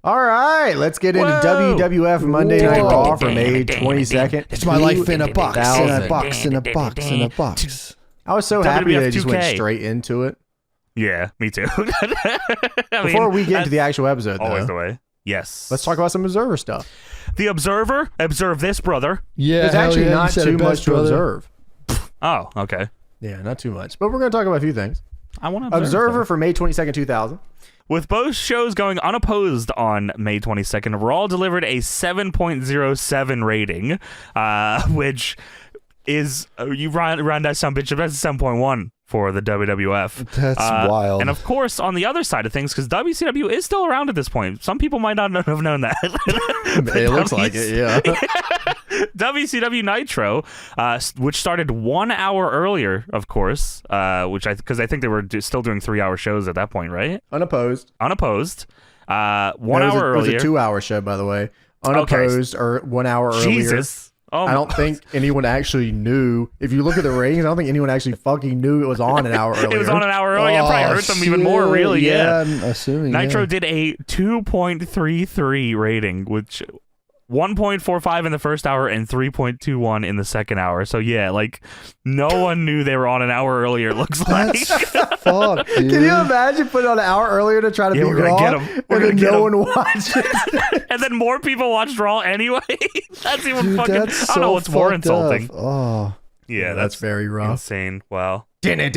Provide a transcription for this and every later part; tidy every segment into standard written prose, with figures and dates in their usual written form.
All right, let's get into WWF Monday Night Raw for May 22nd. It's my life in a box, in a box, in a box, in a box. I was so happy they just went straight into it. Yeah, me too. Before we get into the actual episode, though, always the way. Yes. Let's talk about some Observer stuff. The Observer, observe this, brother. Yeah, there's actually not too much to observe. Oh, okay. Yeah, not too much. But we're going to talk about a few things. I want to Observer for May 22nd, 2000. With both shows going unopposed on May 22nd, Raw delivered a 7.07 rating, which is, you round that some bitch, that's a 7.1 for the WWF. That's wild. And of course, on the other side of things, because WCW is still around at this point. Some people might not have known that. It looks like it, yeah. WCW Nitro, which started 1 hour earlier, of course, because I think they were still doing 3-hour shows at that point, right? Unopposed. 1 hour earlier. It was a 2-hour show, by the way. Unopposed, or 1 hour earlier. Jesus. I don't think anyone actually knew. If you look at the ratings, I don't think anyone actually fucking knew it was on an hour earlier. It was on an hour earlier. I probably hurt them even more, really. Yeah. I'm assuming. Nitro did a 2.33 rating, which 1.45 in the first hour and 3.21 in the second hour. So yeah, like no one knew they were on an hour earlier. It looks like. Fuck, dude. Can you imagine putting on an hour earlier to try to beat Raw? Get 'em. And then no one watches. And then more people watched Raw anyway. That's even Dude, fucking. that's I don't know so what's more fucked insulting. up. Oh. Yeah, that's very rough. Insane. Wow. My life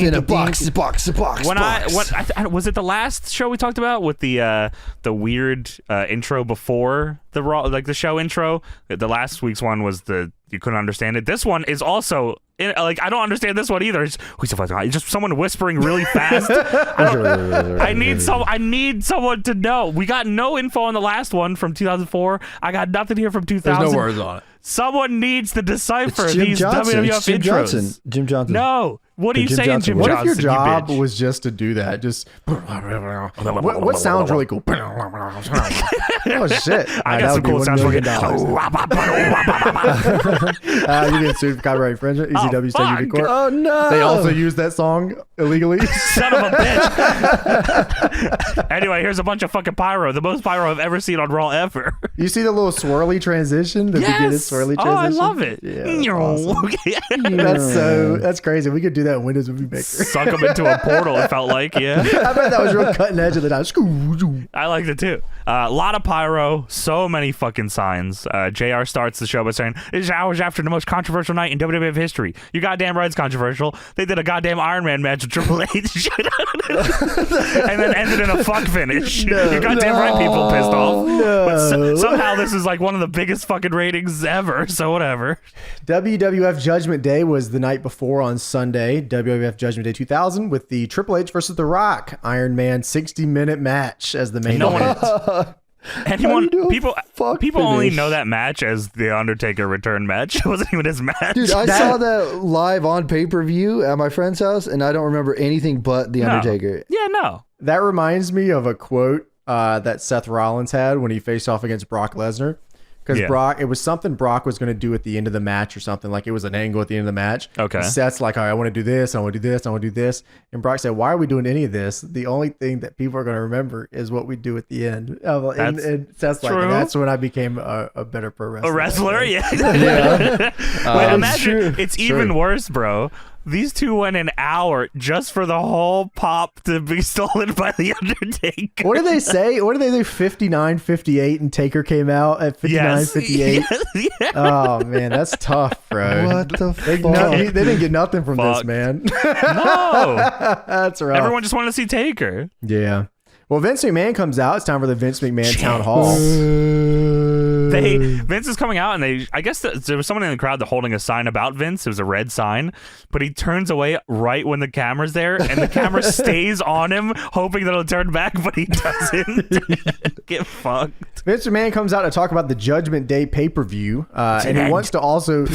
in a box, box. Was it the last show we talked about with the weird intro before the Raw, like the show intro? The last week's one was you couldn't understand it. This one is also I don't understand this one either. It's just someone whispering really fast. I need someone to know. We got no info on the last one from 2004. I got nothing here from 2000. There's no words on it. Someone needs to decipher It's Jim these Johnson. WWF It's Jim intros. Johnson. Jim Johnson. No. What are you Jim saying, Johnson. Jim What Johnson? if your job you bitch? was just to do that? Just what sounds really cool? Oh shit! I got some cool sounds for you. You get sued for copyright infringement. ECW State Unit Court. Oh no! They also use that song illegally. Son of a bitch. Anyway, here's a bunch of fucking pyro. The most pyro I've ever seen on Raw ever. You see the little swirly transition? The beginning swirly transition? Oh, I love it. Yeah, awesome. That's crazy. We could do that in Windows Movie Maker. Suck them into a portal, it felt like, yeah. I bet that was real cutting edge of the time. I liked it too. A lot of pyro, so many fucking signs. JR starts the show by saying, "It's hours after the most controversial night in WWF history." You goddamn right it's controversial. They did a goddamn Iron Man match with Triple H. And then ended in a fuck finish. You goddamn right people pissed off. But somehow this is like one of the biggest fucking ratings ever, so whatever. WWF Judgment Day was the night before on Sunday. WWF Judgment Day 2000 with the Triple H versus The Rock Iron Man 60-minute match as the main event. People only know that match as the Undertaker return match. It wasn't even his match. Dude, I saw that live on pay-per-view at my friend's house, and I don't remember anything but the Undertaker. Yeah, no. That reminds me of a quote that Seth Rollins had when he faced off against Brock Lesnar. Because it was something Brock was going to do at the end of the match or something. Like it was an angle at the end of the match. Okay. And Seth's like, all right, I want to do this. I want to do this. I want to do this. And Brock said, why are we doing any of this? The only thing that people are going to remember is what we do at the end. And Seth's like, that's when I became a better pro wrestler. A wrestler? Yeah. Wait, imagine it's even worse, bro. These two went an hour just for the whole pop to be stolen by the Undertaker. What did they say? What did they do? 59-58 and Taker came out at 59-58. Yes. Oh man, that's tough, bro. What the fuck? They didn't get nothing from this, man. No, that's right. Everyone just wanted to see Taker. Yeah. Well, Vince McMahon comes out. It's time for the Vince McMahon Town Hall. Vince is coming out, and I guess there was someone in the crowd that holding a sign about Vince. It was a red sign, but he turns away right when the camera's there, and the camera stays on him, hoping that it'll turn back, but he doesn't. Get fucked. Vince McMahon comes out to talk about the Judgment Day pay-per-view, and he wants to also,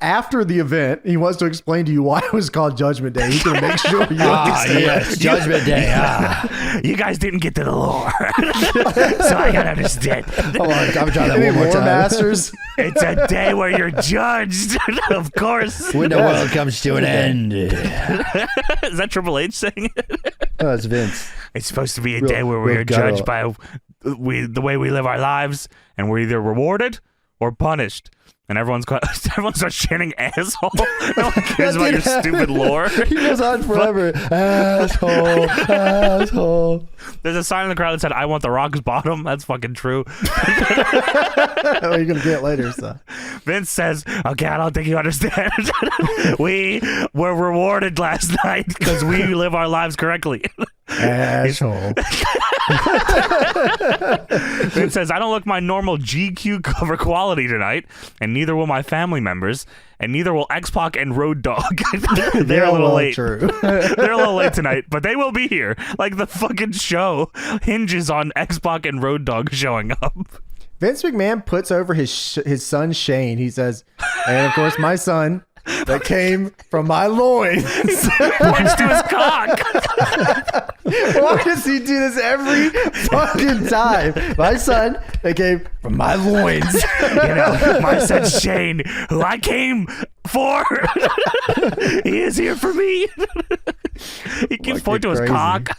after the event, he wants to explain to you why it was called Judgment Day. He's going to make sure you understand. Yes, Judgment Day. You guys didn't get to the lore, so I gotta understand. Hold on, I'm trying that one more time. Masters. It's a day where you're judged, of course. When the world comes to an end. Is that Triple H saying it? Oh, it's Vince. It's supposed to be a day where we are judged by the way we live our lives, and we're either rewarded or punished. And everyone starts chanting asshole. No one cares about your stupid lore. He goes on forever. Asshole, asshole. There's a sign in the crowd that said, I want the Rock's bottom. That's fucking true. What are you going to get later, so? Vince says, okay, I don't think you understand. We were rewarded last night because we live our lives correctly. Asshole. Vince says, I don't look my normal GQ cover quality tonight, and neither will my family members, and neither will X-Pac and Road Dogg. They're a little late. True. They're a little late tonight, but they will be here. Like, the fucking show hinges on X-Pac and Road Dogg showing up. Vince McMahon puts over his son Shane. He says, and of course my son that came from my loins. Points to his cock. Why does he do this every fucking time? My son that came from my loins. My son Shane, who I came for. He is here for me. He keeps pointing to his cock.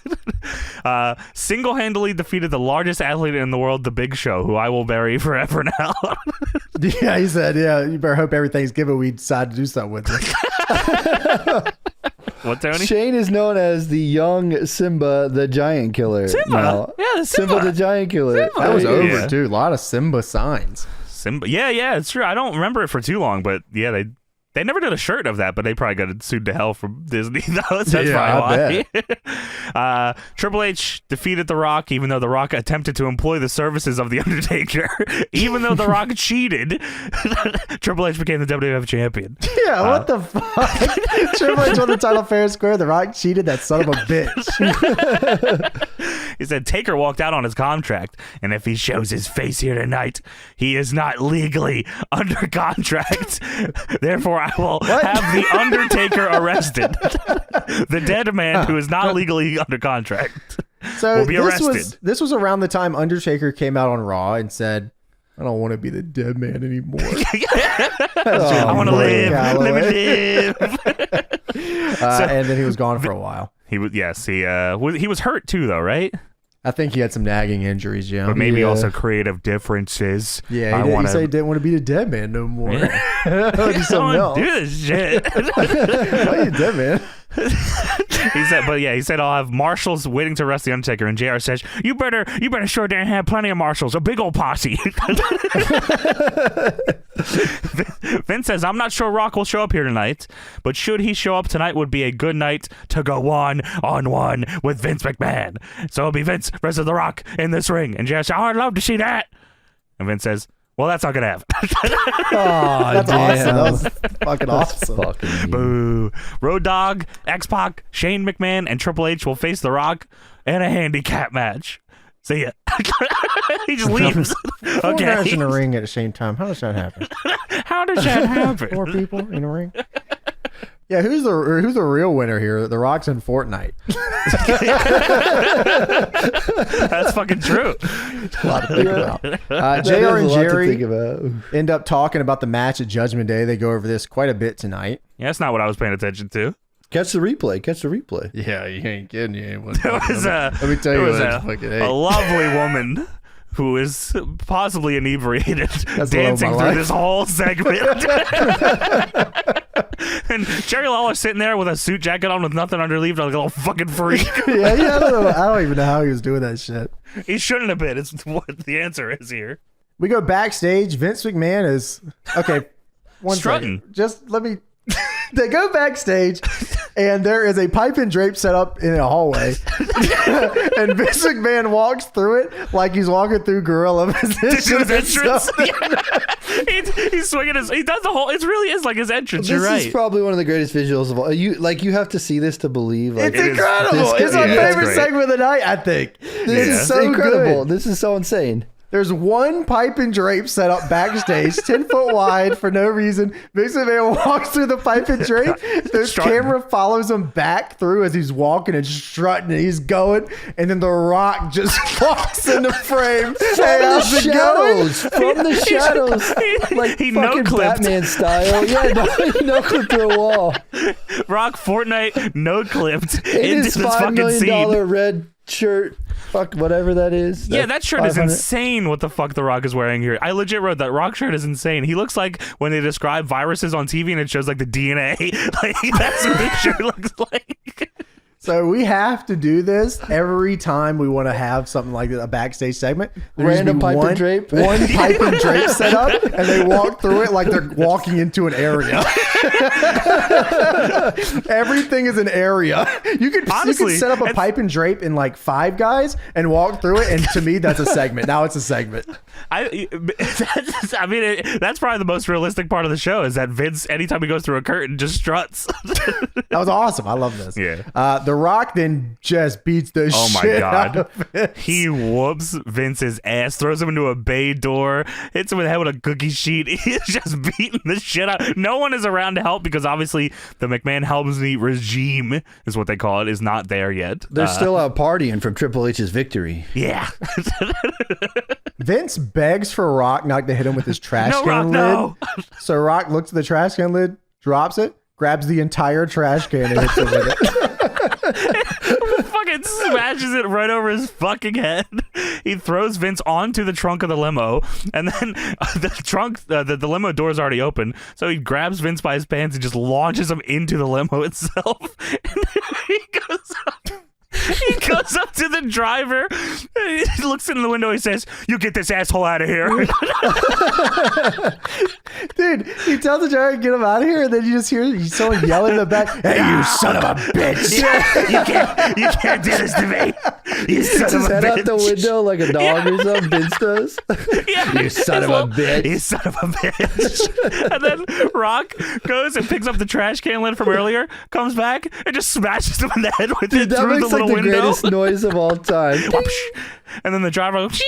Single-handedly defeated the largest athlete in the world, The Big Show, who I will bury forever now. Yeah, he said, you better hope every Thanksgiving we decide to do something with it. What, Tony? Shane is known as the young Simba the Giant Killer. Simba? Yeah, Simba the Giant Killer. Simba. That was over, too. A lot of Simba signs. Simba. Yeah, it's true. I don't remember it for too long, but yeah, they never did a shirt of that, but they probably got sued to hell from Disney. That's probably why. Triple H defeated The Rock, even though The Rock attempted to employ the services of The Undertaker. Even though The Rock cheated, Triple H became the WWF champion. Yeah, what the fuck? Triple H won the title fair and square. The Rock cheated, that son of a bitch. He said Taker walked out on his contract, and if he shows his face here tonight, he is not legally under contract. Therefore, I will have The Undertaker arrested. The dead man who is not legally under contract will be arrested. This was around the time Undertaker came out on Raw and said, I don't want to be the dead man anymore. I want to live and live. And then he was gone for a while. He was hurt too, though, right? I think he had some nagging injuries, yeah. But maybe also creative differences. Yeah, he said he didn't want to be the dead man no more. Yeah. Do something else. Do this shit. Why are you dead man? He said I'll have marshals waiting to arrest the Undertaker, and JR says, you better sure damn have plenty of marshals, a big old posse. Vince says, I'm not sure Rock will show up here tonight, but should he show up tonight would be a good night to go one-on-one with Vince McMahon. So it'll be Vince versus The Rock in this ring. And JR says, I'd love to see that. And Vince says, well, that's not gonna happen. That's awesome. That was fucking awesome. Fucking boo. Road Dogg, X-Pac, Shane McMahon, and Triple H will face The Rock in a handicap match. See ya. He just leaves. Four guys in a ring at the same time. How does that happen? How does that happen? 4 people in a ring. Yeah, who's the real winner here? The Rock's in Fortnite. That's fucking true. A lot to think about. JR and Jerry end up talking about the match at Judgment Day. They go over this quite a bit tonight. Yeah, that's not what I was paying attention to. Catch the replay. Yeah, you ain't kidding. Let me tell you, a lovely woman who is possibly inebriated dancing through this whole segment. And Jerry Lawler sitting there with a suit jacket on with nothing underneath, like a little fucking freak. yeah, I don't even know how he was doing that shit. He shouldn't have been. It's what the answer is here. We go backstage. Vince McMahon is strutting. Second. Just let me. They go backstage. and there is a pipe and drape set up in a hallway. And Vince McMahon walks through it like he's walking through gorilla position. His entrance. He's swinging he does the whole, it really is like his entrance. You're right. This is probably one of the greatest visuals of all. You have to see this to believe. Like, it's incredible. It's my favorite segment of the night, I think. This is so incredible. Good. This is so insane. There's one pipe and drape set up backstage, 10 foot wide for no reason. Vince McMahon walks through the pipe and drape. The camera follows him back through as he's walking and strutting and he's going. And then The Rock just walks into frame. From the shadows. Like he fucking Batman style. Yeah, he no-clipped through a wall. Rock Fortnite no-clipped into this $5 million red shirt. Fuck whatever that is. Yeah, that shirt is insane. What the fuck The Rock is wearing here? I legit wrote that Rock shirt is insane. He looks like when they describe viruses on TV and it shows like the DNA. Like that's what this shirt looks like. So we have to do this every time we want to have something like a backstage segment. Random pipe and drape. One pipe and drape set up, and they walk through it like they're walking into an area. Everything is an area. You could set up a pipe and drape in like Five Guys and walk through it, and to me, that's a segment. Now it's a segment. That's probably the most realistic part of the show is that Vince, anytime he goes through a curtain, just struts. That was awesome. I love this. Yeah. The Rock then just beats the shit out of Vince. He whoops Vince's ass, throws him into a bay door, hits him in the head with a cookie sheet. He's just beating the shit out. No one is around to help because obviously the McMahon-Helmsley regime is what they call it, is not there yet. They're still out partying from Triple H's victory. Yeah. Vince begs for Rock not to hit him with his trash can lid. No. So Rock looks at the trash can lid, drops it, grabs the entire trash can and hits him with it. Fucking smashes it right over his fucking head. He throws Vince onto the trunk of the limo, and then the limo door's already open, so he grabs Vince by his pants and just launches him into the limo itself. And he goes up to the driver. He looks in the window. He says, "You get this asshole out of here." Dude, he tells the driver to get him out of here, and then you just hear someone yelling in the back, "Hey, you son of a bitch! You can't do this to me! You son of a bitch!" Head out the window like a dog or something. Vince does. Yeah. You son of a bitch! You son of a bitch! And then Rock goes and picks up the trash can lid from earlier, comes back, and just smashes him in the head with it through the little window. The greatest noise of all time. And then the driver goes,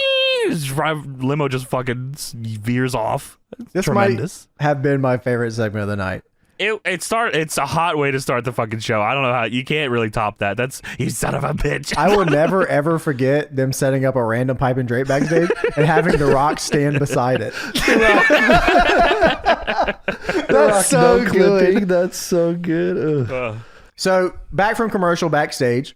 limo just fucking veers off. This tremendous. Might have been my favorite segment of the night. It's a hot way to start the fucking show. I don't know how you can't really top that. That's you son of a bitch. I will never ever forget them setting up a random pipe and drape backstage and having The Rock stand beside it. That's so good. That's so good. So back from commercial backstage,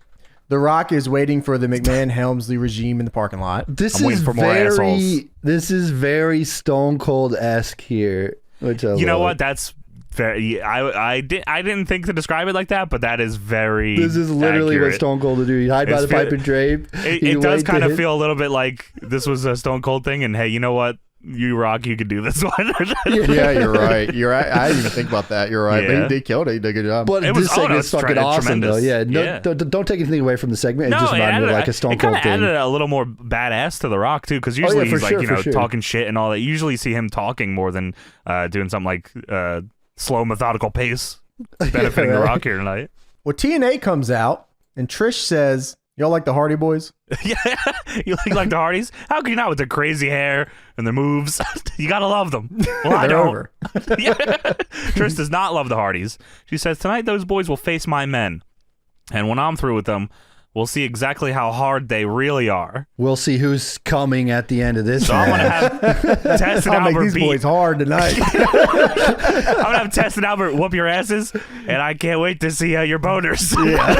The Rock is waiting for the McMahon-Helmsley regime in the parking lot. This is very Stone Cold-esque here, which I love. You know what? That's very. I didn't think to describe it like that, but that is very. This is literally accurate. What Stone Cold would do. He'd hide by the pipe and drape. It does kind of feel a little bit like this was a Stone Cold thing, and hey, you know what? You Rock, you could do this one. Yeah, you're right. I didn't even think about that. You're right. Yeah. But he killed it. He did a good job. But this segment's fucking awesome, though. Yeah. Yeah. Don't take anything away from the segment. No, it just reminded me of like a Stone Cold thing. It kind of added a little more badass to The Rock, too, because usually he's like, talking shit and all that. You usually see him talking more than doing something like slow, methodical pace, benefiting The Rock here tonight. Well, TNA comes out, and Trish says, "Y'all like the Hardy Boys?" Yeah, you like the Hardys? How can you not with their crazy hair and their moves? You gotta love them. Well, I don't. Over. Yeah. Trish does not love the Hardys. She says, "Tonight those boys will face my men. And when I'm through with them, we'll see exactly how hard they really are. We'll see who's coming at the end of this. So I'm going to have Tess and Albert make these boys hard tonight. I'm going to have Tess and Albert whoop your asses, and I can't wait to see your boners." Yeah.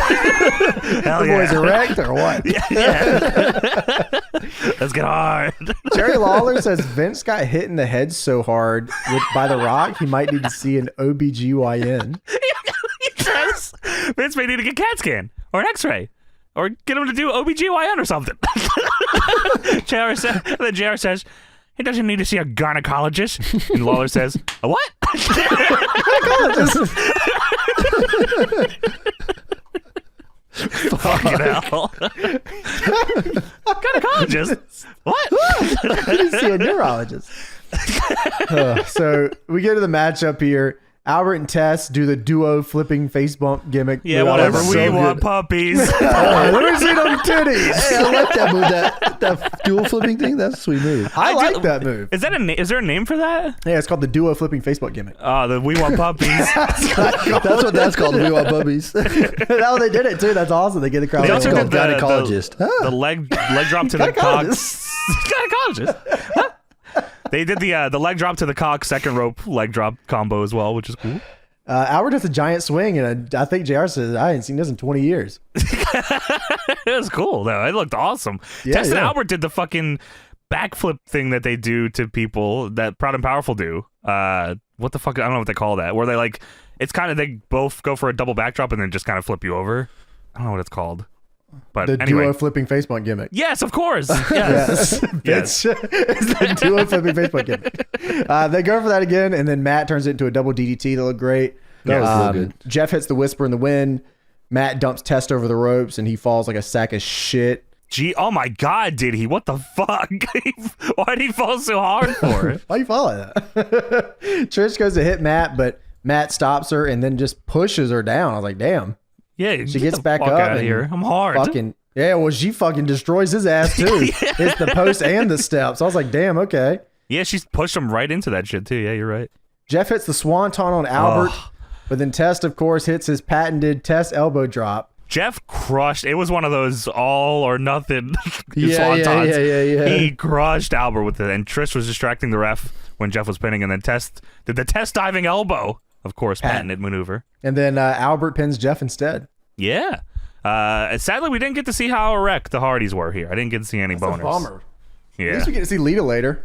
Hell the boys erect or what? Yeah. Let's get hard. Jerry Lawler says Vince got hit in the head so hard by The Rock, he might need to see an OBGYN. He says Vince may need to get a CAT scan or an X-ray. Or get him to do OBGYN or something. Then JR says, He doesn't need to see a gynecologist. And Lawler says, a what? Fucking hell. Gynecologist? What? I didn't see a neurologist. So we get to the matchup here. Albert and Tess do the duo flipping face bump gimmick. Yeah, whatever. We want puppies. Let me see them titties. Hey, I like that move. That dual flipping thing. That's a sweet move. I like that move. Is there a name for that? Yeah, it's called the duo flipping face bump gimmick. Oh, the we want puppies. That's what that's called. We want puppies. No, they did it too. That's awesome. They get the crowd. They also did gynecologist. The leg drop to the cock. Gynecologist. Huh? They did the leg drop to the cock, second rope leg drop combo as well, which is cool. Albert does a giant swing, and I think JR says, I ain't seen this in 20 years. It was cool, though. It looked awesome. Yeah, Tess and Albert did the fucking backflip thing that they do to people that Proud and Powerful do. What the fuck? I don't know what they call that. Where they like, it's kind of, they both go for a double backdrop and then just kind of flip you over. I don't know what it's called. But the anyway. duo flipping face bump gimmick. Yes, of course. Yes. Yes. It's the duo flipping face bump gimmick. They go for that again, and then Matt turns it into a double DDT that looked great. That was real good. Jeff hits the whisper in the wind. Matt dumps Test over the ropes, and he falls like a sack of shit. Gee, oh my God, did he? What the fuck? Why did he fall so hard for it? Why you follow that? Trish goes to hit Matt, but Matt stops her and then just pushes her down. I was like, damn. Yeah, she gets back up out of and here. I'm hard. Yeah, well, she fucking destroys his ass too. Yeah. It's the post and the steps. I was like, damn, okay. Yeah, she's pushed him right into that shit too. Yeah, you're right. Jeff hits the swanton on Albert, but then Test, of course, hits his patented Test elbow drop. Jeff crushed. It was one of those all or nothing Yeah. He crushed Albert with it, and Trish was distracting the ref when Jeff was pinning, and then Test did the Test diving elbow. Of course, patented maneuver. And then Albert pins Jeff instead. Yeah. Sadly, we didn't get to see how erect the Hardys were here. I didn't get to see any boners. A bummer. Yeah. At least we get to see Lita later.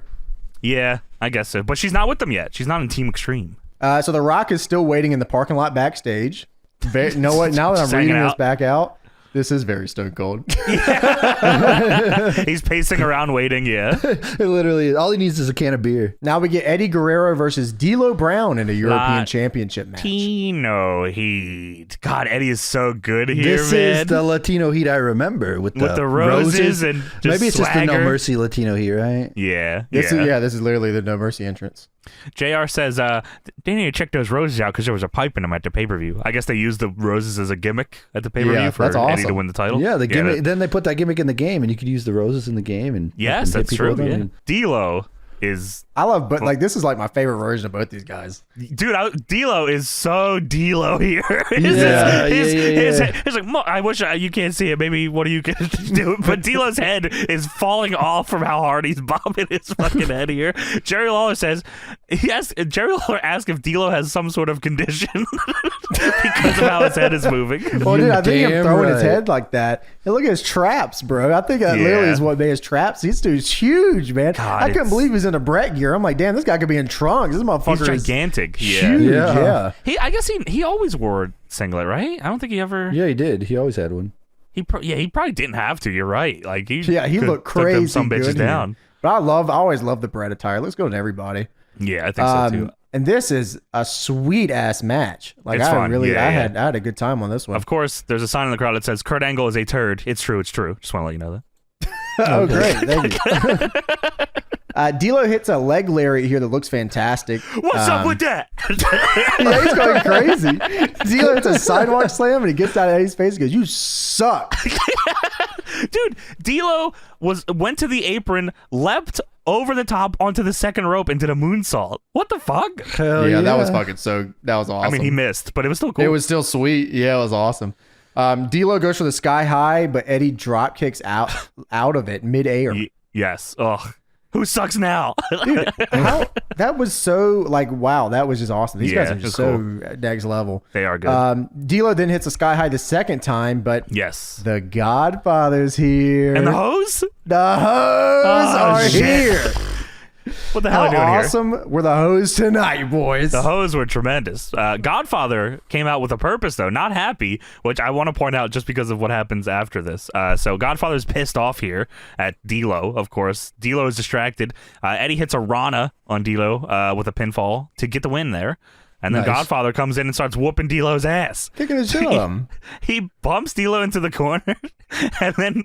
Yeah, I guess so. But she's not with them yet. She's not in Team Extreme. So The Rock is still waiting in the parking lot backstage. You know what? Now that I'm reading this back out, this is very Stone Cold. Yeah. He's pacing around waiting, yeah. It literally, all he needs is a can of beer. Now we get Eddie Guerrero versus D'Lo Brown in a European Championship match. Latino Heat. God, Eddie is so good here, This man. is the Latino Heat I remember with the roses and just maybe it's swagger. just the No Mercy Latino Heat, right? Yeah. This is literally the No Mercy entrance. JR says, they need to check those roses out because there was a pipe in them at the pay-per-view. I guess they used the roses as a gimmick at the pay-per-view for that's awesome. Eddie to win the title. Yeah, the gimmick. Then they put that gimmick in the game, and you could use the roses in the game. And yes, and that's true. Yeah. D'Lo is... I love, but like this is like my favorite version of both these guys. Dude, D'Lo is so D'Lo here. He's like, I wish you can't see it. Maybe what do you can do? But D'Lo's head is falling off from how hard he's bobbing his fucking head here. Jerry Lawler says, Jerry Lawler asked if D'Lo has some sort of condition because of how his head is moving. Well, dude, I think him throwing his head like that. And look at his traps, bro. I think that literally is what made his traps. This dude's huge, man. God, I couldn't believe he was in a Brett gear. I'm like, damn, this guy could be in trunks. This motherfucker is gigantic. Huge. Yeah. I guess he always wore a singlet, right? I don't think he ever. Yeah, he did. He always had one. He probably didn't have to. You're right. Like he looked crazy. Some bitches down. But I always love the Brett attire. Let's go to everybody. Yeah, I think so too. And this is a sweet ass match. Like it's fun. I had a good time on this one. Of course, there's a sign in the crowd that says Kurt Angle is a turd. It's true. It's true. Just want to let you know that. Oh, great. Thank you. D'Lo hits a leg lariat here that looks fantastic. What's up with that? Yeah, he's going crazy. D'Lo hits a sidewalk slam and he gets out of Eddie's face and goes, "You suck." Dude, D'Lo went to the apron, leapt over the top onto the second rope and did a moonsault. What the fuck? Hell yeah, that was that was awesome. I mean, he missed, but it was still cool. It was still sweet. Yeah, it was awesome. D'Lo goes for the sky high, but Eddie drop kicks out of it mid-air. Yes. Ugh. Who sucks now? Dude, that was so like, wow, that was just awesome. These guys are just so next level. They are good. D'Lo then hits a sky high the second time, but yes, the Godfather's here. And the hose? The hose are here. What the hell are we doing here? Awesome were the hoes tonight, boys. The hoes were tremendous. Godfather came out with a purpose, though. Not happy, which I want to point out just because of what happens after this. So Godfather's pissed off here at D'Lo, of course. D'Lo is distracted. Eddie hits a Rana on D'Lo with a pinfall to get the win there. And then Godfather comes in and starts whooping D'Lo's ass. Kicking his shit on him. He bumps D'Lo into the corner and then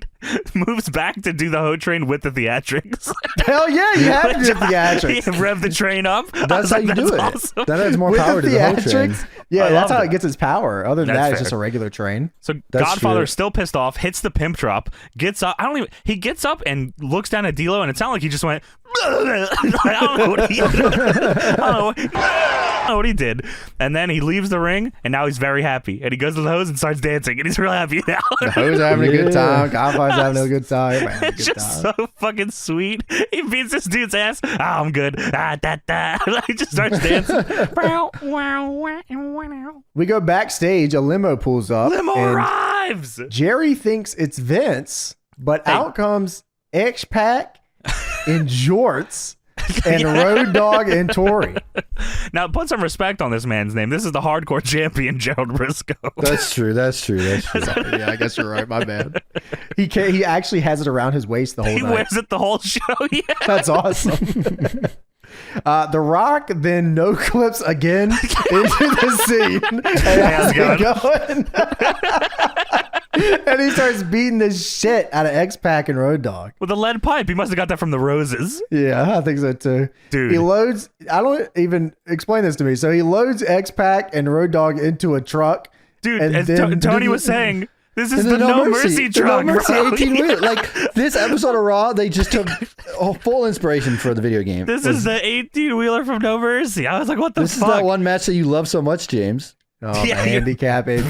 moves back to do the hoe train with the theatrics. Hell yeah, you have to do the theatrics. He rev the train up. That's how you do it. Awesome. That adds more With power the to the hoe train. theatrics? Yeah, that's how it gets its power. Other than That's that, it's fair. just a regular train. So That's Godfather's true. still pissed off, hits the pimp drop, gets up. He gets up and looks down at D'Lo, and it sounded like he just went. I don't know what he. I don't know what he did. And then he leaves the ring, and now he's very happy. And he goes to the hose and starts dancing, and he's real happy now. The hoes are having a good time. Godfather's having a good time. Everybody having a It's good just time. so fucking sweet. He beats this dude's ass. I'm good. He just starts dancing. We go backstage. A limo pulls up. Limo and arrives. Jerry thinks it's Vince, but out comes X-Pac in jorts and Road Dogg and Tori. Now, put some respect on this man's name. This is the hardcore champion, Gerald Briscoe. That's true. Yeah, I guess you're right. My bad. He actually has it around his waist the whole He night. wears it the whole show. Yeah. That's awesome. The Rock then no clips again into the scene and has it going. And he starts beating the shit out of X-Pac and Road Dogg. With a lead pipe. He must have got that from the Roses. Yeah, I think so too. Dude. He loads, I don't even explain this to me. So he loads X-Pac and Road Dogg into a truck. Dude, and as then- Tony was saying, this is And the No Mercy The truck, No Mercy bro. 18-wheeler. Like, this episode of Raw, they just took full inspiration for the video game. This is the 18-wheeler from No Mercy. I was like, what the This fuck? is that one match that you love so much, James. Oh, Yeah, the handicap APA.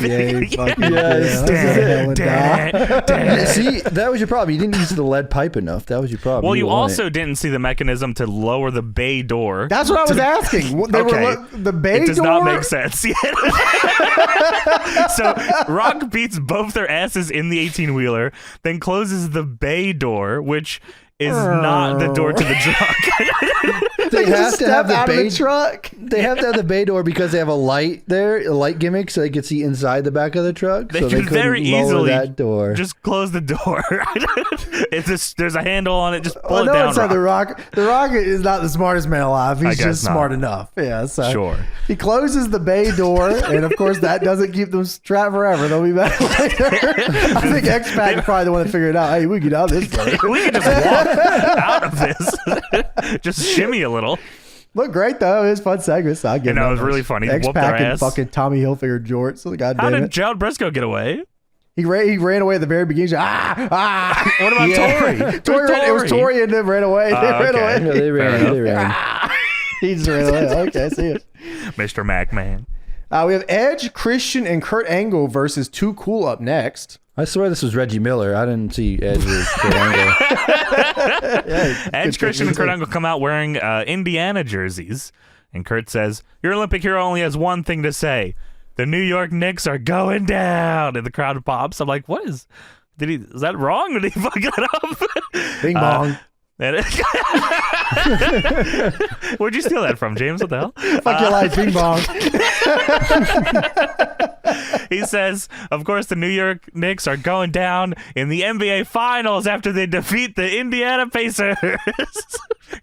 Fucking Yes. yeah. See, that was your problem. You didn't use the lead pipe enough. That was your problem. Well, you didn't want also it. didn't see the mechanism to lower the bay door. That's what I was asking. Okay. The bay It does door? not make sense yet. So Rock beats both their asses in the 18-wheeler, then closes the bay door, which is not the door to the truck. They have to have the out of bay the truck. They have to have the bay door because they have a light there, a light gimmick, so they could see inside the back of the truck. They so they could couldn't very lower easily that door. Just close the door. It's just, there's a handle on it. Just pull I it know down. it's not Rock. The Rock is not the smartest man alive. He's guess just not. smart enough. Yeah, so Sure. He closes the bay door, and of course that doesn't keep them trapped forever. They'll be back later. I think X-Pac is probably the one to figure it out. Hey, we can get out this way. We can just walk out of this. Just shimmy a little. Look great though. It was fun segments. So I get You know, it was really funny. Whooped X-Pac their and ass. fucking Tommy Hilfiger jorts. So God How damn did it. Gerald Briscoe get away? He ran away at the very beginning. He's like, What about Yeah. Tori? It was Tori and then ran away. They ran okay. away. No, they ran. They ran. He just ran away. Okay, I see it. Mr. McMahon. We have Edge, Christian, and Kurt Angle versus Too Cool up next. I swear this was Reggie Miller. I didn't see Edge or Kurt Angle. Edge, Christian, and Kurt Angle come out wearing Indiana jerseys. And Kurt says, your Olympic hero only has one thing to say. The New York Knicks are going down. And the crowd pops. I'm like, what is... Is that wrong? Did he fuck that up? Bing bong. Where'd you steal that from, James? What the hell? Fuck your life, bing bong. He says, of course, the New York Knicks are going down in the NBA Finals after they defeat the Indiana Pacers.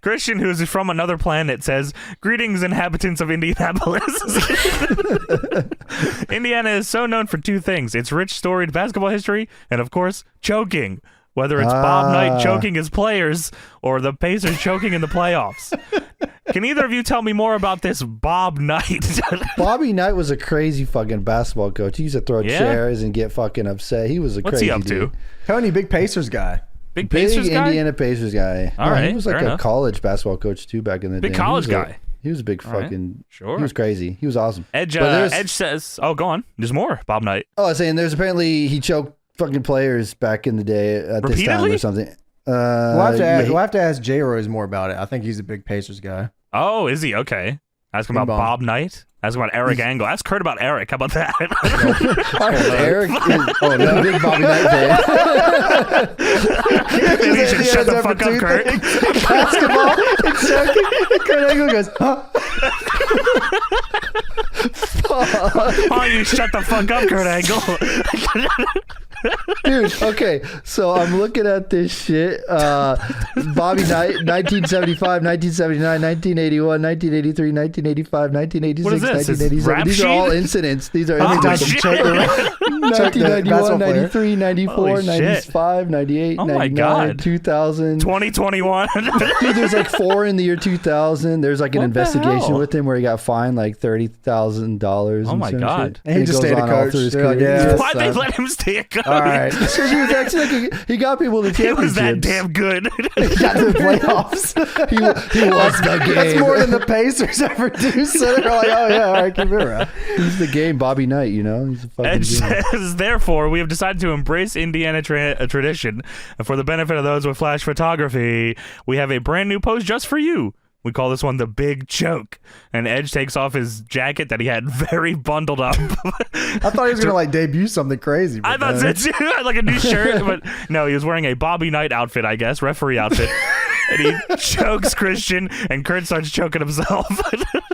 Christian, who's from another planet, says, greetings, inhabitants of Indianapolis. Indiana is so known for two things. Its rich, storied basketball history and, of course, choking. Whether it's Bob Knight choking his players or the Pacers choking in the playoffs. Can either of you tell me more about this Bob Knight? Bobby Knight was a crazy fucking basketball coach. He used to throw chairs and get fucking upset. He was a What's crazy he up dude. to? Tony, big Pacers guy. Big Big Pacers guy? Indiana Pacers guy. All right, He was like fair a enough. college basketball coach too back in the day. Big college He was guy. He was a big right. fucking... Sure. He was crazy. He was awesome. Edge, But there's- Edge says, oh, go on. There's more, Bob Knight. Oh, I was saying there's apparently he choked fucking players back in the day at this time Repeatedly? or something. We'll have to ask J Rose more about it. I think he's a big Pacers guy. Oh, is he? Okay. Ask him Bing about bong. Bob Knight. Ask him about Eric Angle. Ask Kurt about Eric. How about that? Eric is a big Bobby Knight fan. Maybe you should shut the fuck up, Kurt. Basketball and choking. And Kurt Angle goes, huh? Oh, you shut the fuck up, Kurt Angle. Dude, okay, so I'm looking at this shit. Bobby Knight, 1975, 1979, 1981, 1983, 1985, 1986, What is this? 1987. These are all incidents. These are every time shit. 1991, 93, 94, Holy 95, 98, Oh my 99, God. 2000. 2021. Dude, there's like 4 in the year 2000. There's like an What the investigation hell? with him where he got fined like $30,000. Oh my God. And he just stayed a coach. They're like, yeah, Why'd they son. let him stay a coach? All right. Because he was actually like, he got people to He was championships. that damn good. He got to the playoffs. He was the game. That's more than the Pacers ever do. So they're like, oh, yeah, all right, keep it around. He's the game, Bobby Knight, you know? He's a fucking Edge game. says, therefore, we have decided to embrace Indiana tradition. And for the benefit of those with flash photography, we have a brand new pose just for you. We call this one the Big Choke. And Edge takes off his jacket that he had very bundled up. I thought he was going to like debut something crazy. I thought so too, like a new shirt, but no, he was wearing a Bobby Knight outfit, I guess, referee outfit. And he chokes Christian, and Kurt starts choking himself.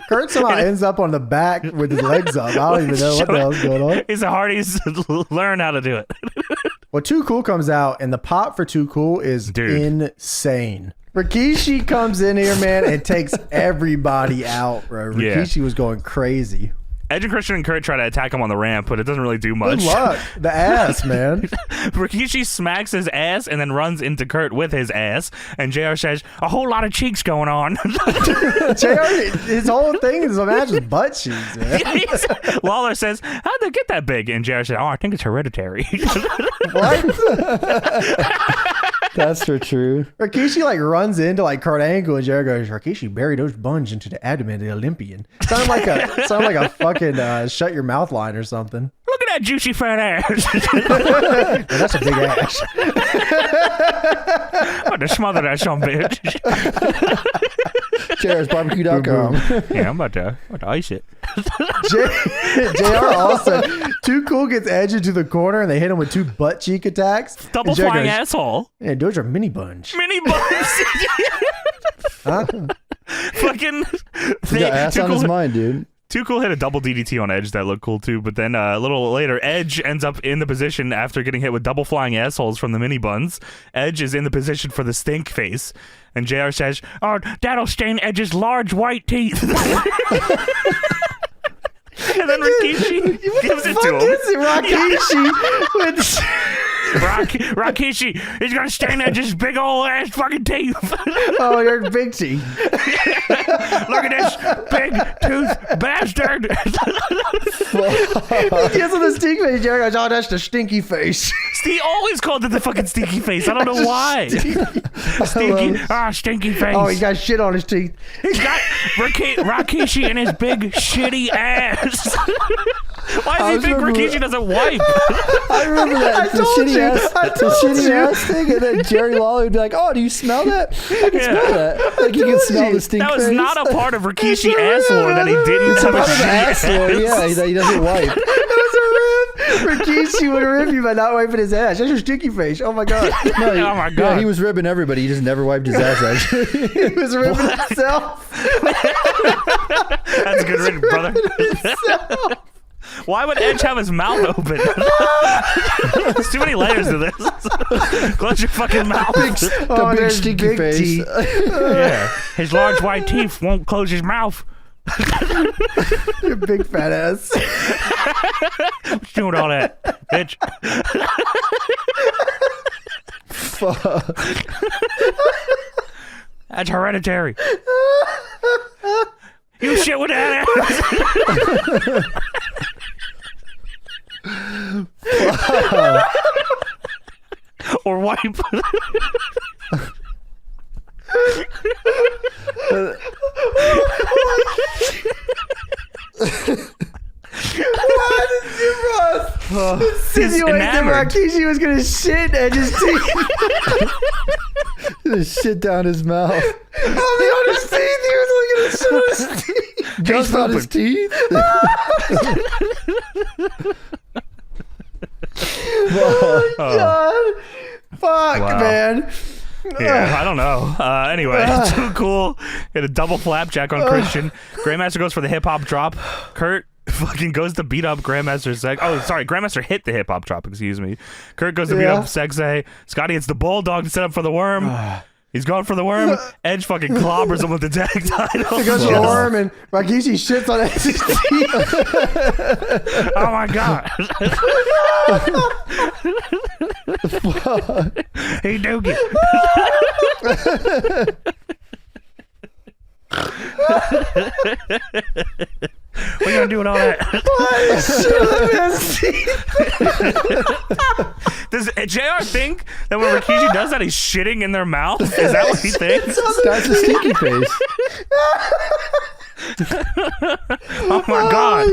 Kurt somehow ends up on the back with his legs up. I don't even know what the hell's going on. He's a Hardy's learn how to do it. Well, Too Cool comes out, and the pop for Too Cool is insane. Rikishi comes in here, man, and takes everybody out, bro. Rikishi was going crazy. Edge and Christian and Kurt try to attack him on the ramp, but it doesn't really do much. Good luck. The ass, man. Rikishi smacks his ass and then runs into Kurt with his ass. And JR says, a whole lot of cheeks going on. JR, his whole thing is a match with butt cheeks, man. Lawler says, how'd they get that big? And JR says, oh, I think it's hereditary. What? That's for true. Rikishi like runs into like Kurt Angle, and JR goes, Rikishi buried those buns into the abdomen of the Olympian. Sound like a fucking shut your mouth line or something. Look at that juicy fat ass. Well, that's a big ass. I'm about to smother that son of a bitch. JR'sBarbecue.com. Yeah, I'm about to ice it. JR also, Too Cool gets Edge into the corner, and they hit him with 2 butt cheek attacks. Double And JR flying goes, asshole. Yeah, those are mini buns. Mini buns. Huh? Fucking. He got ass on his mind, dude. Too Cool hit a double DDT on Edge that looked cool too, but then a little later, Edge ends up in the position after getting hit with double flying assholes from the mini buns. Edge is in the position for the stink face, and JR says, "Oh, that'll stain Edge's large white teeth." And then Rikishi gives it to him. Is it Rikishi? Rikishi, he's gonna stain Edge's big old ass fucking teeth. Oh, you're big teeth. Look at this big tooth bastard. He gets on the stink face. JR goes, oh, that's the stinky face. He always called it the fucking stinky face. I don't know why. Stinky face. Oh, he got shit on his teeth. He's got Rikishi in his big shitty ass. Why does he think Rikishi doesn't wipe? I remember that. The shitty ass thing. And then Jerry Lawler would be like, oh, do you smell that? I can smell that. Like you can smell the stink That was face. not a part of Rikishi ass lore that he didn't It's a have a part of the ass lore, shitty yeah, ass. he doesn't wipe. Rikishi would rip you by not wiping his ass. That's your stinky face. Oh my god. No, Oh my God. Yeah, he was ribbing everybody. He just never wiped his ass, actually. He was ripping himself. That's good written, brother. Why would Edge have his mouth open? There's too many layers to this. Close your fucking mouth. The big there's stinky big face. teeth. Yeah. His large white teeth won't close his mouth. Your big fat ass. What's doing all that, bitch? Fuck. That's hereditary. You shit with that ass. Or wipe. Why did you run? Insinuating that enamored. Rikishi was gonna shit in Edge's teeth. Just shit down his mouth. Only on his teeth. He was looking at shit on his teeth. Just on his teeth? Oh, God. Fuck, Wow. man. Yeah, I don't know. Anyway, too cool. Hit a double flapjack on Christian. Grandmaster goes for the hip hop drop. Kurt fucking goes to beat up Grandmaster's Grandmaster hit the hip hop drop, excuse me. Kurt goes to beat up Sexay. Scotty hits the bulldog to set up for the worm. He's going for the worm. Edge fucking clobbers him with the tag title. He goes for the worm and Rikishi shits on Edge's teeth. Oh my god. Hey, Doogie. What are you gonna do with all that? Does JR think that when Rikishi does that, he's shitting in their mouth? Is that what he thinks? That's a stinky face. Oh my god.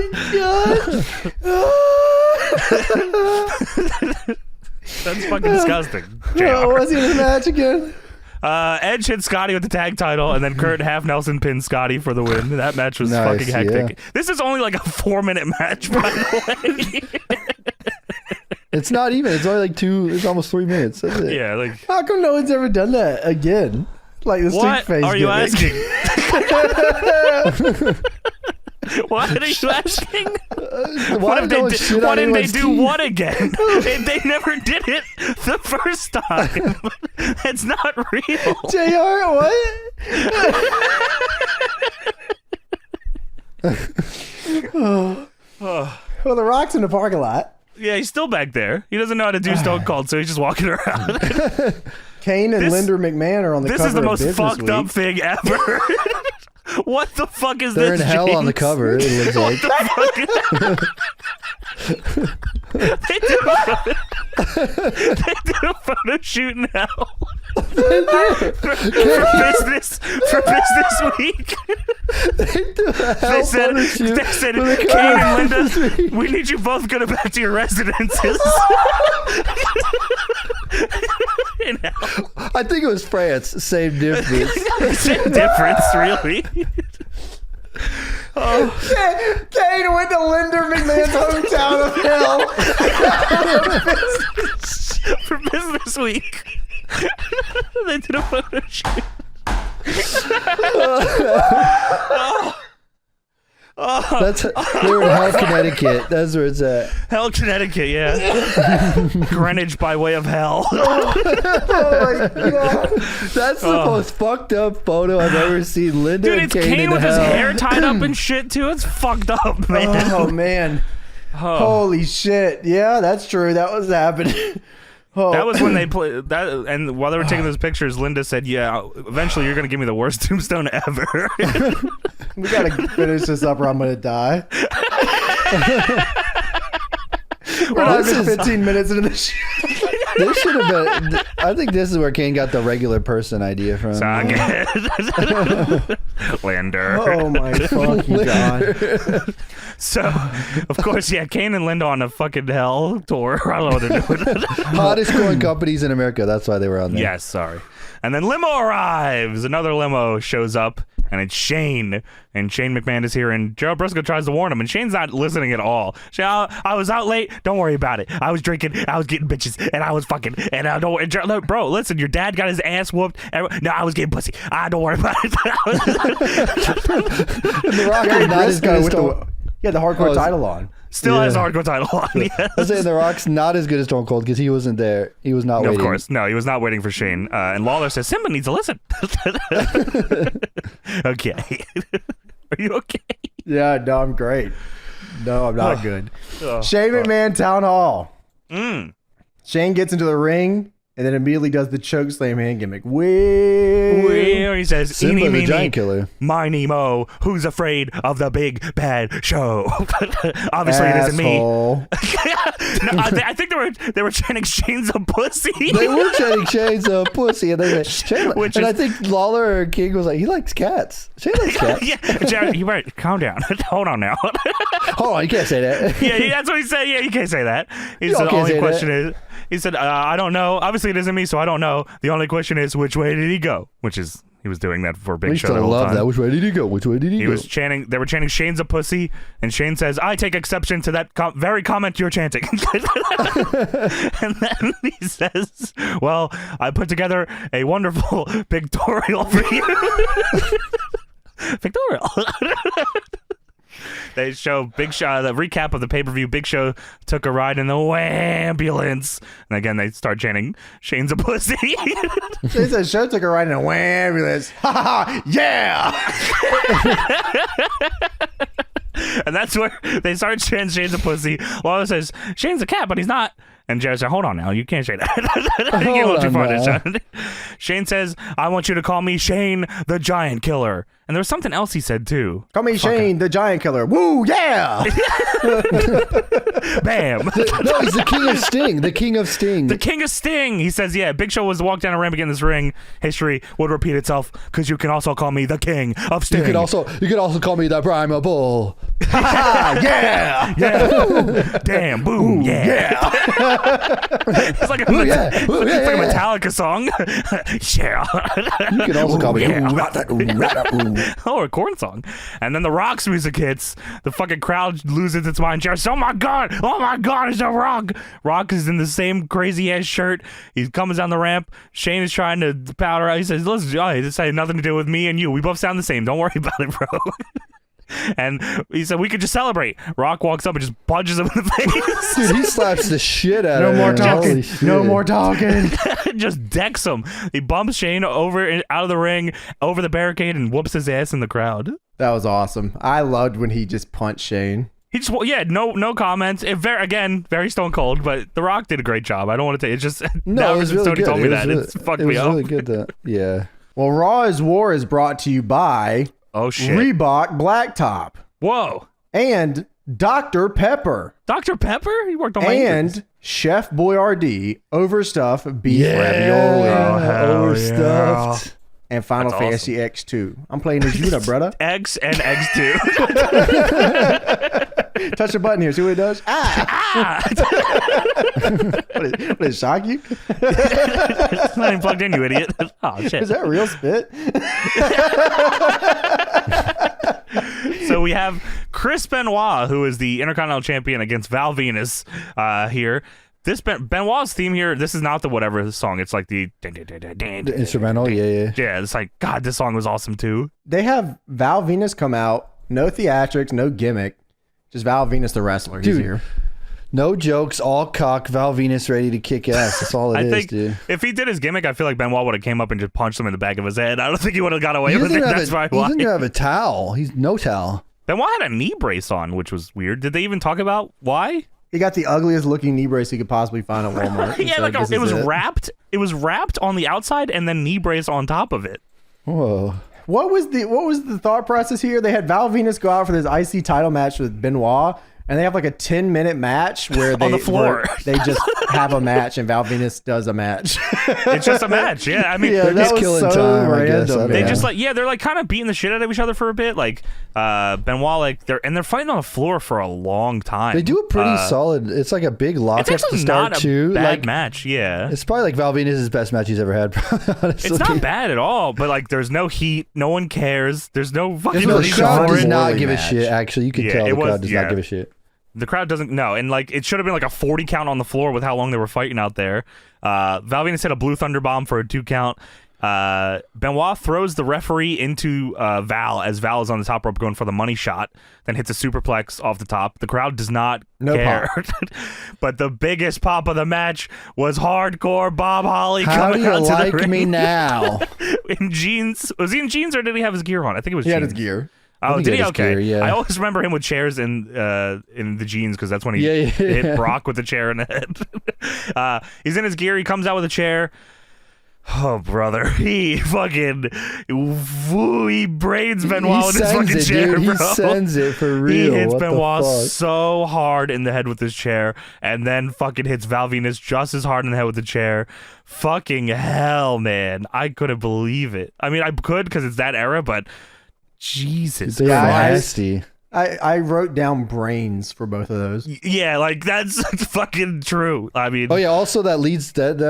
That's fucking disgusting. JR. What's he in the match again? Edge hit Scotty with the tag title, and then Kurt half Nelson pinned Scotty for the win. That match was fucking hectic. Yeah. This is only like a 4-minute match, by the way. It's not even. It's only like it's almost 3 minutes. That's it. Yeah, like. How come no one's ever done that again? Like the what face are you gimmick. asking? What are you asking? Why didn't they do what again? They never did it the first time. It's not real. JR, what? Well, the Rock's in the parking lot. Yeah, he's still back there. He doesn't know how to do Stone Cold, so he's just walking around. Kane and Linda McMahon are on the cover. This is the most Business fucked Week. up thing ever. What the fuck is They're this? in hell James? on the cover. It looks like. They did a photo shoot in hell. for business week. They said, Kane and Linda, we need you both to go back to your residences. In hell. I think it was France. Same difference. Same difference, really. Kane went to Linda McMahon's hometown of hell. For business week. They did a photo shoot. They were in Hell, Connecticut. That's where it's at. Hell, Connecticut, yeah. Greenwich by way of hell. Oh my god. That's the most fucked up photo I've ever seen. Linda Dude, and it's Kane Kane in with his hell. hair tied up and shit, too. It's fucked up, man. Oh man. Holy shit. Yeah, that's true. That was happening. That was when they played that, and while they were taking those pictures, Linda said, "Yeah, eventually you're gonna give me the worst tombstone ever." We gotta finish this up or I'm gonna die. We're not even 15 minutes into the show. This should have been. I think this is where Kane got the regular person idea from. Lander. Oh my fucking god. So, of course, yeah, Kane and Linda on a fucking hell tour. I don't know what they're doing. Hottest growing companies in America. That's why they were on there. Yes, sorry. And then limo arrives. Another limo shows up, and it's Shane. And Shane McMahon is here, and Joe Briscoe tries to warn him, and Shane's not listening at all. I was out late. Don't worry about it. I was drinking. I was getting bitches, and I was fucking. And I don't. Look, bro, listen. Your dad got his ass whooped. No, I was getting pussy. Don't worry about it. The Rock is not as good as Stone. Yeah, the hardcore title on. Still has a hardcore title on. Yes. I was saying The Rock's not as good as Stone Cold because he wasn't there. He was not waiting. Of course. No, he was not waiting for Shane. And Lawler says, Simba needs to listen. Okay. Are you okay? Yeah, no, I'm great. No, I'm not good. Shane McMahon Town Hall. Shane gets into the ring and then immediately does the choke slam hand gimmick. Where he says, Simba the Giant Killer. My Nemo, who's afraid of the big bad show? Obviously, it isn't me. No, I think they were chanting Shane's a pussy. They were chanting Shane's a pussy, and they said, I think Lawler or King was like, he likes cats. Shane likes cats. Yeah, Jared, you better calm down. Hold on now. Hold on, you can't say that. Yeah, that's what he said. Yeah, you can't say that. He said the only question is. He said, I don't know. Obviously, it isn't me, so I don't know. The only question is, which way did he go? Which is, He was doing that for Big We Show used the to whole love time. that. Which way did he go? Which way did he go? He was chanting. They were chanting, "Shane's a pussy," and Shane says, "I take exception to that very comment you're chanting." And then he says, "Well, I put together a wonderful pictorial for you." Pictorial. They show Big Show, the recap of the pay-per-view. Big Show took a ride in the ambulance. And again, they start chanting, "Shane's a pussy." They said Show took a ride in a ambulance. Ha ha, yeah. And that's where they start chanting, "Shane's a pussy." Lawler says, "Shane's a cat, but he's not." And Jared said, "Hold on now, you can't say that." You get a little too far there, Sean. Shane says, "I want you to call me Shane the Giant Killer." And there was something else he said too. Call me Shane the Giant Killer. Woo, yeah. Bam. No, he's the King of Sting. The King of Sting. The King of Sting. He says, yeah, Big Show was to walk down a ramp again in this ring. History would repeat itself because you can also call me the King of Sting. You could also call me the Primal Bull. Yeah. Yeah. Damn. Boom. Ooh, yeah. It's like a Metallica song. Yeah. You can also call me. Or a Korn song. And then the Rock's music hits. The fucking crowd loses its mind. Just, oh my god, it's a Rock. Rock is in the same crazy ass shirt. He comes down the ramp. Shane is trying to powder out. He says, "Listen, this has nothing to do with me and you. We both sound the same. Don't worry about it, bro." And he said, "We could just celebrate." Rock walks up and just punches him in the face. Dude, he slaps the shit out No of him. more talking. No more talking. Just decks him. He bumps Shane over out of the ring, over the barricade, and whoops his ass in the crowd. That was awesome. I loved when he just punched Shane. He just, no comments. Very Stone Cold, but The Rock did a great job. I don't want to take it's just No, it was really Tony good. told me that. Really, It's fucked it me was up. really good. Yeah. Well, Raw is War is brought to you by Oh shit. Reebok Blacktop Whoa. and Dr. Pepper Dr. Pepper? He worked on my and Chef Boyardee Overstuffed Beef Ravioli Overstuffed. and Final That's Fantasy X2. I'm playing as Yuna, brother. X and X2. Touch the button here. See what it does? What did it shock you? It's not even plugged in, you idiot. Oh shit. Is that real spit? So we have Chris Benoit, who is the Intercontinental Champion, against Val Venis here. This Benoit's theme here, this is not the whatever song. It's like the instrumental, yeah. Yeah, it's like, God, this song was awesome too. They have Val Venis come out. No theatrics, no gimmick. Just Val Venis the wrestler. He's here. No jokes, all cock, Val Venis ready to kick ass. That's all it is, think dude. if he did his gimmick, I feel like Benoit would have came up and just punched him in the back of his head. I don't think he would have got away with it. That's why. He doesn't have a towel. He's no towel. Benoit had a knee brace on, which was weird. Did they even talk about why? He got the ugliest looking knee brace he could possibly find at Walmart. Yeah, like it was wrapped. It was wrapped on the outside and then knee brace on top of it. Whoa. What was the thought process here? They had Val Venis go out for this IC title match with Benoit, and they have like a 10-minute match where they on the floor. where they just have a match and Val Venis does a match. It's just a match. Yeah, I mean, Yeah, They're just killing time, I guess. I don't they know. just they're like kind of beating the shit out of each other for a bit. Like Benoit, like they're fighting on the floor for a long time. They do a pretty solid. It's like a big It's lockup to actually start not a too. bad Like match. Yeah, it's probably like Val Venis' best match he's ever had. Honestly. it's not bad at all. But like, there's no heat. No one cares. There's no fucking No, the reason crowd for does it. not Morley give a match. shit. Actually, you could Yeah, tell it the was- crowd does yeah. not give a shit. The crowd doesn't know, and like it should have been like a 40 count on the floor with how long they were fighting out there. Val Venis hit a blue thunder bomb for a 2 count. Benoit throws the referee into Val as Val is on the top rope going for the money shot, then hits a superplex off the top. The crowd does not care. But the biggest pop of the match was hardcore Bob Holly How do coming you out to the like ring me now? in jeans. Was he in jeans or did he have his gear on? I think it was He jeans. had his gear. Oh, think did he he? had his Okay. gear, yeah. I always remember him with chairs in the jeans because that's when he Yeah. hit Brock with the chair in the head. He's in his gear. He comes out with a chair. Oh, brother. He fucking... he braids Benoit with his fucking chair, dude. bro. He sends it for real. He hits What Benoit the fuck? so hard in the head with his chair and then fucking hits Val Venis just as hard in the head with the chair. Fucking hell, man. I couldn't believe it. I mean, I could because it's that era, but Jesus They're Christ. nasty. I wrote down brains for both of those. Yeah, like that's fucking true. I mean, Oh yeah. Also, that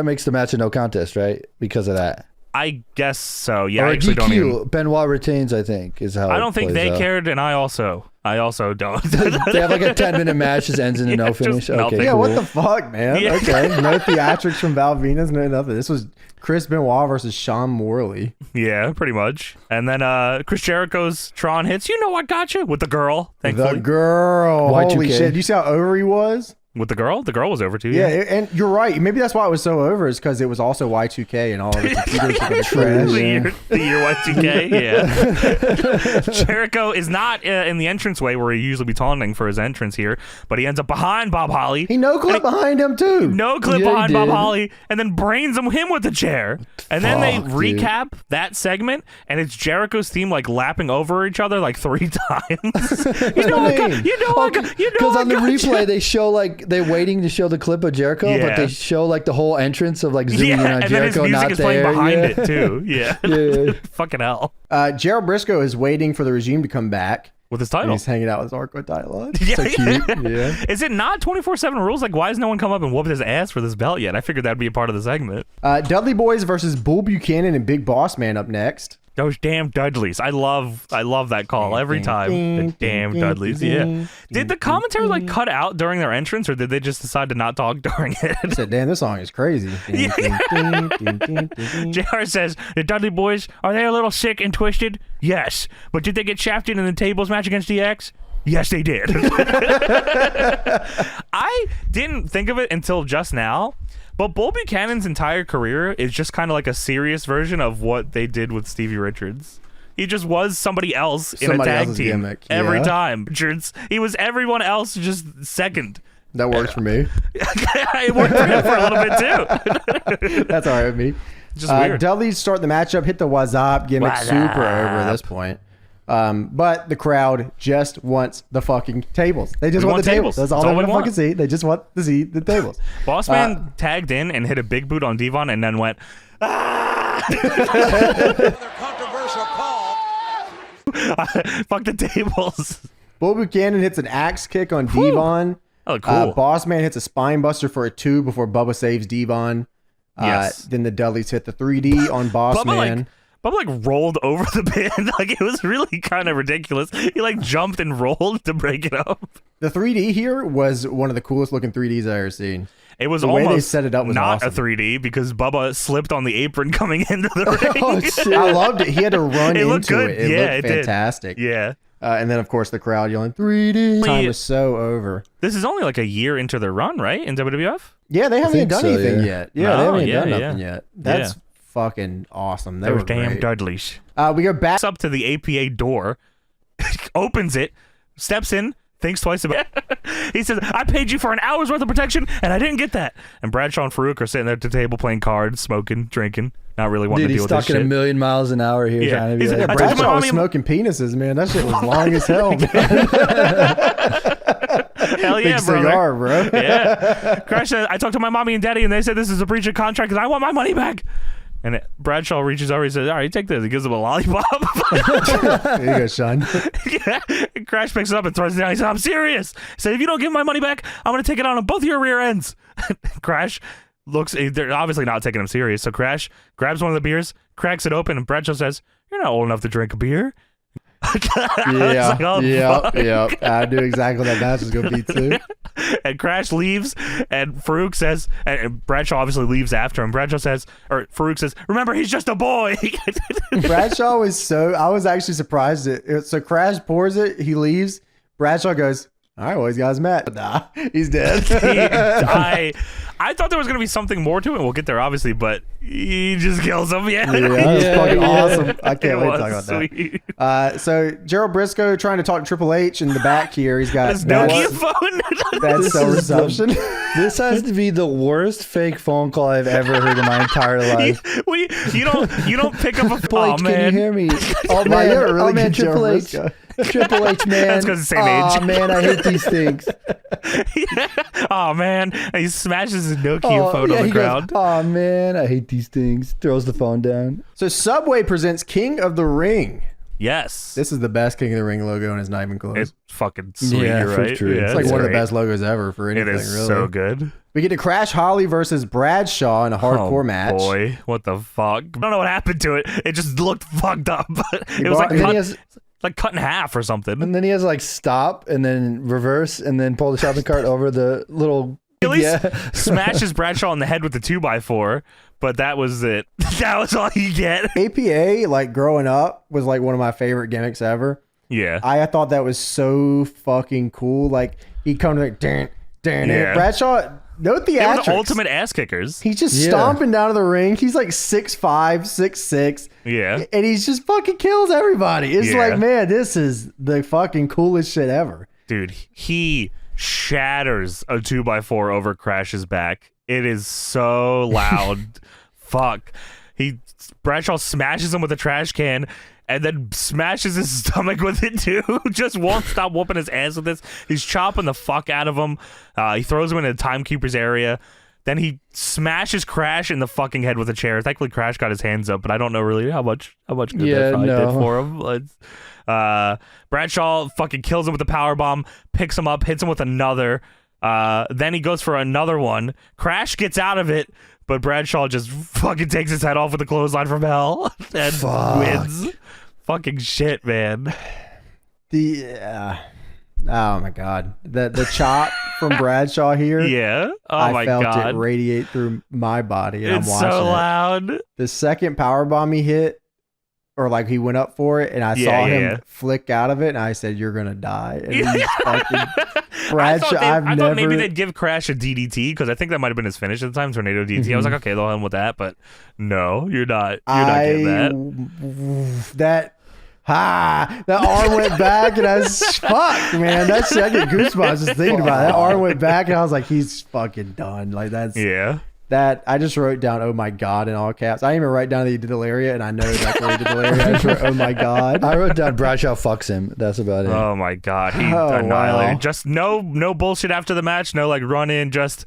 makes the match a no contest, right? Because of that. I guess so. Yeah, or I actually DQ, don't even. Benoit retains, I think, is how I don't think they out. cared, and I also don't. They have like a 10-minute match, just ends in a no finish. Okay, nothing. Yeah, cool. what the fuck, man? Yeah. Okay, no theatrics from Val Venis, no nothing. This was Chris Benoit versus Sean Morley. Yeah, pretty much. And then Chris Jericho's Tron hits. You know I got you with the girl. Thankfully, The girl. Y2K. Holy shit! Do you see how over he was? with the girl was over too. Yeah, and you're right. Maybe that's why it was so over, is because it was also Y2K and all of the computers were gonna crash. The year Y2K. Yeah. Jericho is not in the entranceway where he usually be taunting for his entrance here, but he ends up behind Bob Holly. He no clip behind him too. No clip Yeah, he behind Bob did. Holly, and then brains him with the chair. And then they Fuck, dude. recap that segment, and it's Jericho's theme like lapping over each other like 3 times. You know I got you. Because on the replay they show like they're waiting to show the clip of Jericho, Yeah. but they show like the whole entrance of like zooming in on and then his Jericho music not is there. playing behind yeah. it too. Yeah. Yeah. Fucking hell. Gerald Briscoe is waiting for the regime to come back. With his And title. he's hanging out with Zarko title. Yeah. So cute. Yeah. Is it not 24/7 rules? Like, why has no one come up and whooped his ass for this belt yet? I figured that'd be a part of the segment. Dudley Boys versus Bull Buchanan and Big Boss Man up next. Those damn Dudleys. I love that call every time. The damn Dudleys. Yeah. Did the commentary like cut out during their entrance, or did they just decide to not talk during I it? said, damn, this song is crazy. JR says, the Dudley Boys, are they a little sick and twisted? Yes. But did they get shafted in the tables match against DX? Yes, they did. I didn't think of it until just now, but Bull Buchanan's entire career is just kind of like a serious version of what they did with Stevie Richards. He just was somebody else in Somebody a tag else's team gimmick, every yeah. time. Richards, he was everyone else just second. That works for me. It worked for him for a little bit too. That's all right with me. Just weird. Dudley's start the matchup, hit the wazop gimmick, Wazop. super over at this point. But the crowd just wants the fucking tables. They just We want want the tables. tables. That's all That's they all we want to want. fucking see. They just want to see the tables. Bossman tagged in and hit a big boot on Devon and then went, Another controversial call. fuck the tables. Bull Buchanan hits an axe kick on Devon. Oh, cool. Boss Man hits a spine buster for a 2 before Bubba saves Devon. Yes. Then the Dudleys hit the 3D on Boss Man. Bubba like rolled over the pin. Like it was really kind of ridiculous. He like jumped and rolled to break it up. The 3D here was one of the coolest looking 3Ds I've ever seen. It was The way almost they set it up was not awesome. a 3D because Bubba slipped on the apron coming into the ring. Oh shit! I loved it. He had to run It looked into good. it. It Yeah, looked it did. fantastic. Yeah. And then, of course, the crowd yelling 3D. Time was so over. This is only like a year into their run, right? In WWF? Yeah, they haven't even think done so, anything yeah. yet. Yeah, No, they haven't even yeah, done yeah. nothing yet. That's fucking awesome. They Those were damn great. Dudleys. We go back. Up to the APA door, opens it, steps in, thinks twice about it. He says, I paid you for an hour's worth of protection, and I didn't get that. And Bradshaw and Farouk are sitting there at the table playing cards, smoking, drinking, not really wanting Dude, to he's deal with this stuck in shit. a million miles an hour here. Yeah. Trying to be He's like, like, I told my Bradshaw was mommy- smoking penises, man. That shit was long as hell, man. Hell yeah, Big brother. cigar, bro. Yeah. Crash said, I talked to my mommy and daddy, and they said this is a breach of contract, and I want my money back. And Bradshaw reaches over, he says, all right, take this. He gives him a lollipop. There you go, son. Yeah. And Crash picks it up and throws it down. He said, I'm serious. He said, if you don't give my money back, I'm going to take it out on both your rear ends. Crash looks, they're obviously not taking him serious. So Crash grabs one of the beers, cracks it open, and Bradshaw says, you're not old enough to drink a beer. Yeah, like, oh, fuck. yeah. I knew exactly what that match was going to be, too. And Crash leaves, and Farouk says, and Bradshaw obviously leaves after him. Bradshaw says, or Farouk says, remember, he's just a boy. Bradshaw was so, I was actually surprised. So Crash pours it, he leaves. Bradshaw goes, all right, well, he's got his mat. Nah, he's dead. I thought there was going to be something more to it. We'll get there, obviously, but he just kills him. Yeah. Yeah, that was fucking yeah. awesome. I can't It wait to was talk about sweet. that. So Gerald Briscoe trying to talk to Triple H in the back here. He's got His bad, Nokia phone. bad cell This is the- reception. This has to be the worst fake phone call I've ever heard in my entire life. you don't pick up a Triple phone. H, Oh, man. can you hear me? Oh Wow, man, you're a really oh man, good Gerald Triple H, Briscoe. Triple H, man. That's 'cause the same Aw, age. man, I hate these things. Oh man, and he smashes his Nokia phone on the he ground. goes, oh man, I hate these things. Throws the phone down. So Subway presents King of the Ring. Yes. This is the best King of the Ring logo, and it's not even close. It's fucking sweet. Yeah, You're for right. sure. Yeah, It's like one of the great. best logos ever for anything, It is really. so good. We get to Crash Holly versus Bradshaw in a hardcore match. Boy, what the fuck? I don't know what happened to it. It just looked fucked up. It was like cut in half or something. And then he has to like stop and then reverse and then pull the shopping cart over the little. At least smashes Bradshaw in the head with the 2x4, but that was it. That was all you get. APA, like growing up, was like one of my favorite gimmicks ever. Yeah. I thought that was so fucking cool. Like he'd come to like, damn, Yeah. Bradshaw, no They were theatrics. the ultimate ass kickers. He's just stomping down to the ring. He's like 6'5", 6'6". Yeah. And he's just fucking kills everybody. It's like, man, this is the fucking coolest shit ever. Dude, he shatters a 2x4 over Crash's back. It is so loud. Fuck. Bradshaw smashes him with a trash can and then smashes his stomach with it too. Just won't stop whooping his ass with this. He's chopping the fuck out of him. He throws him into the timekeeper's area. Then he smashes Crash in the fucking head with a chair. Thankfully, Crash got his hands up, but I don't know really how much good that probably did for him. Bradshaw fucking kills him with the power bomb, picks him up, hits him with another. Then he goes for another one. Crash gets out of it, but Bradshaw just fucking takes his head off with a clothesline from hell and wins. Fucking shit, man. Oh my god, the chop from Bradshaw here. Yeah. Oh I felt god. it radiate through my body, and It's I'm watching so it. loud. The second power bomb he hit, or like he went up for it, and I saw him flick out of it, and I said, "You're gonna die." And he's fucking Bradshaw. I thought maybe they'd give Crash a DDT because I think that might have been his finish at the time, Tornado DDT. I was like, okay, they'll hit him with that, but no, you're not. You're not getting that. That arm went back, and I was fuck, man. That shit, I get goosebumps just thinking about it. That arm went back, and I was like, he's fucking done. Like that's that. I just wrote down, "Oh my god" in all caps. I didn't even write down that he did ∞, and I know that's where he did ∞. I just wrote, "Oh my god." I wrote down Bradshaw fucks him. That's about it. Oh my god, he annihilated. Just no bullshit after the match. No like run in. Just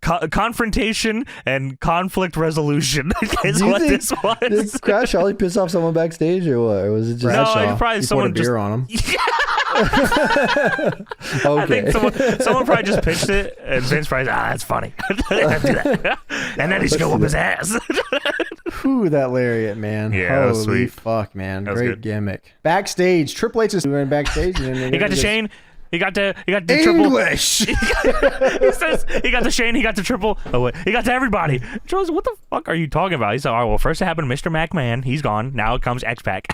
confrontation and conflict resolution is what this was. Did Crash Holly piss off someone backstage or what? Or was it just Bradshaw? No, probably he someone poured a beer on him. I think someone probably just pitched it, and Vince probably said, that's funny. Do that. And then he's going to whoop his ass. Whew, that lariat, man. Yeah, that was holy sweet. fuck, man. That was Great good. gimmick. Backstage, Triple H is doing backstage. And then He got the Shane. He got the triple. English. He says he got the Shane. He got the triple. Oh wait, he got to everybody. Joe's, what the fuck are you talking about? He said, "All right, well, first it happened to Mr. McMahon. He's gone. Now it comes X-Pac."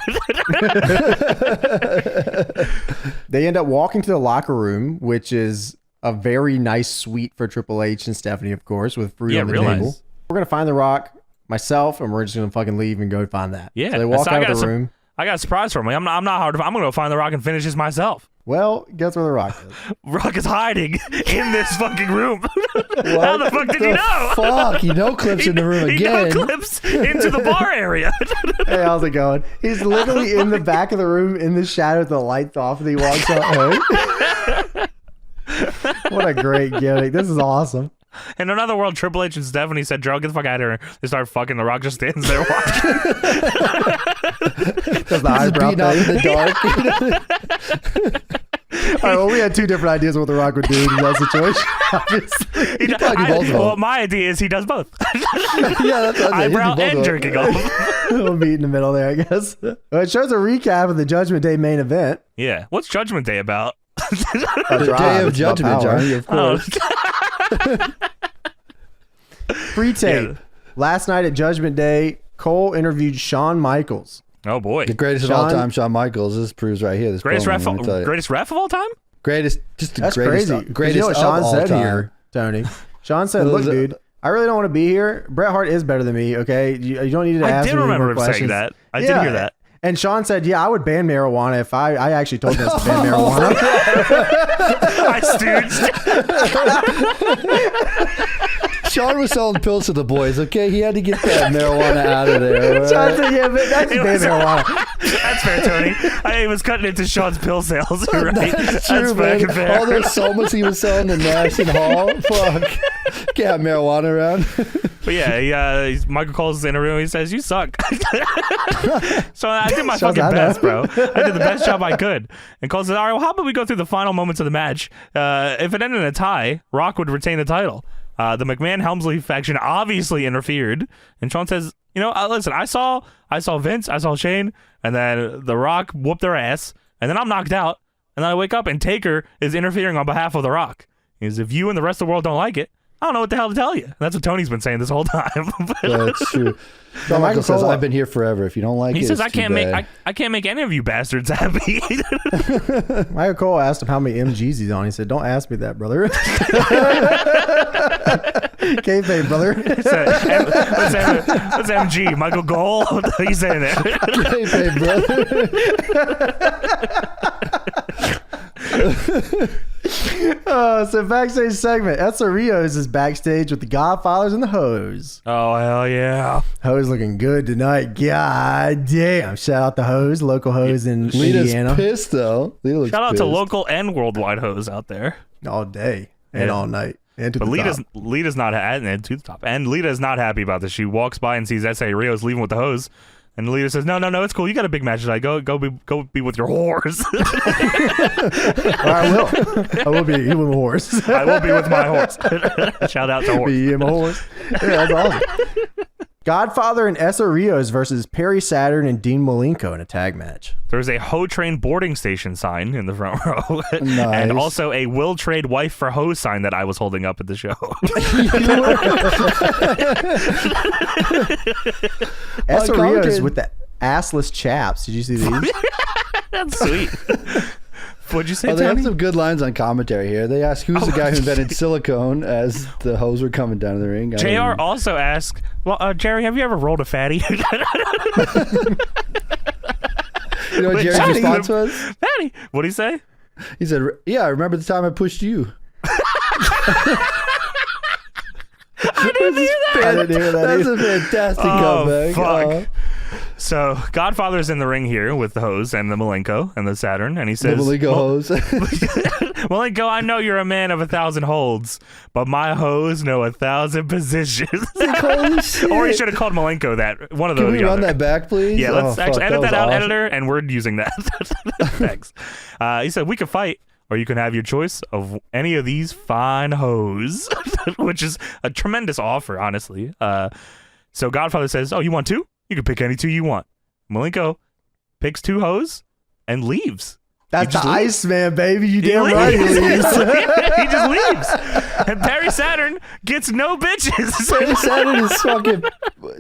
They end up walking to the locker room, which is a very nice suite for Triple H and Stephanie, of course, with fruit on the table. Nice. We're gonna find The Rock, myself, and we're just gonna fucking leave and go find that. Yeah. So they walk out of the room. I got a surprise for me. I'm not hard. I'm gonna go find The Rock and finish this myself. Well, guess where The Rock is? Rock is hiding in this fucking room. How the fuck did you know? Fuck, he no clips in the room He again. no clips into the bar area. Hey, how's it going? He's literally in the back of the room in the shadow with the lights off, and he walks out. Hey. What a great gimmick. This is awesome. In another world, Triple H and Stephanie said, "Joe, get the fuck out of here." They start fucking. The Rock just stands there watching. Does the eyebrow Beating out in thing. the dark. All right, well, we had two different ideas of what The Rock would do in that situation. Obviously. He probably do both of them. well, my idea is he does both. Yeah, that's Eyebrow and jerking off. We'll meet in the middle there, I guess. Well, it shows a recap of the Judgment Day main event. Yeah. What's Judgment Day about? The Day of Judgment, Johnny, of course. Pre-tape. Yeah. Last night at Judgment Day, Cole interviewed Shawn Michaels. Oh boy. The greatest of all time, Shawn Michaels. This proves right here. This Greatest promo, ref, let me tell you. greatest ref of all time? Greatest, just the That's greatest, crazy. 'Cause greatest you know what of Shawn all said time. here, Tony? Shawn said, "Look, dude, I really don't want to be here. Bret Hart is better than me, okay? You don't need to I ask did me any remember more him saying questions." that. I did hear that. And Shawn said, "Yeah, I would ban marijuana if I actually told them to ban marijuana." I stooged. Shawn was selling pills to the boys, okay? He had to get that marijuana out of there. Right? Shawn said, "Yeah, but that's It ban was- marijuana." That's fair, Tony. I was cutting into Sean's pill sales. You're right. That's true, fucking man. fair. All those somas he was selling to Nash and Hall. Fuck. Can't have marijuana around. But yeah, Michael calls in a room. He says, "You suck." So I did my fucking best, bro. I did the best job I could. And Cole says, "All right, well, how about we go through the final moments of the match? If it ended in a tie, Rock would retain the title." The McMahon Helmsley faction obviously interfered, and Shawn says, "You know, listen, I saw Vince, I saw Shane, and then The Rock whooped their ass, and then I'm knocked out, and then I wake up and Taker is interfering on behalf of The Rock. Because if you and the rest of the world don't like it, I don't know what the hell to tell you." That's what Tony's been saying this whole time. That's true. So Michael says, "I've been here forever. If you don't like it, he says, I can't make any of you bastards happy." Michael Cole asked him how many MGs he's on. He said, "Don't ask me that, brother." Kayfabe, brother. What's MG? Michael Cole? What are you saying there? Kayfabe, brother. So backstage segment. 𝑒𝐿 is backstage with the Godfathers and the Hoes. Oh, hell yeah. Hoes looking good tonight. God damn. Shout out the Hoes, local Hoes in Indiana. Lita's pissed, though. Lita Shout out pissed. to local and worldwide hoes out there. All day and all night. And to but the top. Lita's not and to the top. And Lita is not happy about this. She walks by and sees S.A. Rios leaving with the hose. And Lita says, No, it's cool. You got a big match tonight. Go be with your whores. I will be with my horse. I will be with my horse. Shout out to horse. Be in my horse. Yeah, that's awesome. Godfather and 𝑒𝐿 versus Perry Saturn and Dean Malenko in a tag match. There's a Ho Train boarding station sign in the front row. Nice. And also a will trade wife for hoe sign that I was holding up at the show. 𝑒𝐿 with the assless chaps. Did you see these? That's sweet. What'd you say, They have Tony? some good lines on commentary here. They ask who's the guy who invented silicone as the hoes were coming down to the ring. JR also asked, well, Jerry, have you ever rolled a fatty? You know what Jerry's response was? Fatty. What'd he say? He said, "Yeah, I remember the time I pushed you." I didn't hear that. I didn't hear that That's either. a fantastic comeback. Fuck. So Godfather's in the ring here with the hose and the Malenko and the Saturn, and he The says, Malenko hose. Malenko, I know you're a man of 1,000 holds, but my hoes know 1,000 positions. Holy shit. Or he should have called Malenko that. One of those. Can we run that back, please? Yeah, let's actually edit that out, awesome. editor, and we're using that. Thanks. He said, we can fight, or you can have your choice of any of these fine hoes, which is a tremendous offer, honestly. So Godfather says, oh, you want two? You can pick any two you want. Malenko picks two hoes and leaves. That's the leaves. Iceman, baby. You He damn right he leaves. He just leaves. And Perry Saturn gets no bitches. Perry Saturn is fucking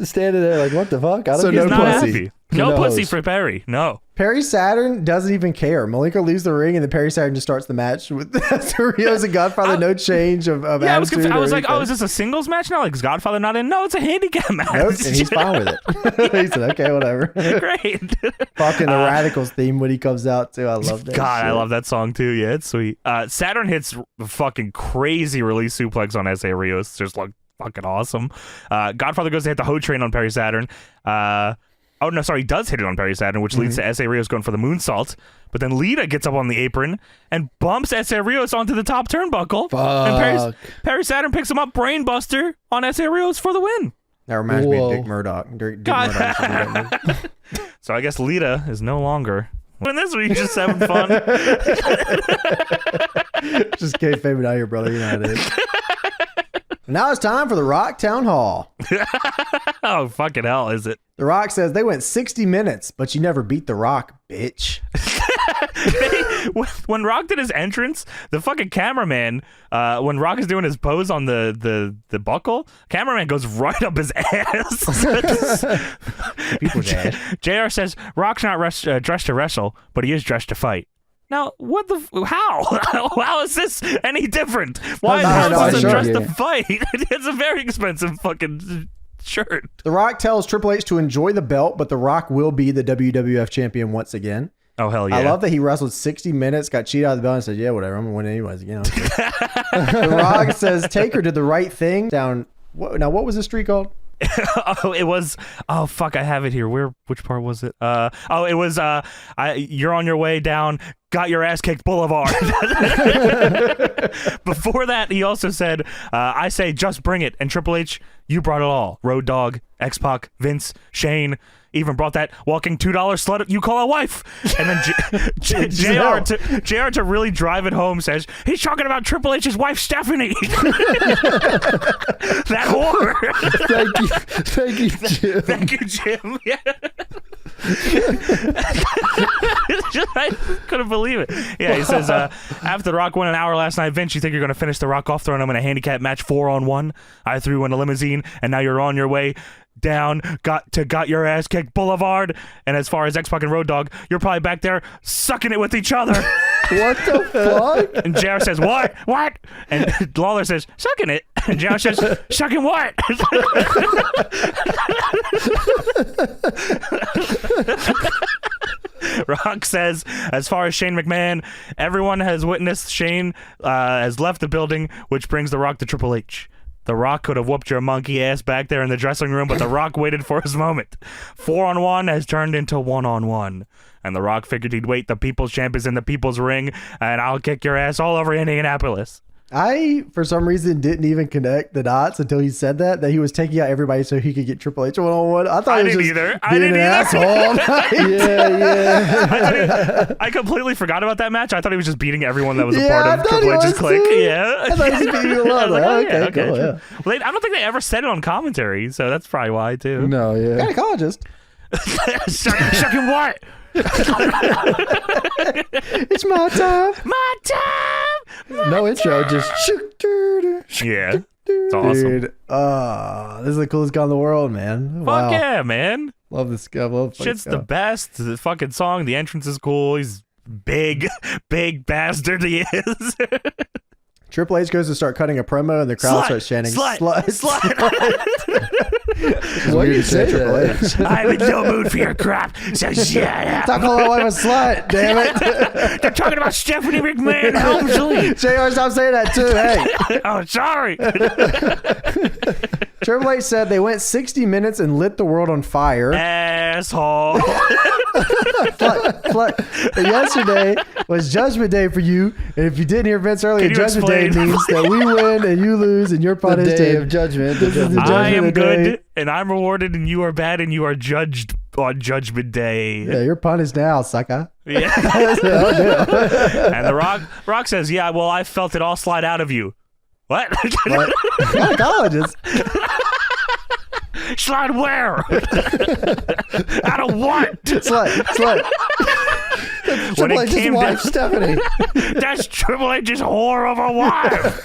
standing there like, what the fuck? I don't So get no Not pussy. happy. No No pussy hose. for Perry. No. Perry Saturn doesn't even care. Malenko leaves the ring, and then Perry Saturn just starts the match with риos and Godfather. No change of Yeah, I was attitude. confused. I was or like, oh, anything. is this a singles match now? Like, is Godfather not in? No, it's a handicap match. Nope, and he's fine with it. He said, okay, whatever. Great. Fucking the Radicals theme when he comes out, too. I love that. God, I shit. love that song too. Yeah, it's sweet. Saturn hits a fucking crazy release suplex on S.A. Rios. Just like fucking awesome. Godfather goes to hit the Ho Train on Perry Saturn. Oh, no, sorry, he does hit it on Perry Saturn, which leads to S.A. Rios going for the moonsault. But then Lita gets up on the apron and bumps S.A. Rios onto the top turnbuckle. Fuck. And Perry Saturn picks him up, brainbuster on S.A. Rios for the win. That reminds me Whoa. of Dick Murdoch. Dick God. Murdoch should do that move. So I guess Lita is no longer doing this week, just having fun. Just kayfabe it out here, brother. You know how it is. Now it's time for the Rock Town Hall. Oh, fucking hell, is it? The Rock says they went 60 minutes, but you never beat The Rock, bitch. When Rock did his entrance, the fucking cameraman, when Rock is doing his pose on the buckle, cameraman goes right up his ass. People's ass. JR says Rock's not dressed to wrestle, but he is dressed to fight. Now, what the? How? How is this any different? Why No, is this sure. dressed to fight? It's a very expensive fucking shirt. The Rock tells Triple H to enjoy the belt, but The Rock will be the WWF champion once again. Oh, hell yeah. I love that he wrestled 60 minutes, got cheated out of the belt, and said, yeah, whatever, I'm going to win anyways. You know, The Rock says Taker did the right thing down. What was this streak called? Oh, it was. Oh, fuck! I have it here. Which part was it? It was. You're on your way down. got your ass kicked Boulevard. Before that, he also said, I say just bring it. And Triple H, you brought it all. Road Dogg, X-Pac, Vince, Shane, even brought that walking $2 slut you call a wife. And then JR to really drive it home says, he's talking about Triple H's wife, Stephanie. That whore. Thank you, Jim. Thank you, Jim. Yeah. I couldn't believe it. Yeah, he says, after The Rock won an hour last night, Vince, you think you're going to finish The Rock off throwing him in a handicap match 4-on-1? I threw you in a limousine, and now you're on your way down, got your ass kicked Boulevard. And as far as X-Pac and Road Dogg, you're probably back there sucking it with each other. What the fuck? And JR says, what? And Lawler says, sucking it. And JR says, sucking what? Rock says, as far as Shane McMahon, everyone has witnessed Shane has left the building, which brings The Rock to Triple H. The Rock could have whooped your monkey ass back there in the dressing room, but The Rock waited for his moment. 4-on-1 has turned into 1-on-1. And The Rock figured he'd wait. The People's Champ is in the People's Ring, and I'll kick your ass all over Indianapolis. I, for some reason, didn't even connect the dots until he said that he was taking out everybody so he could get Triple H 1-on-1. I thought he was just being an asshole. Yeah. I completely forgot about that match. I thought he was just beating everyone that was a part of Triple H's clique. Yeah. I thought he was beating a lot. Okay, cool, yeah. Well, I don't think they ever said it on commentary, so that's probably why, too. No, yeah. Gynecologist. Sucking what? It's my time. No intro, just yeah. It's awesome. Dude, this is the coolest guy in the world, man. Fuck yeah, man. Love this guy. Shit's the best. The fucking song, the entrance is cool. He's big bastard he is. Triple H goes to start cutting a promo and the crowd starts chanting, slut. Why do you say Triple H? I'm in no mood for your crap, so shut up. Stop calling my wife a slut, damn it. They're talking about Stephanie McMahon Helmsley. JR, stop saying that too, hey. Oh, sorry. Triple H said they went 60 minutes and lit the world on fire. Asshole. Slut. Yesterday was Judgment Day for you, and if you didn't hear Vince earlier, Judgment Day means that we win and you lose and you're punished. The day of judgment. I am good and I'm rewarded, and you are bad and you are judged on Judgment Day. Yeah, you're punished now, sucker. Yeah. And the Rock says, yeah, well, I felt it all slide out of you. What? Gynecologist. Slide where? Out of what? Slut. Triple H's wife, Stephanie. That's Triple H's whore of a wife.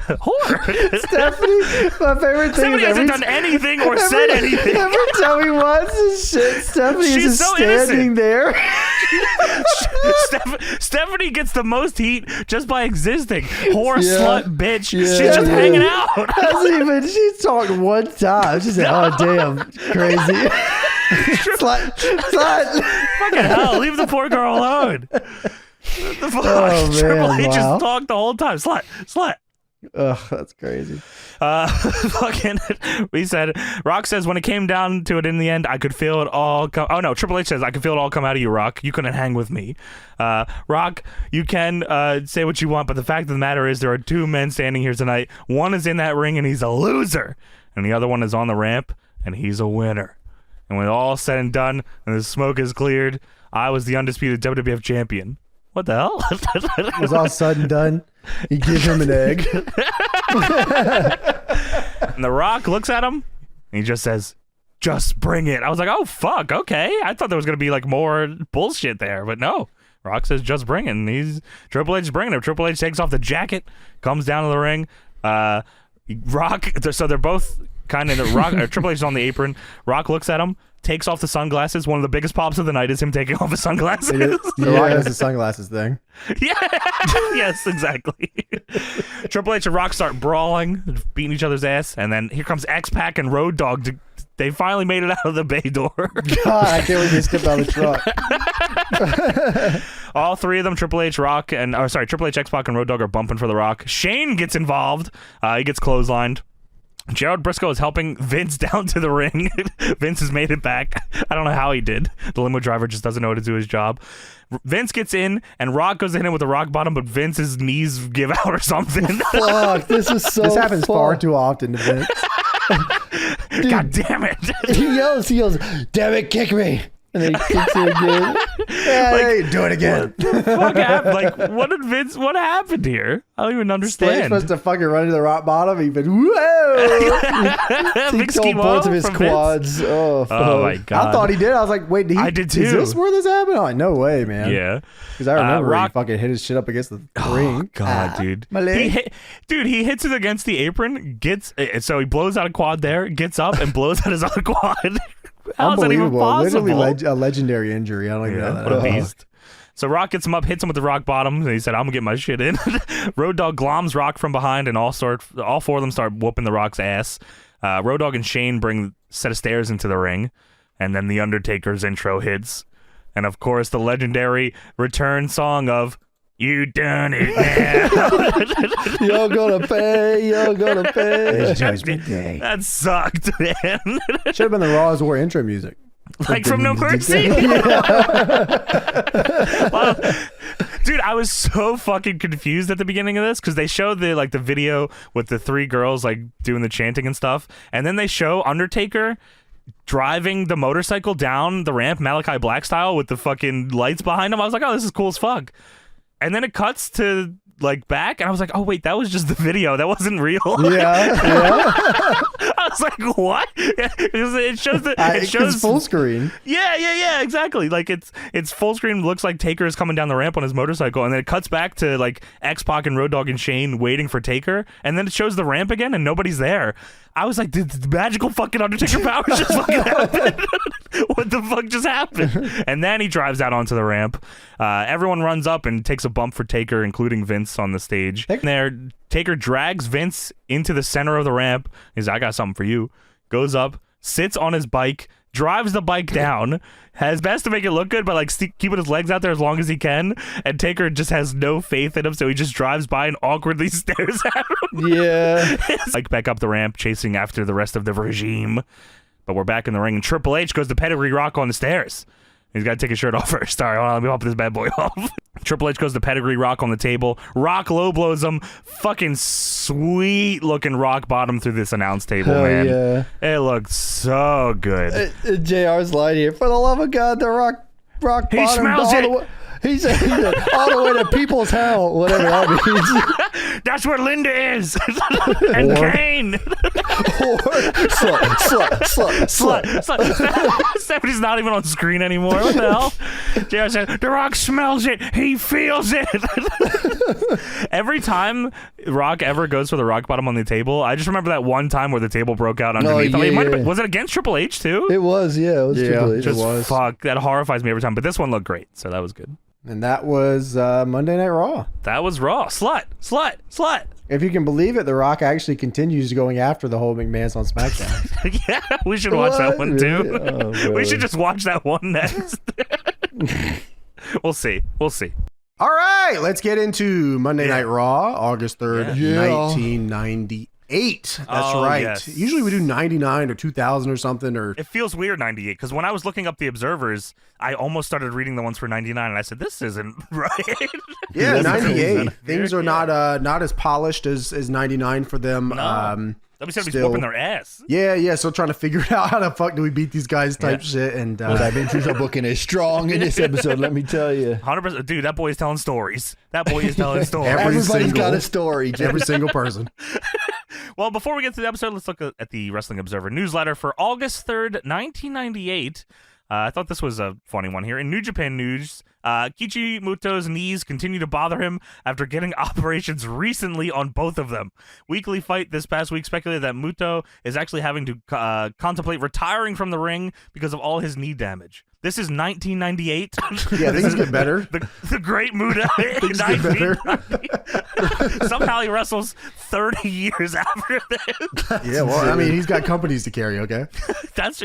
Whore. Stephanie, my favorite thing Stephanie hasn't done anything or said anything. Every time he watches this shit, Stephanie is just so standing there. Stephanie gets the most heat just by existing. Whore, slut, bitch. She's just hanging out. She's talked one time. She said, oh, damn, crazy. Slut. Fucking hell, leave the poor girl alone. The fuck? Oh, man, Triple H just wow. talked the whole time. Slut. Ugh, that's crazy. Fucking, we said, Rock says, when it came down to it in the end, I could feel it all come. Oh no, Triple H says, I could feel it all come out of you, Rock. You couldn't hang with me. Rock, you can say what you want, but the fact of the matter is there are two men standing here tonight. One is in that ring and he's a loser, and the other one is on the ramp and he's a winner. And when all said and done and the smoke is cleared, I was the undisputed WWF champion. What the hell? It was all said and done. You give him an egg. And The Rock looks at him and he just says, just bring it. I was like, oh, fuck, okay. I thought there was going to be like more bullshit there, but no. Rock says, just bring it. And Triple H is bringing it. Triple H takes off the jacket, comes down to the ring. Rock, so they're both kind of, Triple H is on the apron. Rock looks at him, takes off the sunglasses. One of the biggest pops of the night is him taking off his sunglasses. The Rock has the sunglasses thing. Yeah. Yes, exactly. Triple H and Rock start brawling, beating each other's ass, and then here comes X-Pac and Road Dogg. They finally made it out of the bay door. God, I can't wait to skip out of the truck. All three of them, Triple H, X-Pac, and Road Dogg are bumping for The Rock. Shane gets involved. He gets clotheslined. Gerald Briscoe is helping Vince down to the ring. Vince has made it back. I don't know how he did. The limo driver just doesn't know how to do his job. Vince gets in, and Rock goes in with a rock bottom, but Vince's knees give out or something. Fuck, this is so. This happens far too often to Vince. Dude, God damn it. He yells, damn it, kick me. And then he kicks it again. Hey, do it again. What the fuck happened? Like, what happened here? I don't even Slade's understand. supposed to fucking run to the rock bottom. He's been, whoa. Big He told parts of his from Vince. quads. Oh, fuck. Oh my god. I thought he did. I was like, wait, I did too. Is this where this happened? I'm like, no way, man. Yeah. Because I remember Rock- he fucking hit his shit up against the ring. God, dude. my leg. He hits it against the apron, so he blows out a quad there, gets up and blows out his other quad. How is that even Unbelievable. possible? Literally a legendary injury. I don't even know that. What a beast. So Rock gets him up, hits him with the rock bottom, and he said, I'm going to get my shit in. Road Dogg gloms Rock from behind, and all four of them start whooping the Rock's ass. Road Dogg and Shane bring a set of stairs into the ring, and then The Undertaker's intro hits. And, of course, the legendary return song of, You Done It Now. You're gonna pay. You're gonna pay. It's Judgment Day. That sucked, man. Should have been the Raw is War intro music. Like from No Mercy. Well, dude, I was so fucking confused at the beginning of this because they showed the video with the three girls like doing the chanting and stuff, and then they show Undertaker driving the motorcycle down the ramp Malachi Black style with the fucking lights behind him. I was like, oh, this is cool as fuck. And then it cuts to like back, and I was like, oh wait, that was just the video. That wasn't real. Yeah. I was like, what? It shows the It shows full screen. Yeah, exactly. Like it's full screen. Looks like Taker is coming down the ramp on his motorcycle, and then it cuts back to like X-Pac and Road Dogg and Shane waiting for Taker, and then it shows the ramp again, and nobody's there. I was like, did the magical fucking Undertaker powers just fucking happen? What the fuck just happened? And then he drives out onto the ramp. Everyone runs up and takes a bump for Taker, including Vince on the stage. Taker drags Vince into the center of the ramp. He's like, I got something for you. Goes up, sits on his bike, drives the bike down, has best to make it look good, but like keeping his legs out there as long as he can. And Taker just has no faith in him, so he just drives by and awkwardly stares at him. Yeah. Like back up the ramp, chasing after the rest of the regime. But we're back in the ring, and Triple H goes to Pedigree Rock on the stairs. He's got to take his shirt off first. Sorry, hold on, let me pop this bad boy off. Triple H goes to Pedigree Rock on the table. Rock low blows him. Fucking sweet looking rock bottom through this announce table, Hell man. yeah. It looked so good. JR's line here. For the love of God, the rock He bottom. smells all it. the way- He said all the way to people's hell, whatever that means. That's where Linda is. And Kane. Slut. Stephanie's not even on screen anymore. What the hell? JR said, The Rock smells it. He feels it. Every time Rock ever goes for the rock bottom on the table, I just remember that one time where the table broke out underneath. Was it against Triple H too? It was, yeah. It was Triple H. Just it was. fuck. That horrifies me every time. But this one looked great, so that was good. And that was Monday Night Raw. That was Raw. Slut. If you can believe it, The Rock actually continues going after the whole McMahons on SmackDown. Yeah, we should watch that one too. Oh, we should just watch that one next. We'll see. All right, let's get into Monday Night Raw, August 3rd, Yeah. 1998. That's Oh, right. yes. Usually we do 99 or 2000 or something. Or It feels weird, 98, because when I was looking up the observers, I almost started reading the ones for 99, and I said, this isn't right. yeah, That's 98. crazy. Things are not as polished as 99 for them. No. WWE's Still. whooping their ass. Yeah, still trying to figure out how the fuck do we beat these guys type shit. And That Vince's booking is strong in this episode, let me tell you. 100%. Dude, that boy is telling stories. Stories. Everybody's got a story, Jim. every single person. Well, before we get to the episode, let's look at the Wrestling Observer newsletter for August 3rd, 1998. I thought this was a funny one here. In New Japan news, Kichi Muto's knees continue to bother him after getting operations recently on both of them. Weekly Fight this past week speculated that Muto is actually having to contemplate retiring from the ring because of all his knee damage. This is 1998. Yeah, things get better. The great Muta in Things get better. 1990. Somehow he wrestles 30 years after this. Yeah, well, I mean, he's got companies to carry, okay? That's,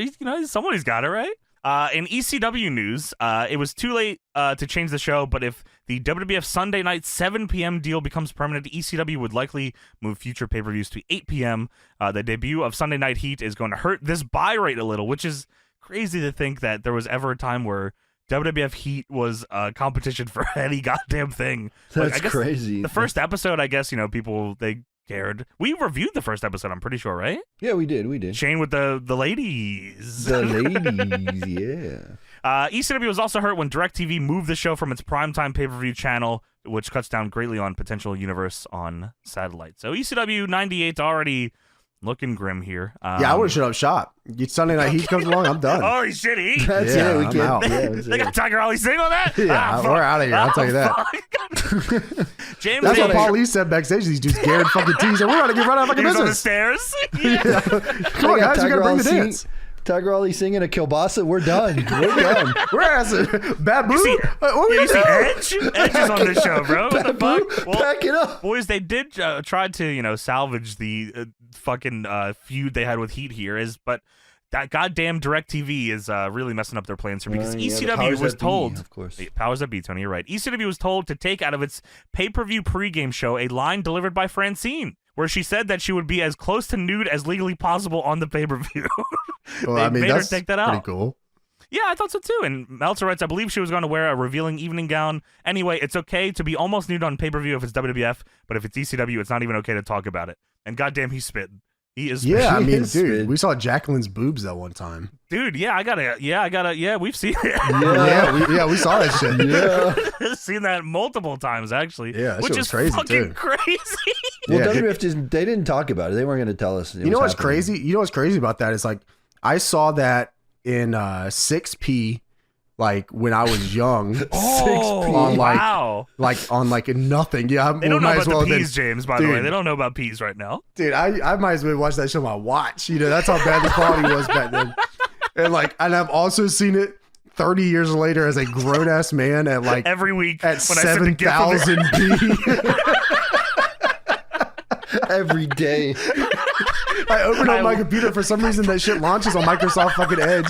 somebody's got it, right? In ECW news, it was too late to change the show, but if the WWF Sunday night 7 p.m. deal becomes permanent, ECW would likely move future pay-per-views to 8 p.m. The debut of Sunday Night Heat is going to hurt this buy rate a little, which is crazy to think that there was ever a time where WWF Heat was competition for any goddamn thing. That's I guess crazy. The first episode, I guess, people, they cared. We reviewed the first episode, I'm pretty sure, right? Yeah, we did. Shane with the ladies. The ladies, yeah. ECW was also hurt when DirecTV moved the show from its primetime pay-per-view channel, which cuts down greatly on potential universe on satellite. So ECW 98's already looking grim here. I would have shut up shop. Sunday Night Heat comes along, I'm done. Holy shit, Heat. That's Yeah, it. We I'm can't. out. Yeah, They got Tiger Ali Singh on that? Yeah, we're out of here. I'll tell you that. James That's what Hayes. Paul Lee said backstage. These dudes scared fucking tees, and we're gonna get right out of fucking He was on the business. stairs. Come on, guys, you gotta bring the dance. Tiger Ali singing a kielbasa. We're done. We're done. We're as a Babu. What You we see gonna do? Edge? Edge is on this show, bro. What the fuck? Well, Pack it up. boys, they did try to, salvage the fucking feud they had with Heat here, but that goddamn DirecTV is really messing up their plans here because Yeah, the ECW powers was that be, told, of course. powers that be, Tony, you're right. ECW was told to take out of its pay-per-view pregame show a line delivered by Francine, where she said that she would be as close to nude as legally possible on the pay-per-view. Well, They I mean, made her that's take that pretty out. cool. Yeah, I thought so too. And Meltzer writes, I believe she was going to wear a revealing evening gown. Anyway, it's okay to be almost nude on pay-per-view if it's WWF, but if it's ECW, it's not even okay to talk about it. And goddamn, he's spitting. He is spitting. Yeah, I mean, Yes, dude, man. we saw Jacqueline's boobs that one time. Dude, I gotta, we've seen it. Yeah, we saw that shit. Yeah. Seen that multiple times, actually. Yeah, that which shit was is crazy, fucking too. crazy. Well, Yeah, WWF just, they didn't talk about it. They weren't going to tell us. You know what's crazy? You know what's crazy about that is like I saw that in 6P, like when I was young. On like, wow. like on like nothing. Yeah, They don't know might about as well the have peas, been- James, by the way. Dude. They don't know about peas right now. Dude, I might as well watch that show on my watch. That's how bad the quality was back then. And I've also seen it 30 years later as a grown ass man at like Every week at when I send the gift from 7,000p. Every day. I open up my computer for some reason that shit launches on Microsoft fucking Edge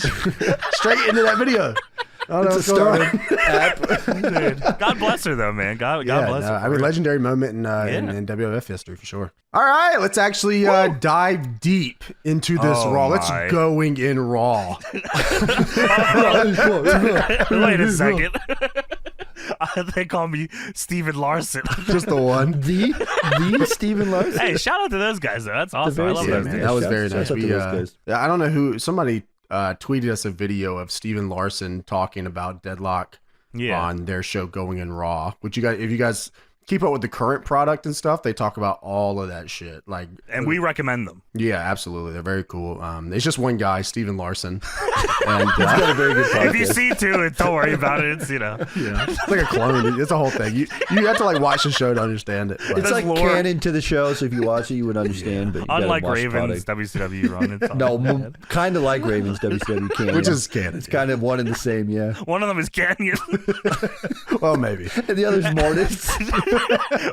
straight into that video. I don't know It's what's a going on. startup app. Dude, God bless her, though, man. God bless her. I mean, legendary moment in WWF history for sure. All right, let's actually dive deep into this Oh, Raw. my. Let's going in Raw. Wait a second. They call me Steven Larson. Just the one. The Steven Larson. Hey, shout out to those guys, though. That's awesome. I love Yeah, those man. dudes. That was Shouts- very nice. shouts out to those guys. I don't know who. Somebody tweeted us a video of Steven Larson talking about Deadlock on their show Going in Raw. Which if you guys keep up with the current product and stuff, they talk about all of that shit. And we recommend them. Yeah, absolutely. They're very cool. It's just one guy, Steven Larson. And He's got a very good podcast. If you see to it, don't worry about it. It's, yeah, it's like a clone. It's a whole thing. You have to watch the show to understand it. But It's like lore. canon to the show, so if you watch it, you would understand. But you gotta Unlike watch the Ravens, product. WCW run. It's all No, bad. kind of like Ravens, WCW canon. which is canon. It's kind of one and the same, yeah. One of them is Canyon. Well, maybe. And the other's Mortis.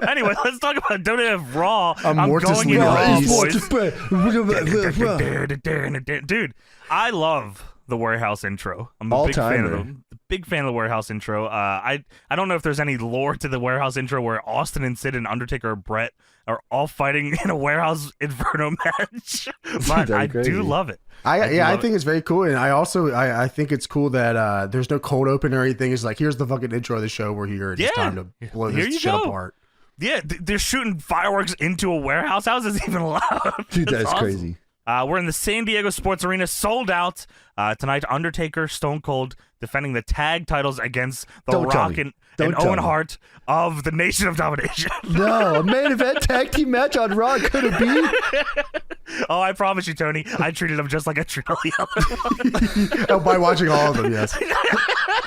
Anyway, let's talk about WWF Raw. I'm Mortis going in Lee Raw, Ortiz. boys. Dude, I love the Warehouse intro. I'm a All big fan of timer. them. Big fan of the Warehouse intro. I don't know if there's any lore to the Warehouse intro where Austin and Sid and Undertaker and Brett are all fighting in a Warehouse Inferno match, but I crazy. do love it. I think it's very cool, and I think it's cool that there's no cold open or anything. It's like, here's the fucking intro of the show. We're here. It's Yeah. time to blow Here this you shit go. apart. Yeah, they're shooting fireworks into a warehouse. How is this even allowed? Dude, It's that's awesome. crazy. We're in the San Diego Sports Arena, sold out. Tonight, Undertaker, Stone Cold defending the tag titles against The Don't tell Rock me. and Don't tell Owen me. Hart of the Nation of Domination. No, a main event tag team match on Raw. Could it be? Oh, I promise you, Tony, I treated them just like I treat all the other Oh, by watching all of them, yes.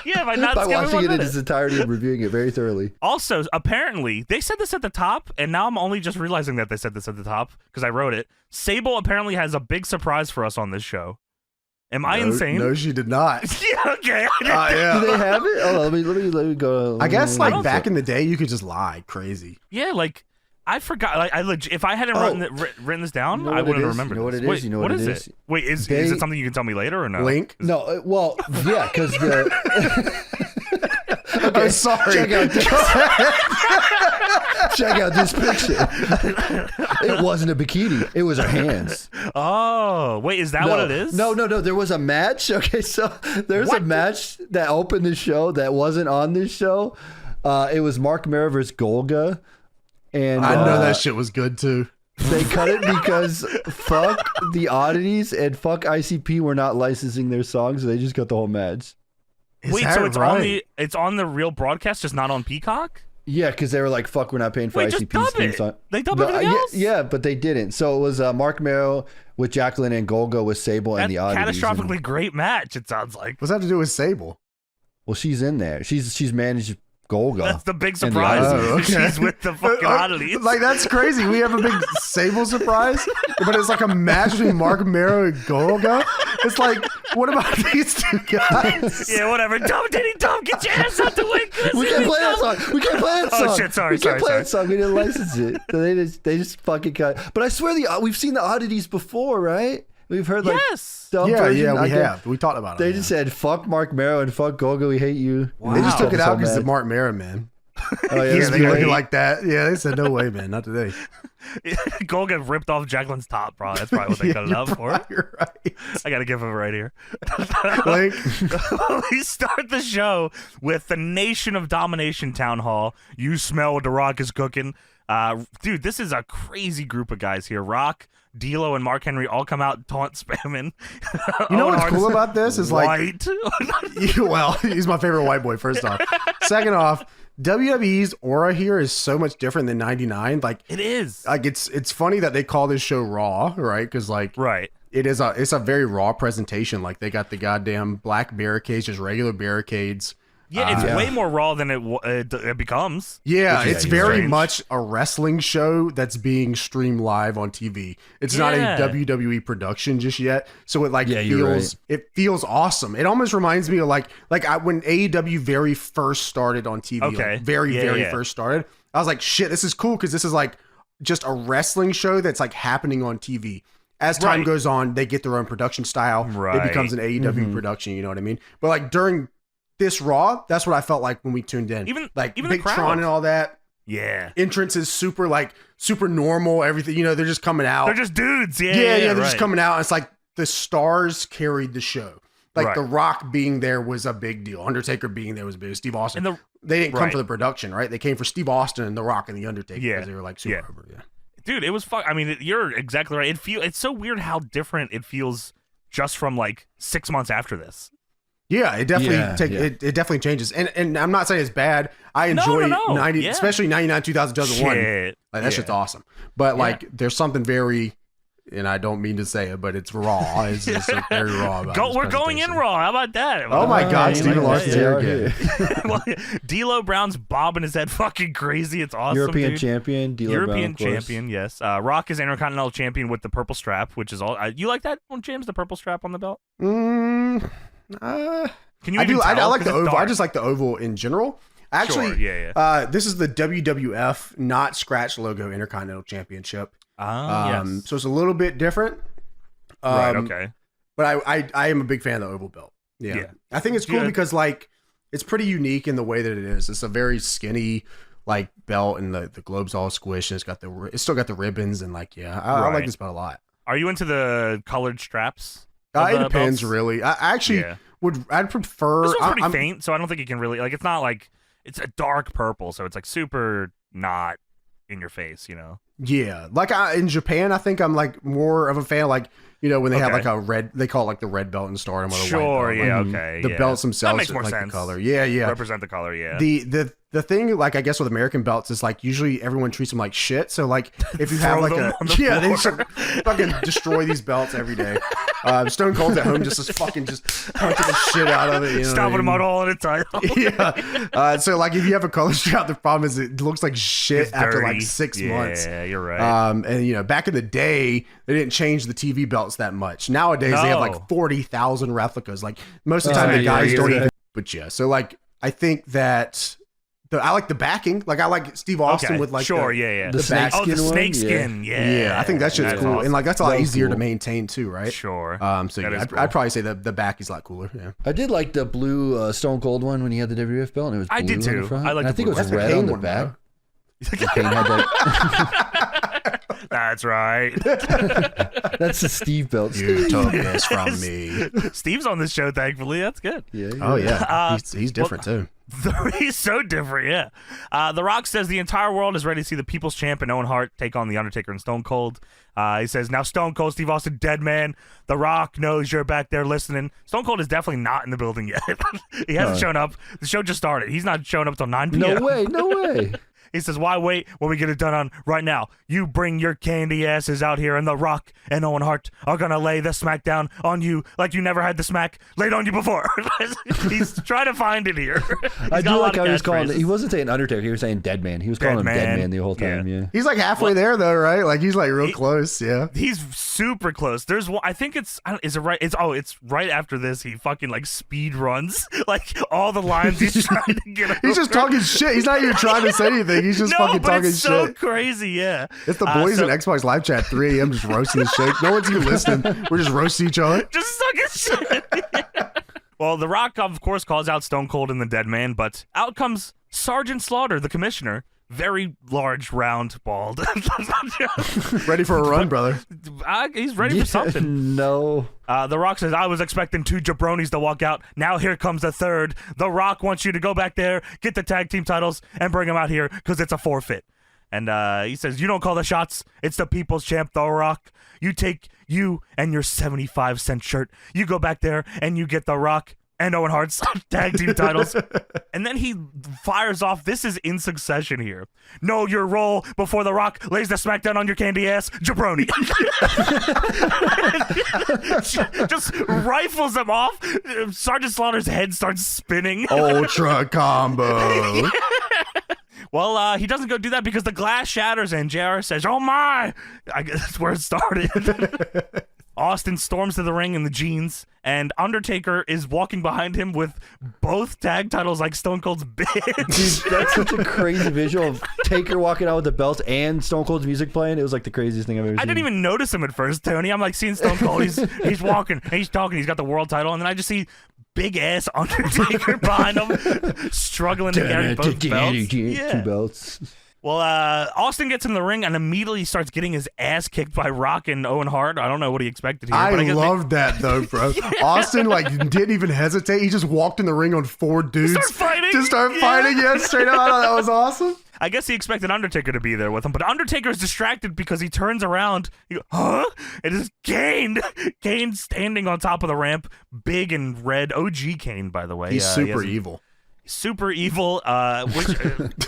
Yeah, by not By skipping watching 1 it in minute. its entirety and reviewing it very thoroughly. Also, apparently, they said this at the top, and now I'm only just realizing that they said this at the top because I wrote it. Sable apparently has a big surprise for us on this show. Am I insane? No, she did not. Yeah, okay. Yeah. Do they have it? Oh, let me go. I guess I don't back in the day, you could just lie crazy. Yeah, like I forgot. Like, if I hadn't written this down, I wouldn't remember. You know what it is? You know what it is? Wait, is it something you can tell me later or no? Link? No, well, yeah, because the. Okay, sorry. Check out this picture. It wasn't a bikini. It was her hands. Oh, wait, is that what it is? No. There was a match. Okay, so there's a match that opened the show that wasn't on this show. It was Mark Mara versus 𝑔𝐿𝐏. And I know that shit was good too. They cut it because fuck the oddities and fuck ICP were not licensing their songs. So they just cut the whole match. Wait, so it's on the real broadcast, just not on Peacock? Yeah, because they were like, "Fuck, we're not paying for ICP's theme song." They dub everything else. Yeah, but they didn't. So it was Mark Mara with Jacqueline and 𝑔𝐿𝐏 with Sable and the oddities. Catastrophically great match. It sounds like. What's that have to do with Sable? Well, she's in there. She's managed 𝑔𝐿𝐏. That's the big surprise. She's with the fucking oddities. Like, that's crazy. We have a big Sable surprise, but it's like a match between Mark Mara and 𝑔𝐿𝐏. It's like, what about these two guys? Yeah, whatever. Dumb Diddy Dumb, get your ass out the way. We can't play that song. Oh shit! Sorry. We can't play that song. We didn't license it. So they just fucking cut. But I swear we've seen the oddities before, right? We've heard like dumb version. Yeah, we have. We talked about it. They just said fuck Mark Mara and fuck 𝑔𝐿𝐏. We hate you. Wow. They just took it out because of Mark Mara, man. Oh yeah, He's looking like that. Yeah, they said no way, man, not today. 𝑔𝐿𝐏 ripped off Jacqueline's top, bro. That's probably what they cut it out for. You're right. I gotta give him right here. Link. We start the show with the Nation of Domination Town Hall. You smell what The Rock is cooking. Dude, this is a crazy group of guys here. Rock, D'Lo, and Mark Henry all come out taunt spamming. You know what's cool about this is white. Well, he's my favorite white boy, first off. Second off, WWE's aura here is so much different than 99. Like, it is. Like, it's funny that they call this show Raw, right? Because it's a very raw presentation. Like, they got the goddamn black barricades, just regular barricades. Yeah, it's way more raw than it becomes. Yeah, it's very much a wrestling show that's being streamed live on TV. It's not a WWE production just yet, so it feels awesome. It almost reminds me of when AEW very first started on TV. Okay, like very first started. I was like, shit, this is cool because this is like just a wrestling show that's like happening on TV. As time goes on, they get their own production style. It becomes an AEW production. You know what I mean? But like during this Raw, that's what I felt like when we tuned in. Even Big the crowd. Tron and all that. Yeah. Entrance is super normal. Everything, they're just coming out. They're just dudes. Yeah, they're just coming out. And it's like the stars carried the show. Like The Rock being there was a big deal. Undertaker being there was big. Steve Austin. They didn't come for the production, right? They came for Steve Austin and The Rock and The Undertaker because they were like super over. Yeah. Dude, it was fun. I mean, you're exactly right. It's so weird how different it feels just from like 6 months after this. Yeah, it definitely it definitely changes, and I'm not saying it's bad. I enjoy 90, especially 99, 2000, 2001. Like that shit's awesome. But like, there's something very, and I don't mean to say it, but it's raw. It's just like very raw. About we're going in raw. How about that? Oh my God, Stephen Larson's here again. Well, D'Lo Brown's bobbing his head fucking crazy. It's awesome. European champion, D'Lo European Brown, champion, yes. Rock is Intercontinental champion with the purple strap, which is all. You like that one, James? The purple strap on the belt? Can you? I like the oval. Dark. I just like the oval in general. Actually, sure, this is the WWF not scratch logo Intercontinental Championship. Yes. So it's a little bit different. Right. Okay. But I am a big fan of the oval belt. Yeah. I think it's cool because like it's pretty unique in the way that it is. It's a very skinny like belt, and the globe's all squished. And it's still got the ribbons, and like I like this belt a lot. Are you into the colored straps? It depends, really. I actually I'd prefer. This one's pretty faint, so I don't think you can really like. It's not like it's a dark purple, so it's like super not in your face, Yeah, like in Japan, I think I'm like more of a fan. Like when they have like a red, they call it like the red belt in Stardom. Or the white belt. Okay. The belts themselves that makes more like sense. The color. Yeah. Represent the color. Yeah. The thing, like I guess with American belts is like usually everyone treats them like shit. So like if you have like they just fucking destroy these belts every day. Stone Cold's at home just punching the shit out of it. Stomping them out all in a title. Yeah. So like if you have a color strap, the problem is it looks like shit after like 6 months. Yeah, you're right. And back in the day, they didn't change the TV belts that much. Nowadays they have like 40,000 replicas. Like most of the time the guys don't even. But yeah, so like I think that I like the backing. Like I like Steve Austin with like the back snake skin. Snake skin. Yeah. I think that shit's cool, awesome. and like that's a lot easier to cool. maintain too, right? Sure. So yeah, I'd probably say the back is a lot cooler. Yeah. I did like the blue Stone Cold one when he had the WWF belt, and it was blue I did on too. the front. I like and I the think it blue was one. red That's the on the Kane back. one, Kane had that. That's right. That's the Steve belt. You took this from me. Steve's on this show, thankfully. That's good. Yeah. Oh yeah, he's different too. He's so different, yeah. The Rock says the entire world is ready to see the People's Champ and Owen Hart take on The Undertaker and Stone Cold. He says, now Stone Cold, Steve Austin, dead man. The Rock knows you're back there listening. Stone Cold is definitely not in the building yet. He hasn't shown up. The show just started. He's not showing up till 9 p.m. No way. He says, why wait when we get it done on right now? You bring your candy asses out here, and The Rock and Owen Hart are going to lay the SmackDown on you like you never had the smack laid on you before. He's trying to find it here. I do like how he was calling it. He wasn't saying Undertaker. He was saying Dead Man. He was calling him Dead Man the whole time. Yeah. He's like halfway there though, right? Like he's like real close. Yeah. He's super close. There's one. I think it's. Is it right? It's right after this. He fucking like speed runs like all the lines he's trying to get. He's just talking shit. He's not even trying to say anything. He's just fucking talking it's so shit. crazy, yeah. It's the boys in Xbox Live Chat 3 a.m. just roasting the shit. No one's even listening. We're just roasting each other. Just talking shit. Well, The Rock, of course, calls out Stone Cold and the Dead Man, but out comes Sergeant Slaughter, the commissioner. Very large, round, bald. Ready for a run, brother. He's ready for something. No. The Rock says, I was expecting 2 jabronis to walk out. Now here comes the third. The Rock wants you to go back there, get the tag team titles, and bring them out here because it's a forfeit. And he says, you don't call the shots. It's the People's Champ, The Rock. You take you and your 75-cent shirt. You go back there and you get The Rock and Owen Hart's tag team titles. And then he fires off. This is in succession here. Know your role before The Rock lays the smackdown on your candy ass, jabroni. Just rifles him off. Sergeant Slaughter's head starts spinning. Ultra combo. Well, he doesn't go do that because the glass shatters and JR says, oh my! I guess that's where it started. Austin storms to the ring in the jeans, and Undertaker is walking behind him with both tag titles like Stone Cold's bitch. Dude, that's such a crazy visual of Taker walking out with the belt and Stone Cold's music playing. It was like the craziest thing I've ever seen. I didn't even notice him at first, Tony. I'm like seeing Stone Cold. He's walking, he's talking, he's got the world title, and then I just see big ass Undertaker behind him, struggling to carry both belts. Two belts. Well, Austin gets in the ring and immediately starts getting his ass kicked by Rock and Owen Hart. I don't know what he expected here. I guess love that though, bro. Austin like didn't even hesitate. He just walked in the ring on 4 dudes. Start fighting. Just start fighting. Yeah, straight up. I thought that was awesome. I guess he expected Undertaker to be there with him, but Undertaker is distracted because he turns around. He goes, huh? It is Kane. Kane standing on top of the ramp, big and red. OG Kane, by the way. He's super evil. Super evil, which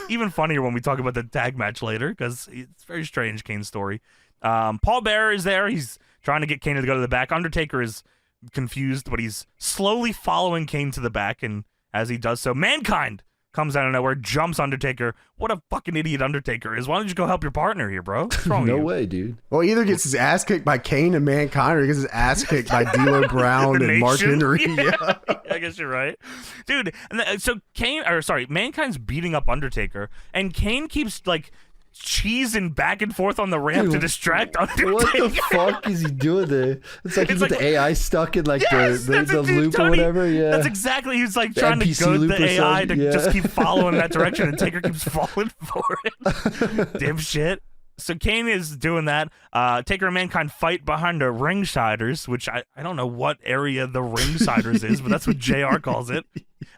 even funnier when we talk about the tag match later, because it's very strange, Kane's story. Paul Bearer is there. He's trying to get Kane to go to the back. Undertaker is confused, but he's slowly following Kane to the back, and as he does so, Mankind comes out of nowhere, jumps Undertaker. What a fucking idiot Undertaker is. Why don't you go help your partner here, bro? What's wrong No with you? way, dude. Well, he either gets his ass kicked by Kane and Mankind, or he gets his ass kicked by D'Lo Brown The and Mark Nation? Henry. Yeah. I guess you're right, dude. And so Mankind's beating up Undertaker, and Kane keeps like cheesing back and forth on the ramp to distract Undertaker. What the fuck is he doing there? It's like he's got the AI stuck in like Yes, the that's it, dude, loop Tony. or whatever. Yeah, That's exactly. He's like The trying to NPC goad loop the or AI to something, yeah. just keep following that direction, and Taker keeps falling for it. Dipshit. So Kane is doing that. Taker and Mankind fight behind the ringsiders, which I don't know what area the ringsiders is, but that's what JR calls it.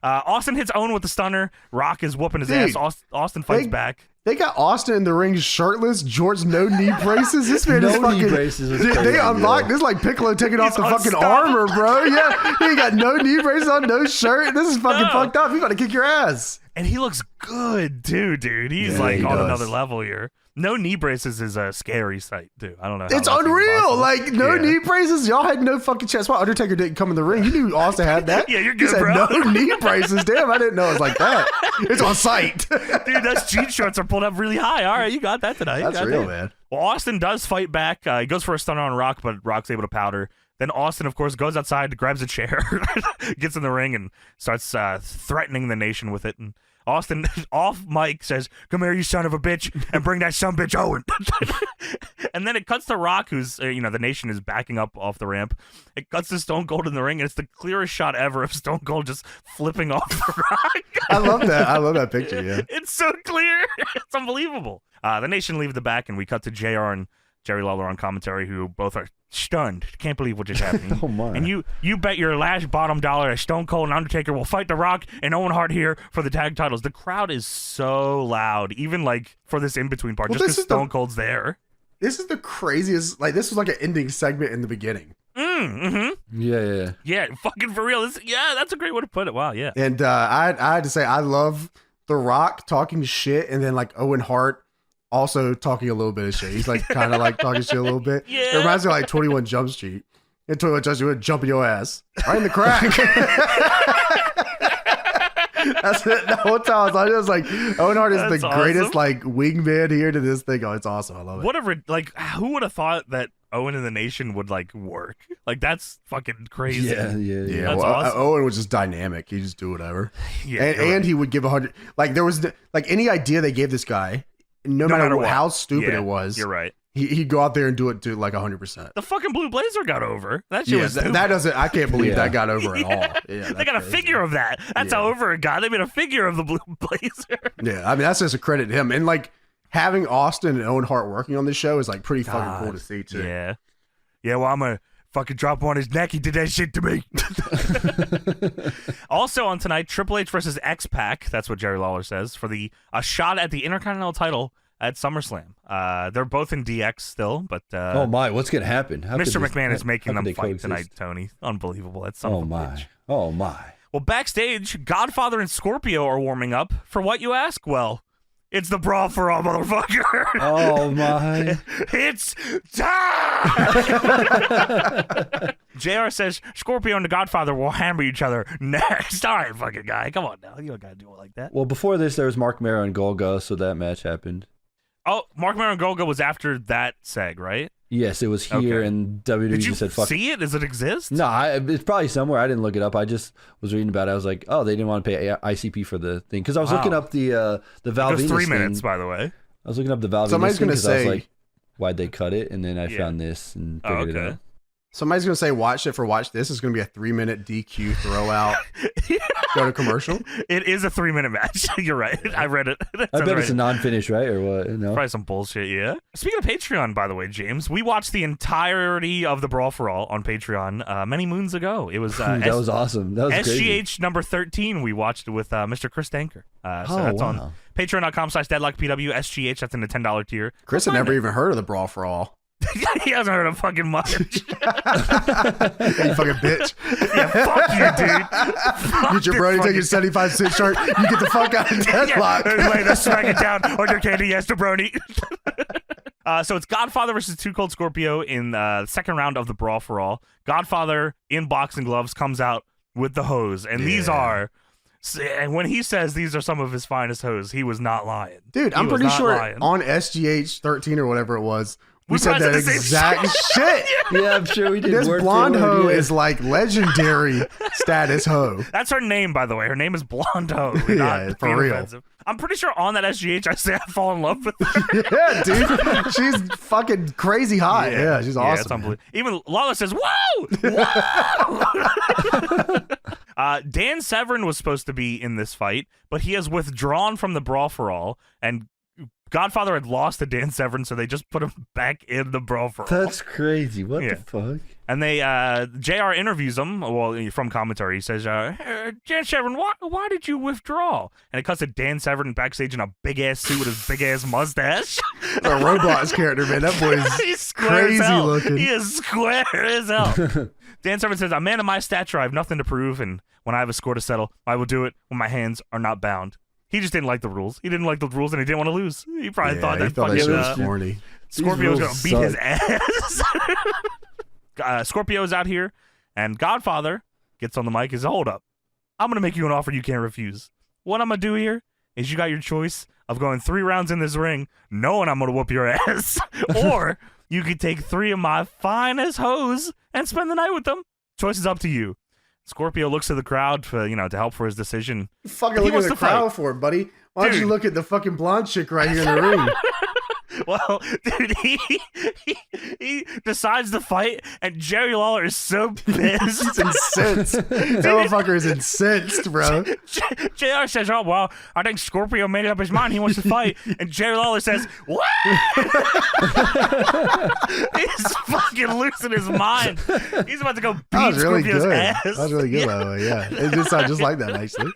Austin hits Owen with the stunner. Rock is whooping his ass. Austin fights back. They got Austin in the ring shirtless, Jorts no knee braces. This man is No knee fucking. braces is Dude, crazy, they unlocked. yeah. This is like Piccolo taking off the fucking unstoppable. armor, bro. Yeah, he ain't got no knee braces on, no shirt. This is fucking fucked up. He about to kick your ass. And he looks good too, dude. He's Yeah, like he on does. another level here. No knee braces is a scary sight, too. I don't know. How It's that's even unreal. possible. Like no Yeah. knee braces. Y'all had no fucking chance. Why Undertaker didn't come in the ring? You knew Austin had that. Yeah, you're He good, said bro. no knee braces. Damn, I didn't know it was like that. It's on site. Dude, those jean shorts are pulled up really high. All right, you got that tonight. That's Goddamn. real, man. Well, Austin does fight back. He goes for a stunner on Rock, but Rock's able to powder. Then Austin, of course, goes outside, grabs a chair, gets in the ring, and starts threatening the nation with it. And Austin, off mic, says, "Come here, you son of a bitch, and bring that sumbitch Owen." And then it cuts to Rock, who's, the nation is backing up off the ramp. It cuts to Stone Cold in the ring, and it's the clearest shot ever of Stone Cold just flipping off the Rock. I love that. I love that picture, yeah. It's so clear. It's unbelievable. The nation leave the back, and we cut to JR and Jerry Lawler on commentary, who both are stunned. Can't believe what just happened. Oh my! And you bet your last bottom dollar that Stone Cold and Undertaker will fight The Rock and Owen Hart here for the tag titles. The crowd is so loud, even like for this in between part, just because Stone Cold's there. This is the craziest. Like, this was like an ending segment in the beginning. Yeah, fucking for real. That's a great way to put it. Wow, yeah. And I had to say, I love The Rock talking shit, and then like Owen Hart also talking a little bit of shit. He's like kind of like talking shit a little bit. Yeah. It reminds me of like 21 Jump Street. And 21 Jump Street would jump in your ass right in the crack. That's it. The whole time I was like, Owen Hart is the greatest like wingman here to this thing. Oh, it's awesome. I love it. Who would have thought that Owen and the Nation would like work? Like, that's fucking crazy. Yeah. That's Well, awesome. Owen was just dynamic. He just do whatever. Yeah, and he would give 100. Like, there was like any idea they gave this guy, no matter what, how stupid it was. You're right. He'd go out there and do it to like 100%. The fucking Blue Blazer got over. That shit was stupid. That doesn't. I can't believe that got over at all. Yeah, they got a figure of that. That's how over it got. They made a figure of the Blue Blazer. Yeah, I mean, that's just a credit to him. And like having Austin and Owen Hart working on this show is like pretty fucking cool to see too. Yeah. Well, I'm gonna fucking drop on his neck. He did that shit to me. Also on tonight, Triple H versus X-Pac. That's what Jerry Lawler says for a shot at the Intercontinental title at SummerSlam. They're both in DX still, but oh my, what's gonna happen? Mr. McMahon is making them fight tonight, Tony. Unbelievable. That's something. Oh my. Well, backstage, Godfather and Scorpio are warming up. For what, you ask? Well, it's the Brawl for All, motherfucker. Oh my. It's time. JR says Scorpio and the Godfather will hammer each other next. All right, fucking guy. Come on now. You don't gotta do it like that. Well, before this, there was Mark Mero and Golga, so that match happened. Oh, Mark Mero and Golga was after that seg, right? Yes, it was here, and WWE just said, fuck. Did you see it? Does it exist? No, it's probably somewhere. I didn't look it up. I just was reading about it. I was like, oh, they didn't want to pay ICP for the thing. Because I was looking up the Val Venis 3 minutes, thing. by the way. I was looking up the Val Venis thing because I was like, why'd they cut it? And then I found this and figured it out. Somebody's gonna say watch it for watch this. It's gonna be a 3-minute DQ throw out. Go to commercial. It is a 3-minute match. You're right. I read it. I bet it's a non-finish, right? Or what? No? Probably some bullshit, yeah. Speaking of Patreon, by the way, James, we watched the entirety of the Brawl for All on Patreon many moons ago. It was that was awesome. That was SGH crazy. number 13. We watched it with Mr. Chris Danker. So that's on patreon.com/deadlockpw. SGH, that's in the $10 tier. Chris had never even heard of the Brawl for All. He hasn't heard of fucking much. You fucking bitch. Yeah, fuck you, dude. Get your brody, take your 75-cent shirt. You get the fuck out of Deadlock. Later, smack it down on your candy, yes, jabroni. So it's Godfather versus Too Cold Scorpio in the second round of the Brawl for All. Godfather in boxing gloves comes out with the hose, and these are. And when he says these are some of his finest hoes, he was not lying. Dude, I'm pretty sure on SGH 13 or whatever it was, we said that exact shit. Yeah, I'm sure we did. This blonde hoe is like legendary status hoe. That's her name, by the way. Her name is Blonde Hoe. Yeah, for real. Offensive. I'm pretty sure on that SGH I say I fall in love with her. Yeah, dude. She's fucking crazy hot. Yeah, she's awesome. It's unbelievable. Even Lawler says, whoa! Whoa! Dan Severn was supposed to be in this fight, but he has withdrawn from the Brawl for All, and Godfather had lost to Dan Severn, so they just put him back in the Brawl for All. That's crazy. What the fuck? And they, JR interviews him, well, from commentary. He says, Dan Severn, why did you withdraw? And it cuts to Dan Severn backstage in a big-ass suit with his big-ass mustache. A Roblox character, man. That boy is crazy looking. He is square as hell. Dan Severn says, a man of my stature, I have nothing to prove, and when I have a score to settle, I will do it when my hands are not bound. He just didn't like the rules. He didn't like the rules, and he didn't want to lose. He probably thought that fucking was corny. Scorpio was going to beat his ass. Scorpio's out here, and Godfather gets on the mic and says, hold up. I'm going to make you an offer you can't refuse. What I'm going to do here is you got your choice of going 3 rounds in this ring knowing I'm going to whoop your ass, or You could take 3 of my finest hoes and spend the night with them. Choice is up to you. Scorpio looks to the crowd for, to help for his decision. Fucking look at the crowd for it, buddy. Why don't you look at the fucking blonde chick right here in the ring? Well, dude, he decides to fight, and Jerry Lawler is so pissed. He's incensed. That motherfucker is incensed, bro. JR says, oh, well, I think Scorpio made up his mind. He wants to fight. And Jerry Lawler says, what? He's fucking losing his mind. He's about to go beat Scorpio's ass. That was really good, by the way, yeah. It did sound just like that, actually.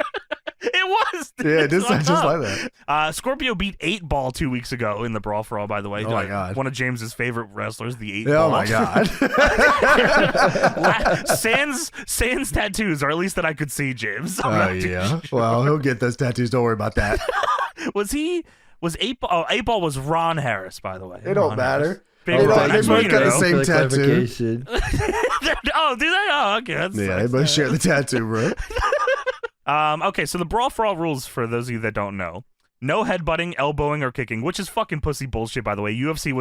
It was. Dude. Yeah, it did sound just like that. Scorpio beat 8-Ball 2 weeks ago in the Brawl for All, by the way. Oh, my God. One of James's favorite wrestlers, the 8-Ball. Oh, my God. Sans tattoos, or at least that I could see, James. Oh, yeah. Well, he'll get those tattoos. Don't worry about that. Was 8-Ball? Oh, 8-Ball was Ron Harris, by the way. It don't matter. They both got the same tattoo. Oh, do they? Oh, okay. They both share the tattoo, bro. Okay, so the Brawl for All rules, for those of you that don't know: no headbutting, elbowing, or kicking, which is fucking pussy bullshit, by the way. UFC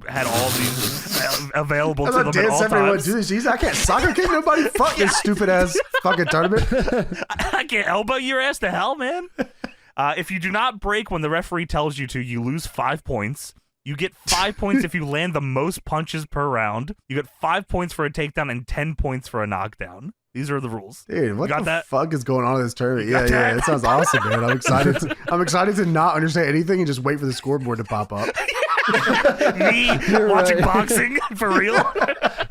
had all these available to them at all times. Do this. I can't soccer kick nobody. Fuck this stupid ass fucking tournament. I can't elbow your ass to hell, man. If you do not break when the referee tells you to, you lose 5 points. You get 5 points if you land the most punches per round. You get 5 points for a takedown and 10 points for a knockdown. These are the rules. Dude, what the fuck is going on in this tournament? Yeah, it sounds awesome, man. I'm excited to not understand anything and just wait for the scoreboard to pop up. Me watching boxing for real.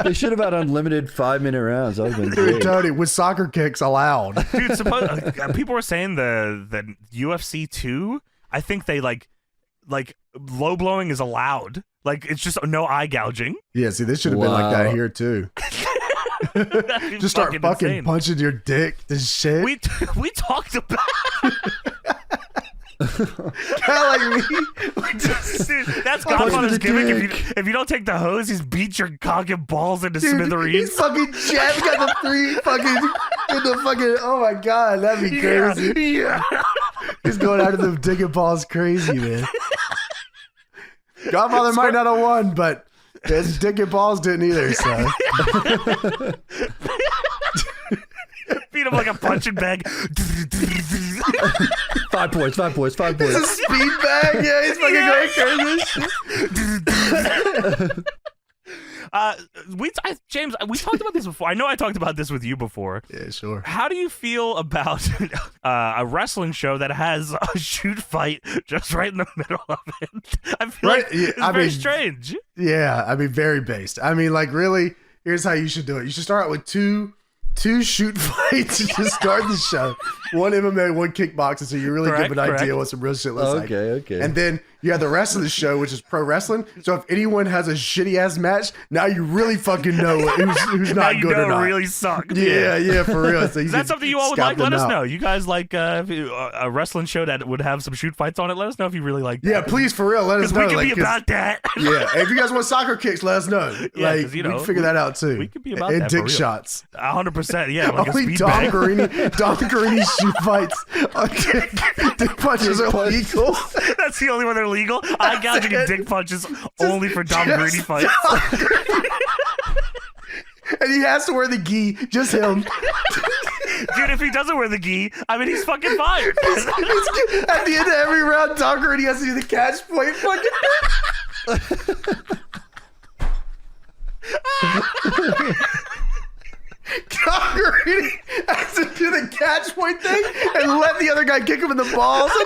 They should have had unlimited 5-minute rounds. That would have been Dude, great. Tony, with soccer kicks allowed. Dude, people were saying the UFC 2, I think they like low blowing is allowed. Like, it's just no eye gouging. Yeah, see, this should have been like that here too. Just start fucking insane. Punching your dick. This shit. We talked about. Kind of like me. Dude, that's Godfather's gimmick. If you don't take the hose, he's beat your cock and balls into smithereens. He's fucking jabbed. Got the 3 fucking in the fucking. Oh my god, that'd be crazy. Yeah. He's going out of them dick and balls crazy, man. Godfather might not have won, but his dick and balls didn't either. So. Beat him like a punching bag. 5 points. It's a speed bag. Yeah, he's fucking going crazy. James, we talked about this before. I know I talked about this with you before. Yeah, sure. How do you feel about a wrestling show that has a shoot fight just right in the middle of it? I feel like it's very strange. Yeah, I mean, very based. I mean, like, really, here's how you should do it. You should start out with two shoot fights to start the show. One MMA, one kickboxing, so you really give an idea what some real shit looks like. Okay. And then you have the rest of the show, which is pro wrestling. So if anyone has a shitty ass match, now you really fucking know who's not good or not. Really sucked. Yeah, for real. So is that something you all would like? Let us know. You guys like a wrestling show that would have some shoot fights on it? Let us know if you really like that. Yeah, please, for real, let us know. We can be about that. Yeah, if you guys want soccer kicks, let us know. Yeah, like, we can figure that out too. We could be about and that. And dick shots. 100%. Yeah, like only Dom Garrini shoot fights. Dick punches are legal. That's the only one they're legal. Eye gouging and dick punches only for Dom Garrini fights. And he has to wear the gi. Just him. Dude, if he doesn't wear the gi, I mean, he's fucking fired. At the end of every round, Dom Garrini has to do the catch point. Dom Garrini has to do the catch point thing and let the other guy kick him in the balls. And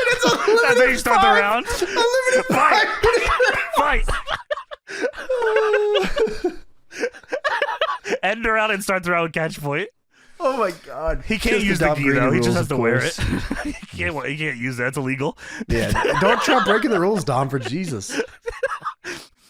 it's unlimited. That's how you start the round. Unlimited fight. End the round and start the round with catch point. Oh my god. He can't use the gi though. He just has to wear it. He can't use that. It's illegal. Yeah. Don't try breaking the rules, Dom, for Jesus.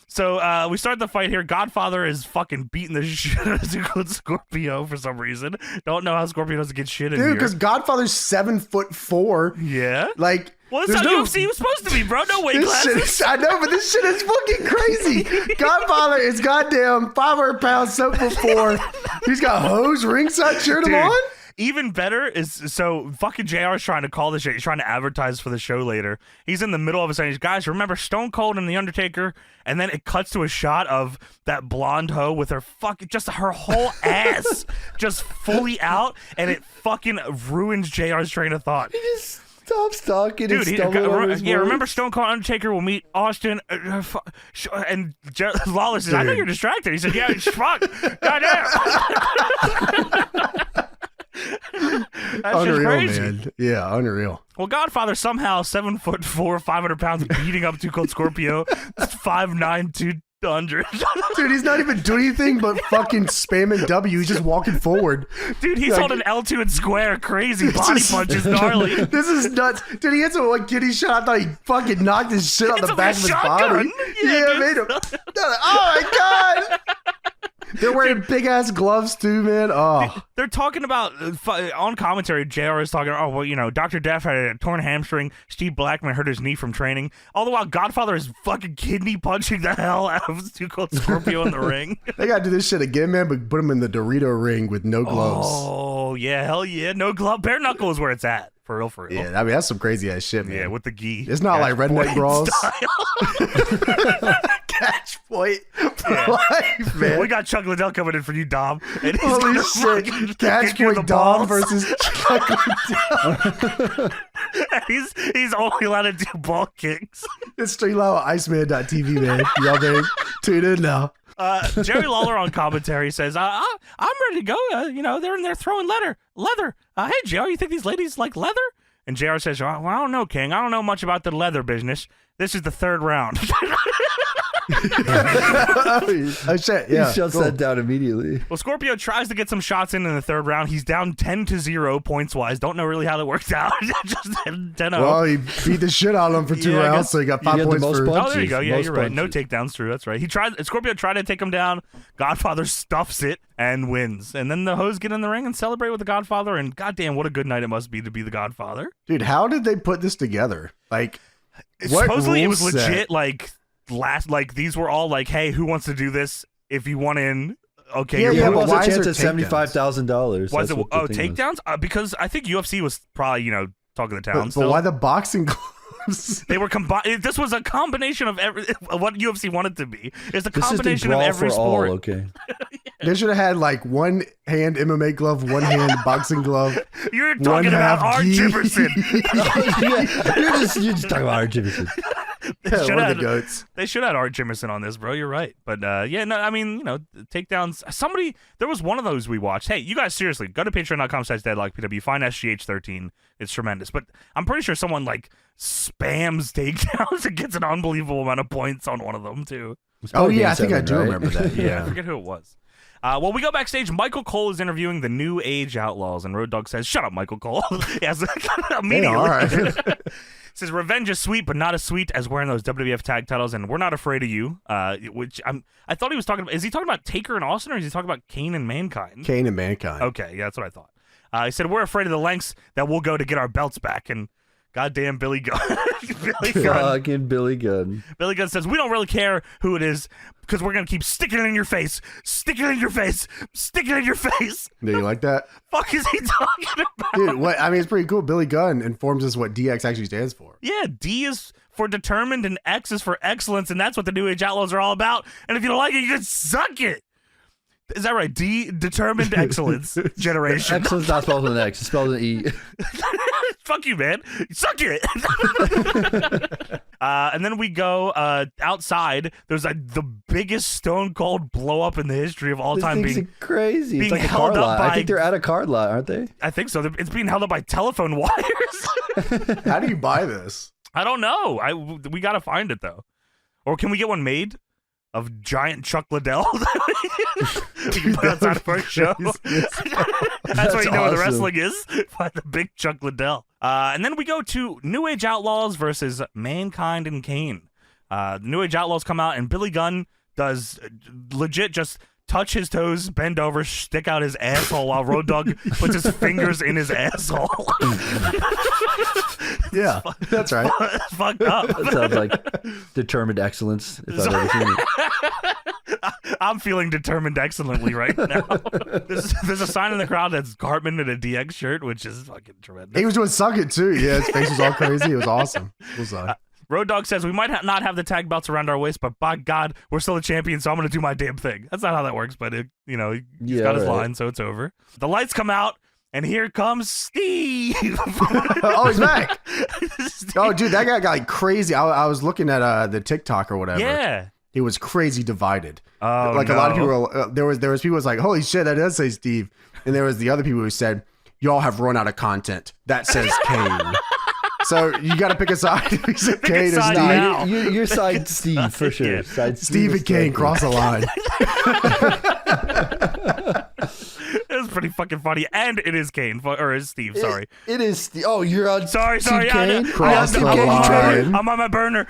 So we start the fight here. Godfather is fucking beating the shit out of Scorpio for some reason. Don't know how Scorpio doesn't get shit in here. Dude, because Godfather's 7'4". Yeah. Like, well, that's how UFC was supposed to be, bro. No weight classes. I know, but this shit is fucking crazy. Godfather is goddamn 500 pounds, 7'4". He's got hose ringside. Cheered him on. Even better is, so fucking JR is trying to call this shit. He's trying to advertise for the show later. He's in the middle of it saying, guys, remember Stone Cold and The Undertaker? And then it cuts to a shot of that blonde hoe with her fucking, just her whole ass just fully out, and it fucking ruins JR's train of thought. He just stops talking. Dude, and remember Stone Cold Undertaker will meet Austin, and Lawler says, I know you're distracted. He said, yeah, fuck, goddamn. That's Unreal, just crazy. man. Yeah, unreal. Well, Godfather somehow 7'4", 500 pounds, beating up Too Cold Scorpio, 5'9", 200. Dude, he's not even doing anything but fucking spamming W. He's just walking forward. Dude, he's holding L2 and square, crazy body punches, gnarly. This is nuts. Dude, he hits a one kitty shot. I thought he fucking knocked his shit on the back of his body. Yeah, made him. Oh my god. They're wearing big ass gloves too, man. Oh, they're talking about on commentary. JR is talking. Oh well, you know, Dr. Death had a torn hamstring. Steve Blackman hurt his knee from training. All the while, Godfather is fucking kidney punching the hell out of Too Cold Scorpio in the ring. They gotta do this shit again, man. But put him in the Dorito ring with no gloves. Oh yeah, hell yeah, no glove. Bare knuckle is where it's at. For real, for real. Yeah, I mean that's some crazy ass shit, man. Yeah, with the gi. It's not like redneck brawls. Catch point for life, man. We got Chuck Liddell coming in for you, Dom. And holy shit! Catch point Dom versus Chuck Liddell. he's only allowed to do ball kicks. It's Street Live on Iceman.tv, man. Y'all better tune in now. Jerry Lawler on commentary says, I'm ready to go. You know, they're in there throwing leather. Hey, JR, you think these ladies like leather? And JR says, well, I don't know, King. I don't know much about the leather business. This is the third round. Oh shit! Yeah, he shuts that down immediately. Well, Scorpio tries to get some shots in the third round. He's down 10-0 points wise. Don't know really how that worked out. Just 10-0. Well, he beat the shit out of him for 2 rounds, so he got 5 points for. Oh, there you go. Yeah, you're right. No takedowns, true. That's right. Scorpio tried to take him down. Godfather stuffs it and wins. And then the hoes get in the ring and celebrate with the Godfather. And goddamn, what a good night it must be to be the Godfather. Dude, how did they put this together? Like, supposedly it was legit. Like these were all like, hey, who wants to do this? If you want in, okay. Yeah, but but why a chance is at $75,000. Was it takedowns? Because I think UFC was probably talk of the town. But why the boxing gloves? They were combined. This was a combination of what UFC wanted to be. It's a this combination of every sport. All, okay. They should have had like one hand MMA glove, one hand boxing glove. You're talking about Art Jimmerson. You're just talking about Art Jimmerson. One of the goats. They should have Art Jimmerson on this, bro. You're right. But yeah, no, I mean, takedowns. There was one of those we watched. Hey, you guys, seriously, go to patreon.com/deadlockpw. Find SGH13. It's tremendous. But I'm pretty sure someone like spams takedowns and gets an unbelievable amount of points on one of them too. Oh yeah, I think I do remember that. Yeah, I forget who it was. Well, we go backstage. Michael Cole is interviewing the New Age Outlaws, and Road Dogg says, "Shut up, Michael Cole." Yes, immediately. All right. Says revenge is sweet, but not as sweet as wearing those WWF tag titles, and we're not afraid of you. Which I thought he was talking about. Is he talking about Taker and Austin, or is he talking about Kane and Mankind? Kane and Mankind. Okay, yeah, that's what I thought. He said we're afraid of the lengths that we'll go to get our belts back, and goddamn Billy Gunn. Fucking Billy Gunn. Billy Gunn says we don't really care who it is because we're gonna keep sticking it in your face, sticking it in your face, sticking it in your face. Do you like that? Fuck is he talking about? Dude, what? I mean, it's pretty cool. Billy Gunn informs us what DX actually stands for. Yeah, D is for determined and X is for excellence, and that's what the New Age Outlaws are all about. And if you don't like it, you can suck it. Is that right? D, determined excellence generation. Excellence not spelled with an X, it's spelled with an E. Fuck you, man. Suck it. And then we go outside. There's the biggest Stone Cold blow up in the history of all time. Being crazy. It's like a car lot. I think they're at a car lot, aren't they? I think so. It's being held up by telephone wires. How do you buy this? I don't know. We got to find it, though. Or can we get one made? Of giant Chuck Liddell. We can put outside of our show. That's what you know where the wrestling is. By the big Chuck Liddell. And then we go to New Age Outlaws versus Mankind and Kane. New Age Outlaws come out and Billy Gunn does legit just touch his toes, bend over, stick out his asshole while Road Dogg puts his fingers in his asshole. Yeah, that's right. It's fucked up. That sounds like determined excellence, if I've ever seen it. I'm feeling determined excellently right now. There's a sign in the crowd that's Cartman in a DX shirt, which is fucking tremendous. He was doing Suck It too. Yeah, his face was all crazy. It was awesome. Road Dogg says, we might not have the tag belts around our waist, but by God, we're still a champion, so I'm going to do my damn thing. That's not how that works, but he's got his line, so it's over. The lights come out, and here comes Steve. Oh, he's back. Oh, dude, that guy got like crazy. I was looking at the TikTok or whatever. Yeah. It was crazy divided. Oh, like a lot of people were, there was people who was like, holy shit, that does say Steve. And there was the other people who said, y'all have run out of content. That says Kane. So you got to pick a side. He said Kane or Steve. Your side Steve for sure. Yeah. Side Steve and Kane cross the line. It was pretty fucking funny, and it is Kane or is Steve? Sorry, it is Steve. Oh, you're on. Sorry. Kane? Cross the line. I'm on my burner.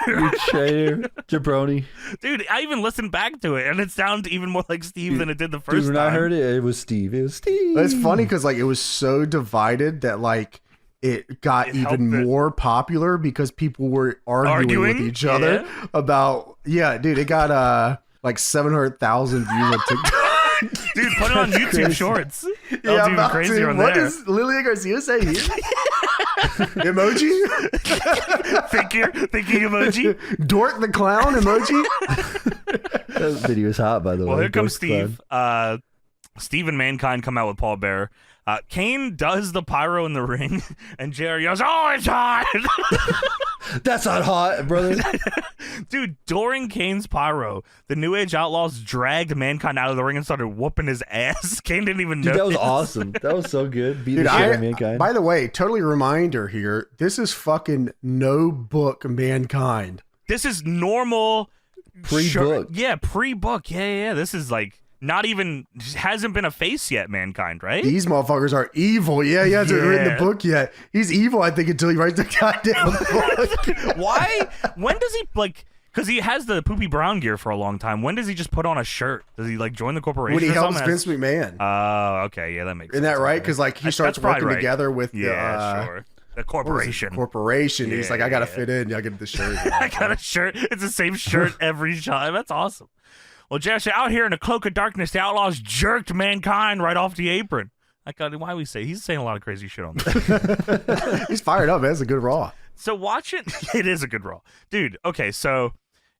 You traitor, jabroni. Dude, I even listened back to it, and it sounded even more like Steve than it did the first Dude, when time. I heard it, it was Steve. It's funny because like it was so divided that like it got even more popular because people were arguing with each other about dude, it got like 700,000 views on TikTok. Dude, put it on YouTube crazy. Shorts. That's even crazier on what there. What does Lillian Garcia say here? Emoji? Thinking emoji? Dork the clown emoji? That video is hot, by the way. Well, here comes Steve. Steve and Mankind come out with Paul Bearer. Kane does the pyro in the ring, and JR yells, "Oh, it's hot!" That's not hot, brother. Dude, during Kane's pyro, the New Age Outlaws dragged Mankind out of the ring and started whooping his ass. Kane didn't even know. Dude, that was awesome. That was so good. Beat Dude, the shit out of Mankind. by the way, totally reminder here. This is fucking no book Mankind. This is normal Pre-book. Yeah, pre-book. Yeah. This is like not even hasn't been a face yet, Mankind, right? These motherfuckers are evil. Yeah, he hasn't written the book yet. He's evil, I think, until he writes the goddamn book. Why? When does he like? Because he has the poopy brown gear for a long time. When does he just put on a shirt? Does he like join the corporation? When he or helps something? Vince McMahon. Oh, okay, yeah, that makes sense. Isn't that right? Because like he starts working together with sure. The corporation. Corporation. He's like, I gotta fit in. I get the shirt. I got a shirt. It's the same shirt every time. That's awesome. Well, Josh, out here in the cloak of darkness, the Outlaws jerked Mankind right off the apron. Why we say he's saying a lot of crazy shit on this. He's fired up, man. It's a good Raw. So watch it. It is a good Raw, dude. Okay, so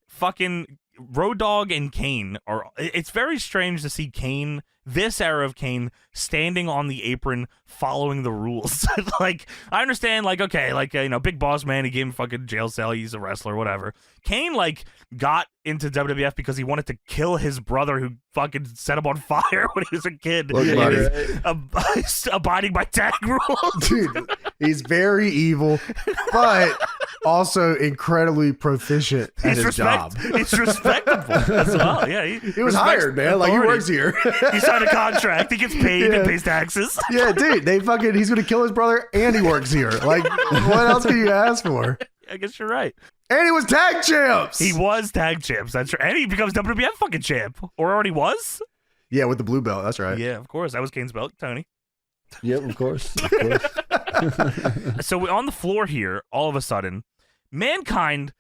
fucking Road Dogg and Kane are. It's very strange to see Kane, this era of Kane, standing on the apron following the rules. Like, I understand, like, okay, like, big boss man, he gave him fucking jail cell, he's a wrestler, whatever. Kane, like, got into WWF because he wanted to kill his brother who fucking set him on fire when he was a kid. Abiding by tag rules. Dude, he's very evil, but also incredibly proficient at his job. It's respectable as well. Yeah, he was hired, man. Like, he works here. He signed a contract. He gets paid and pays taxes. Yeah, dude, he's gonna kill his brother and he works here. Like, what else can you ask for? I guess you're right. And he was tag champs. He was tag champs. That's right. And he becomes WWF fucking champ. Or already was? Yeah, with the blue belt. That's right. Yeah, of course. That was Kane's belt, Tony. Yep, of course. So on the floor here, all of a sudden, Mankind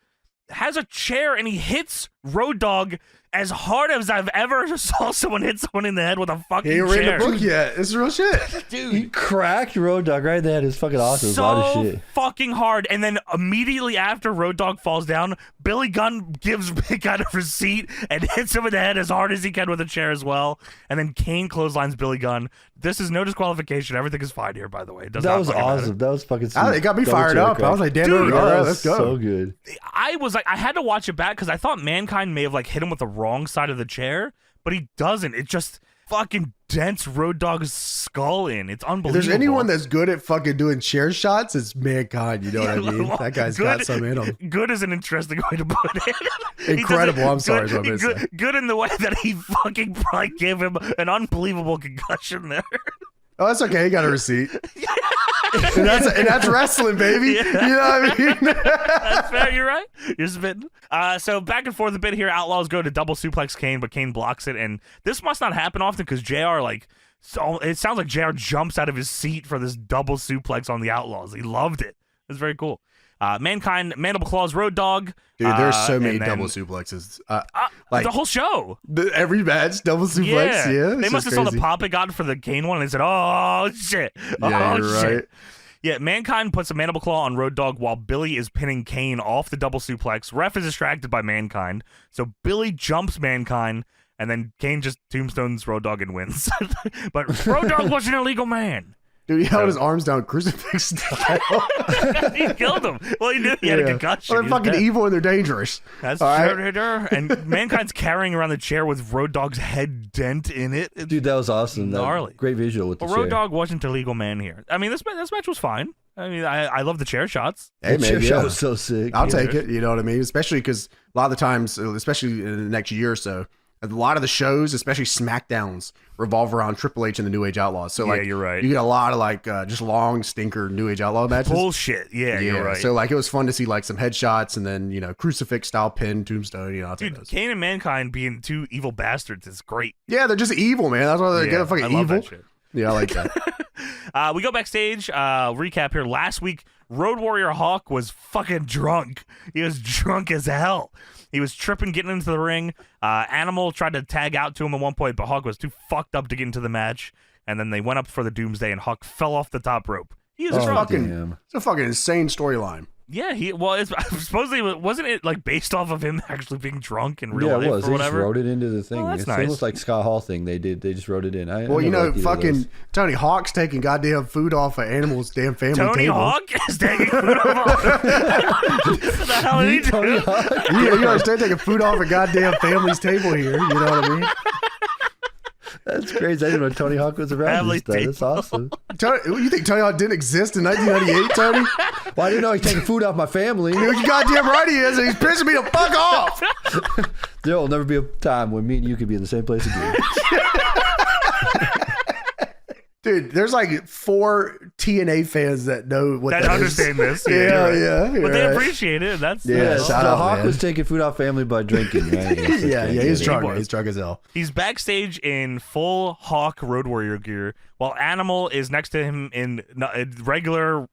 has a chair and he hits Road Dogg as hard as I've ever saw someone hit someone in the head with a fucking chair. He ain't written a book yet. This is real shit. Dude. He cracked Road Dogg right in the head. It's fucking awesome. So a lot of shit. Fucking hard. And then immediately after Road Dogg falls down, Billy Gunn gives Mankind a receipt and hits him in the head as hard as he can with a chair as well. And then Kane clotheslines Billy Gunn. This is no disqualification. Everything is fine here, by the way. It does that not was fucking awesome. matter. That was fucking sweet. It got me fired up. I was like, damn, dude, all right, let's go. So good. I was like, I had to watch it back because I thought Mankind may have like hit him with the wrong side of the chair, but he doesn't. It just fucking dents Road Dogg's skull in. It's unbelievable. If there's anyone that's good at fucking doing chair shots, it's Mankind. You know what I mean? That guy's got some in him. Good is an interesting way to put it. Incredible. I'm sorry. Is what I'm saying. Good in the way that he fucking probably gave him an unbelievable concussion there. Oh, that's okay. He got a receipt. and that's wrestling, baby. Yeah. You know what I mean? That's fair. You're right. You're spitting. So back and forth a bit here. Outlaws go to double suplex Kane, but Kane blocks it, and this must not happen often because JR So it sounds like JR jumps out of his seat for this double suplex on the Outlaws. He loved it. It's very cool. Mankind, Mandible Claws, Road Dog. Dude, there's so many double suplexes. Like the whole show. Every match, double suplex. Yeah. They must have saw the pop it got for the Kane one and they said, oh, shit. Yeah, oh, you're shit. right. Yeah, Mankind puts a Mandible Claw on Road Dogg while Billy is pinning Kane off the double suplex. Ref is distracted by Mankind. So Billy jumps Mankind, and then Kane just tombstones Road Dogg and wins. But Road Dogg was an illegal man. Dude, he held his arms down crucifix style. He killed him. Well, he knew he had a concussion. Well, they're fucking evil and they're dangerous. That's true. And Mankind's carrying around the chair with Road Dogg's head dent in it. Dude, that was awesome. Gnarly. Great visual with the chair. Road Dogg wasn't a legal man here. I mean, this match was fine. I mean, I love the chair shots. Hey, the chair shot was so sick. I'll take it. You know what I mean? Especially because a lot of the times, especially in the next year or so, a lot of the shows, especially SmackDowns, revolve around Triple H and the New Age Outlaws. So, like, you're right. You get a lot of just long stinker New Age Outlaw matches. Bullshit. Yeah, you're right. So, like, it was fun to see like some headshots and then crucifix style pin, tombstone. I'll take those. Kane and Mankind being two evil bastards is great. Yeah, they're just evil, man. That's why they're getting fucking I love evil. that shit. Yeah, I like that. We go backstage. Recap here. Last week, Road Warrior Hawk was fucking drunk. He was drunk as hell. He was tripping getting into the ring. Animal tried to tag out to him at one point, but Hawk was too fucked up to get into the match. And then they went up for the Doomsday, and Hawk fell off the top rope. He is drunk. It's a fucking insane storyline. Yeah, it's supposedly wasn't it like based off of him actually being drunk in real life it was. or They whatever? just wrote it into the thing. That's It's nice. almost like Scott Hall thing they did. They just wrote it in. Fucking Tony Hawk's taking goddamn food off of Animal's damn family Tony table. Hawk is taking food off. What the hell did he do? Tony Hawk? Yeah, you understand taking food off a goddamn family's table here. You know what I mean? That's crazy. I didn't know Tony Hawk was around. Family That's awesome. You think Tony Hawk didn't exist in 1998, Tony? Well, I didn't know he's taking food off my family. You goddamn right he is, and he's pissing me the fuck off. There will never be a time when me and you could be in the same place again. Dude, there's like 4 TNA fans that know what that understand is. this. Yeah. But they appreciate it. That's shout The out, Hawk man. was taking food off family by drinking, right? Yeah, he's drunk. was. He's drunk as hell. He's backstage in full Hawk Road Warrior gear, while Animal is next to him in a regular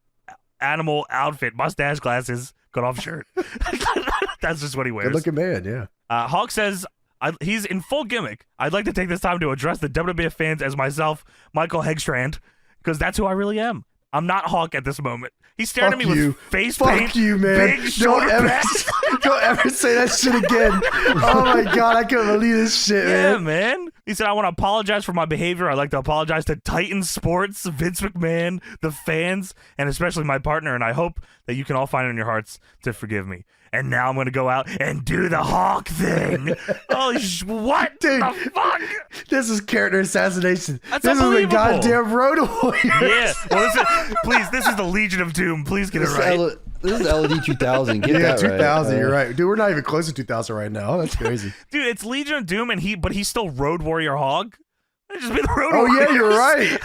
Animal outfit, mustache, glasses, cut off shirt. That's just what he wears. Good looking man, yeah. Hawk says he's in full gimmick. I'd like to take this time to address the WWF fans as myself, Michael Hegstrand, because that's who I really am. I'm not Hawk at this moment. He's staring at me with face paint. Fuck you, man. Big shoulder pads. Don't ever say that shit again. Oh my god, I couldn't believe this shit, Yeah, man. man. He said, I want to apologize for my behavior. I'd like to apologize to Titan Sports, Vince McMahon, the fans, and especially my partner, and I hope that you can all find it in your hearts to forgive me. And now I'm going to go out and do the Hawk thing. Holy what? Dude, the fuck? This is character assassination. That's this is the unbelievable. goddamn Road Warriors. Yeah. Well, this is the Legion of Doom. Please get it right. This is LED 2000. Get Yeah, that 2000. right. You're right, dude. We're not even close to 2000 right now. That's crazy. Dude, it's Legion of Doom, but he's still Road Warrior Hawk. It'd just be the Road Oh Warriors. yeah, you're right.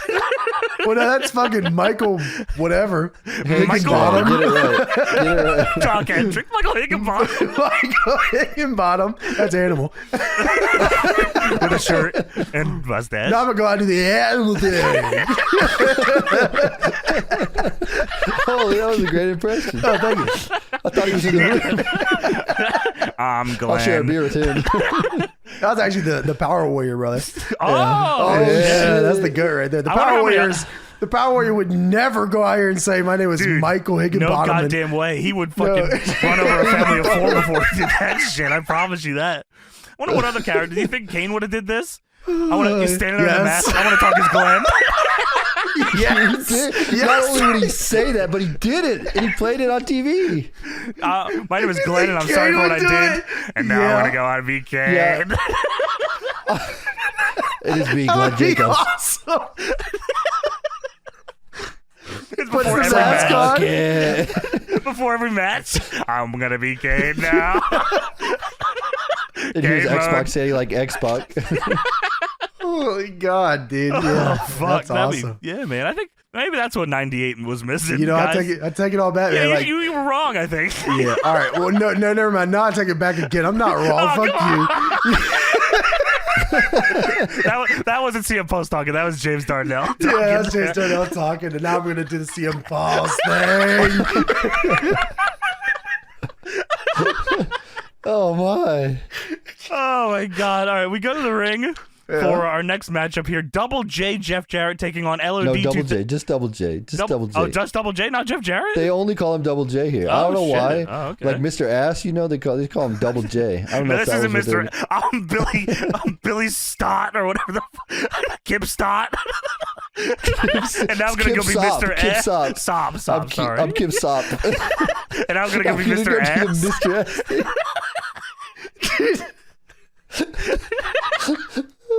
Well, no, that's fucking Michael, whatever. Michael- Get it right. John Kendrick, Michael Higginbottom Michael Higginbottom. That's Animal. with a shirt and mustache. Now I'm gonna go out and do the Animal thing. Holy, that was a great impression. Oh, thank you. I thought he was in the room. I'm Glenn. I'll share a beer with him. That was actually the Power Warrior, brother. Oh, Yeah, that's the goat right there. The I wonder Power how many- Warriors. The Power Warrior would never go out here and say, "My name is Dude, Michael no Higginbottom." goddamn way. He would fucking run over a family of 4 before he did that shit. I promise you that. I wonder what other character. Do you think Kane would have did this? I want to. He's standing there in the Yes. mask. I want to talk as Glenn. Yes. He did. Yes. Not only would he say that, but he did it, and he played it on TV. My name is Glenn, and I'm Kane sorry for what I would do did. it. And now Yeah. I'm gonna go out and be Kane. Yeah. It is me, That Glenn would be Jacobs. awesome. It's Puts before the every mask match. on. Yeah. Before every match, I'm gonna be Kane now. And he was Game Xbox mode. saying like Xbox. Holy God, dude. Oh, Yeah, fuck. that's awesome. Yeah, man. I think maybe that's what 98 was missing. You know, guys. I take it all back, Yeah, man. Like, you were wrong, I think. yeah. All right. Well, no, never mind. No, I take it back again. I'm not wrong. Fuck you. that wasn't CM Post talking. That was James Darnell. Yeah, that's James Darnell talking, and now I'm going to do the CM Pulse thing. Oh my. Oh my God. All right, we go to the ring for our next matchup here. Double J Jeff Jarrett taking on LOD. No, Double J. Just Double J. Just Double J. Oh, just Double J, not Jeff Jarrett? They only call him Double J here. I don't know shit. why. Oh, okay. Like Mr. Ass, you know, they call him Double J. I don't know No, if this that isn't was what Mr. I'm Billy Stott or whatever the Kip Stott. And now I'm going to go be Mr. Kip S. Sop. Sob, sorry. I'm Kim Sop. And I'm going to go be Mr. S. Mr. S.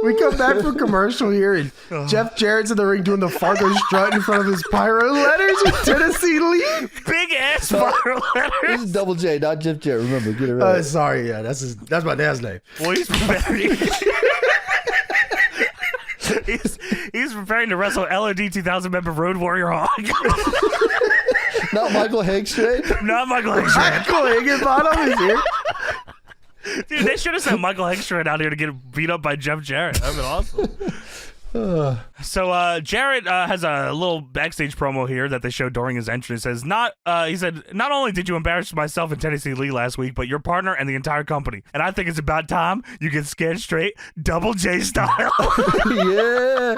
We come back from commercial here, and Jeff Jarrett's in the ring doing the Fargo strut in front of his pyro letters with Tennessee Lee. Big ass pyro This letters. is Double J, not Jeff Jarrett. Remember, get it right. Sorry, yeah, that's my dad's name. Well, he's preparing. he's preparing to wrestle LOD 2000 member Road Warrior Hawk. Not Michael Hagstraight. Not Michael Hagstraight. Michael Higginbottom is here. Dude, they should have sent Michael Hagstraight out here to get beat up by Jeff Jarrett. That would have been awesome. So Jarrett has a little backstage promo here that they showed during his entrance. He says, not only did you embarrass myself and Tennessee Lee last week, but your partner and the entire company. And I think it's about time you get scared straight, Double J style. Yeah.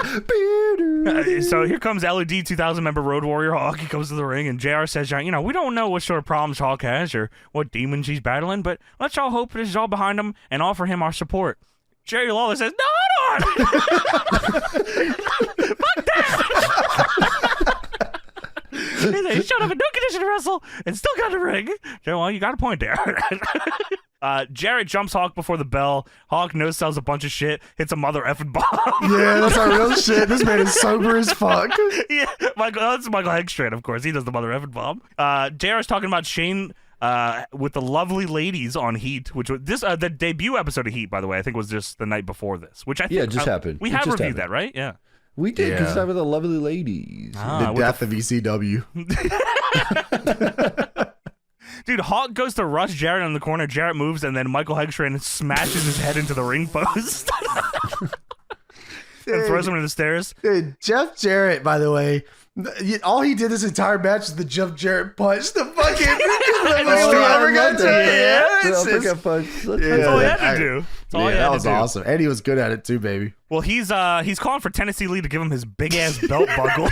So here comes LOD 2000 member Road Warrior Hawk. He comes to the ring, and JR says, we don't know what sort of problems Hawk has or what demons he's battling, but let's all hope this is all behind him and offer him our support. Jerry Lawler says, no, hold on. Fuck that. He said, he showed up in no condition to wrestle and still got the ring. Well, you got a point there. Jarrett jumps Hawk before the bell. Hawk no-sells a bunch of shit, hits a mother effing bomb. Yeah, that's our real shit. This man is sober as fuck. Yeah, that's Michael Hagstraight, of course. He does the mother effing bomb. JR is talking about Shane with the lovely ladies on Heat, which was the debut episode of Heat, by the way. I think was just the night before this, which I think it just happened. We It have just reviewed happened. that, right? Yeah. We did, because Yeah. it's time with the lovely ladies. The death of ECW. Dude, Hawk goes to rush Jarrett in the corner. Jarrett moves, and then Michael Hagstraight smashes his head into the ring post and throws him into the stairs. Dude, Jeff Jarrett, by the way, all he did this entire match is the Jeff Jarrett punch. The fucking uppercut. That's all he had to do. That's all he had that to was do. awesome. And he was good at it too, baby. Well, he's calling for Tennessee Lee to give him his big ass belt buckle.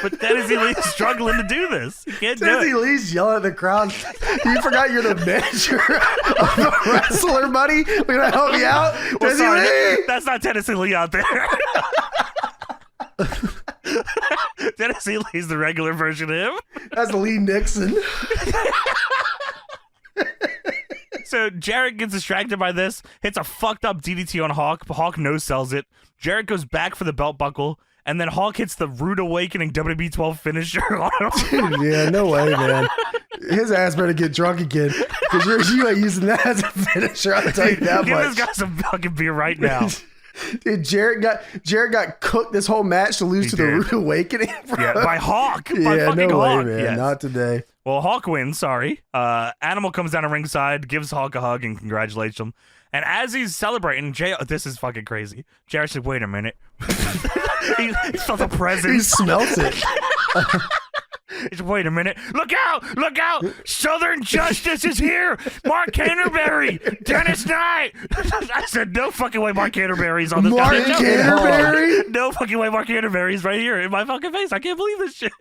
But Tennessee Lee's struggling to do this. He can't do Tennessee it. Lee's yelling at the crowd. You forgot you're the manager of the wrestler, buddy. We're gonna help you out. Well, Tennessee sorry, Lee. that's not Tennessee Lee out there. Tennessee Lee's the regular version of him. That's Lee Nixon. So Jarrett gets distracted by this, hits a fucked up DDT on Hawk. Hawk no-sells it. Jarrett goes back for the belt buckle, and then Hawk hits the Rude Awakening WB 12 finisher on him. Yeah, no way, man. His ass better get drunk again, because you ain't using that as a finisher. I'll tell you that Give much. this guy some fucking beer right now. Dude, Jarrett got cooked this whole match to lose He to did. the Rude Awakening. Bro. Yeah, by Hawk. By Yeah, fucking no Hawk. way, man. Yes. Not today. Well, Hawk wins, sorry. Animal comes down to ringside, gives Hawk a hug, and congratulates him. And as he's celebrating, this is fucking crazy. Jarrett said, wait a minute. he felt a presence. He smells it. He said, wait a minute. Look out! Look out! Southern Justice is here! Mark Canterbury! Dennis Knight! I said, no fucking way Mark Canterbury's on this Mark goddamn show. Canterbury? No fucking way Mark Canterbury's right here in my fucking face. I can't believe this shit.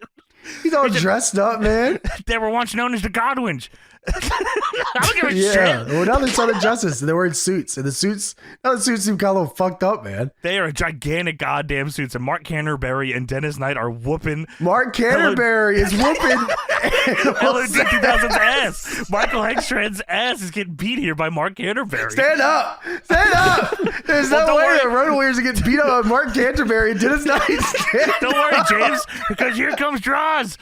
He's all dressed up, man. They were once known as the Godwins. I don't give a Yeah. shit. Well, now they're Southern Justice, and they're wearing suits. And the suits seem kind of a little fucked up, man. They are gigantic goddamn suits, and Mark Canterbury and Dennis Knight are whooping Mark Canterbury is whooping LOD 2000's ass. Michael Hagstraight's ass is getting beat here by Mark Canterbury. Stand up! Stand up! There's Well, no don't way worry. that Road Warriors are getting beat up by Mark Canterbury and Dennis Knight. Stand Don't worry, James, because here comes Draws.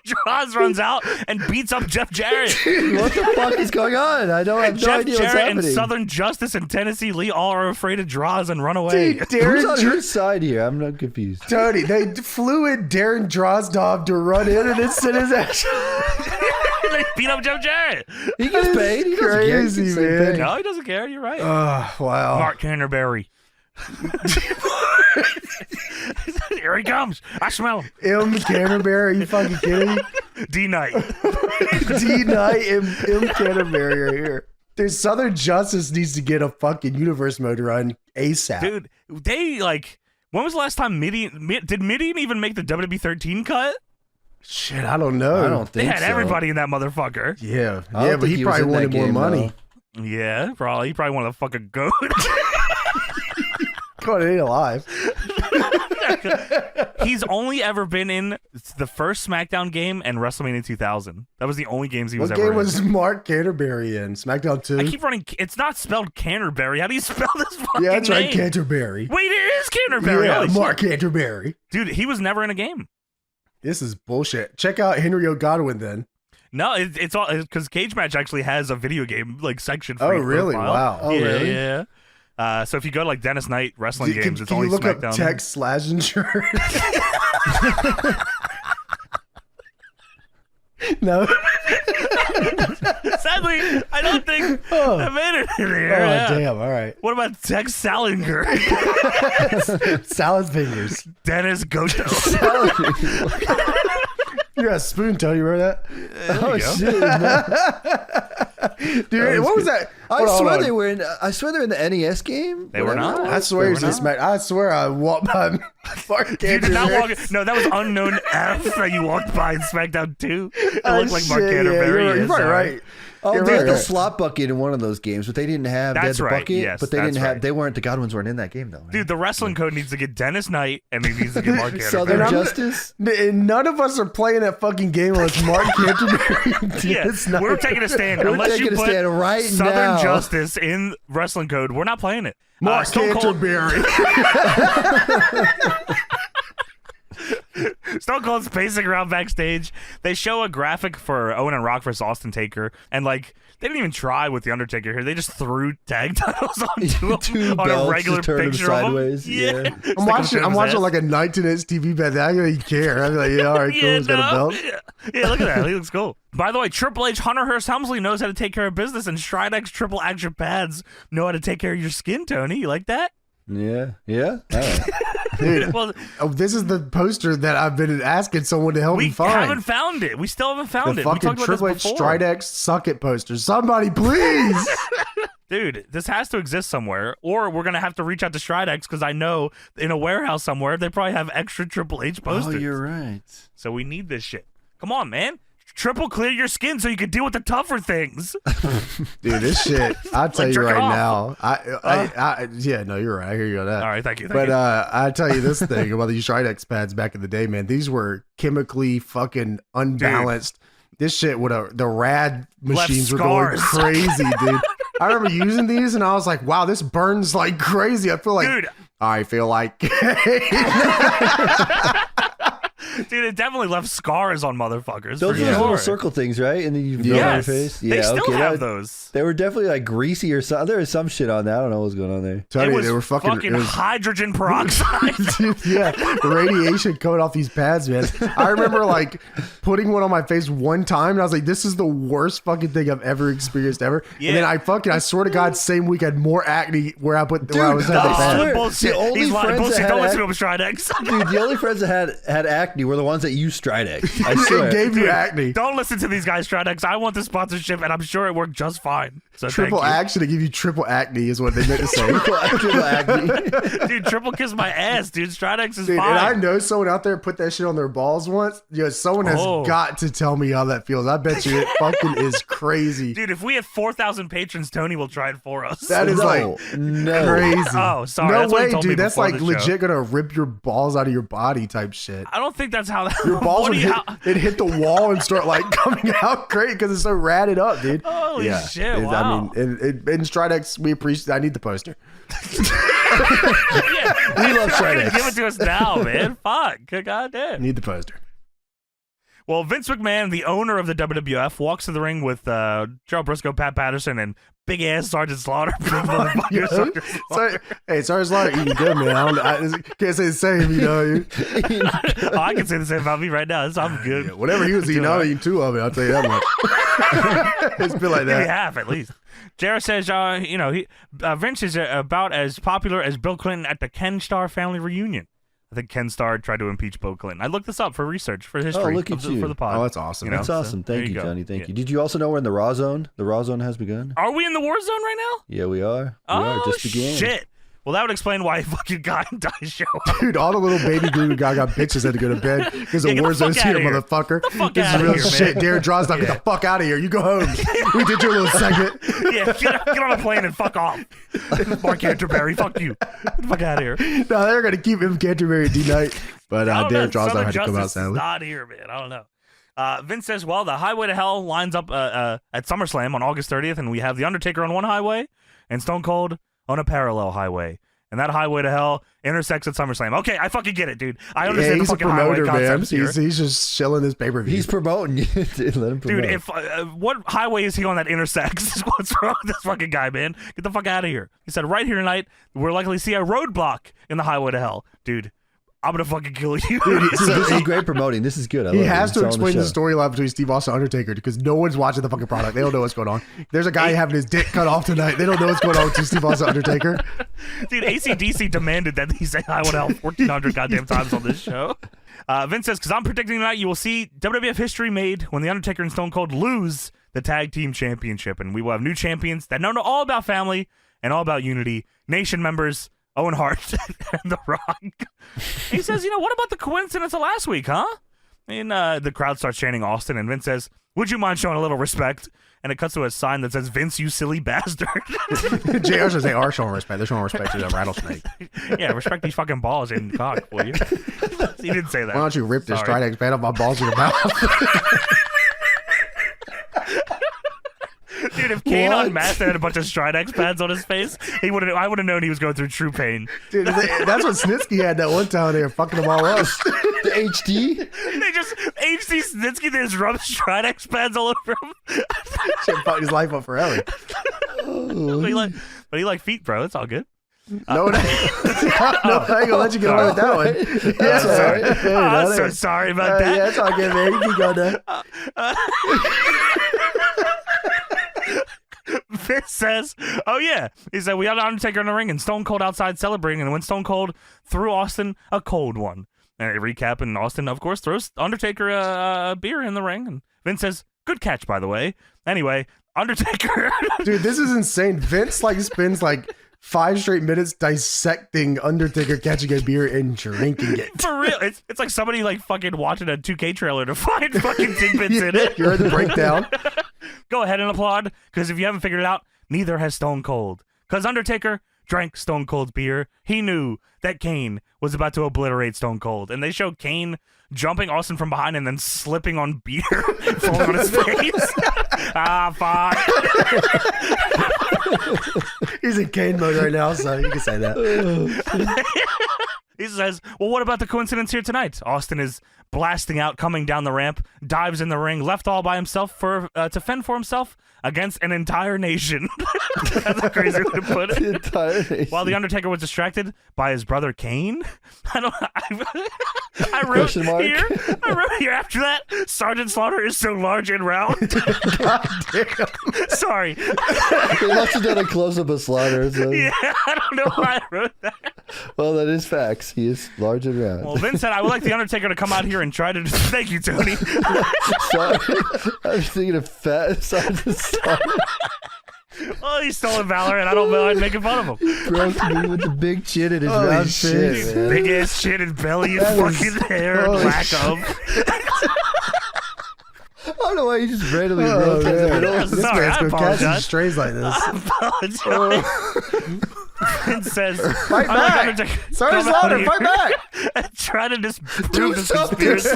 Draws runs out and beats up Jeff Jarrett. Jarrett. What the fuck is going on? I don't have no Jeff idea what's Jarrett happening. and Southern Justice and Tennessee Lee all are afraid of draws and run away. Dude, Who's on Darren whose side here? I'm not confused. Tony, they flew in Darren Drozdov to run in and then send his ass. They beat up Jeff Jarrett. He gets paid. He doesn't care. He Crazy, gets paid. man. No, he doesn't care. You're right. Wow. Mark Canterbury. Here he comes. I smell him. M. Canterbury, are you fucking kidding me? D Knight. D. Knight and M. Canterbury are here. Dude, Southern Justice needs to get a fucking universe mode run ASAP. Dude, they like. When was the last time Midian even make the WWE 13 cut? Shit, I don't know. I don't They think had so. everybody in that motherfucker. Yeah, I don't but think he was probably in that wanted more game, money. though. Yeah, probably. He probably wanted to fuck a goat. God, it ain't alive. He's only ever been in the first SmackDown game and WrestleMania 2000. That was the only games he was What ever game in. was Mark Canterbury in? SmackDown 2? I keep running. It's not spelled Canterbury. How do you spell this fucking Yeah, that's right, name? Canterbury. Wait, it is Canterbury. Yeah, Holy Mark shit. Canterbury. Dude, he was never in a game. This is bullshit. Check out Henry O'Godwin then. No, it's all because Cage Match actually has a video game like section. For Oh, each really? profile. Wow. Oh, yeah, really? Yeah. So if you go to like Dennis Knight wrestling games, it's can only you look SmackDown. up Tex Slazenger? No. Sadly, I don't think I made it in here. Oh, Yeah. damn. All right. What about Tex Salinger? Salad fingers. Dennis Goto. You got a spoon, Tony. You remember that? Oh you go. shit! Man. Dude, what was that? I Hold on, swear hold on. they were in. I swear they're in the NES game. They were Whatever not. it I was. swear They he's were in Smack. I swear I walked by Mark You did not Canterbury. walk. No, that was unknown F that you walked by in SmackDown 2. It Oh, looked like Mark shit, yeah, Canterbury. you're Yeah, probably sorry. right. Oh, You're they had right, the right. slot bucket in one of those games, but they didn't have. They had That's the right, bucket, yes, but they that's didn't have. right. They weren't. The Godwins weren't in that game though. Man. Dude, the wrestling code needs to get Dennis Knight and he needs to get Mark Southern Canterbury. Justice. And none of us are playing that fucking game unless Mark Canterbury. Yeah, It's not- we're taking a stand. We're Unless taking you a put stand right Southern now. Justice in wrestling code, we're not playing it. Mark Stone Cold- Canterbury. Stone Cold's pacing around backstage. They show a graphic for Owen and Rock versus Austin Taker, and like they didn't even try with the Undertaker here. They just threw tag titles onto Two him on a belts, regular just turn 'em picture of him. sideways, yeah. I'm watching like a 19-inch TV bed. I don't even care. I'm like, yeah, all right, cool. Yeah, He's got a belt. Yeah, look at that. He looks cool. By the way, Triple H, Hunter Hearst Helmsley knows how to take care of business, and Stridex Triple Action Pads know how to take care of your skin, Tony. You like that? Yeah. All right. Dude, Well, oh, this is the poster that I've been asking someone to help we me find. haven't found it. We still haven't found The it. We fucking talked about Triple this H before. Stridex Suck It poster. Somebody, please. Dude, this has to exist somewhere, or we're gonna have to reach out to Stridex because I know in a warehouse somewhere they probably have extra Triple H posters. Oh, you're right. So we need this shit. Come on, man. Triple clear your skin so you can deal with the tougher things. Dude, this shit, I'll tell Like, you jerk right off. now. Yeah, no, you're right. I hear you on that. All right, thank you. But I tell you this thing about these Stridex pads back in the day, man. These were chemically fucking unbalanced. This shit would have the rad machines were going scars. crazy, dude. I remember using these and I was like, wow, this burns like crazy. I feel like Dude. I feel like Dude, it definitely left scars on motherfuckers. Those for are those sure. little circle things, right? And then you rub on your Yes, face. they Yeah, still okay. have that- those. They were definitely like greasy or something. There was some shit on that. I don't know what was going on there. tell It you, was they were fucking, it was, hydrogen peroxide. Dude, yeah, radiation coming off these pads, man. I remember like putting one on my face one time, and I was like, "This is the worst fucking thing I've ever experienced ever." Yeah. And then I swear to God, same week I had more acne where I had the I pad. swear. Bullshit. The only He's lying. friends Bullshit. that Don't had listen to him, Stridex. Dude, the only friends that had acne were the ones that used Stridex. I They swear. gave you Dude, acne. Don't listen to these guys, Stridex. I want the sponsorship, and I'm sure it worked just fine. So Triple thank action to give you triple acne is what they meant to say. Triple acne. you. Dude, triple kiss my ass, dude. Stridex is Dude, fine. and I know someone out there put that shit on their balls once. Yeah, someone has Oh. got to tell me how that feels. I bet you it fucking is crazy. Dude, if we have 4,000 patrons, Tony will try it for us. That is like no. crazy. Oh, sorry. No That's what he way, told me dude. That's before like the show. legit gonna rip your balls out of your body type shit. I don't think that's how that. Your balls What would do you- hit, it hit the wall and start like coming out great because it's so ratted up, dude. Holy shit! It's- Wow. I mean, in Stridex, we appreciate. I need the poster. Yeah, We love Try to Stridex. give it to us now, man. Fuck. God I damn. need the poster. Well, Vince McMahon, the owner of the WWF, walks to the ring with Joe Briscoe, Pat Patterson, and big ass Sergeant Slaughter. Sergeant Slaughter eating good, man. I can't say the same, you know. I can say the same about me right now. I'm good. Yeah, whatever he was eating, I'll eat two of it. I'll tell you that much. It's been like that. Maybe half at least. JR says, Vince is about as popular as Bill Clinton at the Ken Starr family reunion. I think Ken Starr tried to impeach Bill Clinton. I looked this up for research, for history. Oh, look at you. For the pod. Oh, that's awesome. That's awesome. Thank you, Johnny. Thank you. Did you also know we're in the Raw Zone? The Raw Zone has begun. Are we in the war zone right now? Yeah, we are. We are. Just began. Shit. Well, that would explain why he fucking got into his show. Dude, all the little baby Goo Gaga bitches had to go to bed because the war zone's here, motherfucker. This is real shit. Darren Draw's like, get the fuck out of here. You go home. We did your little segment. Yeah, get on a plane and fuck off. Mark Canterbury, fuck you. Get the fuck out of here. No, they're going to keep him Canterbury D-Night. But Darren Draw's not had to come out sadly. Not here, man. I don't know. Vince says, well, the Highway to Hell lines up at SummerSlam on August 30th, and we have The Undertaker on one highway and Stone Cold on a parallel highway. And that Highway to Hell intersects at SummerSlam. Okay, I fucking get it, dude. I understand he's the fucking a promoter, highway man. concept here. He's just shilling his pay-per-view. He's promoting. Let him promote. Dude, if what highway is he on that intersects? What's wrong with this fucking guy, man? Get the fuck out of here. He said, right here tonight, we're likely to see a roadblock in the Highway to Hell. Dude, I'm going to fucking kill you. Dude, this is great promoting. This is good. He has to explain the storyline between Steve Austin and Undertaker because no one's watching the fucking product. They don't know what's going on. There's a guy having his dick cut off tonight. They don't know what's going on with Steve Austin and Undertaker. Dude, AC/DC demanded that he say I would help 1,400 goddamn times on this show. Vince says, because I'm predicting tonight you will see WWF history made when The Undertaker and Stone Cold lose the Tag Team Championship. And we will have new champions that know all about family and all about unity. Nation members, Owen Hart and The Rock. He says, what about the coincidence of last week, huh? And the crowd starts chanting Austin, and Vince says, would you mind showing a little respect? And it cuts to a sign that says, Vince, you silly bastard. JR says they are showing respect. They're showing respect to the rattlesnake. Yeah, respect these fucking balls in cock, will you? He didn't say that. Why don't you rip this Stridex band off my balls in your mouth? Dude, if Kane unmasked and had a bunch of Stridex pads on his face, I would have known he was going through true pain. Dude, that's what Snitsky had that one time. They were fucking them all up. The HD? They just HD Snitsky, they just rubbed Stridex pads all over him. Shit fucked his life up forever. But he liked feet, bro. It's all good. No, I ain't gonna let you get away with that one. Yeah, sorry. I'm so sorry about that. Yeah, it's all good, man. You keep going there. Vince says, oh yeah, he said we had Undertaker in the ring and Stone Cold outside celebrating, and when Stone Cold threw Austin a cold one. And they recap, and Austin, of course, throws Undertaker a beer in the ring, and Vince says, good catch, by the way. Anyway, Undertaker. Dude, this is insane. Vince spends 5 straight minutes dissecting Undertaker catching a beer and drinking it. For real. It's like somebody fucking watching a 2K trailer to find fucking tidbits in it. You're in the breakdown. Go ahead and applaud, because if you haven't figured it out, neither has Stone Cold. Because Undertaker drank Stone Cold's beer. He knew that Kane was about to obliterate Stone Cold. And they show Kane jumping Austin from behind and then slipping on beer, falling on his face. Fuck. He's in Kane mode right now, so you can say that. He says, well, what about the coincidence here tonight? Austin is blasting out, coming down the ramp, dives in the ring, left all by himself to fend for himself against an entire nation. That's a crazy way to put it. The entire nation. While The Undertaker was distracted by his brother Kane. I wrote here after that, Sergeant Slaughter is so large and round. God damn. Sorry. He must have done a close-up of Slaughter. So. Yeah, I don't know why I wrote that. Well, that is facts. He is large and round. Well, Vince said, I would like The Undertaker to come out here and try to... Thank you, Tony. Sorry. I was thinking of fat Sergeant Slaughter. Well, he's stolen valor, and I don't mind making fun of him. Broke me with the big chin in his round face. Big ass chin and belly and fucking hair and lack of. I don't know why you just randomly wrote that. This man's gonna catch some strays like this. I apologize. Vince says, fight back. Sorry, Slaughter, fight back. Try to disprove this conspiracy.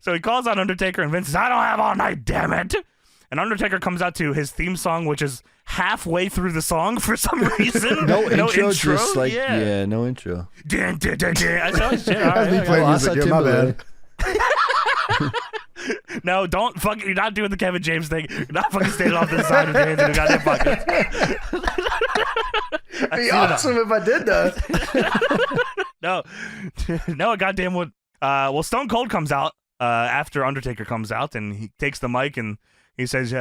So he calls on Undertaker, and Vince says, I don't have all night, damn it. And Undertaker comes out to his theme song, which is halfway through the song for some reason. No intro, just no intro. I saw shit. That's me playing music, my bad. No, don't fucking. You're not doing the Kevin James thing. You're not fucking standing off to the side of your hands in your goddamn pockets. It'd be awesome if I did that. No, goddamn would. Well, Stone Cold comes out after Undertaker comes out, and he takes the mic and he says,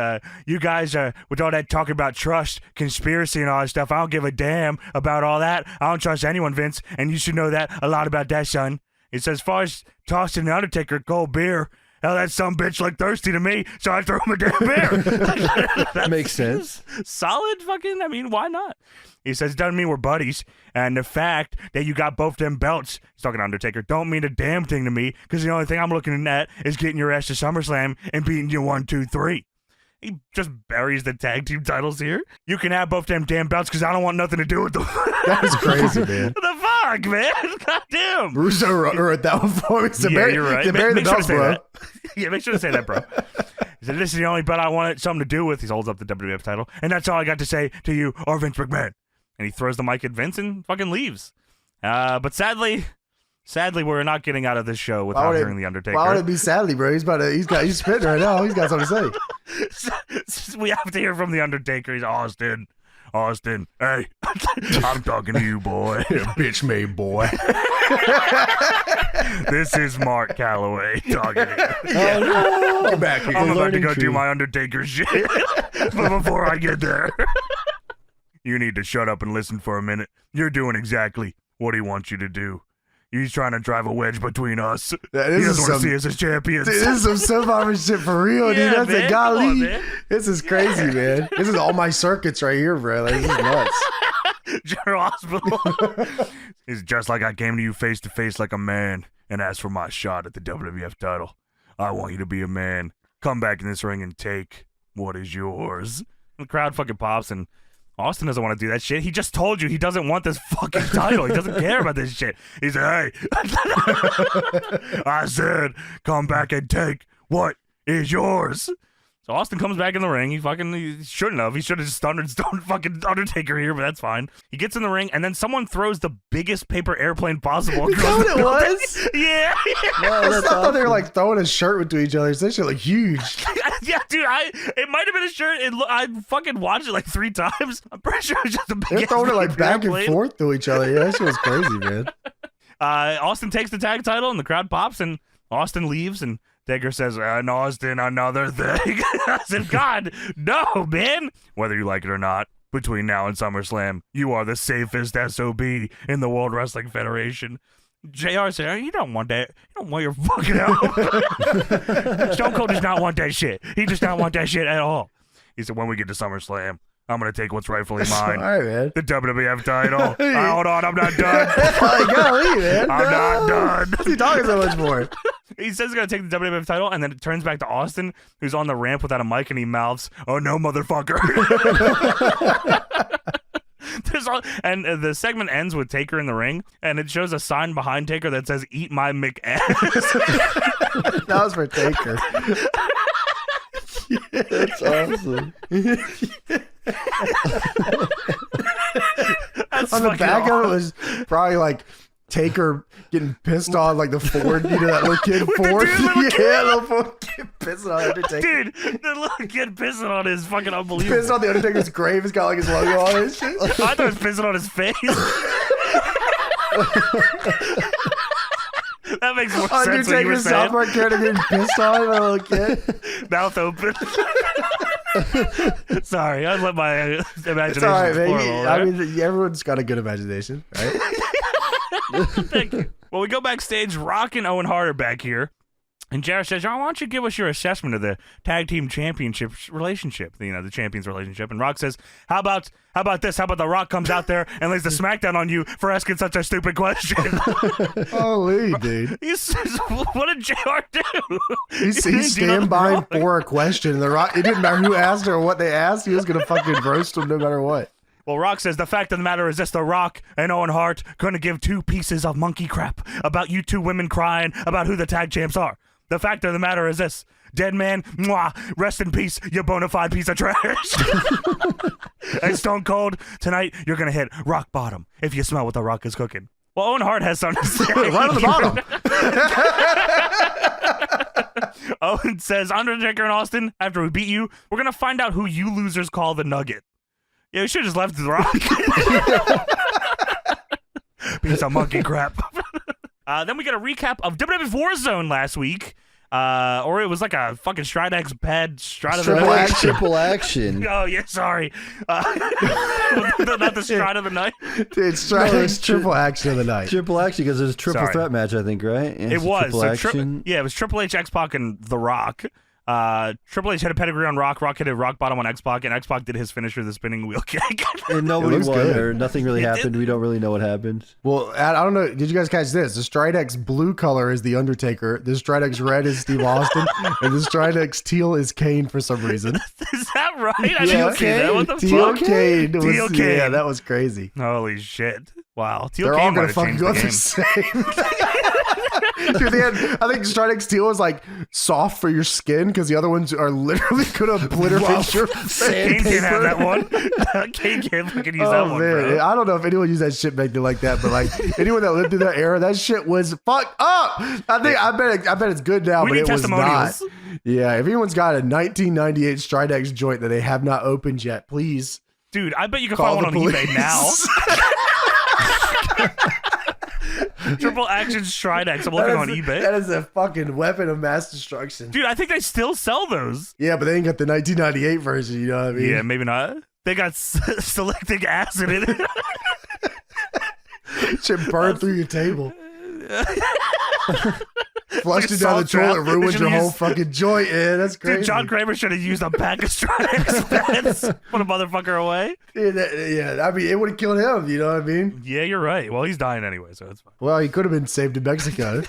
"You guys, with all that talking about trust, conspiracy, and all that stuff, I don't give a damn about all that. I don't trust anyone, Vince, and you should know that a lot about that, son." He says, "As far as tossing the Undertaker cold beer, hell, that some bitch looked thirsty to me, so I threw him a damn beer." That makes sense. Solid fucking, I mean, why not? He says, "Doesn't mean we're buddies, and the fact that you got both them belts," he's talking to Undertaker, "don't mean a damn thing to me, because the only thing I'm looking at is getting your ass to SummerSlam and beating you 1, 2, 3. He just buries the tag team titles here. "You can have both them damn belts because I don't want nothing to do with them." That was crazy, man. What the fuck, man? Goddamn. Russo wrote that one for me. So You're right. Bury the belts, bro. Yeah, make sure to say that, bro. He said, "This is the only belt I wanted something to do with." He holds up the WWF title. "And that's all I got to say to you or Vince McMahon." And he throws the mic at Vince and fucking leaves. But sadly, we're not getting out of this show without hearing the Undertaker. Why would it be sadly, bro? He's spitting right now. He's got something to say. We have to hear from the Undertaker. He's Austin, hey, I'm talking to you, boy. Bitch made boy. This is Mark Calloway talking to you. Get back here. I'm about to go do my Undertaker shit. But before I get there, you need to shut up and listen for a minute. You're doing exactly what he wants you to do. He's trying to drive a wedge between us. He doesn't want to see us as champions. Dude, this is some Survivor shit for real, dude. That's man, a golly. on, man. This is crazy, man. This is all my circuits right here, bro. Like, this is nuts. General Hospital. It's just like I came to you face to face like a man and asked for my shot at the WWF title. I want you to be a man. Come back in this ring and take what is yours. The crowd fucking pops, and Austin doesn't want to do that shit. He just told you he doesn't want this fucking title. He doesn't care about this shit. He said, "Hey," I said, "come back and take what is yours." So Austin comes back in the ring. He shouldn't have. He should have just stunned fucking Undertaker here, but that's fine. He gets in the ring, and then someone throws the biggest paper airplane possible. Is that what it was? Yeah. I thought they were like throwing a shirt into each other. This shit look huge. Yeah, dude, it might have been a shirt. I fucking watched it like 3 times. I'm pretty sure it's just a big. They're throwing it like back and forth to each other. Yeah, that shit was crazy, man. Austin takes the tag title, and the crowd pops, and Austin leaves, and Taker says, "And Austin, another thing." I said, "God, no, man." Whether you like it or not, between now and SummerSlam, you are the safest SOB in the World Wrestling Federation. JR said, "You don't want that. You don't want your fucking help." Stone Cold does not want that shit. He does not want that shit at all. He said, "When we get to SummerSlam, I'm going to take what's rightfully mine. All right, man. The WWF title." Hold on, I'm not done. Golly, man. I'm not done. What's he talking so much for? He says he's going to take the WWF title, and then it turns back to Austin, who's on the ramp without a mic, and he mouths, "Oh, no, motherfucker." And the segment ends with Taker in the ring, and it shows a sign behind Taker that says, "Eat my McAss." That was for Taker. That's awesome. That's On the back awesome. of it was probably like Taker getting pissed on like the Ford, that little kid Ford. Yeah, little Ford kid pissing on Undertaker. Dude, the little kid pissing on his fucking unbelievable. Pissing on the Undertaker's grave. It's got like his logo on it and shit. I thought he was pissing on his face. That makes more sense. Undertaker's South Park character getting pissed on by a little kid. Mouth open. Sorry, I let my imagination It's all right, explore man. a little, I right? mean, everyone's got a good imagination, right? Thank you. Well, we go backstage. Rock and Owen Hart are back here. And Jarrett says, "Why don't you give us your assessment of the tag team championship relationship, the champions relationship?" And Rock says, how about this? How about The Rock comes out there and lays the smackdown on you for asking such a stupid question? Holy, dude. He says, "What did JR do?" He's stand by him for a question. The Rock, it didn't matter who asked or what they asked. He was going to fucking roast him no matter what. Well, Rock says, "The fact of the matter is this: The Rock and Owen Hart going to give 2 pieces of monkey crap about you 2 women crying about who the tag champs are. The fact of the matter is this: Dead man, mwah, rest in peace, you bona fide piece of trash." And Stone Cold, tonight you're going to hit rock bottom if you smell what The Rock is cooking. Well, Owen Hart has something to say. Right on the bottom. Owen says, Undertaker and Austin, after we beat you, we're going to find out who you losers call the Nugget. Yeah, we should have just left The Rock. Piece of monkey crap. Then we get a recap of WWF Warzone last week. Or it was like a fucking Stridex bad Stride of the Night. Triple action. Oh, yeah, sorry. Not the Stride of the Night. It's Stridex triple action of the night. Triple action because it was a triple threat match, I think, right? Yeah, it was. Triple action. It was Triple H, X-Pac, and The Rock. Triple H hit a pedigree on Rock. Rock hit a rock bottom on X-Pac, and X-Pac did his finisher, the spinning wheel kick. And nobody won, or nothing really happened. We don't really know what happened. Well, I don't know. Did you guys catch this? The Stridex blue color is The Undertaker. The Stridex red is Steve Austin. And the Stridex teal is Kane for some reason. Is that right? I didn't see that. What the Teal fuck? Kane. Teal Kane. Yeah, that was crazy. Holy shit. Wow. Teal They're Kane all going might to have fucking changed go the the game. same. Dude, I think Stridex teal is like soft for your skin because the other ones are literally going to obliterate your Kane can't have that one. Kane can't fucking use that one, bro. I don't know if anyone used that shit back then like that, but like anyone that lived through that era, that shit was fucked up. I bet it's good now, We but need it was not. testimonials. Yeah, if anyone's got a 1998 Stridex joint that they have not opened yet, please. Dude, I bet you can Call find one the on police. eBay now. Triple action Stridex. I'm looking on eBay. That is a fucking weapon of mass destruction. Dude, I think they still sell those. Yeah, but they ain't got the 1998 version, you know what I mean? Yeah, maybe not. They got selectic acid in it. Shit burned through your table. Flushed Like a it down the salt trap. toilet, ruined They your should've whole used- fucking joint. Yeah, that's crazy. Dude, John Kramer should have used a pack of Stridex pads. Put a motherfucker away. Yeah, I mean, it would have killed him, you know what I mean? Yeah, you're right. Well, he's dying anyway, so it's fine. Well, he could have been saved in Mexico.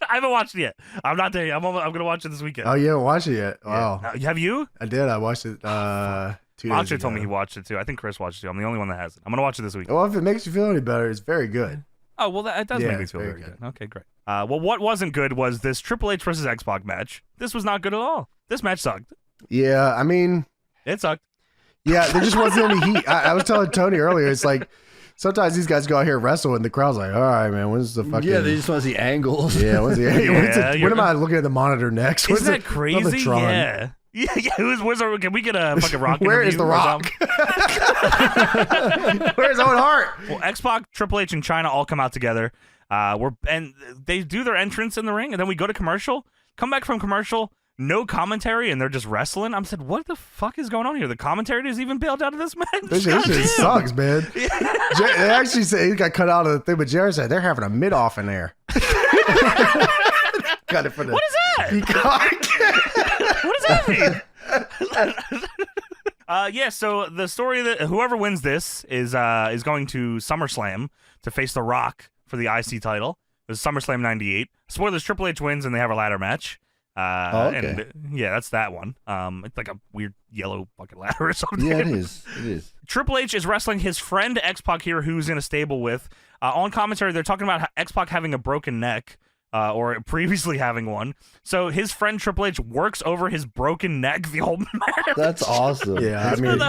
I haven't watched it yet. I'm not there yet. I'm going to watch it this weekend. Oh, you haven't watched it yet? Wow. Have you? I did. I watched it 2 days Macho ago. told me he watched it too. I think Chris watched it too. I'm the only one that hasn't. I'm going to watch it this week. Well, if it makes you feel any better, it's very good. Oh, well, it does Yeah, make me it's feel very very good. good. Okay, great. Well, what wasn't good was this Triple H versus X-Pac match. This was not good at all. This match sucked. Yeah, I mean, It sucked. yeah, there just wasn't any heat. I was telling Tony earlier, it's like sometimes these guys go out here and wrestle, and the crowd's like, all right, man, when's the fucking... Yeah, they just want to see angles. Yeah, when's the... Yeah, when am I looking at the monitor next? When's Isn't that the- another crazy? Tron? Yeah. Yeah. Can we get a fucking Rock Where interview is the or Rock? something? Where's Owen Hart? Well, X-Pac, Triple H, and China all come out together. And they do their entrance in the ring, and then we go to commercial. Come back from commercial, no commentary, and they're just wrestling. I'm said, what the fuck is going on here? The commentary is even bailed out of this match. This shit sucks, man. They actually say he got cut out of the thing, but Jared said they're having a mid-off in there. Got it for the What is that? What does that mean? Yeah, so the story that whoever wins this is going to SummerSlam to face The Rock for the IC title. It was SummerSlam 98. Spoilers, Triple H wins and they have a ladder match. Okay. And yeah, that's that one. It's like a weird yellow fucking ladder or something. Yeah, it is. It is. Triple H is wrestling his friend X-Pac here, who's in a stable with. On commentary, they're talking about X-Pac having a broken neck. Or previously having one. So his friend Triple H works over his broken neck the whole match. That's awesome. Yeah, I mean,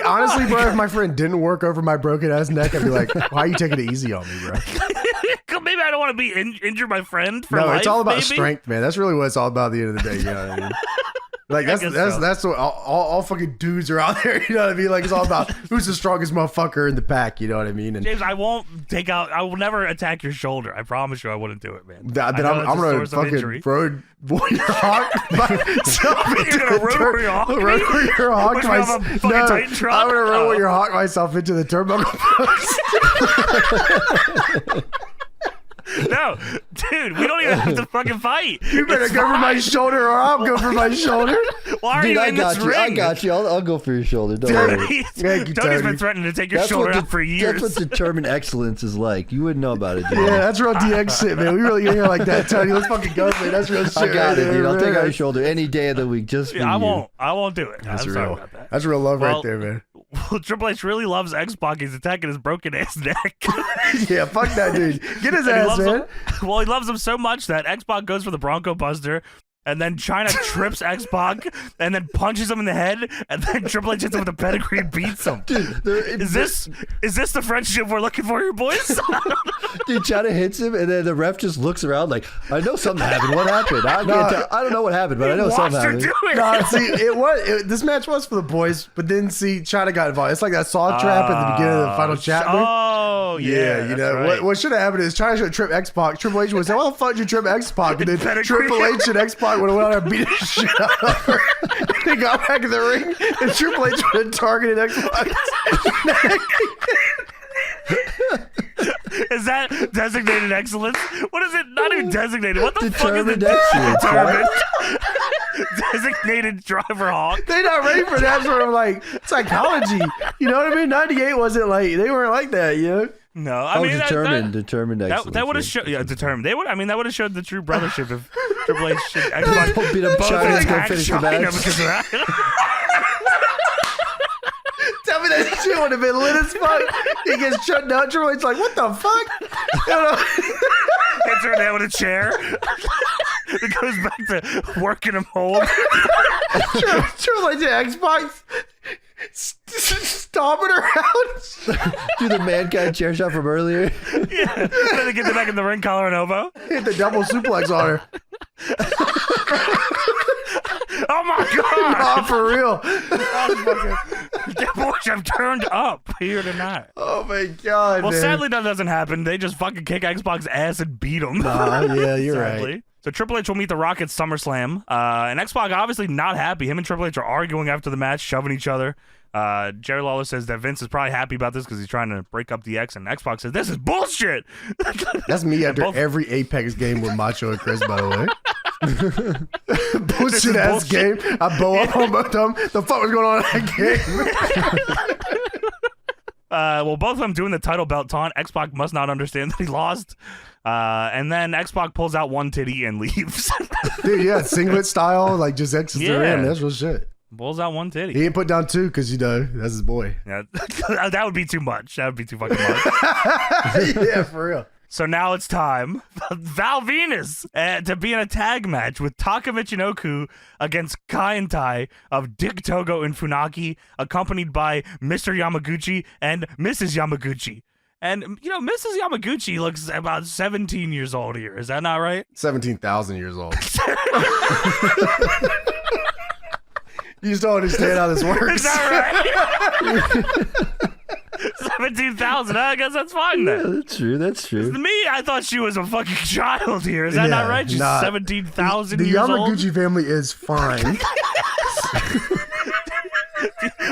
honestly, bro, if my friend didn't work over my broken ass neck, I'd be like, why are you taking it easy on me, bro? Maybe I don't want to be injure my friend for No, life, it's all about maybe? strength, man. That's really what it's all about at the end of the day. You know what I mean? Like guess so. that's what all fucking dudes are out there. You know what I mean? Like it's all about who's the strongest motherfucker in the pack. You know what I mean? And James, I will never attack your shoulder. I promise you I wouldn't do it, man. then I know I'm that's a gonna source of fucking injury. road warrior hawk myself. You're gonna road warrior hawk me? road warrior hawk Push me off a fucking No, Titantron? I'm gonna road Oh. warrior hawk myself into the turnbuckle post. No, dude, we don't even have to fucking fight. You better It's go for my fine. shoulder, or I'll go for my shoulder. Why are Dude, you I in got this you. ring? I got you. I'll go for your shoulder. Don't worry. Thank you, Tony's Tony. been threatening to take your shoulder out for years. That's what determined excellence is like. You wouldn't know about it, dude. Yeah, that's real DX shit, man. We really get here like that, Tony. Let's fucking go, man. That's real shit. I got right it, dude. there, I'll take man. out your shoulder any day of the week just for you. I won't do it. That's I'm real. sorry about that. That's real love Well, right there, man. Well, Triple H really loves X-Pac. He's attacking his broken ass neck. Yeah, fuck that dude. Get his And he ass, loves man. him. Well, he loves him so much that X-Pac goes for the Bronco Buster. and then China trips X-Pac, and then punches him in the head, and then Triple H hits him with a pedigree and beats him. Dude, is this the friendship we're looking for here, boys? Dude, China hits him, and then the ref just looks around like, I know something happened. What happened? I don't know what happened, but I know something happened. No, see, this match was for the boys, but then see, China got involved. It's like that saw trap at the beginning of the final chapter. Oh, yeah. You know, right. what should have happened is China should have tripped X-Pac. Triple H would say, "Why the fuck did you trip X-Pac?" And then Triple H and X-Pac would have went out and beat his shit out of her. They got back in the ring, and Triple H would have targeted X-Pac. Is that designated excellence? What is it? Not even designated. What the fuck is it? Determined. Designated driver hawk. They not ready for that sort of like psychology. You know what I mean? 98 wasn't like, they weren't like that, you know? No, I mean determined excellence. That would have showed, determined. That would have showed the true brothership if Triple H should beat up China and go finish the match. Because of that. Tell me that shit would have been lit as fuck. He gets shut down. Triple H's like, what the fuck? Hits her in the head with a chair. It goes back to working him hold. Triple H and Xbox stomping her out. Do the mankind chair shot from earlier. Yeah. Then they get them back in the ring, collar and elbow. Hit the double suplex on her. Oh my god! Oh, for real. The boys have turned up here tonight. Oh my god. Well, man. sadly that doesn't happen. They just fucking kick Xbox's ass and beat him. Yeah, you're sadly. right. So Triple H will meet The Rock at SummerSlam. And X-Pac obviously not happy. Him and Triple H are arguing after the match, shoving each other. Jerry Lawler says that Vince is probably happy about this because he's trying to break up DX, and X-Pac says, this is bullshit! That's me after every Apex game with Macho and Chris, by the way. Bullshit ass game. I bow up on both of them. The fuck was going on in that game? Well, both of them doing the title belt taunt. X-Pac must not understand that he lost. And then X-Pac pulls out one titty and leaves. Dude, yeah, singlet style, like just exits the ring. That's real shit. Pulls out one titty. He ain't put down two because, you know, that's his boy. Yeah, that would be too much. That would be too fucking much. Yeah, for real. So now it's time Val Venis to be in a tag match with Taka Michinoku against Kaientai of Dick Togo and Funaki, accompanied by Mr. Yamaguchi and Mrs. Yamaguchi. And, you know, Mrs. Yamaguchi looks about 17 years old here. Is that not right? 17,000 years old. You just don't understand how this works. Is that right? 17,000. I guess that's fine then. Yeah, that's true. Me, I thought she was a fucking child here. Is that not right? She's 17,000 years old. The Yamaguchi family is fine.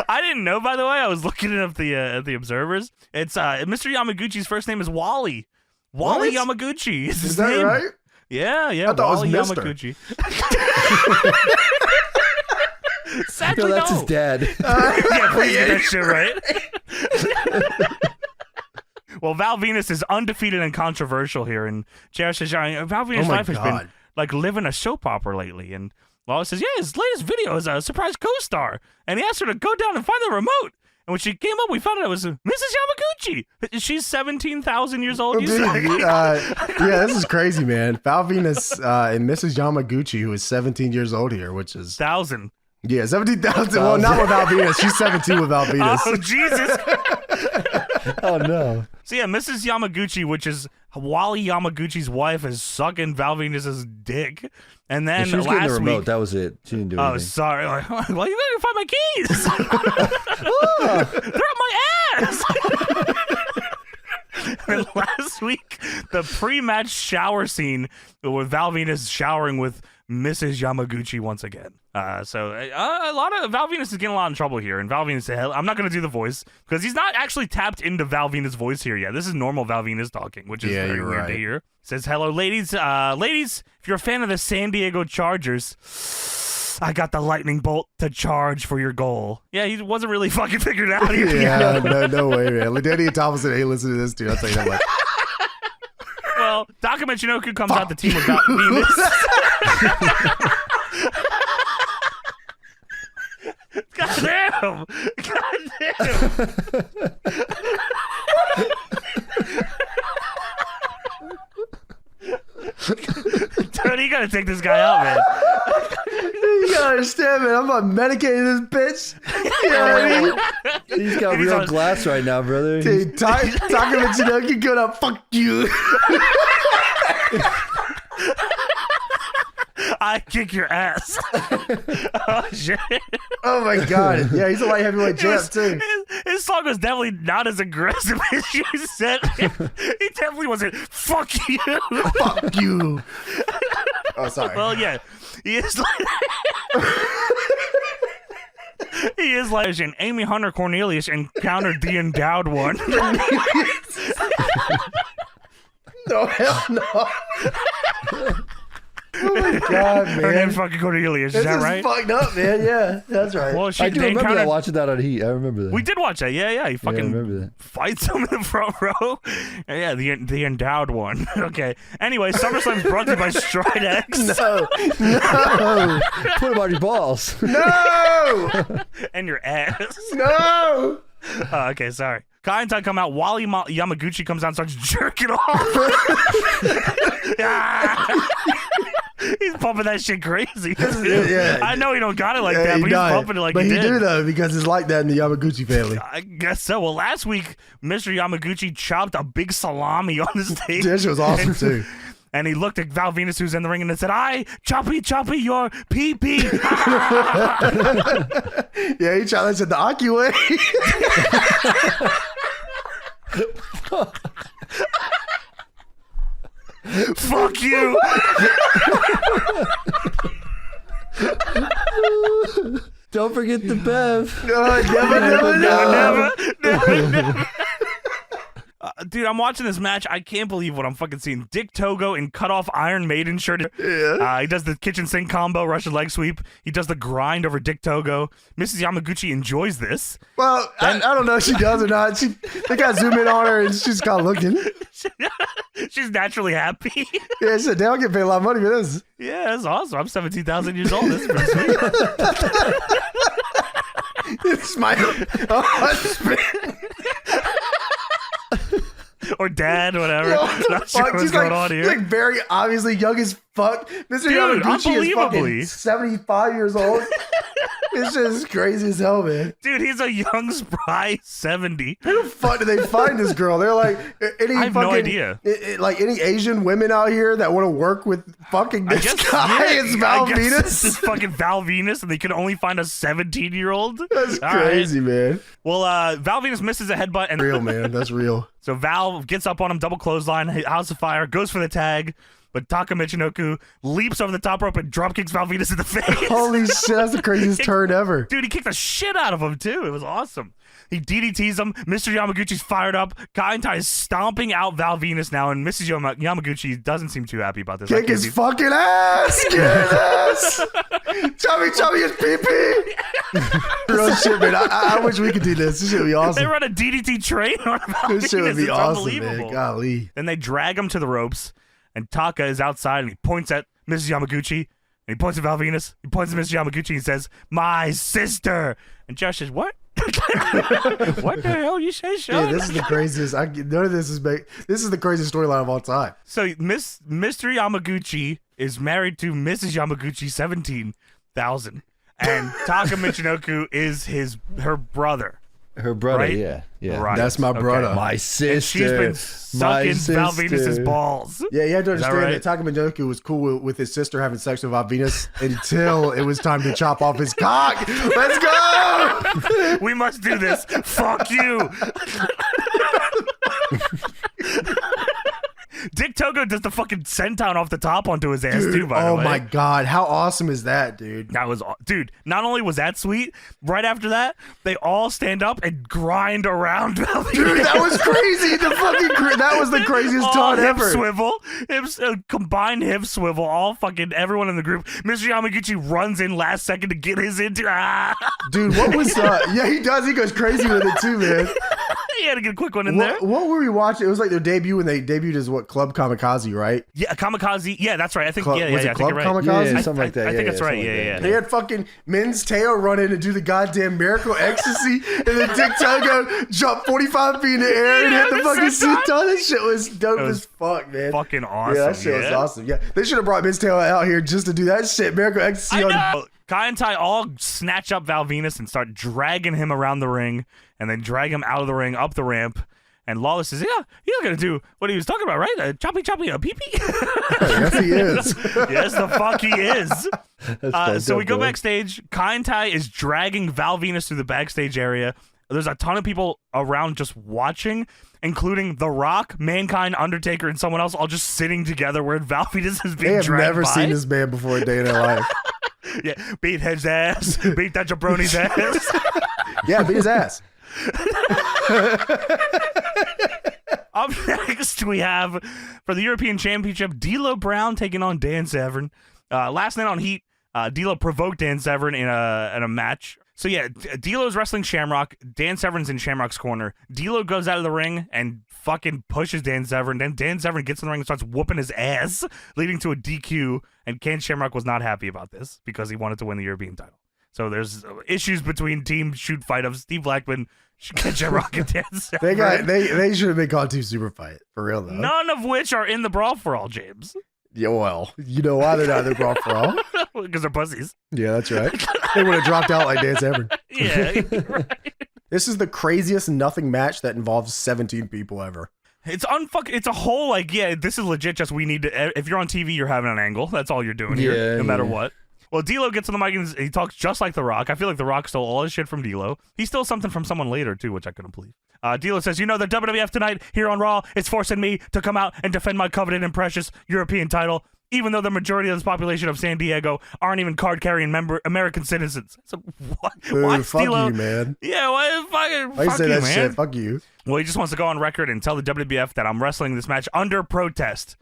I didn't know, by the way. I was looking up the observers. It's Mr. Yamaguchi's first name is Wally. Wally Yamaguchi is his name. Is that right? Yeah. I thought Wally it was Mr. Yamaguchi. Sadly, no, that's no. his dad. Yeah, please get that shit right. Well, Val Venis is undefeated and controversial here, and Val Venis' life has been like living a soap opera lately. And Lawler says, yeah, his latest video is a surprise co-star, and he asked her to go down and find the remote. And when she came up, we found out it was Mrs. Yamaguchi. She's 17,000 years old. You say? Yeah, this is crazy, man. Val Venis and Mrs. Yamaguchi, who is 17 years old here, which is 1,000. Yeah, 17,000. Well, not with Val Venis. She's 17 with Val Venis. Oh, Jesus. Oh, no. So, yeah, Mrs. Yamaguchi, which is Wally Yamaguchi's wife, is sucking Val Venis' dick. And then she was last getting the remote. week, That was it. She didn't do anything. Oh, sorry. Like, well, you gotta find my keys. They're up my ass. And last week, the pre-match shower scene with Val Venis showering with Mrs. Yamaguchi once again. So a lot of Val Venis is getting a lot in trouble here. And Val Venis said, I'm not going to do the voice because he's not actually tapped into Val Venis' voice here yet. This is normal Val Venis talking, which is very weird to hear. Says, hello, ladies. Ladies, if you're a fan of the San Diego Chargers, I got the lightning bolt to charge for your goal. Yeah, he wasn't really fucking figured out here. Yeah, no way, man. Lady Thomas and hey, listen to this, dude. I'll tell you that much. Well, Taka Michinoku comes out the team with Val Venis. God damn! Dude, you gotta take this guy out, man. You understand, man? I'm about medicating this bitch. You know what I mean? He's got real glass right now, brother. Dude, ⴘᴇᴛᴞᴏ good up. Fuck you. I kick your ass. Oh shit. Oh my god. Yeah, he's a light heavyweight champ too. His song was definitely not as aggressive as you said. He definitely wasn't. Fuck you. Fuck you. Oh, sorry. Well, yeah, he is like. He is like an Amy Hunter Cornelius encountered the endowed one. No, hell no. Oh my god, man. Her name's fucking Cornelius. Is that right? This is fucked up, man. Yeah, that's right. Well, I do remember that, watching that on Heat. I remember that. We did watch that. Yeah. He fucking remember that. fights him in the front row. Yeah, the endowed one. Okay. Anyway, SummerSlam's brought to you by Stridex. No. Put him on your balls. No. And your ass. No. Okay, sorry. Kaintai come out. Wally Yamaguchi comes out and starts jerking off. Ah! He's pumping that shit crazy. Yeah. I know he don't got it like that, but he's pumping it like he did. But he do though, because it's like that in the Yamaguchi family. I guess so. Well, last week, Mr. Yamaguchi chopped a big salami on the stage. That shit was awesome too. And he looked at Val Venis, who's in the ring, and said, Choppy your PeePee. Yeah, he challenged it the Aki way. Fuck you. Don't forget the Bev. Never. Dude, I'm watching this match. I can't believe what I'm fucking seeing. Dick Togo in cut-off Iron Maiden shirt. Yeah. He does the kitchen sink combo, Russian leg sweep. He does the grind over Dick Togo. Mrs. Yamaguchi enjoys this. Well, I don't know if she does or not. They got zoom in on her and she's kind of looking. She's naturally happy. Yeah, shit, they don't get paid a lot of money for this. Yeah, that's awesome. I'm 17,000 years old. This is pretty sweet. It's my husband. Or dad, whatever. Not sure what's He's going on here. He's like very obviously young as fuck. Mr. Dude, Yamaguchi is fucking unbelievably. 75 years old. It's just crazy as hell, man. Dude, he's a young, spry 70. Who the fuck did they find this girl? They're like, any I have fucking, no idea. Like any Asian women out here that want to work with fucking this guy. It's Val Venis. This is fucking Val Venis, and they can only find a 17-year-old. That's crazy, man. Well, Val Venis misses a headbutt. And Real, man. That's real. So Val gets up on him, double clothesline, House of Fire, goes for the tag. But Taka Michinoku leaps over the top rope and drop kicks Val Venis in the face. Holy shit, that's the craziest turn ever. Dude, he kicked the shit out of him, too. It was awesome. He DDTs him. Mr. Yamaguchi's fired up. Kaintai is stomping out Val Venis now, and Mrs. Yamaguchi doesn't seem too happy about this. Kick his fucking ass. Kick his ass. Chubby his pee-pee. Real shit, man. I wish we could do this. This shit would be awesome. They run a DDT train on Val Venis. This shit would be It's awesome, unbelievable. man. Golly. Then they drag him to the ropes, and Taka is outside, and he points at Mrs. Yamaguchi, and he points at Val Venis. He points at Mrs. Yamaguchi and says, "My sister." And Josh says, "What?" What the hell you say, Sean? Yeah, this is the craziest. None of this is this is the craziest storyline of all time. So Mr. Yamaguchi is married to Mrs. Yamaguchi, 17,000, and Taka Michinoku is her brother. Her brother, Right? yeah. Right. That's my brother. My And sister. she's been sucking Val Venis' balls. Yeah, you have to Is that understand right? that Taka Michinoku was cool with his sister having sex with Val Venis until it was time to chop off his cock. Let's go! We must do this. Fuck you. Dick Togo does the fucking senton off the top onto his ass, too, by the way. Oh my god, how awesome is that, dude? That was, dude, not only was that sweet, right after that, they all stand up and grind around Val Venis. Dude, that was crazy. That was the craziest taunt hip ever. swivel, combined hip swivel, all fucking everyone in the group. Mr. Yamaguchi runs in last second to get his into. Dude, what was yeah, he does. He goes crazy with it too, man. He had to get a quick one in there. What were we watching? It was like their debut when they debuted as what, Club Kamikaze, right? Yeah, Kamikaze. Yeah, that's right. I think. Was I it think Club you're right. Kamikaze? Yeah, something like that. I think Yeah, that's right. something like Yeah. that. They had fucking Men's Teo run in and do the goddamn miracle ecstasy, and then Dick Togo jump 45 feet in the air and hit the fucking senton. That shit was dope as fuck, man. Fucking awesome. Yeah, that shit was awesome. Yeah, they should have brought Men's Teo out here just to do that shit. Miracle ecstasy on. Kai and Ty all snatch up Val Venis and start dragging him around the ring, and then drag him out of the ring, up the ramp. And Lawless says, yeah, he's going to do what he was talking about, right? Choppy PeePee. Yes, he is. Yes, the fuck he is. So we go backstage. Kai and Ty is dragging Val Venis through the backstage area. There's a ton of people around just watching, including The Rock, Mankind, Undertaker, and someone else all just sitting together where Val Venis is being dragged by. They have never seen this man before a day in their life. Yeah, beat his ass. Beat that jabroni's ass. Yeah, beat his ass. Up next, we have, for the European Championship, D'Lo Brown taking on Dan Severn. Last night on Heat, D'Lo provoked Dan Severn in a match. So yeah, D'Lo's wrestling Shamrock. Dan Severn's in Shamrock's corner. D'Lo goes out of the ring and fucking pushes Dan Severn. Then Dan Severn gets in the ring and starts whooping his ass, leading to a DQ. And Ken Shamrock was not happy about this because he wanted to win the European title. So there's issues between Team Shoot Fight of Steve Blackman, Ken Shamrock, and Dan Severn. They should have been called Team Super Fight, for real though. None of which are in the Brawl for All, James. Yeah, well, you know why they're not in the Brawl for All? Because they're pussies. Yeah, that's right. They would have dropped out like Dan Severn. Yeah, right. This is the craziest nothing match that involves 17 people ever. It's a whole, like, yeah, this is legit. Just we need to, if you're on TV, you're having an angle. That's all you're doing here, no matter what. Well, D'Lo gets on the mic and he talks just like The Rock. I feel like The Rock stole all his shit from D'Lo. He stole something from someone later, too, which I couldn't believe. D'Lo says, you know, the WWF tonight here on Raw is forcing me to come out and defend my coveted and precious European title, even though the majority of this population of San Diego aren't even card-carrying American citizens. So, what? Why fuck D'Lo? you, man. Yeah, fuck Why you say you, that man. shit? Fuck you. Well, he just wants to go on record and tell the WWF that I'm wrestling this match under protest.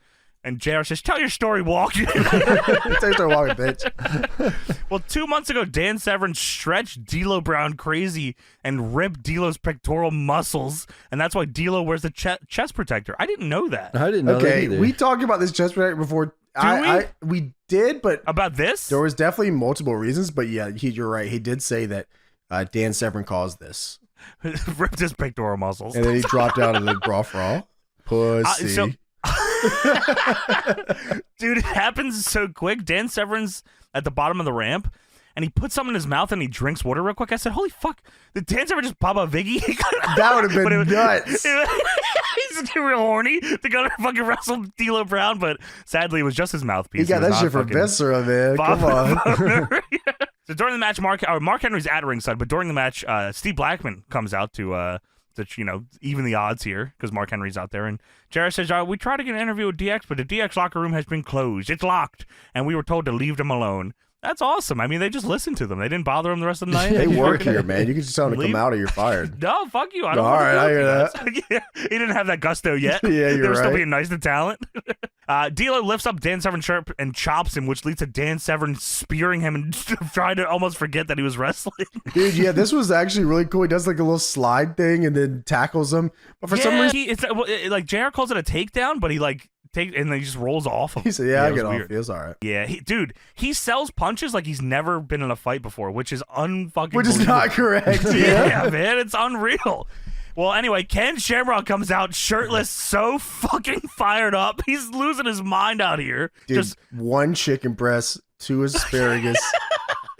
And JR says, tell your story, Walk. Tell your story, walk, bitch. Well, 2 months ago, Dan Severn stretched D'Lo Brown crazy and ripped D'Lo's pectoral muscles. And that's why D'Lo wears the chest protector. I didn't know that. I didn't know that either. We talked about this chest protector before. We did, but about this? There was definitely multiple reasons, but yeah, you're right. He did say that Dan Severn caused this. Ripped his pectoral muscles. And then he dropped out of the Brawl for All. Pussy. Dude, it happens so quick. Dan Severn's at the bottom of the ramp, and he puts something in his mouth and he drinks water real quick. I said, holy fuck, did Dan Severn just pop a Viggy? That would have been nuts. He's real horny to go to fucking wrestle D'Lo Brown, but sadly it was just his mouthpiece. He got that shit from Viscera, man. Come on. So during the match, Mark Henry's at ringside, but during the match, Steve Blackman comes out to even the odds here because Mark Henry's out there. And Jared says, we tried to get an interview with DX, but the DX locker room has been closed. It's locked. And we were told to leave them alone. That's awesome. I mean, they just listened to them. They didn't bother them the rest of the night. They work here, man. You can just tell them to come out or you're fired. No, fuck you. I don't all right, I hear that. Yeah, he didn't have that gusto yet. Yeah, you're They were still right. being nice to talent. D'Lo lifts up Dan Severn's shirt and chops him, which leads to Dan Severn spearing him and trying to almost forget that he was wrestling. Dude, yeah, this was actually really cool. He does like a little slide thing and then tackles him. But for some reason, like JR calls it a takedown, but he and then he just rolls off of him. he said, yeah, I get off. Weird. Feels all right. Yeah, he sells punches like he's never been in a fight before, which is unfucking Which is not correct. Yeah, man, it's unreal. Well, anyway, Ken Shamrock comes out shirtless, so fucking fired up. He's losing his mind out here. Dude, Just one chicken breast, two asparagus.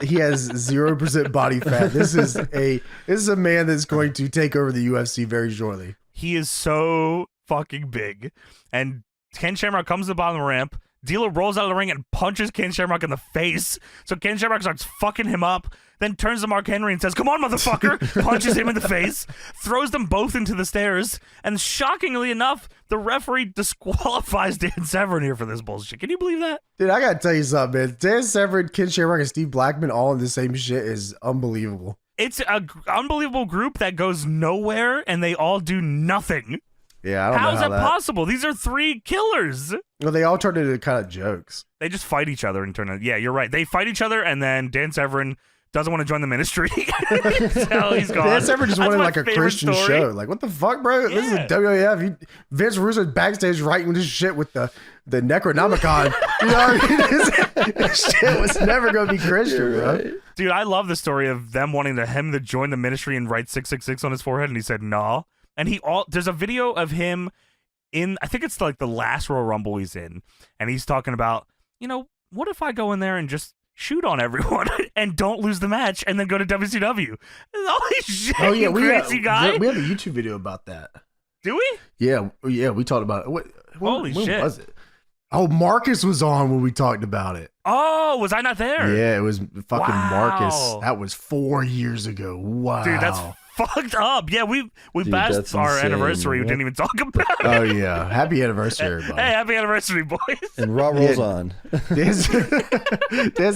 He has 0% body fat. This is a man that's going to take over the UFC very shortly. He is so fucking big. And Ken Shamrock comes to the bottom of the ramp. D'Lo rolls out of the ring and punches Ken Shamrock in the face. So Ken Shamrock starts fucking him up, then turns to Mark Henry and says, come on, motherfucker, punches him in the face, throws them both into the stairs, and shockingly enough, the referee disqualifies Dan Severn here for this bullshit. Can you believe that? Dude, I gotta tell you something, man. Dan Severn, Ken Shamrock, and Steve Blackman all in the same shit is unbelievable. It's an unbelievable group that goes nowhere, and they all do nothing. Yeah, I don't know how is that possible? These are three killers. Well, they all turned into kind of jokes. They just fight each other and turn it. Yeah, you're right. They fight each other, and then Dan Severn doesn't want to join the ministry. So he's gone. Dan Severn just wanted my like a favorite Christian story. show. Like, what the fuck, bro? Yeah. This is WWF. Vince Russo's backstage writing this shit with the Necronomicon. You know what I mean? This shit was never going to be Christian, bro. Dude, I love the story of them wanting him to join the ministry and write 666 on his forehead, and he said, nah. And there's a video of him I think it's like the last Royal Rumble he's in, and he's talking about, what if I go in there and just shoot on everyone and don't lose the match and then go to WCW. Holy shit, Oh yeah, you crazy guy. We have a YouTube video about that. Do we? Yeah, we talked about it. Holy when shit. was it? Oh, Marcus was on when we talked about it. Oh, was I not there? Yeah, it was fucking Wow. Marcus. That was 4 years ago. Wow. Dude, that's fucked up. Yeah, we passed that's our insane, anniversary. We man. didn't even talk about it. Oh yeah. Happy anniversary, everybody. Hey, happy anniversary, boys. And Raw rolls on. There's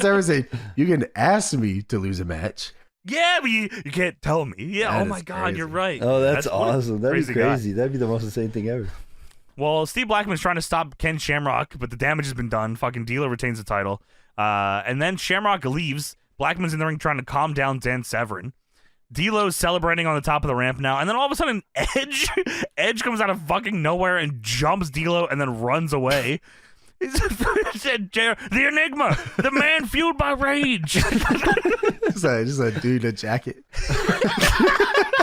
everything. You can ask me to lose a match. Yeah, but you can't tell me. Yeah, That oh is my God, crazy. you're right. Oh, that's what a awesome. That'd be guy. crazy. That'd be the most insane thing ever. Well, Steve Blackman's trying to stop Ken Shamrock, but the damage has been done. Fucking D'Lo retains the title. And then Shamrock leaves. Blackman's in the ring trying to calm down Dan Severn. D'Lo's celebrating on the top of the ramp now, and then all of a sudden, Edge comes out of fucking nowhere and jumps D'Lo and then runs away. The Enigma, the man fueled by rage. Just a dude in a jacket.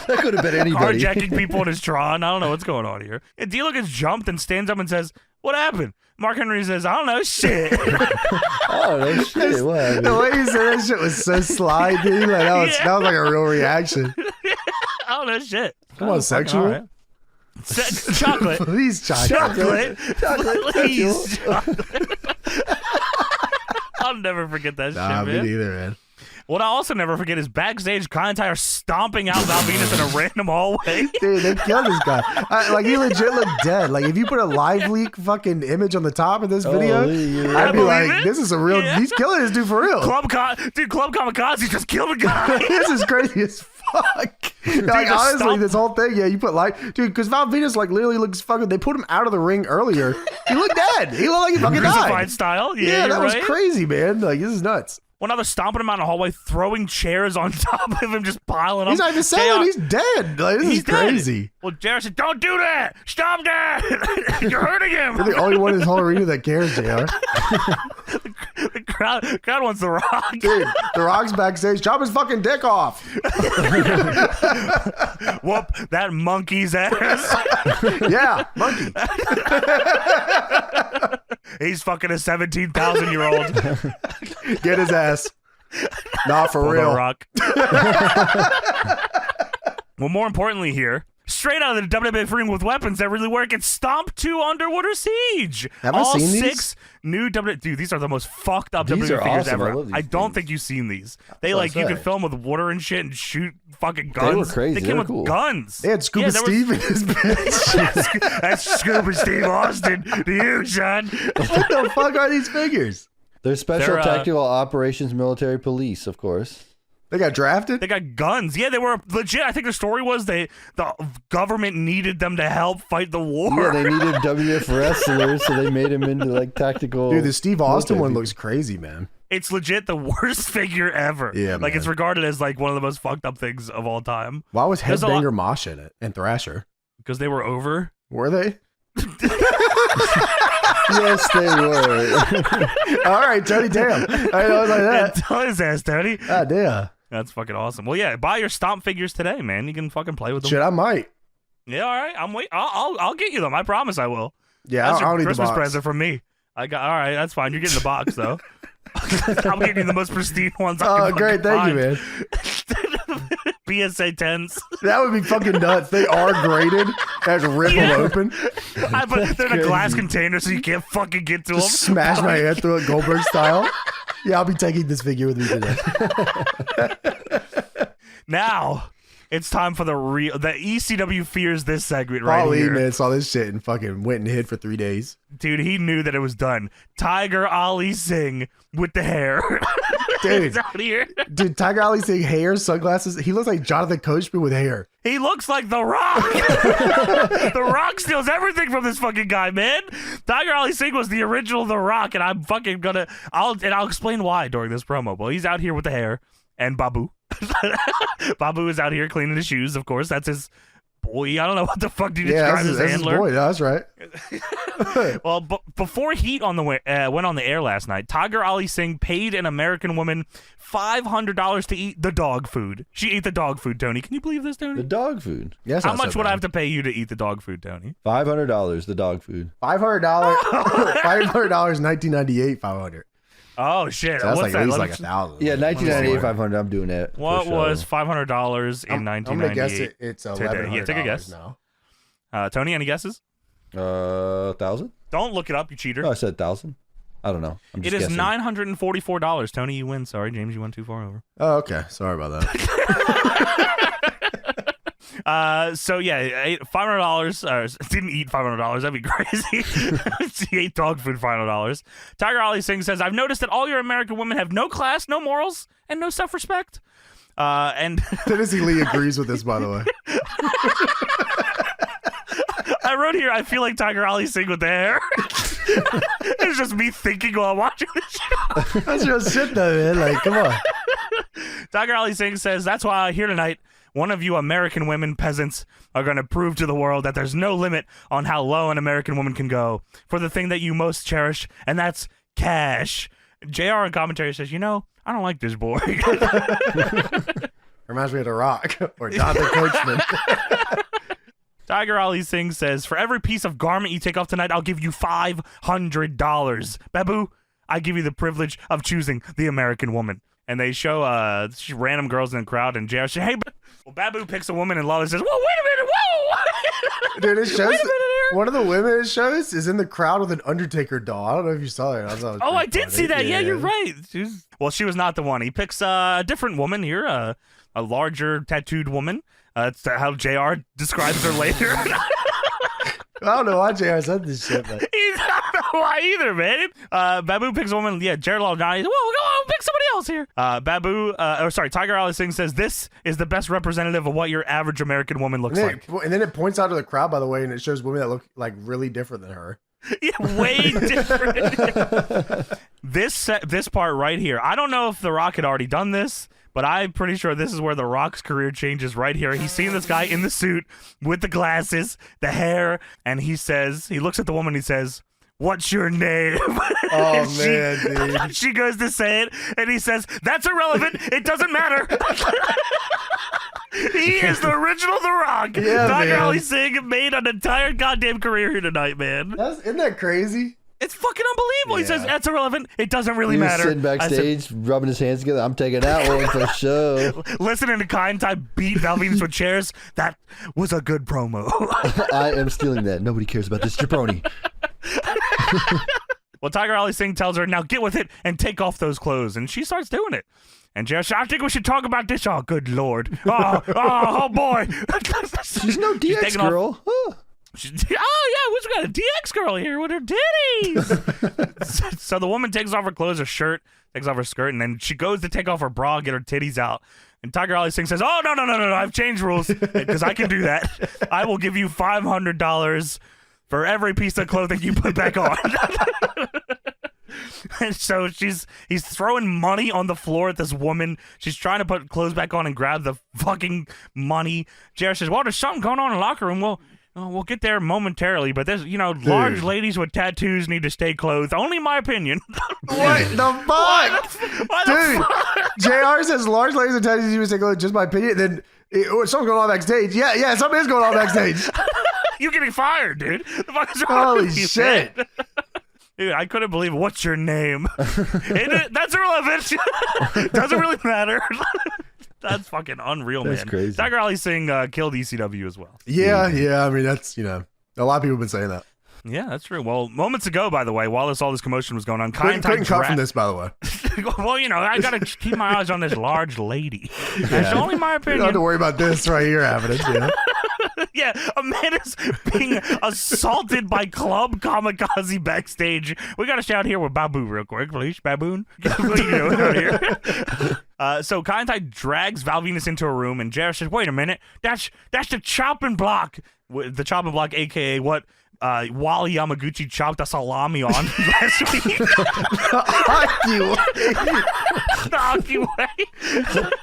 That could have been anybody. Carjacking people in his Tron. I don't know what's going on here. And D'Lo gets jumped and stands up and says, "What happened?" Mark Henry says, "I don't know, shit." Oh, no shit. What happened? The way you said that shit was so sly, dude. Like that was like a real reaction. I don't know, shit. Come on, sexual. All right. Chocolate. Please, chocolate. Please, chocolate. I'll never forget that Nah, shit, me man. neither, man. What I also never forget is backstage, McIntyre are stomping out Val Venis in a random hallway. Dude, they killed this guy. Like he legit looked dead. Like if you put a live leak fucking image on the top of this video, yeah. I'd be believe like, it. "This is a real. Yeah. He's killing this dude for real. Club Kamikaze just killed a guy. This is crazy as fuck." Like just honestly, stop. this whole thing, yeah, you put like, dude, because Val Venis like literally looks fucking. They put him out of the ring earlier. He looked dead. He looked like he fucking Crucified died. style. Yeah, Yeah, you're that was right. crazy, man. Like this is nuts. Well, now they're stomping him out in the hallway, throwing chairs on top of him, just piling He's up. not even selling. He's dead. Like this He's is dead. crazy. Well, JR said, "Don't do that! Stop that! You're hurting him!" You're the only one in this whole arena that cares, JR. The crowd wants The Rock. Dude, The Rock's backstage. Chop his fucking dick off. Whoop that monkey's ass. Yeah, monkey. He's fucking a 17,000-year-old. Get his ass. Not for The real. Rock. Well, more importantly here, straight out of the WWF ring with weapons that really work, it's Stomp 2 Underwater Siege. Have I All seen these? 6 new WWF... Dude, these are the most fucked up These WWF are figures awesome. I ever. love these I don't things. think you've seen these. They That's like, you right. can film with water and shit and shoot fucking guns. were crazy. They They came were with cool. guns. They had Scuba there was- Steve in his bitch. That's Scuba Steve Austin to you, son. What the fuck are these figures? They're special They're, tactical operations military police, of course. They got drafted? They got guns. Yeah, they were legit. I think the story was the government needed them to help fight the war. Yeah, they needed WWF wrestlers, so they made him into like tactical. Dude, the Steve Austin military one people. looks crazy, man. It's legit the worst figure ever. Yeah, like man. it's regarded as like one of the most fucked up things of all time Why was There's a lot- Headbanger Mosh in it and Thrasher? because they were over. Were they? Yes, they were. All right, Tony, damn. I didn't know it was like that. Tell his ass, Tony. God damn. That's fucking awesome. Well, yeah, buy your Stomp figures today, man. You can fucking play with them. Shit, I might. Yeah, all right. I'm wait. I'll get you them. I promise I will. Yeah, That's I don't your need the Christmas box. present from me. I got. All right, that's fine. You're getting the box though. I'm getting you the most pristine ones. I Oh, can great. fucking Thank you, find. man. PSA 10s. That would be fucking nuts. They are graded. I have to rip them open. I put they're in a crazy. glass container so you can't fucking get to them. Just smash my head through it Goldberg style. Yeah, I'll be taking this figure with me today. Now it's time for the ECW fears this segment right Paul here. man saw this shit and fucking went and hid for 3 days. Dude, he knew that it was done. Tiger Ali Singh with the hair. Dude. He's out here. Dude, Tiger Ali Singh hair, sunglasses. He looks like Jonathan Coachman with hair. He looks like The Rock. The Rock steals everything from this fucking guy, man. Tiger Ali Singh was the original The Rock, and I'm fucking gonna. I'll explain why during this promo. Well, he's out here with the hair and Babu. Babu is out here cleaning his shoes. Of course, that's his boy. I don't know what the fuck do you Yeah, describe his that's his handler. boy. That's right. Well, before Heat on the went on the air last night, Tiger Ali Singh paid an American woman $500 to eat the dog food. She ate the dog food, Tony. Can you believe this, Tony? The dog food. Yeah, that's How not so much would bad. I have to pay you to eat the dog food, Tony? $500. The dog food. $500. $500. 1998. $500. Oh shit! So that's What's like at least that? like 1,000. Yeah, 1998, 500. I'm doing that. What was $500 in 1998? I'm gonna guess it's $1,100 Yeah, take a guess. now. Tony, any guesses? 1,000. Don't look it up, you cheater. Oh, I said 1,000. I don't know. I'm It just is guessing. $944. Tony, you win. Sorry, James, you went too far over. Oh, okay. Sorry about that. So yeah, $500. Didn't eat $500. That'd be crazy. He ate dog food $500. Tiger Ali Singh says, "I've noticed that all your American women have no class, no morals, and no self-respect." And Tennessee Lee agrees with this, by the way. I wrote here, I feel like Tiger Ali Singh with the hair. It's just me thinking while watching the show. That's your shit, though, man. Like, come on. Tiger Ali Singh says, "That's why here tonight, one of you American women peasants are going to prove to the world that there's no limit on how low an American woman can go for the thing that you most cherish, and that's cash." JR in commentary says, "You know, I don't like this boy." Reminds me of The Rock or Jonathan Coachman. Tiger Ali Singh says, "For every piece of garment you take off tonight, I'll give you $500. Babu, I give you the privilege of choosing the American woman." And they show random girls in the crowd, and JR says, "Hey, Babu picks a woman, and Lawler says, whoa, wait a minute, whoa!" Dude, it shows Wait a minute here. one of the women it shows is in the crowd with an Undertaker doll. I don't know if you saw it. I did see that. Yeah, you're right. She was not the one. He picks a different woman here, a larger tattooed woman. That's how JR describes her later. I don't know why JR said this shit, but I don't know why either, man. Babu picks a woman. Yeah, Jared Lawler. Whoa, go on, pick somebody else here. Tiger Ali Singh says, "This is the best representative of what your average American woman looks like." And then it points out to the crowd, by the way, and it shows women that look like really different than her. Yeah, way different. This part right here. I don't know if The Rock had already done this, but I'm pretty sure this is where The Rock's career changes right here. He's seeing this guy in the suit with the glasses, the hair, and he looks at the woman and he says, "What's your name?" Oh, man, dude. She goes to say it, and he says, "That's irrelevant. It doesn't matter." He is the original The Rock. Yeah, Tiger man. Ali Singh made an entire goddamn career here tonight, man. Isn't that crazy? It's fucking unbelievable. He Yeah. says, "That's irrelevant. It doesn't really He was matter." sitting backstage, rubbing his hands together. I'm taking that one for sure. Listening to Kind Time beat Val Venis with chairs. That was a good promo. I am stealing that. Nobody cares about this jabroni. Well, Tiger Ali Singh tells her, "Now get with it and take off those clothes." And she starts doing it. And Jared says, "I think we should talk about this." Oh, good Lord. Oh boy. She's no DX taking off- girl. Huh. We got a DX girl here with her titties. So the woman takes off her clothes, her shirt, takes off her skirt, and then she goes to take off her bra, get her titties out. And Tiger Ali Singh says, "Oh, no, I've changed rules because I can do that. I will give you $500 for every piece of clothing you put back on." And so he's throwing money on the floor at this woman. She's trying to put clothes back on and grab the fucking money. Jared says, "Well, there's something going on in the locker room. We'll get there momentarily, but there's, large ladies with tattoos need to stay clothed. Only my opinion." What the fuck? Dude, JR says large ladies and tattoos need to stay clothed, just my opinion. Then something's going on backstage. Yeah, something is going on backstage. You're getting fired, dude. The fuck is wrong Holy with you, shit. man? Dude, I couldn't believe it. What's your name? That's irrelevant. Doesn't really matter. That's fucking unreal, man. That's crazy. Tiger Ali Singh killed ECW as well. Yeah. I mean, that's, a lot of people have been saying that. Yeah, that's true. Well, moments ago, by the way, while all this commotion was going on, Couldn't cut from this, by the way. Well, I got to keep my eyes on this large lady. That's only my You opinion. don't have to worry about this right here happening. Yeah, Amanda's being assaulted by Club Kamikaze backstage. We got to shout here with Babu real quick, please. Baboon. What are you doing out here? So Kaientai drags Val Venis into a room, and Jared says, "Wait a minute, that's the chopping block." The chopping block, a.k.a. what Wally Yamaguchi chopped a salami on last week.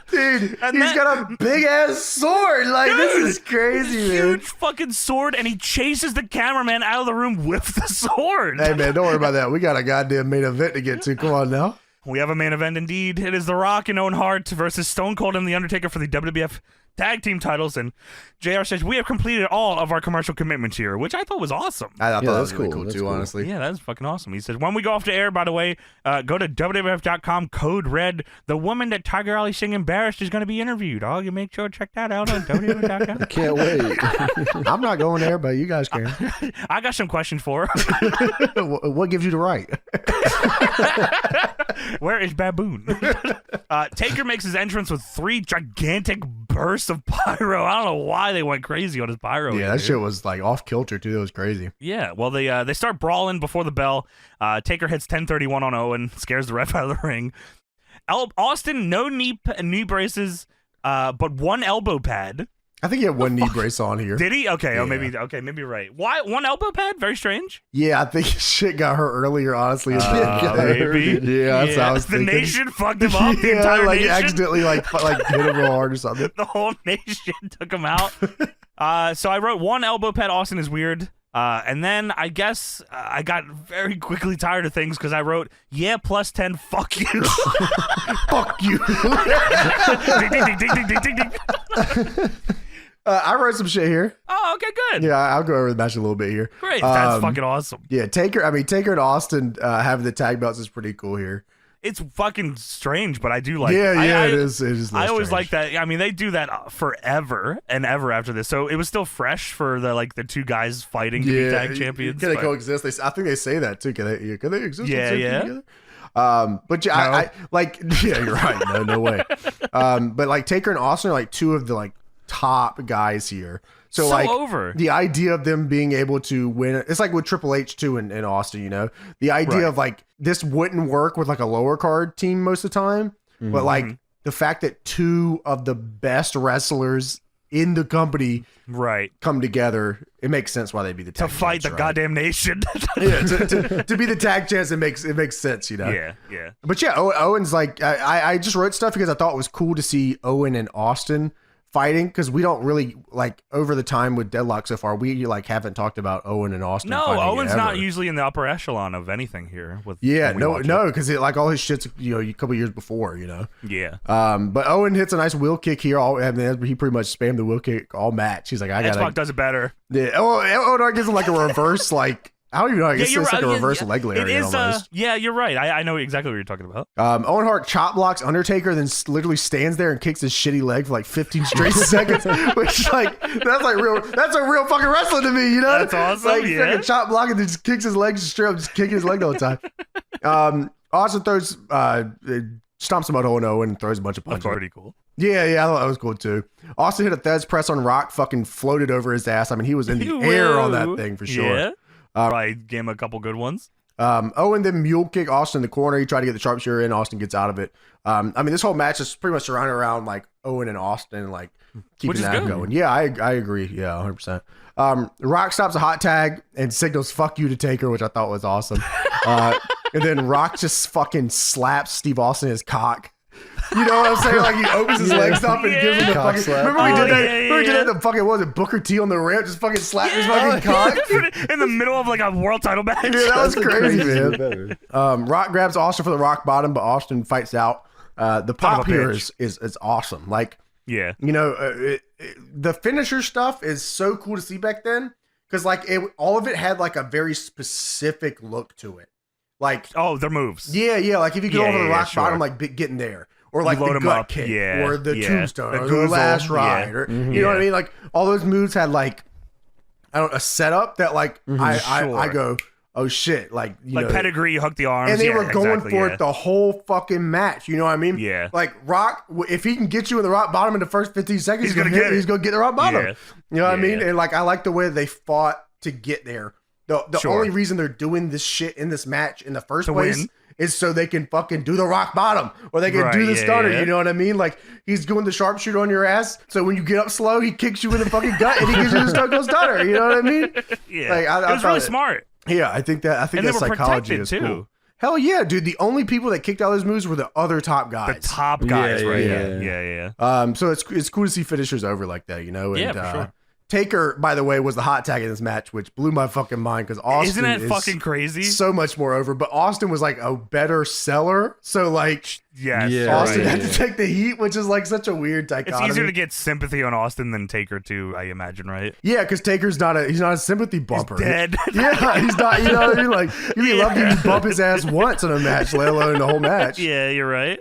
Dude, he's got a big ass sword. Like, this is crazy, man. Huge fucking sword, and he chases the cameraman out of the room with the sword. Hey, man, don't worry about that. We got a goddamn main event to get to. Come on now. We have a main event indeed. It is The Rock and Owen Hart versus Stone Cold and The Undertaker for the WWF tag team titles, and JR says, we have completed all of our commercial commitments here, which I thought was awesome. I thought that was that's really cool. cool That's too, cool. honestly. Yeah, that's fucking awesome. He says, when we go off to air, by the way, go to WWF.com, code RED. The woman that Tiger Ali Singh embarrassed is going to be interviewed. Oh, you make sure to check that out on WWF.com. Can't wait. I'm not going there, but you guys can. I got some questions for her. What gives you the right? Where is Baboon? Taker makes his entrance with 3 gigantic bursts of pyro. I don't know why they went crazy on his pyro. Yeah, that shit was like off kilter too. That was crazy. Yeah, well, they start brawling before the bell. Taker hits 1031 on Owen, scares the ref out of the ring. Austin, no knee braces, but 1 elbow pad. I think he had 1 knee brace on here. Did he? Okay, Yeah. maybe you're right. Why 1 elbow pad? Very strange. Yeah, I think his shit got hurt earlier, honestly. Maybe. Yeah, that's what I was the thinking. nation fucked him up. The Yeah, entire like nation. accidentally like hit him real hard or something. The whole nation took him out. So I wrote 1 elbow pad. Austin is weird. And then I guess I got very quickly tired of things because I wrote, yeah, plus 10, fuck you. Fuck you. Ding, ding, ding, ding, ding, ding, ding. I wrote some shit here. Oh, okay, good. Yeah, I'll go over the match a little bit here. Great. That's fucking awesome. Yeah, Taker and Austin having the tag belts is pretty cool here. It's fucking strange, but I do like Yeah, it. it is. It is. I always strange. like that. I mean, they do that forever and ever after this. So it was still fresh for the 2 guys fighting to be tag champions. Can they but- coexist? I think they say that too. Can they exist? Yeah, on yeah. together? But yeah, No. I like. Yeah, you're right. No way. But like Taker and Austin are like 2 of the top guys here. So like over. the idea of them being able to win, it's like with Triple H too in Austin, the idea Right. of like this wouldn't work with like a lower card team most of the time, but like the fact that 2 of the best wrestlers in the company Right. come together, it makes sense why they'd be the To tag fight champs, the right? goddamn nation. Yeah, to be the tag champs, it makes sense, Yeah. But yeah, Owen's like I just wrote stuff because I thought it was cool to see Owen and Austin fighting because we don't really like over the time with Deadlock so far. We haven't talked about Owen and Austin. No, fighting Owen's ever. not usually in the upper echelon of anything here. Yeah, when we watch no, because like all his shit's a couple years before, Yeah. But Owen hits a nice wheel kick here. He pretty much spammed the wheel kick all match. He's like, I got Xbox does it better. Yeah. Owen gives him like a reverse I don't even know. I guess you're it's like right. a reverse leg It lariat is. almost. Yeah, you're right. I know exactly what you're talking about. Owen Hart chop blocks Undertaker, then literally stands there and kicks his shitty leg for like 15 straight seconds, which that's a real fucking wrestling to me, That's awesome, Like yeah. fucking chop block and then just kicks his legs straight up, just kicking his leg the whole time. Austin throws stomps him out on Owen and throws a bunch of That's punches. pretty cool. Yeah, I thought that was cool too. Austin hit a Thesz press on Rock, fucking floated over his ass. I mean, he was in the air on that thing for sure. Yeah. Probably gave him a couple good ones. Owen then mule kick Austin in the corner. He tried to get the sharpshooter in. Austin gets out of it. I mean, this whole match is pretty much surrounded around like Owen and Austin, like Which keeping is that good. going. Yeah, I agree. Yeah, 100%. Rock stops a hot tag and signals "fuck you" to Taker, which I thought was awesome. And then Rock just fucking slaps Steve Austin in his cock. You know what I'm saying? Like he opens his legs up and gives him the Cock fucking. slap. Remember we Oh, did that? yeah, Remember we did yeah. that? The fucking what was it? Booker T on the ramp just fucking slapped his fucking cock. In the middle of like a world title match. Yeah, that was crazy, man. Better. Rock grabs Austin for the rock bottom, but Austin fights out. The pop a here bitch. is awesome. Like, Yeah. the finisher stuff is so cool to see back then because like all of it had like a very specific look to it. Like, Oh, their moves. yeah, like if you go Yeah, over the yeah, rock sure. bottom, like getting there, or like load the 'em gut up, kick, yeah, or the yeah. tombstone, The or the goozle, last yeah. ride, or you know what I mean? Like all those moves had like a setup that like I Sure. go, oh shit, like you Like know, pedigree, hook the arms. and they yeah, were going exactly, for yeah. it the whole fucking match. You know what I mean? Yeah. Like Rock, if he can get you in the rock bottom in the first 15 seconds, He's gonna get it. He's gonna get the rock bottom. Yeah. You know what I mean? Yeah. And like I like the way they fought to get there. The Sure. only reason they're doing this shit in this match in the first To place win. is so they can fucking do the rock bottom or they can Right, do the yeah, stunner. yeah. You know what I mean? Like he's doing the sharpshooter on your ass. So when you get up slow, he kicks you in the fucking gut and he gives you the Stone Cold Stunner. You know what I mean? Yeah. Like, I it was thought really it- smart. Yeah, I think And that they were psychology protected, is too. cool. Hell yeah, dude. The only people that kicked out those moves were the other top guys. The top guys, Yeah, right? yeah, Yeah. yeah. Yeah. So it's cool to see finishers over like that, you know. And Yeah, for sure. Taker, by the way, was the hot tag in this match, which blew my fucking mind because Austin isn't that fucking crazy? So much more over. But Austin was like a better seller, so like Austin had to take the heat, which is like such a weird dichotomy. It's easier to get sympathy on Austin than Taker too, I imagine, right? Yeah, because Taker's not a sympathy bumper. He's dead. Yeah, he's not. You know what I mean? Like you'd be lucky if you bump his ass once in a match, let alone the whole match. Yeah, you're right.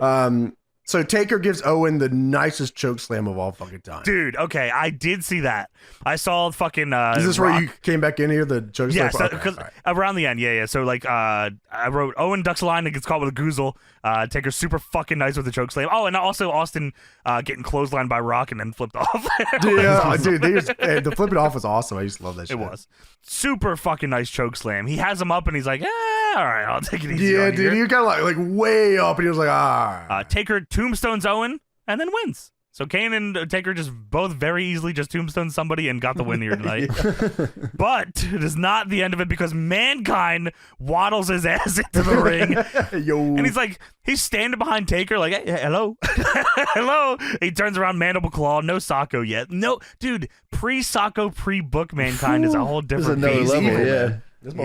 So Taker gives Owen the nicest choke slam of all fucking time. Dude, okay, I did see that. I saw fucking Is this Rock. where you came back in here, the choke slam? Yes, because around the end, yeah. So like, I wrote Owen ducks a line and gets caught with a goozle. Taker's super fucking nice with the choke slam. Oh, and also Austin getting clotheslined by Rock and then flipped off. Yeah, dude, the flipping off was awesome. I used to love that shit. It was super fucking nice choke slam. He has him up and he's like, all right, I'll take it easy. Yeah, dude, he got like way up and he was like, Taker tombstones Owen and then wins. So Kane and Taker just both very easily just tombstone somebody and got the win here tonight. But it is not the end of it because Mankind waddles his ass into the ring. Yo. And he's standing behind Taker like, hey, hello. Hello. He turns around, mandible claw, no Socko yet. No, dude, pre-Socko, pre-book Mankind is a whole different another beast. level, yeah.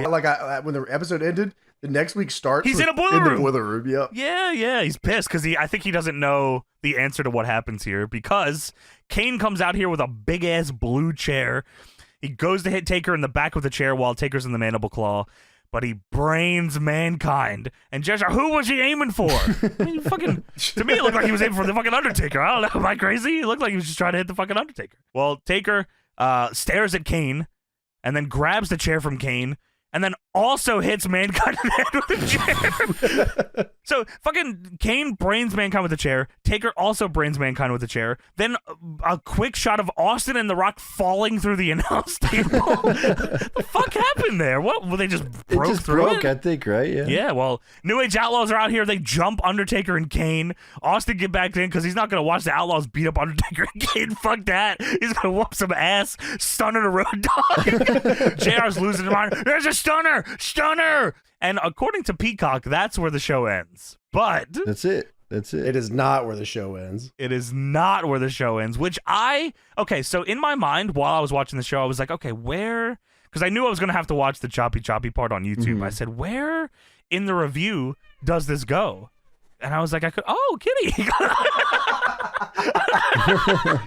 Like when the episode ended, the next week starts. He's in a boiler room. The boiler room, yep. Yeah. He's pissed because I think he doesn't know the answer to what happens here because Kane comes out here with a big ass blue chair. He goes to hit Taker in the back of the chair while Taker's in the mandible claw, but he brains Mankind. And Joshua, who was he aiming for? I mean, to me, it looked like he was aiming for the fucking Undertaker. I don't know. Am I crazy? It looked like he was just trying to hit the fucking Undertaker. Well, Taker stares at Kane and then grabs the chair from Kane. And then also hits Mankind in the head with a chair. So fucking Kane brains Mankind with a chair. Taker also brains Mankind with a chair. Then a quick shot of Austin and The Rock falling through the announce table. The fuck happened there? What? Well, they just broke through it? I think, right? Yeah. Yeah, well, New Age Outlaws are out here. They jump Undertaker and Kane. Austin get back in because he's not going to watch the Outlaws beat up Undertaker and Kane. Fuck that. He's going to whoop some ass, stunning a road dog. JR's losing his mind. There's a stunner. And according to Peacock, that's where the show ends. But that's it. It is not where the show ends. It is not where the show ends, so in my mind, while I was watching the show, I was like, okay, where? Because I knew I was going to have to watch the choppy part on YouTube. Mm-hmm. I said, where in the review does this go? And I was like, Kitty.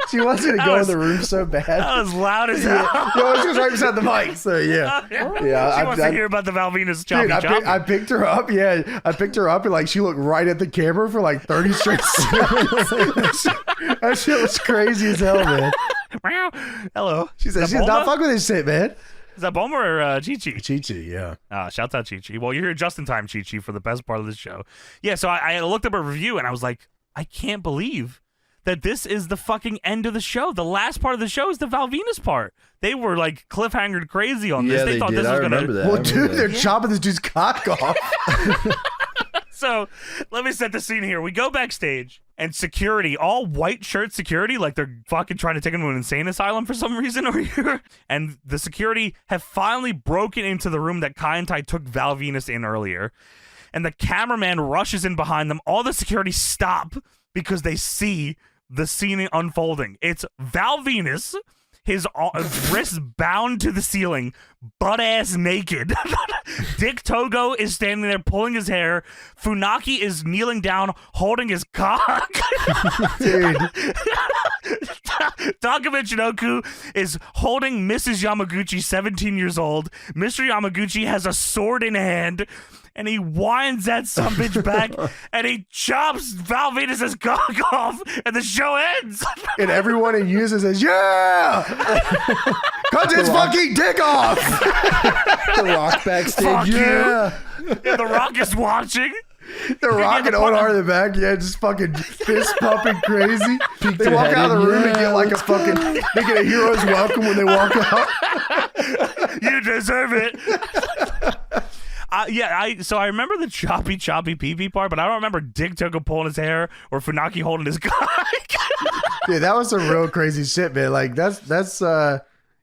She wants you to go in the room so bad. That was loud as hell. She was right beside the mic, so yeah. She wants to hear about the Val Venis choppy. I picked her up, I picked her up and like she looked right at the camera for like 30 straight seconds. That shit was crazy as hell, man. Hello. She said, she's not fucking with this shit, man. Is that Bulma or Chi-Chi? Chi-Chi, yeah. Shouts out Chi-Chi. Well, you're here just in time, Chi-Chi, for the best part of this show. Yeah, so I looked up a review and I was like, I can't believe that this is the fucking end of the show. The last part of the show is the Val Venis part. They were like cliffhangered crazy on this. They thought did. this was going to... Well, dude, they're chopping this dude's cock off. So let me set the scene here. We go backstage and security, all white shirt security, like they're fucking trying to take him to an insane asylum for some reason over here. And the security have finally broken into the room that Kai En-Tai took Val Venis in earlier. And the cameraman rushes in behind them. All the security stop because they see the scene unfolding. It's Val Venis, his wrists bound to the ceiling, butt-ass naked. Dick Togo is standing there pulling his hair. Funaki is kneeling down, holding his cock. Dude. 𝐸ᴄᴄ is holding Mrs. Yamaguchi, 17 years old. Mr. Yamaguchi has a sword in hand, and he winds that sumbitch back, and he chops Val Venis' cock off, and the show ends. And everyone in unison says, yeah! Cut his fucking dick off! The Rock backstage, Fuck yeah. Yeah, The Rock is watching. The Rock and Owen Hart in the back, just fucking fist pumping crazy. They walk out of the room and get like a fucking, they get a hero's welcome when they walk out. You deserve it. So I remember the choppy PeePee part, but I don't remember Dick Togo pulling his hair or Funaki holding his cock. Dude, that was some real crazy shit, man. Like that's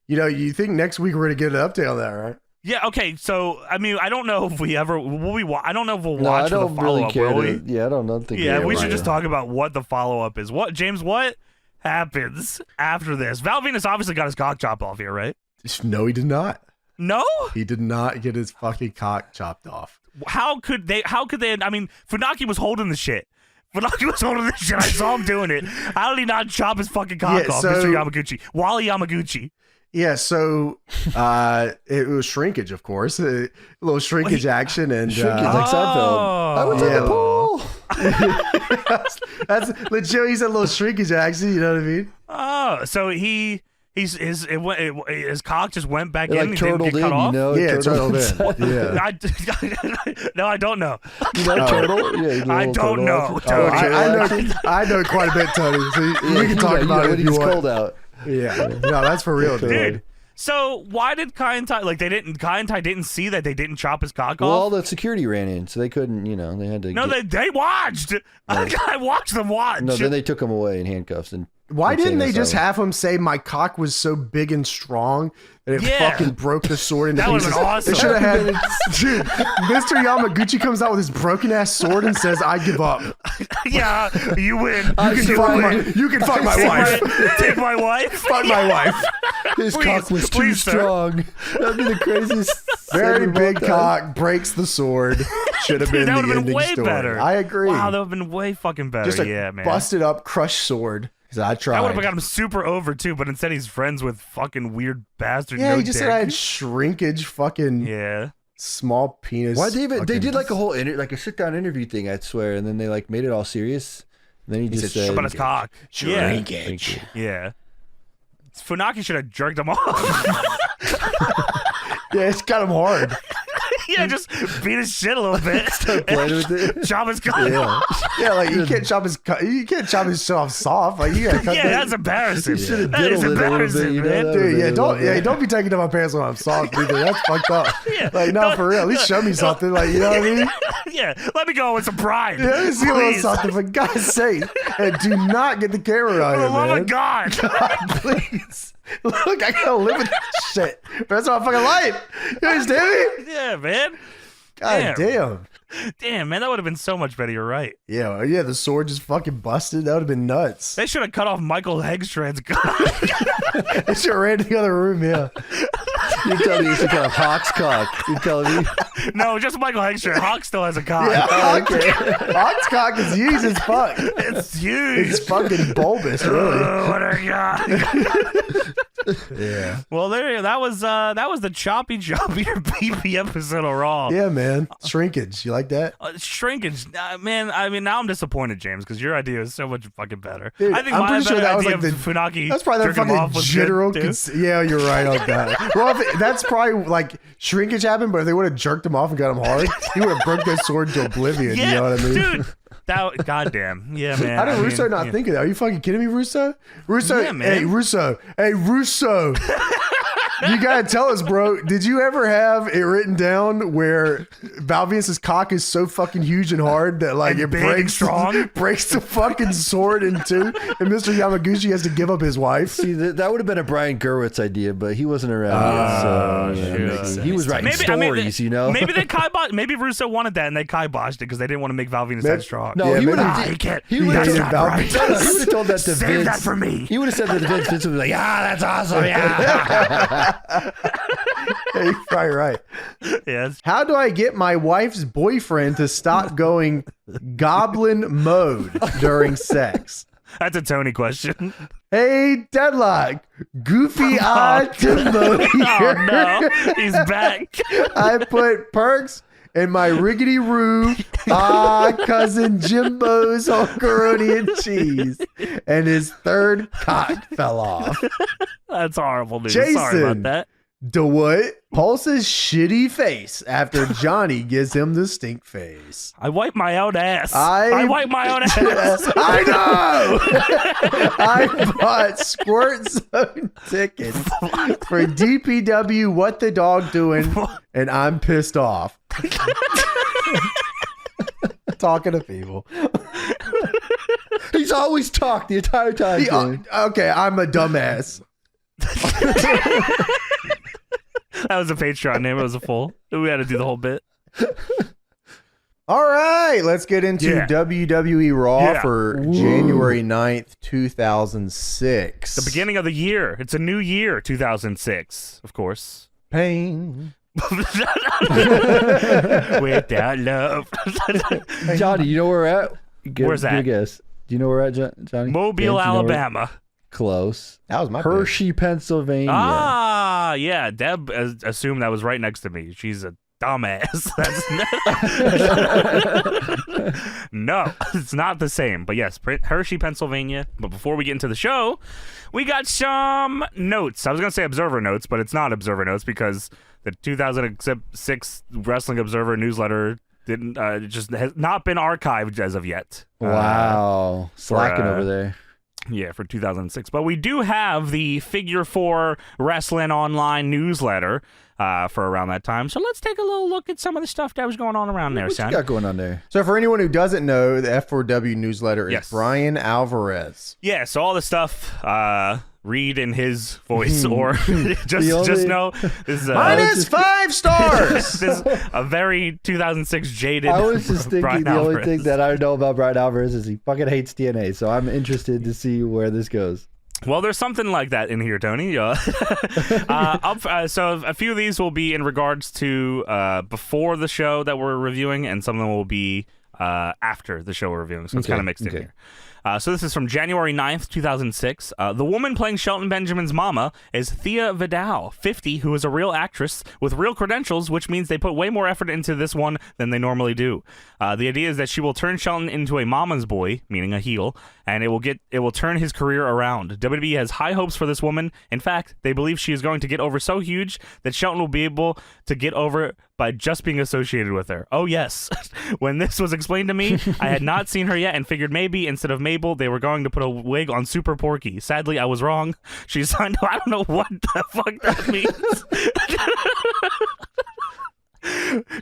you think next week we're gonna get an update on that, right? Yeah, okay, so, I mean, I don't know if we ever, I don't know if we'll No, watch I don't the follow-up, really care will we? Yeah, I don't think Yeah, we should just talk about what the follow-up is. What, James, what happens after this? Val Venis obviously got his cock chopped off here, right? No, he did not. No? He did not get his fucking cock chopped off. How could they? I mean, Funaki was holding the shit. Funaki was holding the shit. I saw him doing it. How did he not chop his fucking cock off, Mr. Yamaguchi? Wally Yamaguchi. Yeah, so it was shrinkage, of course. A little shrinkage action. And shrinkage like Seinfeld. I went to the pool. That's legit. He's a little shrinkage action, you know what I mean? Oh, so his cock just went back in and didn't get cut off? You know? Yeah, turtled in. Yeah. No, I don't know. You know turtle? Yeah, I don't know. Tony. I know quite a bit, Tony. So we can talk about it if you want. Cold out. Yeah. No, that's for real, dude. So why did Kai and Tai didn't see that they didn't chop his cock off? Well, all the security ran in, so they couldn't, they had to. No, they watched. I watched them watch. No, then they took him away in handcuffs and. Why didn't they just have him say my cock was so big and strong that it fucking broke the sword into pieces? That would have been awesome. They should have had, dude, Mr. Yamaguchi comes out with his broken ass sword and says, I give up. Yeah, you win. You can fuck my wife. Take my wife? Fuck my wife. His cock was too strong. That'd be the craziest. Very big cock, breaks the sword. Should have been the ending way story. Better. I agree. Wow, that would have been way fucking better. Just a man. busted up, crushed sword. I tried. I would have got him super over too, but instead he's friends with fucking weird bastard. Yeah, he just said I had shrinkage, fucking small penis. Why they did like a whole like a sit down interview thing, I swear, and then they like made it all serious. And then he just said, "About his cock, shrinkage." Yeah. Funaki should have jerked him off. Yeah, it's got him hard. Yeah, just beat his shit a little bit. Start playing with it. Chop his cock. Yeah, like you can't chop his shit off soft. Like you gotta cut that. That's embarrassing. That is embarrassing, man. Dude, don't be taking to my pants when I'm soft either. That's fucked up. Like no, for real. At least show me something. Like you know what I mean? Yeah, let me go with some pride. Yeah, let me see a little something for God's sake. And do not get the camera on For here, the love man. of God, please. Look, I gotta live with this shit. That's my fucking life. You understand me? Yeah, man. God damn. Damn, man, that would have been so much better. You're right. Yeah, the sword just fucking busted. That would have been nuts. They should have cut off Michael Hegstrand's cock. They should have ran to the other room, yeah. You're telling me you should cut off Hawk's cock. You're telling me? No, just Michael Hegstrand. Hawk still has a cock. Yeah, Hawk's cock is huge as fuck. It's huge. It's fucking bulbous, really. What a god. Yeah. Well, that was the choppy PeePee episode of Raw. Yeah, man. Shrinkage. You like that? Shrinkage, man. I mean, now I'm disappointed, James, because your idea is so much fucking better. Dude, I think I'm my pretty sure that was like the Funaki. That's probably that fucking general. Yeah, you're right on that. Well, that's probably like shrinkage happened, but if they would have jerked him off and got him hard, he would have broke that sword to oblivion. Yeah, you know what I mean? Dude. Goddamn. Yeah, man. How did Russo not think of that? Are you fucking kidding me, Russo? Yeah, man. Hey, Russo. You gotta tell us, bro. Did you ever have it written down where Val Venis' cock is so fucking huge and hard that like it breaks the fucking sword in two, and Mr. Yamaguchi has to give up his wife? See, that would have been a Brian Gerwitz idea, but he wasn't around yet, so he was writing stories, Maybe they kiboshed. Maybe Russo wanted that, and they kiboshed it because they didn't want to make Val Venis that strong. No, he would have. He would have told that to Vince. Save that for me. He would have said that to Vince. Vince would be like, that's awesome. Yeah. You're probably right. Yes. How do I get my wife's boyfriend to stop going goblin mode during sex? That's a Tony question. Hey, Deadlock. Goofy eye Timbo here. Oh, no. He's back. I put perks in my riggedy roo. Cousin Jimbo's macaroni and cheese. And his third cock fell off. That's horrible news. Jason, sorry about that. DeWitt pulses shitty face after Johnny gives him the stink face. I wipe my own ass. I wipe my own ass. I know. I bought Squirt Zone tickets for DPW What the Dog Doing, and I'm pissed off. Talking to people. He's always talked the entire time. Okay, I'm a dumbass. That was a Patreon name. It was a full. We had to do the whole bit. All right, let's get into WWE Raw for January 9th, 2006. The beginning of the year. It's a new year, 2006, of course. Pain. Without love. Johnny, you know where we're at? Where's that? Good guess. Do you know where we're at, Johnny? Mobile, Alabama. Close. That was my Hershey, Pennsylvania. Ah, yeah. Deb assumed that was right next to me. She's a dumbass. No, it's not the same. But yes, Hershey, Pennsylvania. But before we get into the show, we got some notes. I was going to say Observer notes, but it's not Observer notes because the 2006 Wrestling Observer newsletter didn't just has not been archived as of yet. Wow. Slacking over there. Yeah, for 2006. But we do have the Figure 4 Wrestling Online newsletter for around that time. So let's take a little look at some of the stuff that was going on around there, What son. you got going on there? So for anyone who doesn't know, the F4W newsletter is Yes. Brian Alvarez. Yeah, so all the stuff, read in his voice or just know this is Minus 5 stars. this is a very 2006 jaded I was just thinking Brian the only Alvarez. thing that I know about Brian Alvarez is he fucking hates TNA. So I'm interested to see where this goes. Well, there's something like that in here, Tony. So a few of these will be in regards to before the show that we're reviewing, and some of them will be after the show we're reviewing. So it's kind of mixed in here. So this is from January 9th, 2006. The woman playing Shelton Benjamin's mama is ꞉ᴄ Vidal, 50, who is a real actress with real credentials, which means they put way more effort into this one than they normally do. The idea is that she will turn Shelton into a mama's boy, meaning a heel, and it will turn his career around. WWE has high hopes for this woman. In fact, they believe she is going to get over so huge that Shelton will be able to get over by just being associated with her. Oh, yes. When this was explained to me, I had not seen her yet and figured maybe instead of Mabel, they were going to put a wig on Super Porky. Sadly, I was wrong. She signed, I don't know what the fuck that means.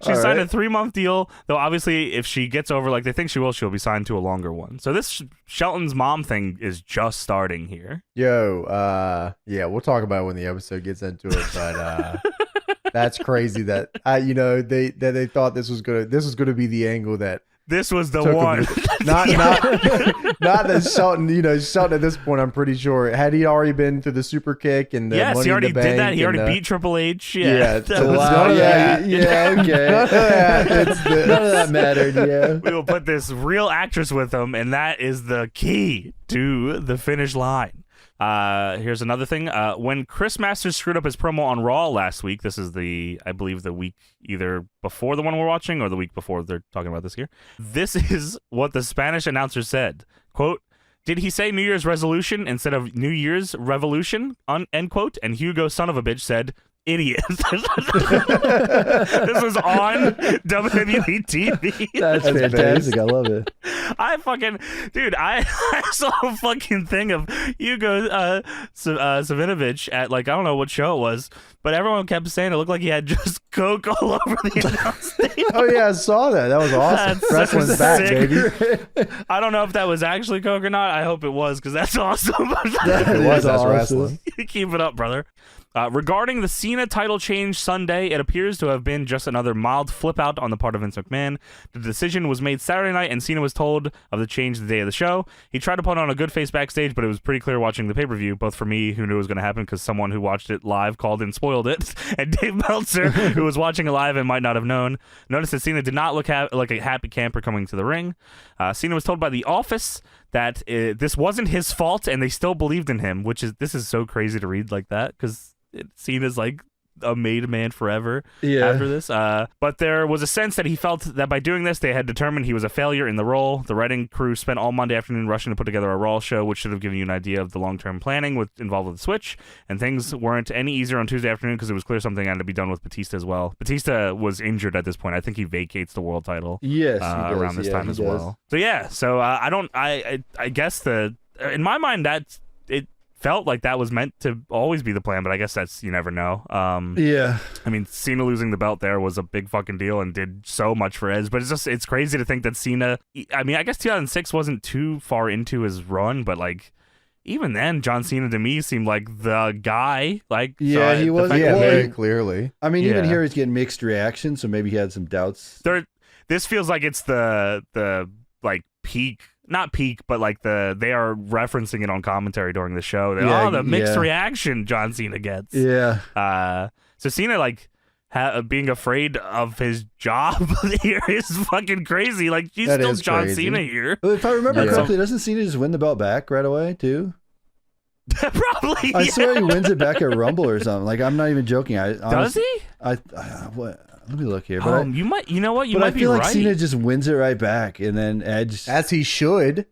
She signed a 3-month deal, though obviously if she gets over like they think she will, she'll be signed to a longer one. So this Shelton's mom thing is just starting here. Yo, yeah, we'll talk about it when the episode gets into it, but that's crazy that they thought this was gonna be the angle that this was the one. Not that Shelton, Shelton at this point, I'm pretty sure, had he already been through the super kick and the yes, Money he already in the did Bank that. He already and, beat Triple H. Yeah. That So was none of that. Okay. None of that mattered, yeah. We will put this real actress with him, and that is the key to the finish line. Here's another thing. When Chris Masters screwed up his promo on Raw last week, this is I believe the week either before the one we're watching or the week before they're talking about this here. This is what the Spanish announcer said. Quote, "Did he say New Year's resolution instead of New Year's revolution?" End quote. And ★ said, "Idiot." This was on WWE TV. That's fantastic. I love it. I saw a fucking thing of ᴅᴇᴅᴜ at I don't know what show it was, but everyone kept saying it looked like he had just Coke all over the announce table. Oh yeah, I saw that. That was awesome. Wrestling's back, baby. I don't know if that was actually Coke or not. I hope it was because that's awesome. If it was, that's wrestling. Keep it up, brother. Regarding the Cena title change Sunday, it appears to have been just another mild flip out on the part of Vince McMahon. The decision was made Saturday night, and Cena was told of the change the day of the show. He tried to put on a good face backstage, but it was pretty clear watching the pay-per-view, both for me, who knew it was going to happen because someone who watched it live called and spoiled it, and Dave Meltzer, who was watching it live and might not have known. Noticed that Cena did not look like a happy camper coming to the ring. Cena was told by The Office that this wasn't his fault, and they still believed in him, this is so crazy to read like that, because Cena's like a made man forever after this. But there was a sense that he felt that by doing this, they had determined he was a failure in the role. The writing crew spent all Monday afternoon rushing to put together a Raw show, which should have given you an idea of the long-term planning involved with the switch. And things weren't any easier on Tuesday afternoon because it was clear something had to be done with Batista as well. Batista was injured at this point. I think he vacates the world title. Yes, around this time as well. So yeah, I guess in my mind that it felt like that was meant to always be the plan, but I guess you never know. Yeah. I mean, Cena losing the belt there was a big fucking deal and did so much for Edge, but it's crazy to think that Cena, I mean, I guess 2006 wasn't too far into his run, but even then, John Cena to me seemed like the guy. He was. Very clearly. I mean, even here he's getting mixed reactions, so maybe he had some doubts. this feels like it's the like peak. Not peak, but like they are referencing it on commentary during the show. The mixed reaction John Cena gets. Yeah. So Cena like being afraid of his job here is fucking crazy. Like he's That still is John crazy. Cena here. Well, if I remember correctly, doesn't Cena just win the belt back right away too? Probably. I swear he wins it back at Rumble or something. Like I'm not even joking. Does he? What? Let me look here. But you might. You know what? You but might I feel be like right. Cena just wins it right back, and then Edge. As he should.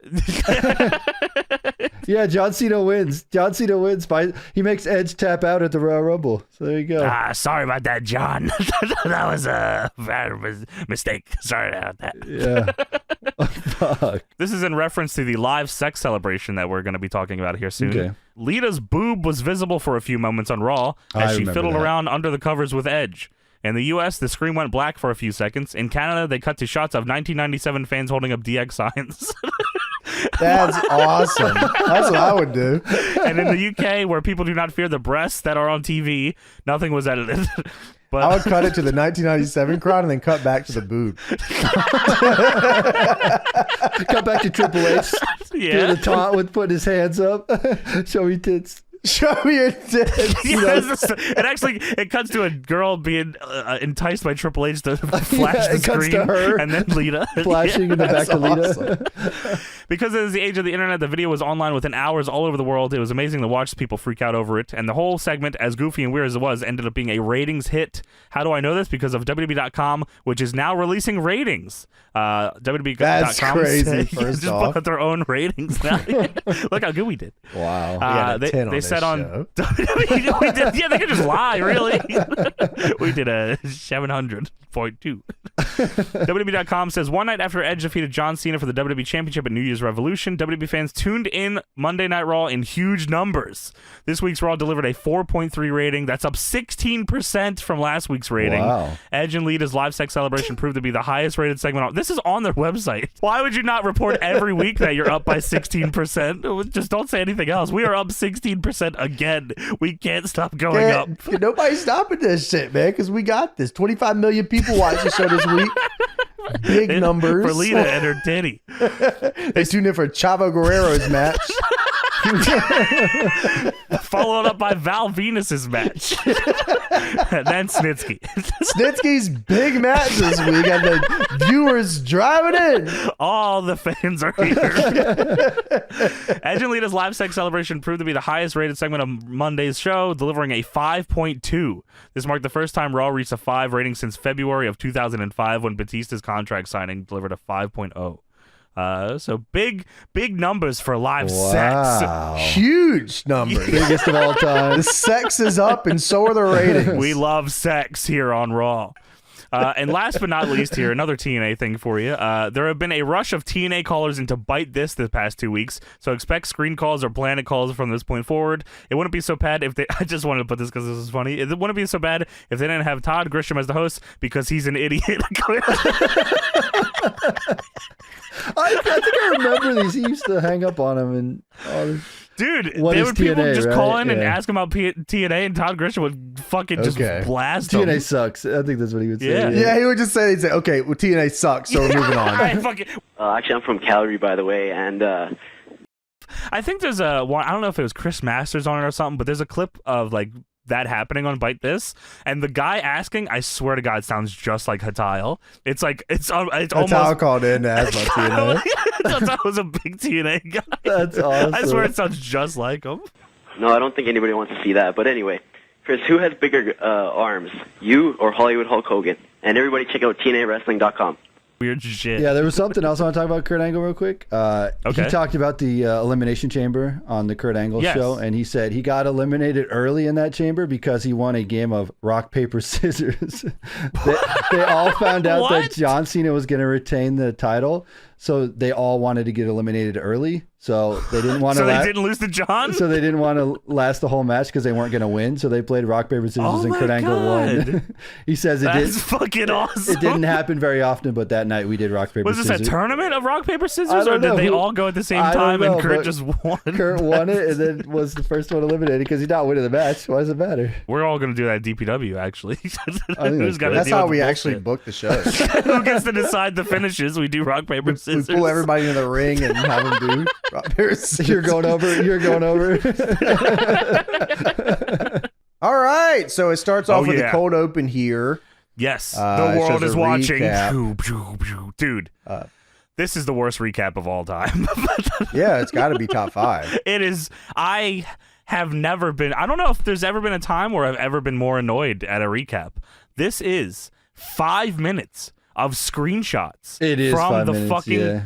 Yeah, John Cena wins. John Cena wins by he makes Edge tap out at the Royal Rumble. So there you go. Sorry about that, John. That was a bad mistake. Sorry about that. Yeah. Fuck. This is in reference to the live sex celebration that we're going to be talking about here soon. Okay. Lita's boob was visible for a few moments on Raw I as she remember fiddled that. around under the covers with Edge. In the U.S., the screen went black for a few seconds. In Canada, they cut to shots of 1997 fans holding up DX signs. That's awesome. That's what I would do. And in the U.K., where people do not fear the breasts that are on TV, nothing was edited. But I would cut it to the 1997 crowd and then cut back to the boob. Cut back to Triple H. yeah. Doing the taunt with putting his hands up. Show me tits. Show me your tits. It cuts to a girl being enticed by Triple H to flash the it cuts screen, to her and then Lita flashing in the back of Lita. awesome. Because it is the age of the internet, the video was online within hours all over the world. It was amazing to watch people freak out over it, and the whole segment, as goofy and weird as it was, ended up being a ratings hit. How do I know this? Because of WWE.com, which is now releasing ratings. WWE.com That's crazy, first just off. put out their own ratings now. Look how good we did. Wow. got a 10 on they this said on show. we did, yeah, they could just lie, really. We did a 700.2. WWE.com says one night after Edge defeated John Cena for the WWE Championship at New Year's Revolution, WWE fans tuned in Monday Night Raw in huge numbers. This week's Raw delivered a 4.3 rating. That's up 16% from last week's rating. Wow. Edge and Lita's live sex celebration proved to be the highest rated segment on. This is on their website. Why would you not report every week that you're up by 16%? Just don't say anything else. We are up 16% again. We can't stop going up. Nobody's stopping this shit, man, because we got this. 25 million people watch the show this week. Big numbers. For Lita and her titty. They tuned in for Chavo Guerrero's match. Followed up by Val Venis's match. And then Snitsky. Snitsky's big match this week, and the viewers driving in. All the fans are here. Edge and Lita's live sex celebration proved to be the highest rated segment of Monday's show, delivering a 5.2. This marked the first time Raw reached a 5 rating since February of 2005 when Batista's contract signing delivered a 5.0. So big numbers for live Wow. sex. Huge numbers. Biggest of all time. The sex is up, and so are the ratings. We love sex here on Raw. And last but not least here, another TNA thing for you. There have been a rush of TNA callers into Bite This the past 2 weeks, so expect screen calls or planet calls from this point forward. It wouldn't be so bad if they... I just wanted to put this because this is funny. It wouldn't be so bad if they didn't have Todd Grisham as the host because he's an idiot. I think I remember these. He used to hang up on him and all this. Dude, What they is would people TNA, just right? call in and Yeah. ask him about TNA, and Todd Grisham would fucking just Okay. blast TNA him. sucks. I think that's what he would say. Yeah. Yeah, he would just say, okay, well, TNA sucks, so we're moving on. I fucking... Actually, I'm from Calgary, by the way, and I think there's a one. I don't know if it was Chris Masters on it or something, but there's a clip of like that happening on Bite This, and the guy asking, I swear to God, sounds just like Hatile. It's like it's That's almost. how I called in to ask about TNA. Hatile was a big TNA guy. That's awesome. I swear it sounds just like him. no, I don't think anybody wants to see that. But anyway, Chris, who has bigger arms, you or Hollywood Hulk Hogan? And everybody check out TNAWrestling.com. Weird shit. Yeah, there was something else I want to talk about Kurt Angle real quick. Okay. He talked about the Elimination Chamber on the Kurt Angle Yes. show, and he said he got eliminated early in that chamber because he won a game of rock, paper, scissors. they all found out What? that John Cena was going to retain the title, so they all wanted to get eliminated early. So they didn't want to. So they didn't lose to John. So they didn't want to last the whole match because they weren't going to win. So they played rock paper scissors, and Kurt Angle won. He says That's fucking awesome. It didn't happen very often, but that night we did rock paper. Was this scissors. a tournament of rock paper scissors, or did they all go at the same time and Kurt just won? Kurt won it, and then was the first one eliminated because he's not winning the match. Why does it matter? We're all going to do that at DPW actually. That's how we actually book the show. Who gets to decide the finishes? We do rock paper scissors. We pull everybody in the ring and have them do rock paper scissors. You're going over. All right, so it starts off with the cold open here. Yes, the world is watching. Recap. Dude, this is the worst recap of all time. Yeah, it's got to be top 5. It is. I have never been. I don't know if there's ever been a time where I've ever been more annoyed at a recap. This is 5 minutes of screenshots. It is from 5 the minutes, fucking. yeah.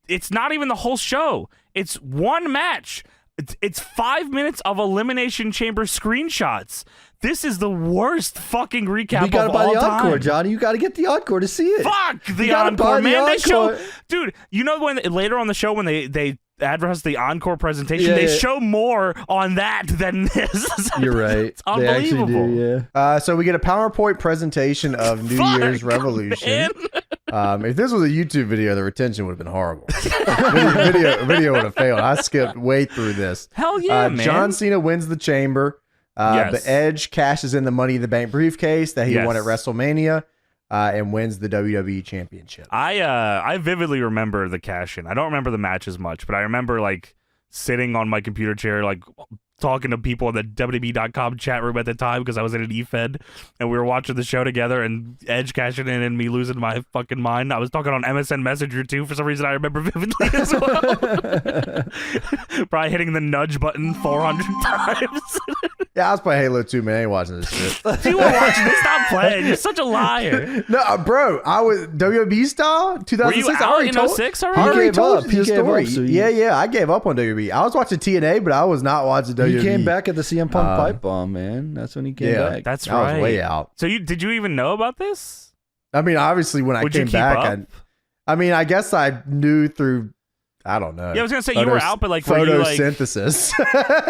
It's not even the whole show. It's one match. It's 5 minutes of Elimination Chamber screenshots. This is the worst fucking recap You gotta of buy all the time. encore, Johnny. You gotta get the encore to see it. Fuck the gotta encore, buy the man. They show, encore. dude. You know when later on the show when they advertise the encore presentation, Yeah, they yeah. show more on that than this. You're right. It's unbelievable. They actually do, yeah. So we get a PowerPoint presentation of New Year's Revolution. If this was a YouTube video, the retention would have been horrible. video would have failed. I skipped way through this. Hell yeah, man. John Cena wins the chamber. The Edge cashes in the Money in the Bank briefcase that he won at WrestleMania and wins the WWE Championship. I vividly remember the cash in. I don't remember the match as much, but I remember like sitting on my computer chair, like talking to people in the WWE.com chat room at the time because I was in an E-Fed and we were watching the show together and Edge cashing in and me losing my fucking mind. I was talking on MSN Messenger too for some reason I remember vividly as well. Probably hitting the nudge button 400 times. Yeah, I was playing Halo 2, man. I ain't watching this shit. You were watching this? Stop playing. You're such a liar. No, bro. I was WWE style 2006. Were you out in 06 I already? already gave told up. you He the gave story. up, so Yeah. I gave up on WWE. I was watching TNA, but I was not watching WWE. He came back at the CM Punk pipe bomb, man. That's when he came back. That's I right. was way out. So did you even know about this? I mean, obviously, when Would I you came keep back, up? I mean, I guess I knew through. I don't know. Yeah, I was gonna say you were out, but like were you like photosynthesis.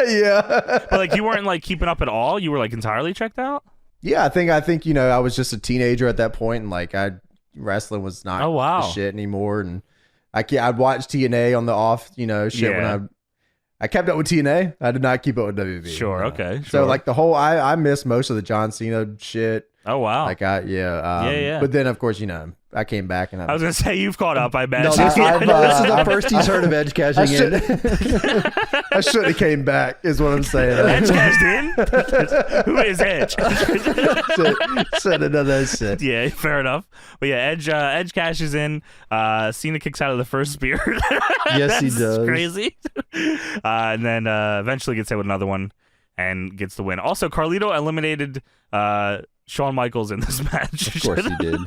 Yeah. but like you weren't like keeping up at all. You were like entirely checked out. Yeah, I think I was just a teenager at that point, and like wrestling was not the shit anymore, and I'd watch TNA on the off, shit when I kept up with TNA. I did not keep up with WWE. Sure, okay. Sure. So like the whole I missed most of the John Cena shit. Oh wow. Like yeah. But then of course I came back and I was gonna say you've caught up. I bet. No, this is the first he's heard of Edge cashing in. I should have came back. Is what I'm saying. Edge cashed in. Who is Edge? Should have done that shit. Yeah, fair enough. But yeah, Edge cashes in. Cena kicks out of the first spear. Yes, he does. Crazy. And then eventually gets hit with another one and gets the win. Also, Carlito eliminated Shawn Michaels in this match. Of course he did.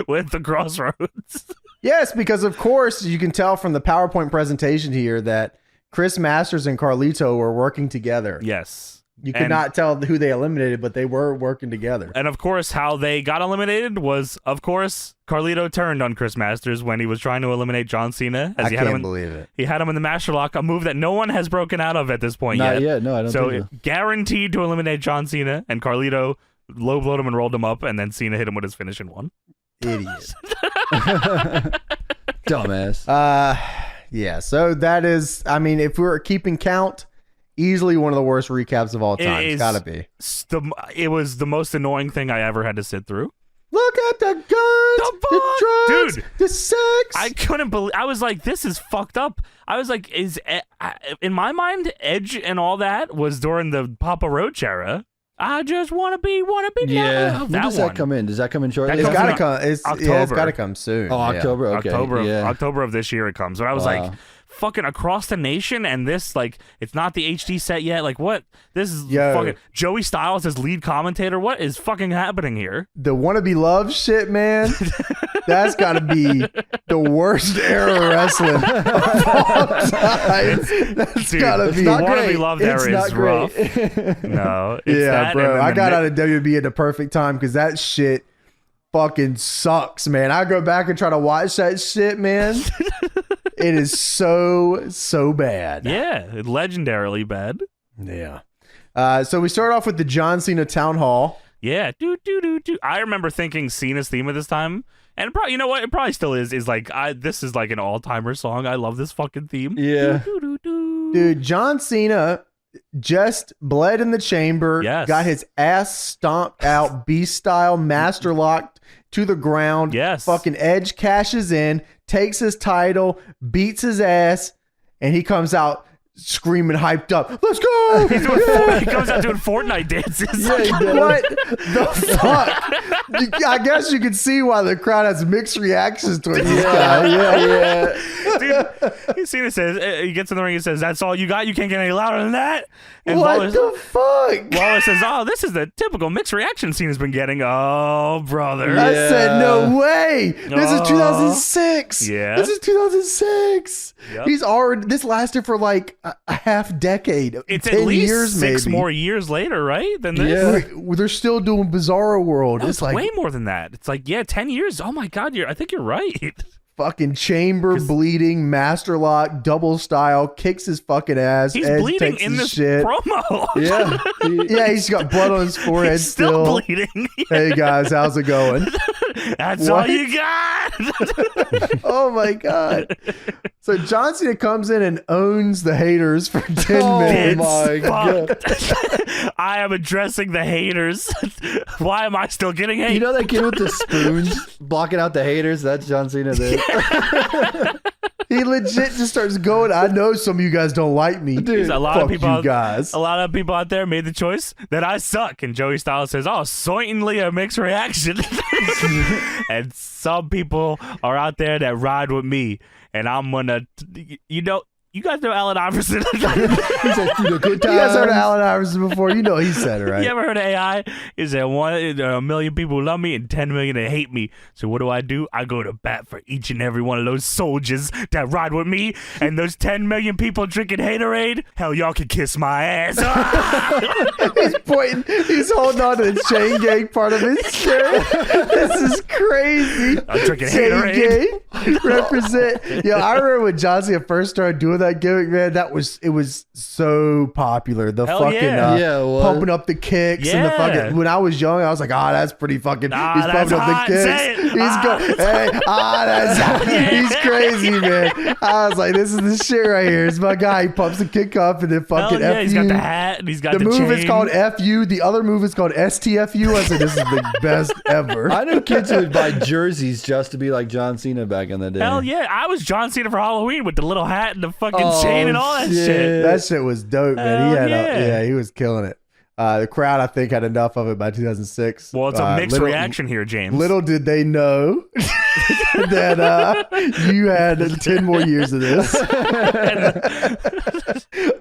With the Crossroads. Yes, because of course you can tell from the PowerPoint presentation here that Chris Masters and Carlito were working together. Yes. You could not tell who they eliminated, but they were working together. And of course, how they got eliminated was, of course, Carlito turned on Chris Masters when he was trying to eliminate John Cena. I can't believe it. He had him in the Master Lock, a move that no one has broken out of at this point Not yet. yet. No, I don't think so. Guaranteed to eliminate John Cena, and Carlito low blowed him and rolled him up, and then Cena hit him with his finish and won. Idiot. Dumbass. Yeah, so that is, I mean, if we're keeping count, easily one of the worst recaps of all time. It's gotta be. It was the most annoying thing I ever had to sit through. Look at the guns, the drugs, dude, the sex. I couldn't believe. I was like, "This is fucked up." I was like, in my mind, Edge and all that was during the Papa Roach era. I just wanna be Yeah. now. When does that come in? Does that come in shortly? It's gotta come. October. Yeah, it's gotta come soon. Oh, October. Okay. October of this year it comes. But I was like, fucking across the nation, and this like it's not the HD set yet. Like what? This is fucking Joey Styles as lead commentator. What is fucking happening here? The wannabe love shit, man. That's gotta be the worst era of wrestling of all time. That's gotta be. The wannabe love era is rough. No, it's yeah, bro. I got out of WB at the perfect time because that shit fucking sucks, man. I go back and try to watch that shit, man. It is so bad. Yeah, legendarily bad. Yeah. So we start off with the John Cena Town Hall. Yeah, I remember thinking Cena's theme at this time, and probably, you know what, it probably still is like, this is like an all-timer song. I love this fucking theme. Yeah. Dude, John Cena just bled in the chamber, got his ass stomped out, beast style, master locked to the ground. Yes. Fucking Edge cashes in, takes his title, beats his ass, and he comes out screaming, hyped up. Let's go! He comes out doing Fortnite dances. Yeah, what the fuck? I guess you can see why the crowd has mixed reactions towards this guy. Yeah. Dude, Cena says, he gets in the ring and says, "That's all you got? You can't get any louder than that?" And what the fuck? Waller says, "Oh, this is the typical mixed reaction Cena's been getting." Oh, brother. I said, no way. This is 2006. Yeah. This is 2006. Yep. He's already, this lasted for like a half decade. It's 10 at least years, 6 maybe. more years later, right? Than this. Yeah. They're still doing Bizarro World. No, it's like way more than that. It's like, 10 years. Oh my God, I think you're right. fucking chamber bleeding, master lock, double style, kicks his fucking ass. He's Edge bleeding takes in his this shit. promo. Yeah, he's got blood on his forehead He's still bleeding. Hey guys, how's it going? That's all you got. Oh my God. So John Cena comes in and owns the haters for 10 minutes. Oh my God. I am addressing the haters. Why am I still getting hate? You know that kid with the spoons blocking out the haters? That's John Cena there. He legit just starts going, I know some of you guys don't like me. Dude, a lot fuck of people you guys. A lot of people out there made the choice that I suck. And Joey Styles says, "Oh, certainly a mixed reaction." And some people are out there that ride with me. And I'm gonna, you guys know Allen Iverson. He said, "Through the good times." You guys heard of Allen Iverson before? You know he said it, right? You ever heard of AI? Is that 1 million people love me and 10 million that hate me. So what do? I go to bat for each and every one of those soldiers that ride with me. And those 10 million people drinking haterade, hell, y'all can kiss my ass. He's pointing. He's holding on to the chain gang part of his shirt. This is crazy. I'm drinking chain haterade. gang represent. Yo, I remember when John Cena first started doing that gimmick, man. It was so popular. The hell fucking yeah. pumping up the kicks and the fucking. When I was young, I was like, that's pretty fucking. He's pumping up the kicks. He's going, hey, that's hot. He's crazy, man. I was like, this is the shit right here. It's my guy. He pumps the kick up and then fucking Hell yeah, F he's you. got the hat and he's got the move chain. is called FU. The other move is called STFU. I said, this is the best ever. I know kids who would buy jerseys just to be like John Cena back in the day. Hell yeah. I was John Cena for Halloween with the little hat and the fucking chain and all that shit. That shit was dope, man. Hell He was killing it. The crowd, I think, had enough of it by 2006. Well, it's a mixed reaction here, James. Little did they know that you had 10 more years of this.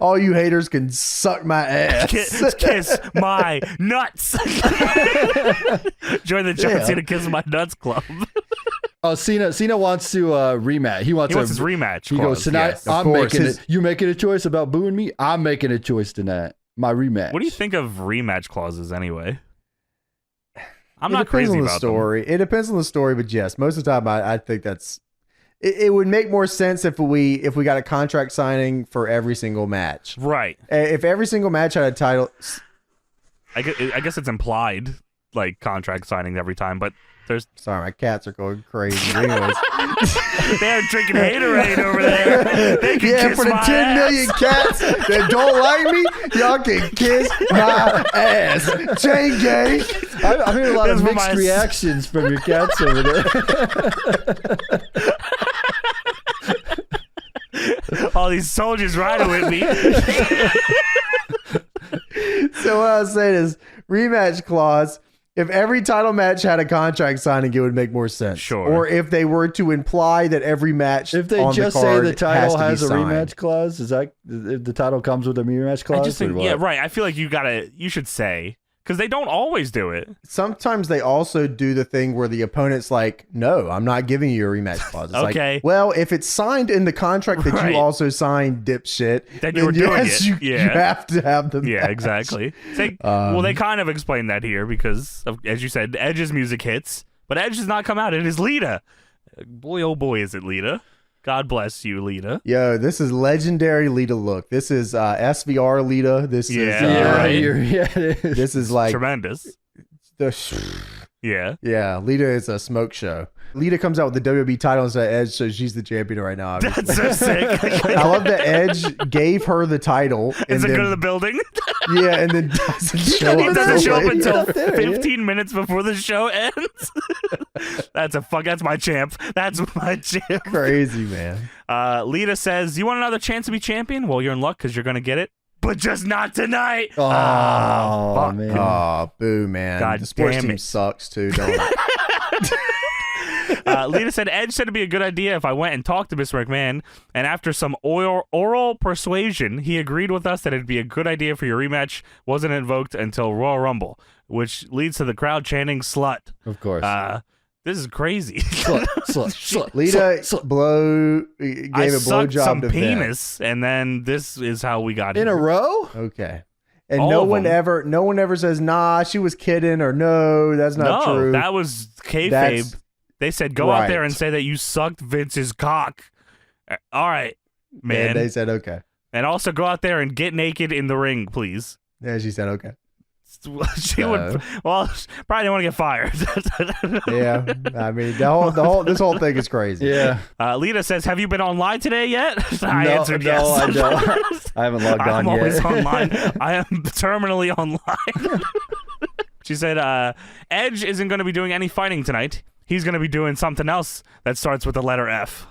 All you haters can suck my ass. Kiss my nuts. Join the John Cena Kiss My Nuts Club. Oh, Cena wants to rematch. He wants his rematch. He goes, tonight, I'm making it. You making a choice about booing me? I'm making a choice tonight. My rematch. What do you think of rematch clauses anyway? I'm It not depends crazy on the about story. It depends on the story, but yes, most of the time I think that's. It would make more sense if we got a contract signing for every single match. Right. If every single match had a title. I guess it's implied, like contract signing every time, but there's. Sorry, my cats are going crazy. Anyways. They're drinking haterade over there. They can kiss for the my 10 ass. million cats that don't like me, y'all can kiss my ass. Chain gang. I'm hearing a lot of This is mixed my- reactions from your cats over there. All these soldiers riding with me. So what I was saying is rematch clause. If every title match had a contract signing, it would make more sense. Sure. Or if they were to imply that every match, If they on just the say card the title has to a be signed. rematch clause, is that if the title comes with a rematch clause? I just think, or what? yeah, right. I feel like you should say, because they don't always do it. Sometimes they also do the thing where the opponent's like, no, I'm not giving you a rematch clause. It's Okay. like, well, if it's signed in the contract that Right. you also signed, dipshit, Then you were doing it. You Yeah. have to have the Yeah, match. exactly. Well, they kind of explain that here because, as you said, Edge's music hits, but Edge does not come out. It is Lita. Boy, oh boy, is it Lita. God bless you, Lita. Yo, this is legendary Lita look. This is SVR Lita. This is this is like tremendous. Yeah, Lita is a smoke show. Lita comes out with the WWE title instead of Edge, so she's the champion right now. Obviously. That's so sick. I love that Edge gave her the title. And Is it then, go to the building? Yeah, and then doesn't show up. He doesn't show up until there, 15 minutes before the show ends. That's my champ. That's my champ. Crazy, man. Lita says, "You want another chance to be champion? Well, you're in luck because you're gonna get it, but just not tonight." Oh, man. Oh, boo, man. God the sports damn team it. sucks too, don't it? Lita said, Edge said it'd be a good idea if I went and talked to Mr. McMahon, and after some oral persuasion, he agreed with us that it'd be a good idea for your rematch wasn't invoked until Royal Rumble, which leads to the crowd chanting "slut." Of course. This is crazy. Slut. Lita gave I a sucked blowjob some to Vince. penis, and then this is how we got In here. a row? Okay. And All no of one them. ever says, nah, she was kidding, or no, that's not No, true. that was kayfabe. That's They said, go out there right. and say that you sucked Vince's cock. All right, man. And they said, okay. And also go out there and get naked in the ring, please. Yeah, she said, okay. She would, well, probably didn't want to get fired. Yeah, I mean, this whole thing is crazy. Yeah. Lita says, have you been online today yet? I No, answered yes. I don't. I haven't logged I'm on always yet. online. I am terminally online. She said, Edge isn't going to be doing any fighting tonight. He's going to be doing something else that starts with the letter F.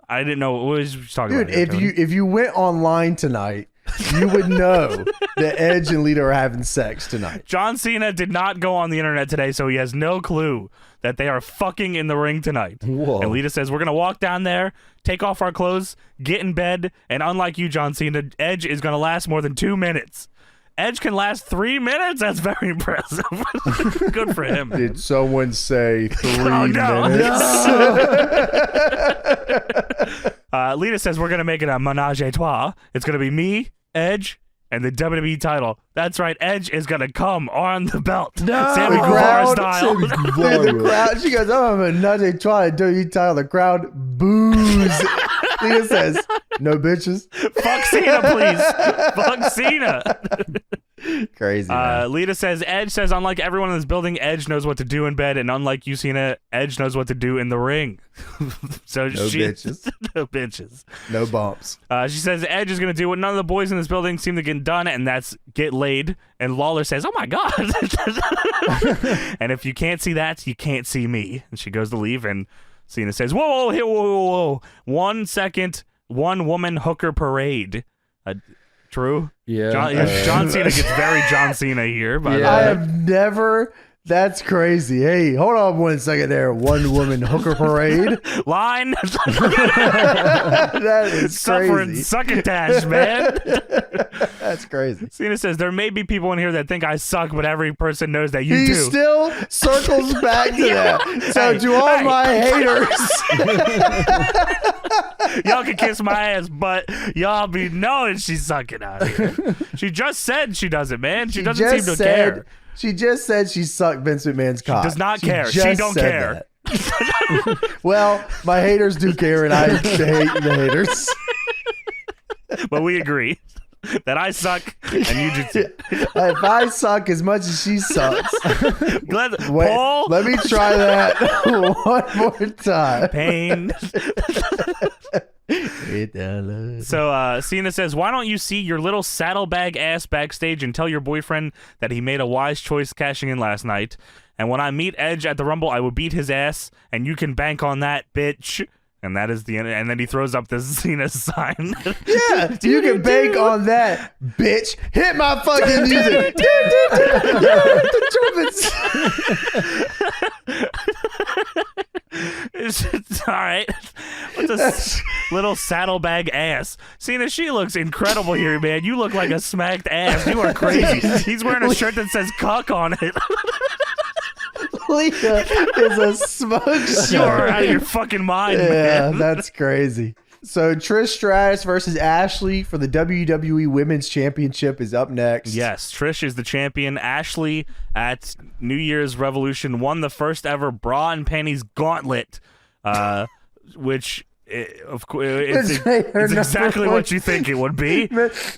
I didn't know what was she talking Dude, about. if you went online tonight, you would know that Edge and Lita are having sex tonight. John Cena did not go on the internet today, so he has no clue that they are fucking in the ring tonight. Whoa. And Lita says, we're going to walk down there, take off our clothes, get in bed, and unlike you, John Cena, Edge is going to last more than 2 minutes. Edge can last 3 minutes? That's very impressive. Good for him. Did someone say 3 no. minutes? Lita says we're going to make it a menage a trois. It's going to be me, Edge, and the WWE title. That's right. Edge is going to come on the belt. No. Sammy The Guevara crowd- style. Dude, the crowd, she goes, I'm a nutty try to do you title. The crowd boos. Lita says, no bitches. Fuck Cena, please. Fuck Cena. Crazy, man. Lita says, Edge says, unlike everyone in this building, Edge knows what to do in bed, and unlike you, Cena, Edge knows what to do in the ring. So No bitches. No bitches. No bumps. She says Edge is going to do what none of the boys in this building seem to get done, and that's get laid. And Lawler says, oh my God. And if you can't see that, you can't see me. And she goes to leave, and Cena says, whoa. 1 second, one woman hooker parade. True? Yeah. John Cena gets very John Cena here. By the Yeah. I way. have never. That's crazy. Hey, hold on 1 second there. One woman hooker parade. Line. That is Suffering crazy. succotash, man. That's crazy. Cena says, there may be people in here that think I suck, but every person knows that you He do. still circles back to that. So Hey, to all hey. my haters, Y'all can kiss my ass, but y'all be knowing she's sucking out here. She just said she doesn't, man. She doesn't seem to care. She just said she sucked Vince McMahon's cock. does not care. She just don't said care. that. Well, my haters do care, and I hate the haters. But we agree that I suck and you just If I suck as much as she sucks, wait, Paul let me try that one more time. Pain. So Cena says, why don't you see your little saddlebag ass backstage and tell your boyfriend that he made a wise choice cashing in last night, and when I meet Edge at the Rumble I will beat his ass and you can bank on that, bitch. And that is the end. And then he throws up the Cena sign. Yeah, you can bank on that, bitch. Hit my fucking music. It's all right. What's a little saddlebag ass? Cena, she looks incredible here, man. You look like a smacked ass. You are crazy. He's wearing a shirt that says cuck on it. Lita is a smoke You show. are out of your fucking mind, Yeah, man. that's crazy. So Trish Stratus versus Ashley for the WWE Women's Championship is up next. Yes, Trish is the champion. Ashley at New Year's Revolution won the first ever bra and panties gauntlet, which Of course, it's exactly what you think it would be.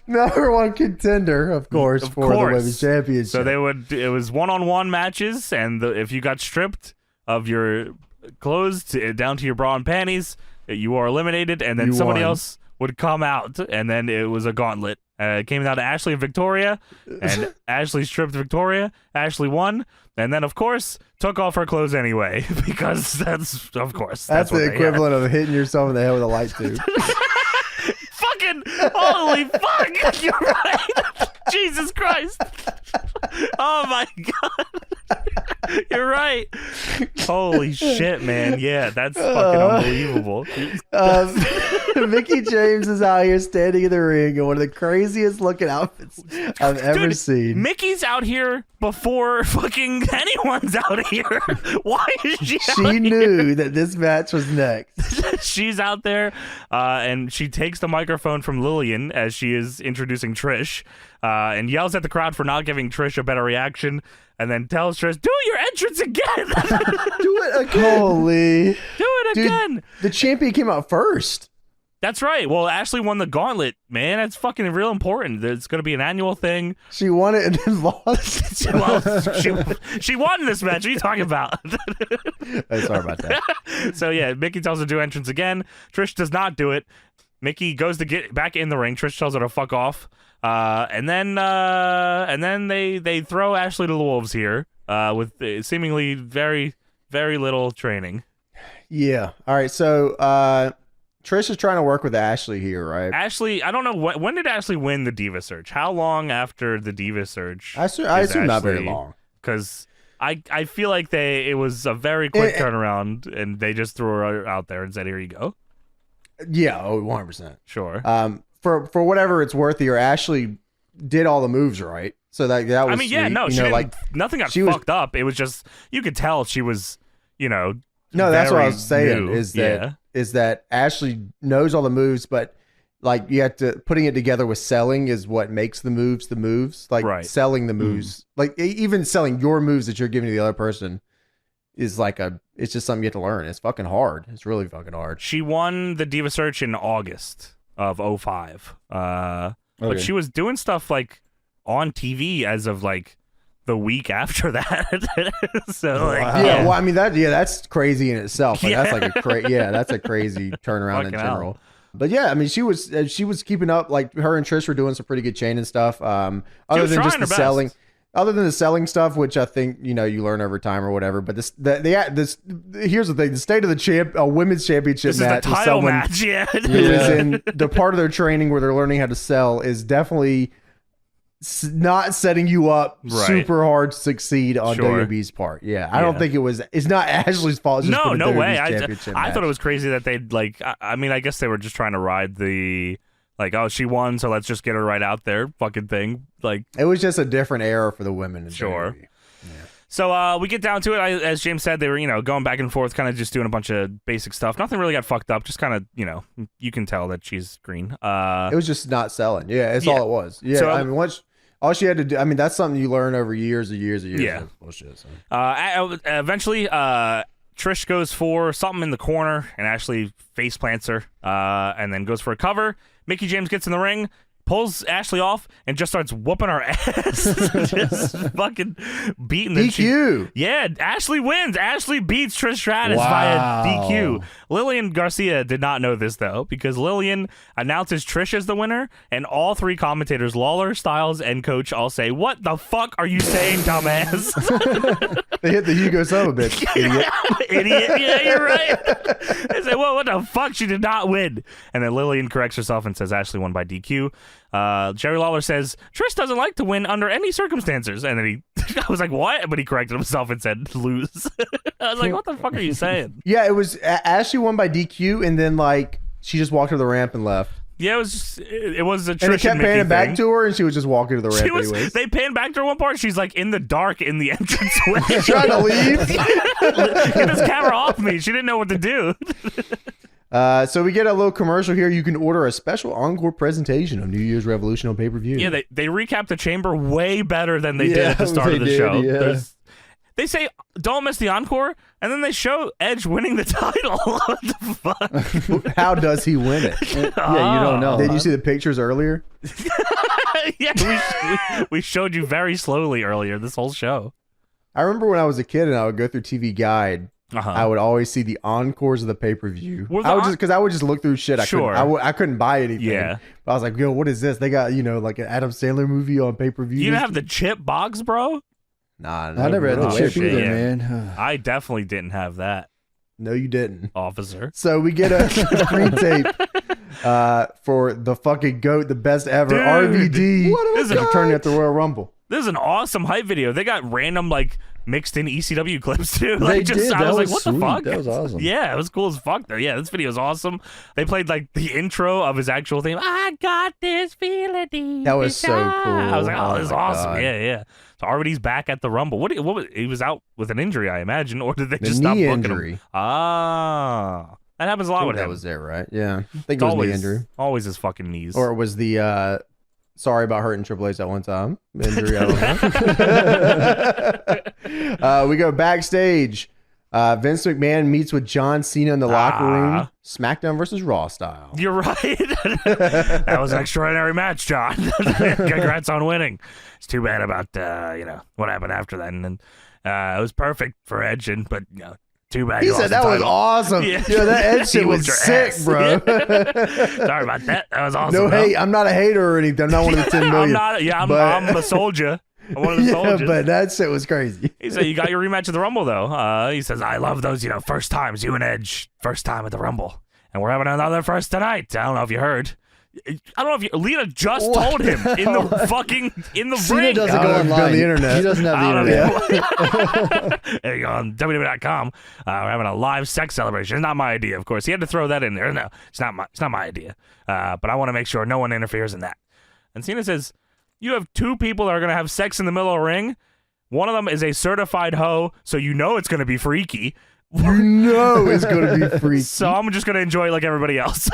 Number one contender, of course, for the women's championship. So it was one-on-one matches, and if you got stripped of your clothes down to your bra and panties, you are eliminated, and then somebody else would come out, and then it was a gauntlet. It came down to Ashley and Victoria, and Ashley stripped Victoria. Ashley won, and then, of course, took off her clothes anyway, because that's the equivalent of hitting yourself in the head with a light tube. Fucking holy fuck! You're right. Jesus Christ! Oh my god! You're right. Holy shit, man! Yeah, that's fucking unbelievable. Mickie James is out here standing in the ring in one of the craziest looking outfits I've ever seen. Mickey's out here before fucking anyone's out here. Why is she? She knew that this match was next. She's out there, and she takes the microphone from Lillian as she is introducing Trish, and yells at the crowd for not giving Trish a better reaction, and then tells Trish, "Do your entrance again." Do it again. Holy. Do it again. The champion came out first. That's right. Well, Ashley won the gauntlet, man. That's fucking real important. It's going to be an annual thing. She won it and then lost. Well, she won this match. What are you talking about? Sorry about that. So, yeah, Mickie tells her to do entrance again. Trish does not do it. Mickie goes to get back in the ring. Trish tells her to fuck off. And then they throw Ashley to the wolves here with seemingly very, very little training. Yeah. All right. So, Trish is trying to work with Ashley here, right? Ashley, I don't know when did Ashley win the Diva Search? How long after the Diva Search? I assume not very long, because I feel like it was a very quick turnaround, and they just threw her out there and said, "Here you go." Yeah, 100%. Sure. For whatever it's worth, here Ashley did all the moves right, so that was. I mean, yeah, sweet. no, she didn't, nothing got fucked up. It was just you could tell she was, No, that's what I was saying. New. Is that Ashley knows all the moves, but like you have to putting it together with selling is what makes the moves. Like selling the moves, like even selling your moves that you're giving to the other person is like it's just something you have to learn. It's fucking hard. It's really fucking hard. She won the Diva Search in August of 2005. But she was doing stuff like on TV as of like the week after that. So like, yeah, well, I mean that's crazy in itself. Like, that's like that's a crazy turnaround in general. Hell. But yeah, I mean she was keeping up. Like her and Trish were doing some pretty good chain and stuff. Other than just the selling. Other than the selling stuff, which I think you learn over time or whatever, but here's the thing: the state of the women's championship match is the title match. Yeah, is in the part of their training where they're learning how to sell is definitely not setting you up super hard to succeed on WWE's part. Yeah, I don't think it's not Ashley's fault. It's just no way. I thought it was crazy that they'd like. I mean, I guess they were just trying to ride the. Like, oh, she won, so let's just get her right out there fucking thing. Like, it was just a different era for the women in WWE. Yeah. So we get down to it. As James said, they were, going back and forth, kind of just doing a bunch of basic stuff. Nothing really got fucked up. Just kind of, you can tell that she's green. It was just not selling. Yeah, that's all it was. Yeah, so, I mean, all she had to do, I mean, that's something you learn over years and years and years. Yeah. Of bullshit, so. Eventually, Trish goes for something in the corner, and Ashley face plants her, and then goes for a cover. Mickie James gets in the ring, pulls Ashley off, and just starts whooping her ass. Just fucking beating the DQ. Yeah, Ashley wins. Ashley beats Trish Stratus via DQ. Lillian Garcia did not know this, though, because Lillian announces Trish as the winner, and all three commentators, Lawler, Styles, and Coach, all say, "What the fuck are you saying, dumbass?" They hit the 𝑒𝐔𝐿 idiot. Idiot. Yeah, you're right. They say, "Well, what the fuck? She did not win." And then Lillian corrects herself and says Ashley won by DQ. Jerry Lawler says Trish doesn't like to win under any circumstances, and then I was like, "What?" But he corrected himself and said, "Lose." I was like, "What the fuck are you saying?" Yeah, it was Ashley won by DQ, and then like she just walked to the ramp and left. Yeah, it was just it was a Trish and they kept panning back thing. to her, and she was just walking to the ramp anyways. They panned back to her one part. She's like in the dark in the entranceway, trying to leave. Get this camera off me. She didn't know what to do. So we get a little commercial here. You can order a special encore presentation of New Year's Revolution on pay-per-view. Yeah, they recap the chamber way better than they did at the start of the show. Yeah. They say don't miss the encore, and then they show Edge winning the title. What the fuck? How does he win it? Yeah, you don't know. Did you see the pictures earlier? Yeah, we showed you very slowly earlier this whole show. I remember when I was a kid and I would go through TV Guide. I would always see the encores of the pay-per-view. I would just look through shit. I couldn't buy anything. Yeah. But I was like, yo, what is this? They got, like an Adam Sandler movie on pay-per-view. You didn't have the chip box, bro? Nah, I never had the chip either, yeah. man. I definitely didn't have that. No, you didn't, officer. So we get a pre-tape for the fucking GOAT, the best ever, RVD. This is returning at the Royal Rumble. This is an awesome hype video. They got random mixed in ECW clips too. They did. I was like, what sweet. the fuck? That was awesome. Yeah, it was cool as fuck though. Yeah, this video is awesome. They played the intro of his actual theme. I got this feeling deep. That was so cool. I was like, oh, this is awesome. God. Yeah. So RVD's back at the Rumble. What was he was out with an injury, I imagine, or did they just knee stop booking injury. him? Ah, that happens a lot with That him. was it, right? Yeah, I think It's it was always knee injury, always his fucking knees. or it was the sorry about hurting Triple H at one time injury. I don't know. We go backstage. Vince McMahon meets with John Cena in the locker room. SmackDown versus Raw style. You're right. That was an extraordinary match, John. Congrats on winning. It's too bad about what happened after that, and then it was perfect for Edge, but too bad. He said that was awesome. Yeah, that Edge shit was sick, bro. Sorry about that. That was awesome. No hate. I'm not a hater or anything. I'm not one of the 10 million. I'm a soldier. I'm one of the soldiers. But that shit was crazy. He said, you got your rematch at the Rumble, though. He says, I love those, first times, you and Edge, first time at the Rumble. And we're having another first tonight. I don't know if you heard. I don't know if Lita just told him in the Cena ring. doesn't go online. On the internet. He doesn't have the internet. There you go, on WWF.com. We're having a live sex celebration. It's not my idea, of course. He had to throw that in there. No, it's not my idea. But I want to make sure no one interferes in that. And Cena says, you have two people that are going to have sex in the middle of a ring. One of them is a certified hoe, so you know it's going to be freaky. You know it's going to be freaky. So I'm just going to enjoy it like everybody else.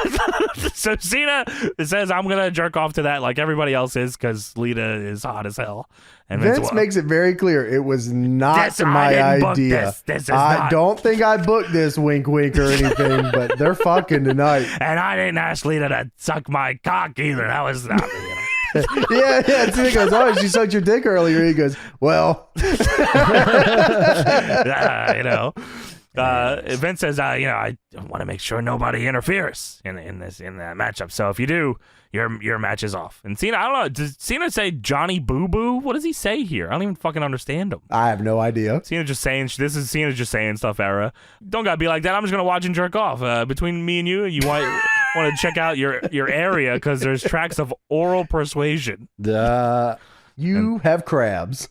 So Cena says I'm going to jerk off to that like everybody else is because Lita is hot as hell. And Vince makes it very clear it was not my idea. I don't think I booked this, wink, wink, or anything, but they're fucking tonight. And I didn't ask Lita to suck my cock either. That was not me. Yeah. Cena goes, oh, she sucked your dick earlier. He goes, well. Vince says, I want to make sure nobody interferes in that matchup. So if you do, your match is off. And Cena, I don't know, does Cena say Johnny Boo Boo? What does he say here? I don't even fucking understand him. I have no idea. Cena just saying stuff era. Don't gotta be like that. I'm just gonna watch and jerk off. Between me and you want to check out your area because there's tracks of oral persuasion. You have crabs.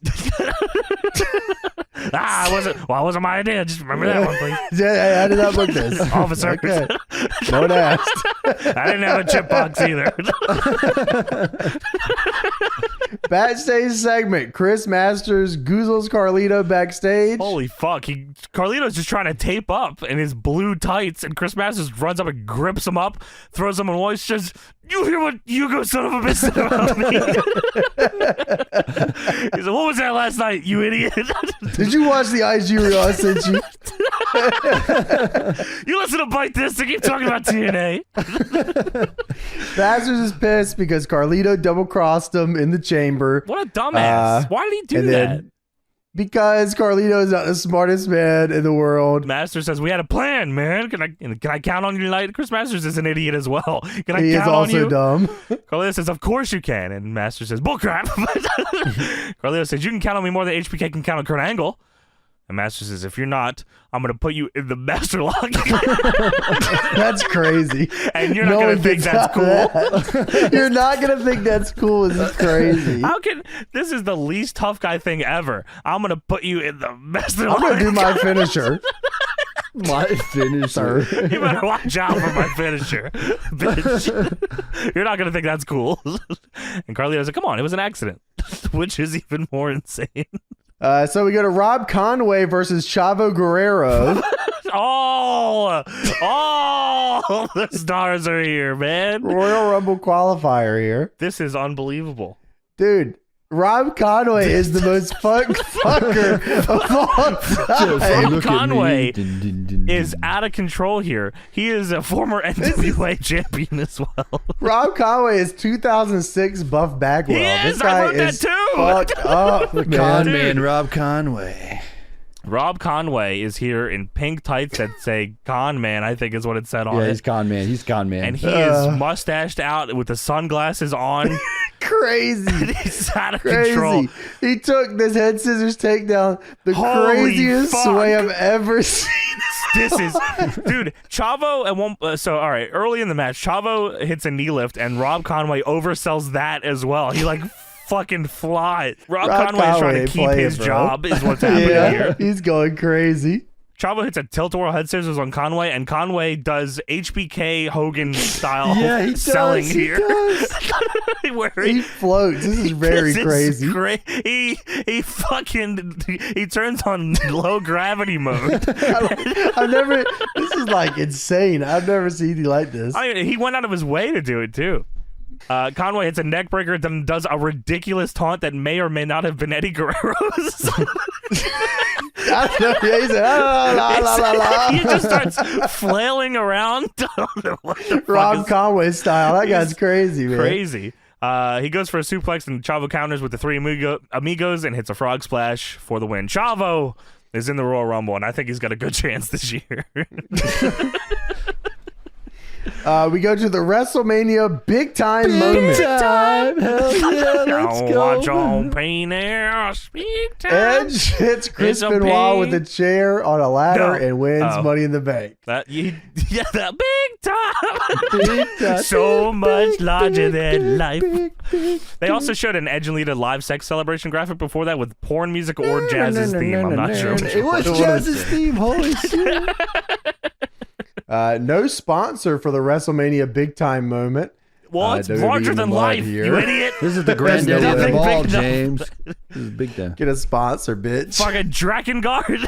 It wasn't my idea. Just remember that one, please. Yeah, I did not book this. Officer. Okay. No one asked. I didn't have a chip box either. Backstage segment. Chris Masters goozles Carlito backstage. Holy fuck. Carlito's just trying to tape up in his blue tights, and Chris Masters runs up and grips him up, throws him in one. Says, you hear what Hugo son of a bitch said about me? He said, what was that last night, you idiot? Did you watch the IG reel I sent you? You listen to Bite This to keep talking about TNA. Masters is pissed because Carlito double-crossed him in the chamber. What a dumbass. Why did he do that? Because Carlito is not the smartest man in the world. Master says, we had a plan, man. Can I count on you tonight? Chris Masters is an idiot as well. Can I he count is on you? also dumb. Carlito says, of course you can. And Master says, bullcrap. Carlito says, you can count on me more than HBK can count on Kurt Angle. And Master says, if you're not, I'm going to put you in the Master Lock. That's crazy. And you're not going to think that's cool. You're not going to think that's cool. This is crazy. This is the least tough guy thing ever. I'm going to put you in the Master Lock. I'm going to do my finisher. My finisher. You better watch out for my finisher, bitch. You're not going to think that's cool. And Carlito's like, come on, it was an accident. Which is even more insane. So we go to Rob Conway versus Chavo Guerrero. Oh, the stars are here, man. Royal Rumble qualifier here. This is unbelievable. Dude, Rob Conway is the most fucker of all time. Rob Conway is out of control here. He is a former NWA champion as well. Rob Conway is 2006 Buff Bagwell. He is. This guy I wrote that is too. fucked up, man. Con man, Rob Conway. Rob Conway is here in pink tights that say "Con Man," I think is what it said on Yeah, it. he's con man. He's con man. And he is mustached out with the sunglasses on. Crazy. He's out of Crazy. control. He took this head scissors takedown, the Holy craziest fuck. way I've ever seen. This is, dude. Chavo at one. So all right, early in the match, Chavo hits a knee lift, and Rob Conway oversells that as well. He like fucking flies. Rob Conway is trying to keep his job. Is what's happening here. He's going crazy. Chavo hits a tilt-a-whirl head scissors on Conway, and Conway does HBK Hogan style selling here. Where He floats. This is very crazy. He fucking he turns on low gravity mode. I've never. This is like insane. I've never seen anything like this. I mean, he went out of his way to do it too. Conway hits a neck breaker, then does a ridiculous taunt that may or may not have been Eddie Guerrero's. I don't know. Yeah, he's like, la, la, la, la. He just starts flailing around. I don't know what the fuck Rob Conway style. That guy's crazy, man. crazy. He goes for a suplex, and Chavo counters with the three amigos and hits a frog splash for the win. Chavo is in the Royal Rumble, and I think he's got a good chance this year. We go to the WrestleMania big time moment. Time. Hell yeah, let's go. Watch on penis. Big time. Edge hits Chris It's a Benoit with a big- chair on a ladder No. and wins Oh. Money in the Bank. That big time. Big time. So much larger than life. Big. They also showed an Edge and Lita live sex celebration graphic before that with porn music or Jazz's theme. I'm not sure. It was Jazz's theme. Holy shit. No sponsor for the WrestleMania big time moment. Well, it's WWE larger in the than mud life, here. you idiot. This is the granddaddy of them nothing all, big enough. James. This is big time. Get a sponsor, bitch. Fucking Drakengard.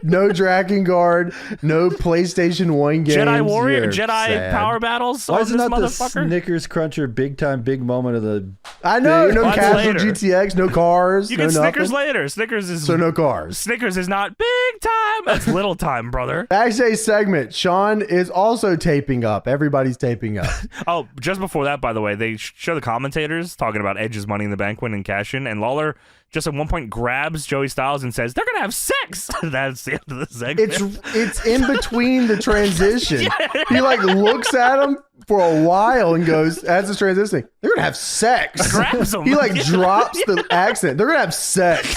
No Dragon Guard, no PlayStation 1 games. Jedi Warrior, You're Jedi sad. Power Battles. Why on is it this not the motherfucker? Snickers Cruncher big time, big moment of the... I know, no That's Castle later. GTX, no cars, You no get Snickers nothing. later. Snickers is So no cars. Snickers is not big time. That's little time, brother. Backstage segment. Sean is also taping up. Everybody's taping up. Oh, just before that, by the way, they show the commentators talking about Edge's Money in the Bank win and cash in, and Lawler just at one point grabs Joey Styles and says, "They're gonna have sex." That's the end of the segment. It's in between the transition. He like looks at him for a while and goes, as the transition, they're gonna have sex. Grabs him. He like drops the accent. They're gonna have sex.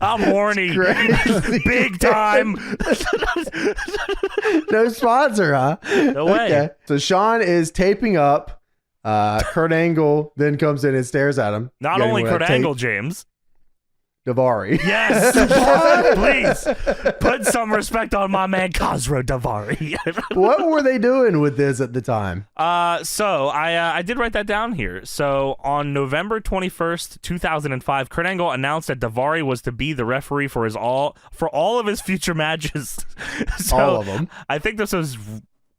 I'm horny. Crazy. Big time. No sponsor, huh? No way. Okay. So Sean is taping up. Kurt Angle then comes in and stares at him. Not Getting only with Kurt that tape. Angle, James. Davari. Yes. Please put some respect on my man Khosrow Davari. What were they doing with this at the time? So I did write that down here. So on November 21st, 2005, Kurt Angle announced that Davari was to be the referee for all of his future matches. So All of them. I think this was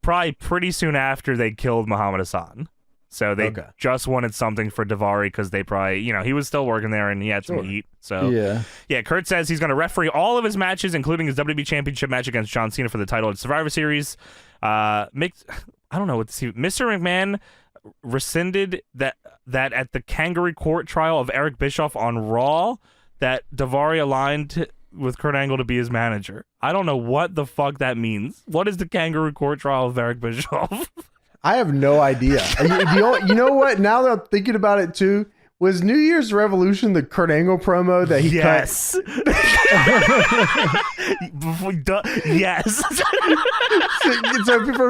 probably pretty soon after they killed Muhammad Hassan. So they just wanted something for Davari because they probably, he was still working there and he had some heat. So yeah, Kurt says he's going to referee all of his matches, including his WWE Championship match against John Cena for the title at Survivor Series. I don't know what to see. Mr. McMahon rescinded that at the Kangaroo Court trial of Eric Bischoff on Raw, that Davari aligned with Kurt Angle to be his manager. I don't know what the fuck that means. What is the Kangaroo Court trial of Eric Bischoff? I have no idea. You know what? Now that I'm thinking about it too, was New Year's Revolution the Kurt Angle promo that he cut? Yes. So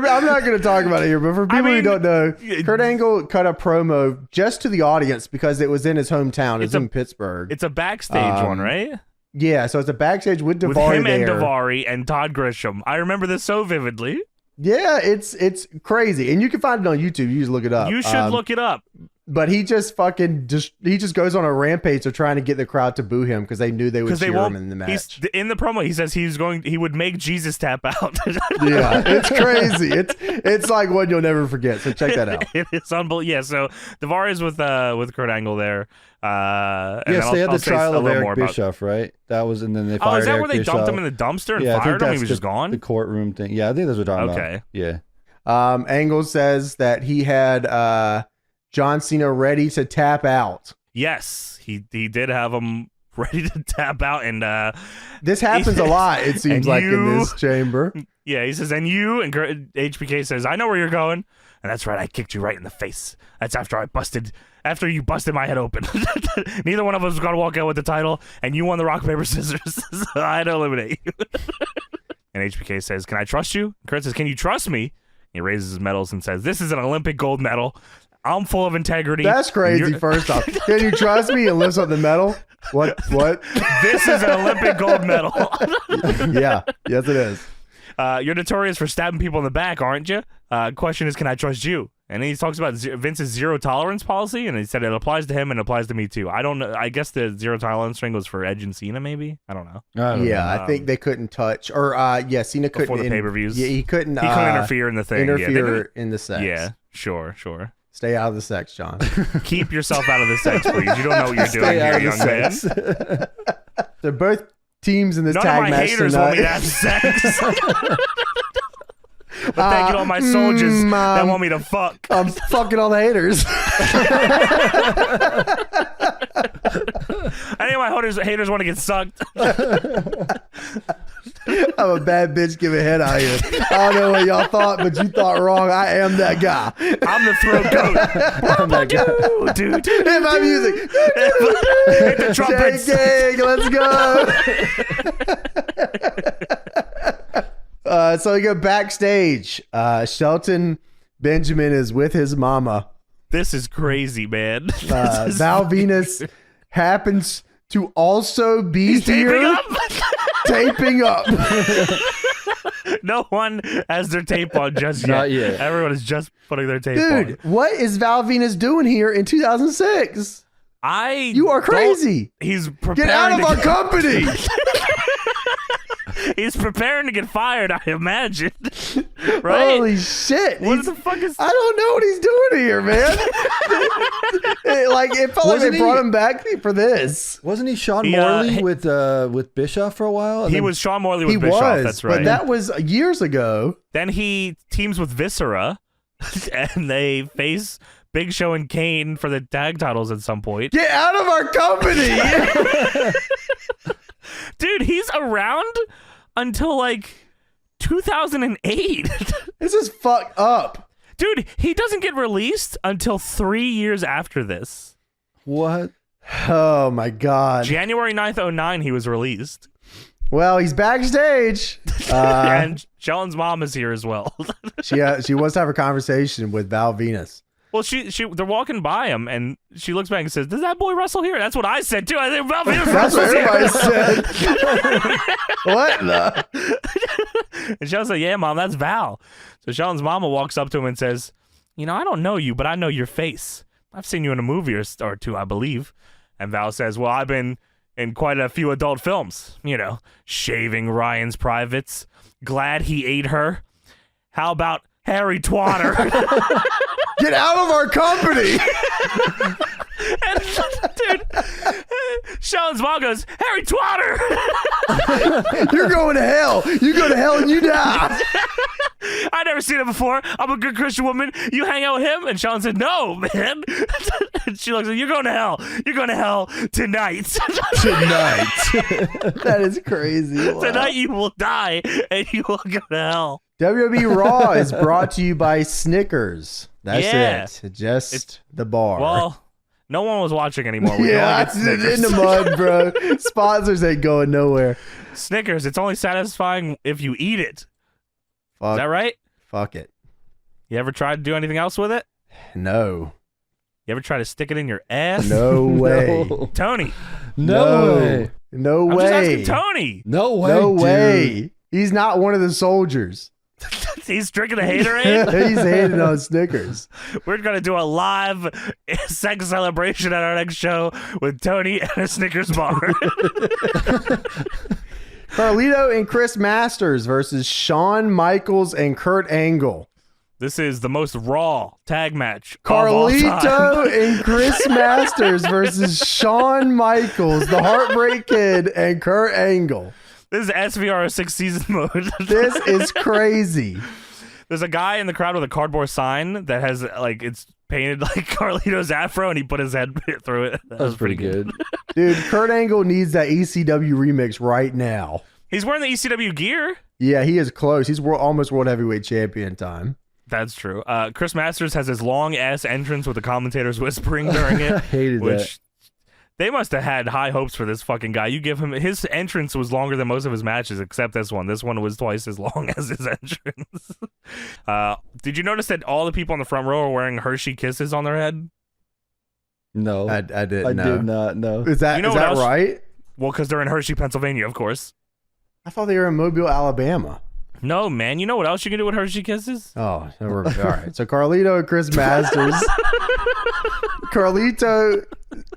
I'm not going to talk about it here, but for people who don't know, Kurt Angle cut a promo just to the audience because it was in his hometown. It's in Pittsburgh. It's a backstage one, right? Yeah, so it's a backstage with Davari with him there. and Davari and Todd Grisham. I remember this so vividly. Yeah, it's crazy, and you can find it on YouTube. You just look it up. You should look it up. But he just goes on a rampage of trying to get the crowd to boo him because they knew they would cheer him in the match. In the promo, he says he would make Jesus tap out. Yeah, it's crazy. It's like one you'll never forget. So check that out. It is unbelievable. Yeah, so Devar is with Kurt Angle there. Yes, they had the trial of Eric Bischoff, right? That was, and then they fired is that Eric where they Bischoff. dumped him in the dumpster and fired him? He was just gone? The courtroom thing. Yeah, I think that's what we're talking about. Okay. Yeah. Angle says that he had John Cena ready to tap out. Yes, he did have him ready to tap out, and this happens a lot. It seems like in this chamber. Yeah, he says, and HBK says, I know where you're going, and that's right. I kicked you right in the face. That's after you busted my head open. Neither one of us was gonna walk out with the title, and you won the rock paper scissors. So I had to eliminate you. And HBK says, can I trust you? And Kurt says, can you trust me? He raises his medals and says, this is an Olympic gold medal. I'm full of integrity. That's crazy. First off, can you trust me? And lifts up the medal. What? This is an Olympic gold medal. Yeah. Yes, it is. You're notorious for stabbing people in the back, aren't you? Question is, can I trust you? And then he talks about Vince's zero tolerance policy, and he said it applies to him and applies to me too. I don't know. I guess the zero tolerance thing was for Edge and Cena, maybe. I don't know. I think they couldn't touch, or Cena couldn't before the pay-per-views. Yeah, he couldn't. He couldn't interfere in the thing. Interfere in the sex. Yeah, sure. Stay out of the sex, John. Keep yourself out of the sex, please. You don't know what you're doing here, young man. They're both teams in this None tag of my match haters tonight. want me to have sex. But thank you to all my soldiers that want me to fuck. I'm fucking all the haters. Any of my haters want to get sucked. I'm a bad bitch giving head out here. I don't know what y'all thought, but you thought wrong. I am that guy. I'm the throat goat. I'm that guy. Dude. Hit my music. Hit the trumpets. Let's go. So we go backstage. Shelton Benjamin is with his mama. This is crazy, man. Val Venis happens to also be here. Taping up. No one has their tape on just yet. Not yet. Everyone is just putting their tape on. Dude, what is Val Venis doing here in 2006? You are crazy. He's preparing. Get out of our company. He's preparing to get fired, I imagine. Right? Holy shit. What the fuck is... I don't know what he's doing here, man. It felt like they brought him back for this. Wasn't he Sean Morley with Bischoff for a while? He was Sean Morley with Bischoff, that's right. But that was years ago. Then he teams with Viscera, and they face Big Show and Kane for the tag titles at some point. Get out of our company! Dude, he's around until 2008. This is fucked up. Dude, he doesn't get released until 3 years after this. What? Oh my god. January 9th, 2009, he was released. Well, he's backstage. And Shelton's mom is here as well. She wants to have a conversation with Val Venis. Well, they're walking by him, and she looks back and says, "Does that boy wrestle here?" That's what I said too. I think Val Venis That's what everybody said. What the? And Shelton said, "Yeah, Mom, that's Val." So Shelton's mama walks up to him and says, "I don't know you, but I know your face. I've seen you in a movie or two, I believe." And Val says, "Well, I've been in quite a few adult films. Shaving Ryan's Privates, Glad He Ate Her. How about Harry Twatter?" Get out of our company! And, dude, Shelton's mom goes, "Harry Twatter!" You're going to hell. You go to hell and you die. I never seen it before. I'm a good Christian woman. You hang out with him? And Shelton said, "No, man." And she looks like, "You're going to hell. You're going to hell tonight." Tonight. That is crazy. Wow. Tonight you will die and you will go to hell. WWE Raw is brought to you by Snickers. That's it. Just the bar. Well, no one was watching anymore. It's in the mud, bro. Sponsors ain't going nowhere. Snickers, it's only satisfying if you eat it. Fuck. Is that right? Fuck it. You ever tried to do anything else with it? No. You ever try to stick it in your ass? No way. No. Tony. No way. No I'm way. just asking Tony. No way. No dude. way. He's not one of the soldiers. He's drinking a haterade. He's hating on Snickers. We're gonna do a live sex celebration at our next show with Tony and a Snickers bar. Carlito and Chris Masters versus Shawn Michaels and Kurt Angle. This is the most Raw tag match of all time. Carlito and Chris Masters versus Shawn Michaels, the Heartbreak Kid, and Kurt Angle. This is SVR 6 season mode. This is crazy. There's a guy in the crowd with a cardboard sign that has like it's painted like Carlito's afro, and he put his head through it. That was pretty good. Dude, Kurt Angle needs that ECW remix right now. He's wearing the ECW gear. Yeah, he is close. He's almost World Heavyweight Champion time. That's true. Chris Masters has his long ass entrance with the commentators whispering during it. I hated that. They must have had high hopes for this fucking guy. You give him his entrance was longer than most of his matches, except this one. This one was twice as long as his entrance. Did you notice that all the people on the front row are wearing Hershey Kisses on their head? No, I didn't. I did not know. Is that right? Well, because they're in Hershey, Pennsylvania, of course. I thought they were in Mobile, Alabama. No, man. You know what else you can do with Hershey Kisses? Oh, all right. So Carlito and Chris Masters. Carlito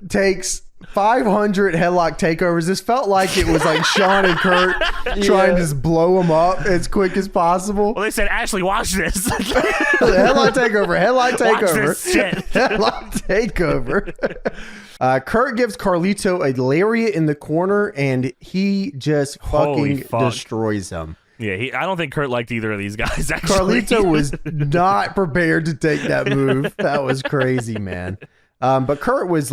takes 500 headlock takeovers. This felt like it was like Shawn and Kurt trying to just blow him up as quick as possible. Well, they said, Ashley, watch this. Headlock takeover. Headlock takeover. Watch this shit. Headlock takeover. Kurt gives Carlito a lariat in the corner, and he just fucking destroys him. Yeah, I don't think Kurt liked either of these guys, actually. Carlito was not prepared to take that move. That was crazy, man. But Kurt was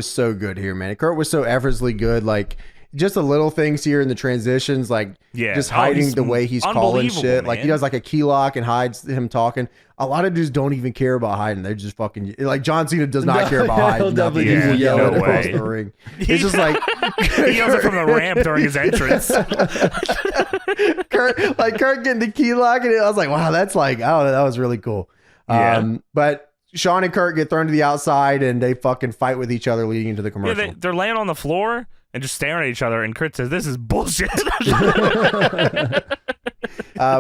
so good here, man. Kurt was so effortlessly good. Like, just the little things here in the transitions, like just hiding the way he's calling shit. Man. Like, he does like a key lock and hides him talking. A lot of dudes don't even care about hiding. They're just fucking like John Cena does not care about hiding. Definitely yell across the ring. It's just like he yells it from the ramp during his entrance. Kurt getting the key lock, and I was like, wow, that's like, oh, that was really cool. Yeah. But Shawn and Kurt get thrown to the outside, and they fucking fight with each other leading into the commercial. Yeah, they're laying on the floor and just staring at each other, and Kurt says, "This is bullshit."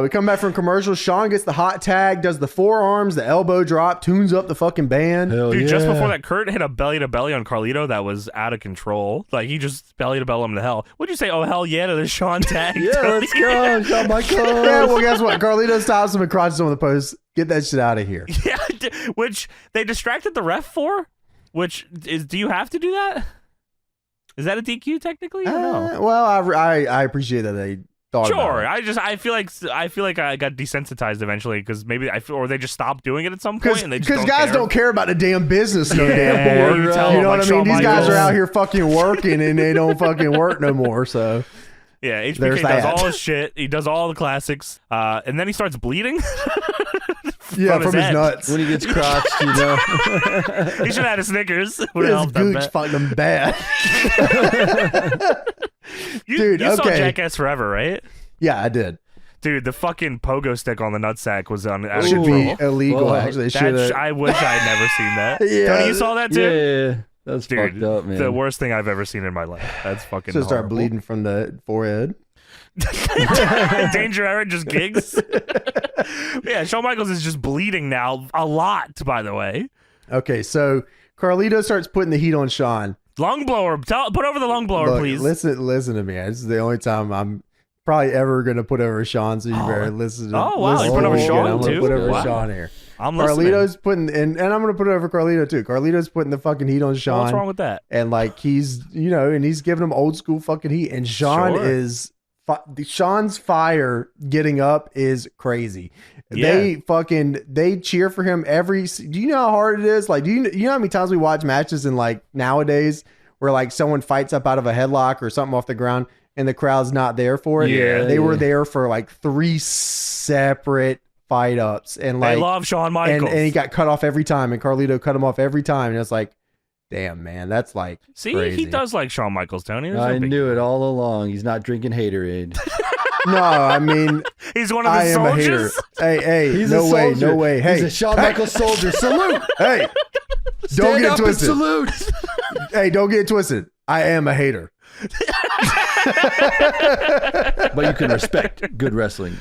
We come back from commercial. Shawn gets the hot tag, does the forearms, the elbow drop, tunes up the fucking band. Dude, just before that, Kurt hit a belly to belly on Carlito that was out of control. Like, he just belly to belly him to hell. What'd you say? Oh, hell yeah to the Shawn tag. Yeah, let's go. Shawn Michaels. Yeah, well, guess what? Carlito stops him and crotches him on the post. Get that shit out of here. Yeah, which they distracted the ref for. Which is, do you have to do that? Is that a DQ technically? I don't know. Well, I appreciate that they thought sure. about it. I feel like I got desensitized eventually because maybe or they just stopped doing it at some point and they just guys don't care about the damn business no damn more. You know what I mean? These guys are out here fucking working and they don't fucking work no more. So yeah, HBK does all his shit. He does all the classics, and then he starts bleeding. Yeah, from his nuts when he gets crotched. You know, he should have had a Snickers. His gooch fucking bad. You saw Jackass Forever, right? Yeah, I did. Dude, the fucking pogo stick on the nutsack was on. Should be illegal. Actually, I wish I had never seen that. Yeah. Tony, you saw that too? Yeah. That's fucked up, man. The worst thing I've ever seen in my life. That's fucking So start horrible. bleeding from the forehead. Danger Aaron just gigs. Yeah, Shawn Michaels is just bleeding now a lot, by the way. Okay, so Carlito starts putting the heat on Shawn. Lung blower. Put over the lung blower, Look, please. Listen to me. This is the only time I'm probably ever going to put over Shawn, so you better listen to Oh, wow. You put over Shawn, I'm going too? to put over Wow. Shawn here. I'm listening. Carlito's putting, and I'm going to put it over Carlito, too. Carlito's putting the fucking heat on Shawn. What's wrong with that? And, like, he's, and he's giving him old school fucking heat. And Shawn is, Shawn's fire getting up is crazy. Yeah. They cheer for him do you know how hard it is? Like, do you know how many times we watch matches in, like, nowadays where, like, someone fights up out of a headlock or something off the ground and the crowd's not there for it? Yeah. They were there for, like, 3 separate fight ups. And, like, they love Shawn Michaels. And he got cut off every time, and Carlito cut him off every time. And it's like, damn, man, that's like crazy. He does like Shawn Michaels, Tony. I knew it all along. He's not drinking haterade. No, I mean, he's one of the soldiers. Hey, He's no a way, soldier. no way. Hey, he's a Shawn Michaels soldier. Salute. Hey, don't Stand get up twisted. and salute. Hey, don't get twisted. I am a hater. But you can respect good wrestling.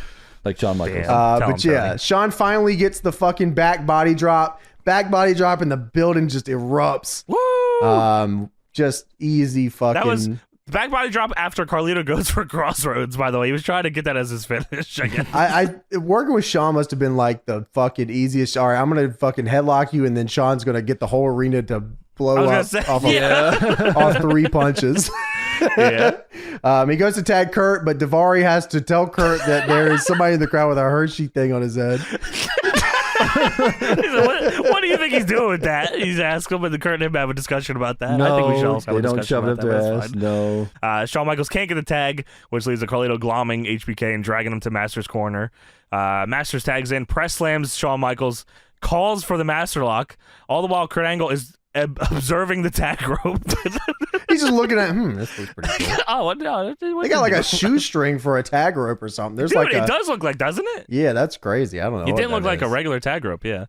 Like Shawn Michaels. But yeah, Shawn finally gets the fucking back body drop, and the building just erupts. Woo! Just easy fucking. That was back body drop after Carlito goes for Crossroads, by the way. He was trying to get that as his finish, I guess. I working with Shawn must have been like the fucking easiest. All right, I'm going to fucking headlock you, and then Shawn's going to get the whole arena to blow up off 3 punches. Yeah. He goes to tag Kurt, but Daivari has to tell Kurt that there is somebody in the crowd with a Hershey thing on his head. What do you think he's doing with that? He's asking him, and Kurt and him have a discussion about that. No, I think we should also have they a don't discussion shove it about up their that. ass. No. Shawn Michaels can't get the tag, which leaves the Carlito glomming HBK and dragging him to Master's corner. Masters tags in, press slams Shawn Michaels, calls for the Master Lock. All the while, Kurt Angle is observing the tag rope. He's just looking at, this looks pretty cool. Oh, no. They got like a shoestring for a tag rope or something. There's Dude, it does look like, doesn't it? Yeah, that's crazy. I don't know. It didn't look like a regular tag rope, yeah.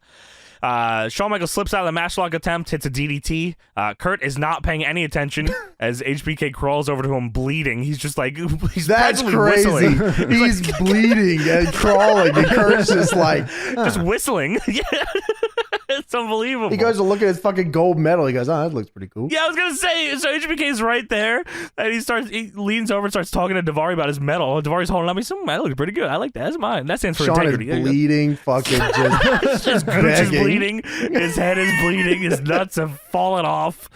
Shawn Michaels slips out of the Master Lock attempt, hits a DDT. Kurt is not paying any attention as HBK crawls over to him bleeding. He's just like, that's crazy. Whistling. He's like, bleeding and crawling, and Kurt's just like, just whistling. Yeah. It's unbelievable. He goes to look at his fucking gold medal. He goes, that looks pretty cool. Yeah, I was going to say, so HBK's right there, and he leans over and starts talking to Daivari about his medal. Daivari's holding up. He's like, that looks pretty good. I like that. That's mine. That stands for Shawn integrity. Is bleeding, fucking just Gooch is bleeding. His head is bleeding. His nuts have fallen off.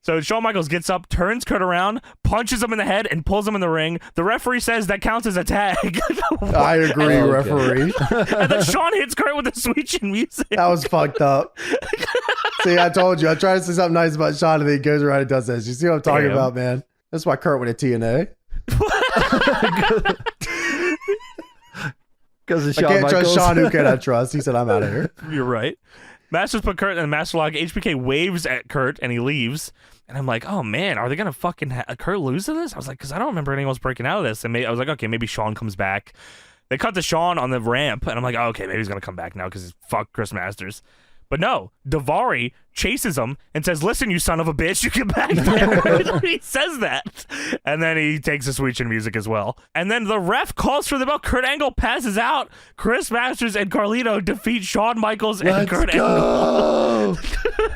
So Shawn Michaels gets up, turns Kurt around, punches him in the head, and pulls him in the ring. The referee says that counts as a tag. I agree, referee. And then Shawn hits Kurt with the sweet chin music. That was fucked up. See, I told you. I tried to say something nice about Shawn, and then he goes around and does this. You see what I'm talking about, man? That's why Kurt went to TNA. Because of I can't trust Shawn. Who can I trust? He said, I'm out of here. You're right. Masters put Kurt in the Master Lock. HBK waves at Kurt, and he leaves. And I'm like, oh, man, are they going to fucking Kurt lose to this? I was like, because I don't remember anyone else breaking out of this. And I was like, okay, maybe Shawn comes back. They cut to Shawn on the ramp, and I'm like, oh, okay, maybe he's going to come back now because fuck Chris Masters. But no, Daivari chases him and says, listen, you son of a bitch, you get back there. He says that. And then he takes the sweet chin music as well. And then the ref calls for the bell. Kurt Angle passes out. Chris Masters and Carlito defeat Shawn Michaels and Kurt Angle.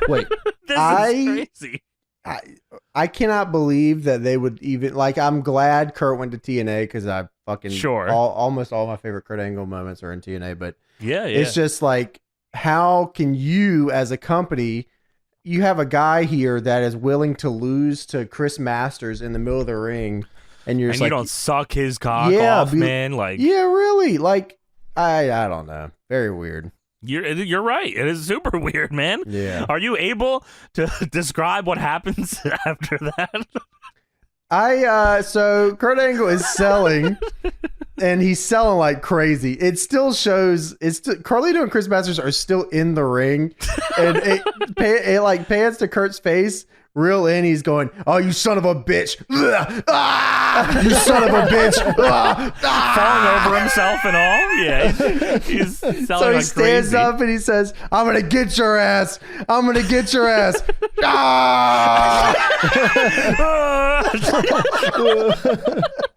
Wait. This is crazy. I cannot believe that they would even, like, I'm glad Kurt went to TNA because I fucking, almost all my favorite Kurt Angle moments are in TNA. But yeah, it's just like, how can you, as a company, you have a guy here that is willing to lose to Chris Masters in the middle of the ring, and you're just you like, don't suck his cock off, man. Like, yeah, really, like, I don't know, very weird. You're right. It is super weird, man. Yeah. Are you able to describe what happens after that? So Kurt Angle is selling. And he's selling like crazy. It still shows. Carlito and Chris Masters are still in the ring, and it like pans to Kurt's face. Real in, he's going, "Oh, you son of a bitch! Ah, you son of a bitch!" Falling over himself and all. Yeah, he's selling so he like stands crazy. up and he says, "I'm gonna get your ass! I'm gonna get your ass!" Ah!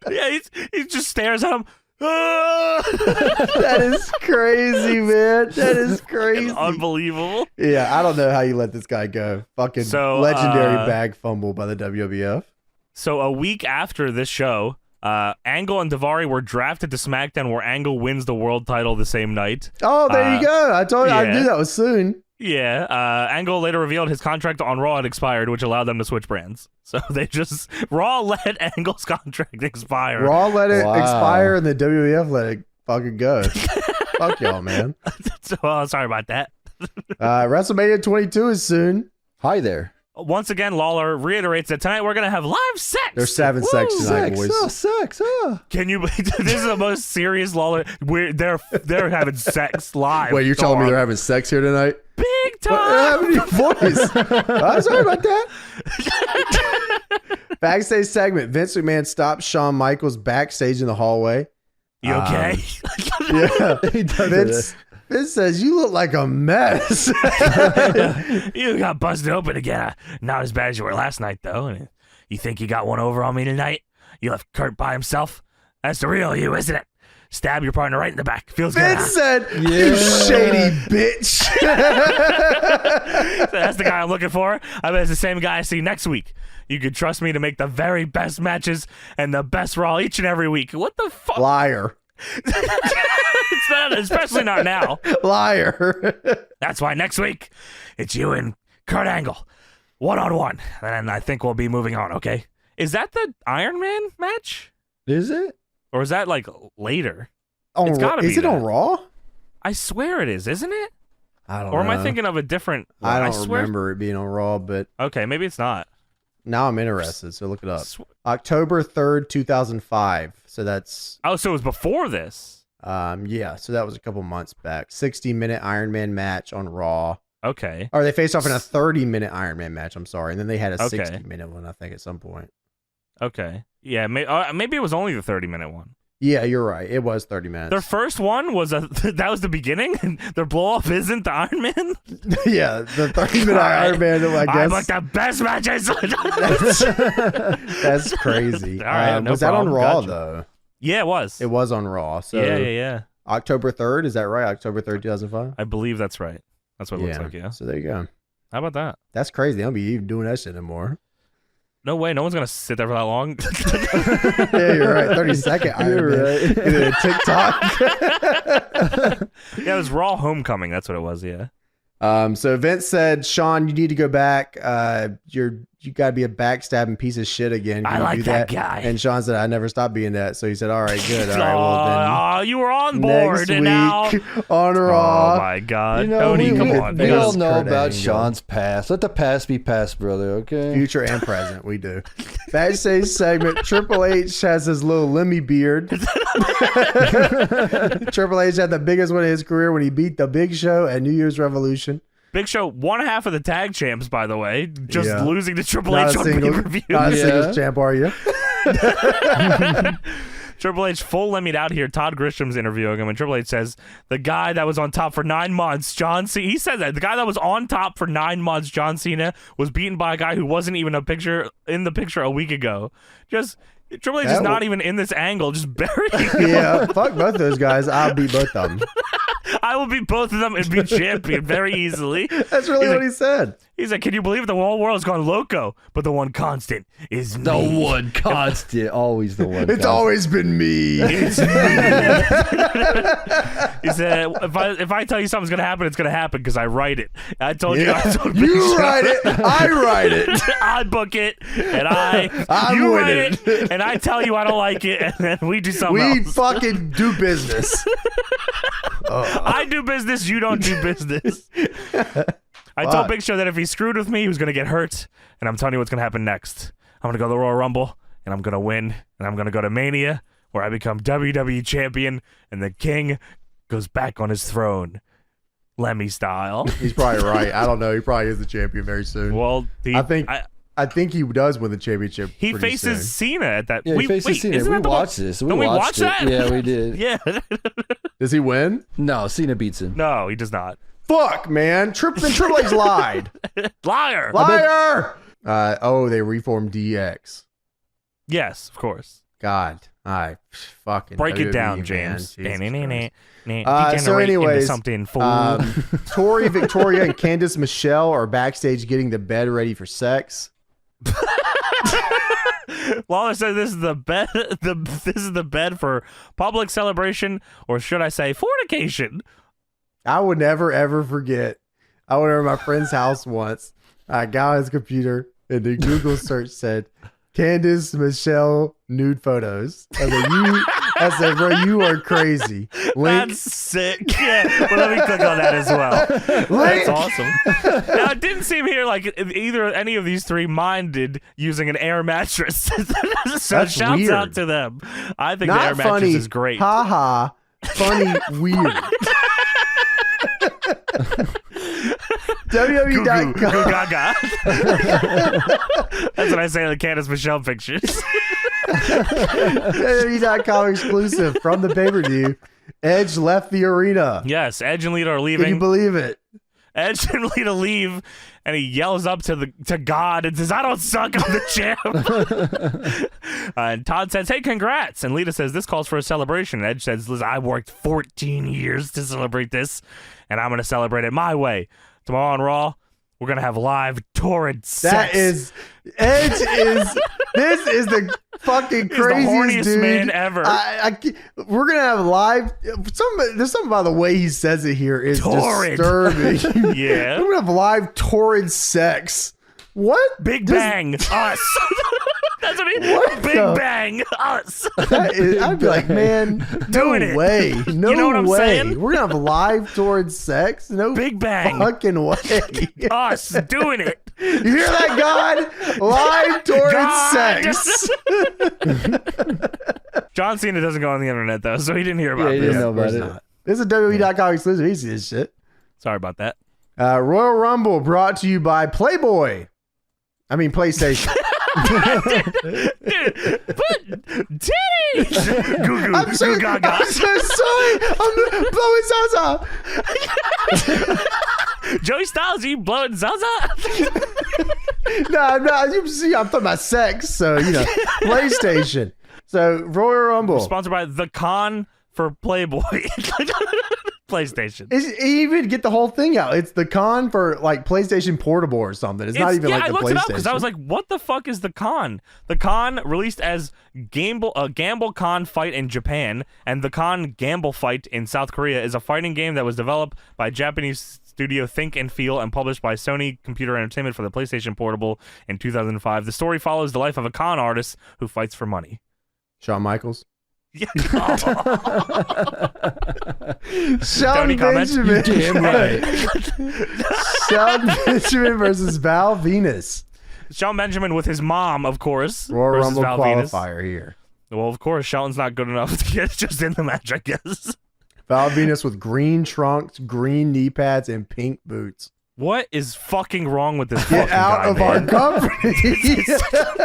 Yeah, he just stares at him. That is crazy, man. That is crazy. It's unbelievable. Yeah, I don't know how you let this guy go. Fucking legendary bag fumble by the WWF. So a week after this show, Angle and Daivari were drafted to SmackDown, where Angle wins the world title the same night. Oh, there you go. I told you I knew that was soon. Yeah, Angle later revealed his contract on Raw had expired, which allowed them to switch brands. So they just Raw let Angle's contract expire. Raw let it expire, and the WWF let it fucking go. Fuck y'all, man. So sorry about that. WrestleMania 22 is soon. Hi there. Once again, Lawler reiterates that tonight we're gonna have live sex. There's 7 sex tonight, boys. Sex. Can you? This is the most serious Lawler. They're having sex live. Wait, you're telling me they're having sex here tonight? Big time. What happened to your voice? I'm sorry about that. Backstage segment. Vince McMahon stops Shawn Michaels backstage in the hallway. You okay? Yeah. Vince says, you look like a mess. You got busted open again. Not as bad as you were last night, though. You think you got one over on me tonight? You left Kurt by himself? That's the real you, isn't it? stab your partner right in the back. Feels good. Vince said, "You shady bitch." That's the guy I'm looking for. I bet it's the same guy I see next week. You can trust me to make the very best matches and the best Raw each and every week. What the fuck? Liar. It's not, especially not now. Liar. That's why next week it's you and Kurt Angle, 1-on-1, and I think we'll be moving on. Okay? Is that the Iron Man match? Is it? Or is that like later? It's gotta be is it on that. Raw? I swear it is, isn't it? I don't Or am know. I thinking of a different one? I don't swear. remember it being on Raw, but Okay, maybe it's not. now I'm interested, so look it up. Sw- October 3rd, 2005. So that's Oh, so it was before this. yeah, so that was a couple months back. 60-minute Iron Man match on Raw. Okay. Or they faced off in a 30-minute Iron Man match, I'm sorry. And then they had a Okay. 60-minute one, I think, at some point. Okay. Yeah, maybe it was only the 30-minute one. Yeah, you're right. It was 30 minutes. Their first one was that was the beginning, and their blow off isn't the Iron Man. Yeah, the 30-minute Iron Man, I I'm guess. like the best matches. That's crazy. All right, no was that on problem. Raw, Gotcha. though? Yeah, it was. It was on Raw. So Yeah. October 3rd, is that right? October 3rd, 2005? I believe that's right. That's what it looks like. Yeah. So there you go. How about that? That's crazy. They don't be even doing that shit anymore. No way. No one's gonna sit there for that long. Yeah, you're right. 30-second Iron Man. right. Either TikTok. Yeah, it was Raw Homecoming. That's what it was. Yeah. So Vince said, Sean, you need to go back. You gotta be a backstabbing piece of shit again. Can I you like do that guy. And Sean said, I never stopped being that. So he said, all right, good. All right, well Oh, you were on then board, next and week now. on Raw. Oh my God, You know, Tony, we, come we, on. we man. all know Kurt about Angle. Sean's past. Let the past be past, brother, okay? Future and present, we do. Backstage segment, Triple H has his little Lemmy beard. Triple H had the biggest one of his career when he beat the Big Show at New Year's Revolution. Big Show, 1/2 of the tag champs, by the way, just Yeah. losing to Triple Not H a on single, pay-per-view. not a Yeah. singles champ, are you? Triple H full lemmied out here. Todd Grisham's interviewing him, and Triple H says, the guy that was on top for 9 months, John Cena, he said that. The guy that was on top for 9 months, John Cena, was beaten by a guy who wasn't even in the picture a week ago. Triple H is not even in this angle, just burying him. Yeah, fuck both those guys. I'll beat both of them. I will beat both of them and be champion very easily. That's really what he said. He's like, can you believe the whole world's gone loco, but the one constant is me. The one constant, always the one. It's constant. always been me. It's me. He said, if I tell you something's gonna happen, it's gonna happen because I write it. I told you. I told Big You Show. write it. I write it. I book it, and I'm you with write it. it, and I tell you I don't like it, and then we do something We else. fucking do business. I do business, you don't do business. I told Big Show that if he screwed with me, he was gonna get hurt, and I'm telling you what's gonna happen next. I'm gonna go to the Royal Rumble, and I'm gonna win, and I'm gonna go to Mania, where I become WWE champion, and the King goes back on his throne, Lemmy style. He's probably right. I don't know. He probably is the champion very soon. Well, I think he does win the championship. he pretty faces soon. Cena at that. Yeah, he faces Cena. isn't We that the watched one? this. Don't we watch it. that? Yeah, we did. Yeah. Does he win? No, Cena beats him. No, he does not. Fuck, man. Triple H lied. Liar. Liar. They reformed DX. Yes, of course. God, I fucking Break it WWE, down, man. James. Jesus Christ. So So anyways, something fool. Tori, Victoria, and Candice Michelle are backstage getting the bed ready for sex. Lawler said this is the bed. This is the bed for public celebration, or should I say, fornication. I would never ever forget. I went over to my friend's house once. I got on his computer and the Google search said Candice Michelle nude photos. I said, bro, you are crazy. Link. That's sick. Yeah, well, let me click on that as well. That's awesome. Now, it didn't seem here like any of these three minded using an air mattress. So That's shouts weird. out to them. I think the Not air mattress funny. is great. Ha ha. Funny. Weird. WWE.com. Goo gaga. That's what I say in the Candice Michelle pictures. WWE.com exclusive from the pay-per-view. Edge left the arena. Yes, Edge and Lita are Can you leaving. believe it? Edge and Lita leave, and he yells up to God and says, "I don't suck, I'm the champ." And Todd says, "Hey, congrats." And Lita says, "This calls for a celebration." And Edge says, "Listen, I worked 14 years to celebrate this, and I'm going to celebrate it my way. Tomorrow on Raw, we're going to have live torrid sex." That is, Edge is, this is the fucking craziest the horniest dude. man ever. We're going to have live, there's something about the way he says it here is Torrid. disturbing. Yeah. We're going to have live torrid sex. What? Big Bang, us. That's what he. What Big the- Bang, us. I'd be like, man, Doing no it. way. No You know what I'm way. saying? We're going to have live torrid sex? No Big Bang. fucking way. Us doing it. You hear that, God? Live torrid God. sex. John Cena doesn't go on the internet though, so he didn't hear about Yeah, he this. didn't know about course it. not. This is a WWE.com exclusive. He sees this shit. Sorry about that. Royal Rumble brought to you by PlayStation. Dude, but titties. Goo goo. I'm so, Goo gaga. I'm so sorry. I'm blowing Zaza. Joey Styles, you blowing Zaza? No, I'm not. You see, I'm talking about sex. So, PlayStation. So, Royal Rumble. Sponsored by The Con for Playboy. PlayStation. You even get the whole thing out. It's the con for like PlayStation Portable or something. It's not even like I the looked PlayStation. it up because I was like, what the fuck is the con? The con released as Gamble Con Fight in Japan, and the Con Gamble Fight in South Korea is a fighting game that was developed by Japanese studio Think and Feel and published by Sony Computer Entertainment for the PlayStation Portable in 2005. The story follows the life of a con artist who fights for money. Shawn Michaels. Yeah. Shelton comment? Benjamin. Damn right. Shelton Benjamin versus Val Venis. Shelton Benjamin with his mom, of course. Royal versus Rumble Val Venis. qualifier here. Well, of course, Shelton's not good enough to get just in the match, I guess. Val Venis with green trunks, green knee pads, and pink boots. What is fucking wrong with this Get fucking out guy, of man? our company.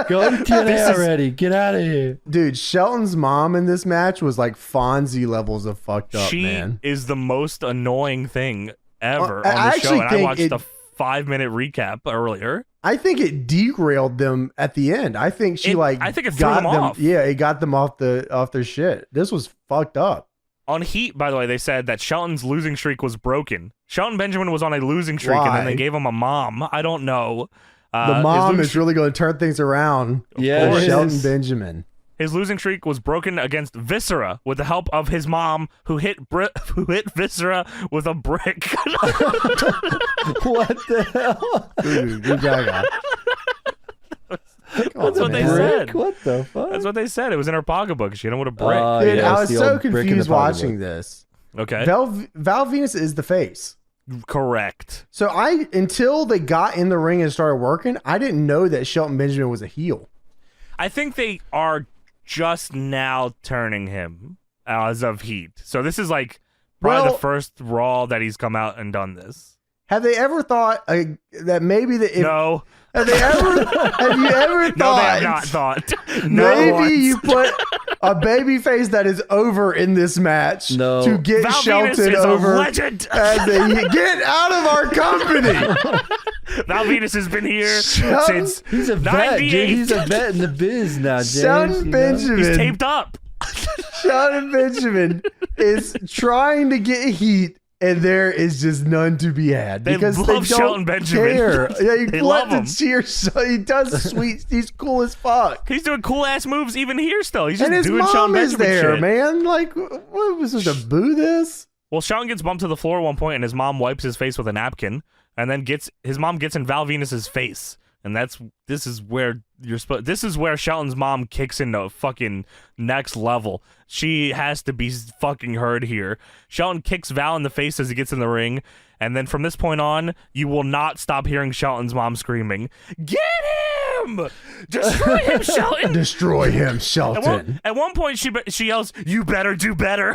Go to TNA already. Get out of here. Dude, Shelton's mom in this match was like Fonzie levels of fucked up, She man. is the most annoying thing ever I on the actually show, and I think watched the 5-minute recap earlier. I think it derailed them at the end. I think she I think it threw got them off. Yeah, it got them off their shit. This was fucked up. On Heat, by the way, they said that Shelton's losing streak was broken. Shelton Benjamin was on a losing streak, and then Why? they gave him a mom. I don't know. The his mom losing is really going to turn things around. Yeah, for it Shelton is. Benjamin. His losing streak was broken against Viscera with the help of his mom, who hit Viscera with a brick. What the hell? Dude, Gaga. That's what they man. said. What the fuck? That's what they said. It was in her pocketbook. She hit him with a brick. Dude, yeah, I it's was the so old brick in the confused watching pocketbook. this. Okay, Val Venis is the face. correct. So until they got in the ring and started working, I didn't know that Shelton Benjamin was a heel. I think they are just now turning him as of Heat. So this is like probably Well- the first Raw that he's come out and done this. Have they ever thought that maybe that if No, have you ever no, they thought have not thought. No, maybe once. you put a baby face that is over in this match No. to get Val Shelton Venis is over a legend. as a get out of our company. Val Venis has been here Shelton- since He's a vet, 98. dude. He's a vet in the biz now, James. Shelton you know? Benjamin. He's taped up. Shelton Benjamin is trying to get heat, and there is just none to be had They because love they don't Shelton Benjamin. care. Yeah, you They let love the him. cheer. So he does sweet. He's cool as fuck. He's doing cool ass moves even here still. He's just And his doing Shelton mom is Benjamin there, shit. man. Like, what was supposed to boo this? Well, Shelton gets bumped to the floor at one point, and his mom wipes his face with a napkin, and then his mom gets in Val Venis's face, and this is where Shelton's mom kicks into fucking next level. She has to be fucking heard here. Shelton kicks Val in the face as he gets in the ring, and then from this point on, you will not stop hearing Shelton's mom screaming, "Get him! Destroy him, Shelton!" Destroy him, Shelton. At one point, she yells, "You better do better."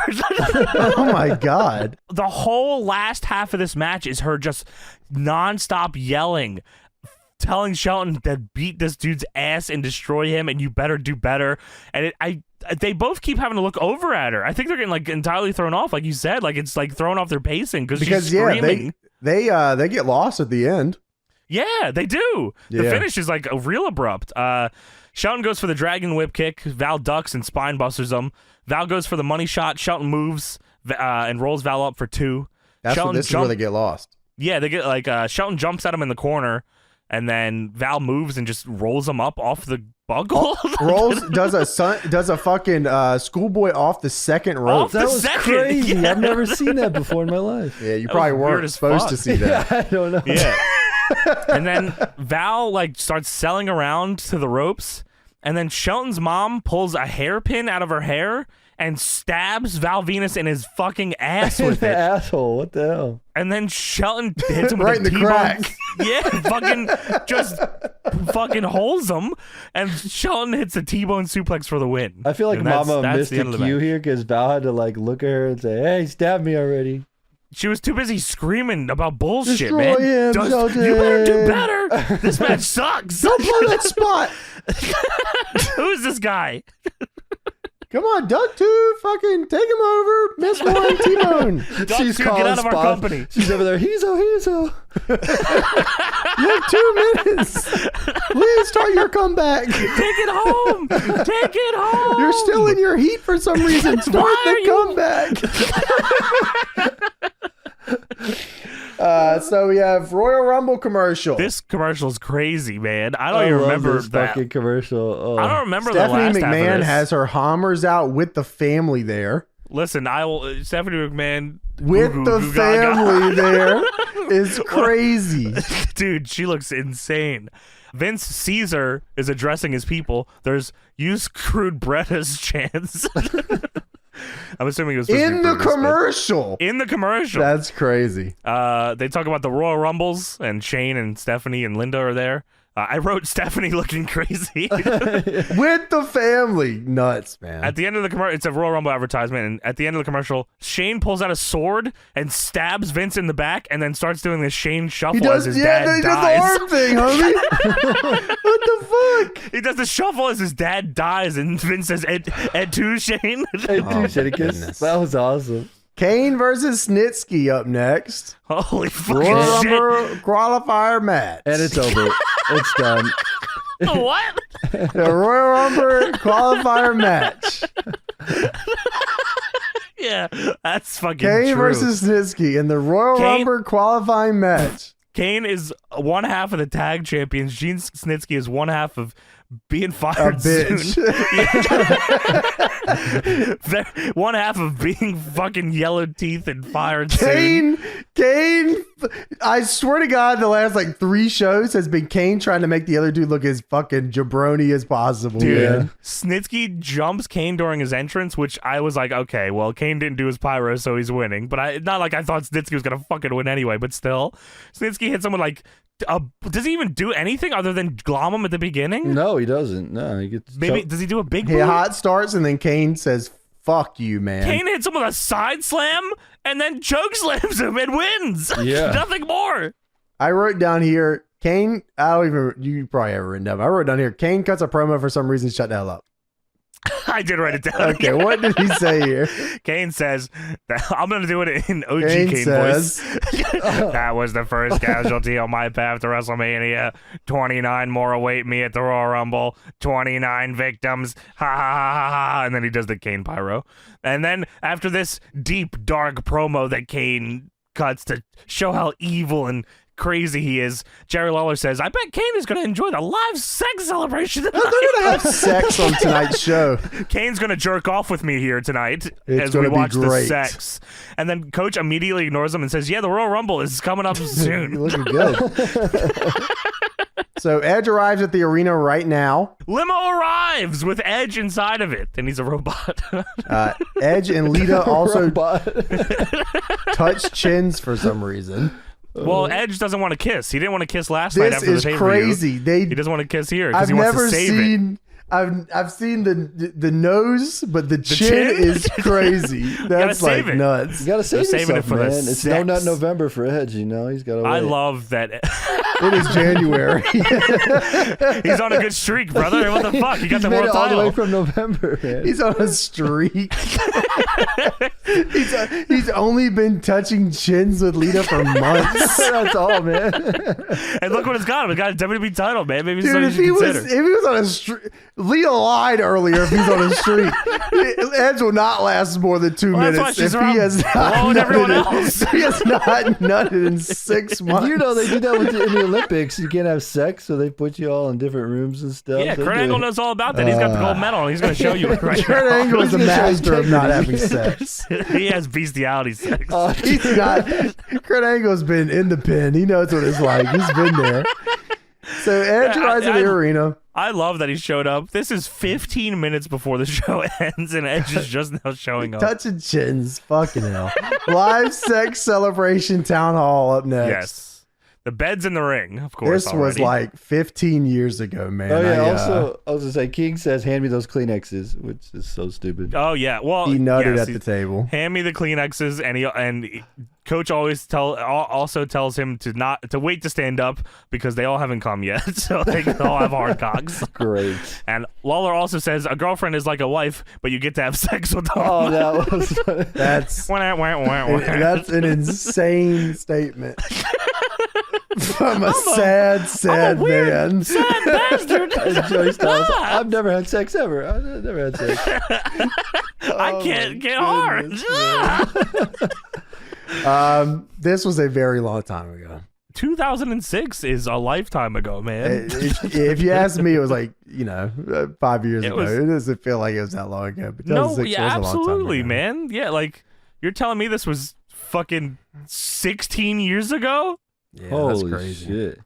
Oh my god. The whole last half of this match is her just nonstop yelling, telling Shelton to beat this dude's ass and destroy him, and you better do better. And they both keep having to look over at her. I think they're getting like entirely thrown off, like you said, like it's like thrown off their pacing because she's screaming. They get lost at the end. Yeah, they do. The Yeah. finish is like a real abrupt. Shelton goes for the dragon whip kick. Val ducks and spine busters him. Val goes for the money shot. Shelton moves and rolls Val up for 2. This is where they get lost. Yeah, they get like Shelton jumps at him in the corner, and then Val moves and just rolls him up off the buckle. Does a fucking schoolboy off the second rope. Off That the was second. crazy. Yeah. I've never seen that before in my life. Yeah, you That probably was weird weren't as supposed fuck. to see that. I don't know. Yeah. And then Val like starts selling around to the ropes, and then Shelton's mom pulls a hairpin out of her hair and stabs Val Venis in his fucking ass with it. Asshole. What the hell? And then Shelton hits him Right with in a the T-bone. crack. Yeah, fucking holes him, and Shelton hits a T-bone suplex for the win. I feel like And that's Mama missed the a end of the cue match. here because Val had to like look at her and say, "Hey, stab me already." She was too busy screaming about bullshit, Destroy man. him, Shelton. You better do better. This match sucks. Don't blow that spot. Who's this guy? Come on, Duck 2, fucking take him over. Miss one, T-Bone. She's get out of our company. She's over there. He's You have 2 minutes. Please start your comeback. Take it home. Take it home. You're still in your heat for some reason. Start the comeback. So we have Royal Rumble commercial. This commercial's crazy, man. I don't I even love remember this that. fucking commercial. Oh. I don't remember Stephanie the last half of McMahon this. has her Hammers out with the family there. Listen, I will. Stephanie McMahon With goo, the goo, gaga. family there is crazy. Dude, she looks insane. Vince Caesar is addressing his people. There's use crude Bretta's chance. I'm assuming it was supposed to be In the Brutus, but- commercial. In the commercial. That's crazy. They talk about the Royal Rumbles, and Shane and Stephanie and Linda are there. I wrote Stephanie looking crazy. With the family. Nuts, man. At the end of the commercial, it's a Royal Rumble advertisement, and at the end of the commercial, Shane pulls out a sword and stabs Vince in the back, and then starts doing this Shane shuffle as his dad he does dies. the arm thing, homie. What the fuck? He does the shuffle as his dad dies, and Vince says, Ed too, Shane. Hey, dude, goodness. that was awesome. Kane versus Snitsky up next. Holy fucking Royal shit. Rumble qualifier match. And it's over. It's done. What? The Royal Rumble qualifier match. Yeah, that's fucking Kane true. versus Snitsky in the Royal Kane- Rumble qualifying match. Kane is one half of the tag champions. Gene Snitsky is one half of being A fired bitch. soon. One half of being fucking yellow teeth and fired soon. Kane, I swear to God, the last like 3 shows has been Kane trying to make the other dude look as fucking jabroni as possible. Dude, man. Snitsky jumps Kane during his entrance, which I was like, okay, well, Kane didn't do his pyro, so he's winning. But not like I thought Snitsky was gonna fucking win anyway. But still, Snitsky hit someone like. Does he even do anything other than glom him at the beginning? No, he doesn't. No, he gets Maybe does he do a big He boot? hot starts and then Kane says, "Fuck you, man." Kane hits him with a side slam and then choke slams him and wins. Yeah. Nothing more. I wrote down here, Kane. I don't even. You probably have it written down. I wrote down here, Kane cuts a promo for some reason. Shut the hell up. I did write it down. Okay, what did he say here? Kane says, I'm going to do it in OG Kane Kane says- voice. That was the first casualty on my path to WrestleMania. 29 more await me at the Royal Rumble. 29 victims. Ha ha ha ha ha. And then he does the Kane pyro. And then after this deep, dark promo that Kane cuts to show how evil and crazy he is, Jerry Lawler says, I bet Kane is going to enjoy the live sex celebration tonight. They're gonna have sex on tonight's show. Kane's gonna jerk off with me here tonight It's as we gonna be watch the great. sex. And then Coach immediately ignores him and says, yeah, the Royal Rumble is coming up You're soon. looking good. So Edge arrives at the arena right now. Limo arrives with Edge inside of it, and he's a robot. Edge and Lita also Robot. touch chins for some reason. Well, Edge doesn't want to kiss. He didn't want to kiss last night This after the is pay-per-view. crazy. He doesn't want to kiss here because I've he wants never to save it. seen. I've seen the nose, but the chin chin? is crazy. That's like save it. nuts. You gotta save They're saving yourself, it for the man. It's no sex. nut November for Edge, you know. He's gotta wait. I love that. It is January. He's on a good streak, brother. What the fuck? He got the world all the way title. from November, man. He's on a streak. he's only been touching chins with Lita for months. That's all, man. And look what it's got him. It got a WWE title, man. Maybe Dude, something if you should he consider. was on a streak, Lita lied earlier. If he's on a streak, Edge will not last more than 2 Well, that's minutes. why she's If around he has not blowing everyone nutted else. if he has not nutted in 6 months. You know they do that in the Olympics. You can't have sex, so they put you all in different rooms and stuff. Yeah, They Kurt do Angle it. knows all about that. He's got the gold medal, and he's going to show you it right Kurt now. Angle is the He's gonna show you master of not having sex. He has bestiality sex. He's not. Kurt Angle's been in the pen. He knows what it's like. He's been there. So Edge arrives in the arena. I love that he showed up. This is 15 minutes before the show ends, and Edge is just now showing up. Touching chins. Fucking hell. Live sex celebration town hall up next. Yes. The bed's in the ring, of course. This was like 15 years ago, man. Oh yeah. Also, I was gonna say, King says, "Hand me those Kleenexes," which is so stupid. Oh yeah. Well, he nutted yes, at the table. Hand me the Kleenexes, and Coach always also tells him to wait to stand up because they all haven't come yet, so they all have hard cocks. Great. And Lawler also says a girlfriend is like a wife, but you get to have sex with them. Oh, that was That's That's an insane statement. From a sad man. Sad bastard. And Joey Styles, I've never had sex ever. I've never had sex. I can't get hard. This was a very long time ago. 2006 is a lifetime ago, man. If you ask me, it was like 5 years ago. was- It doesn't feel like it was that long ago. But No, 2006 yeah, was a long time absolutely, ago. man. Yeah, like you're telling me this was fucking 16 years ago? Yeah, Holy that's crazy. shit.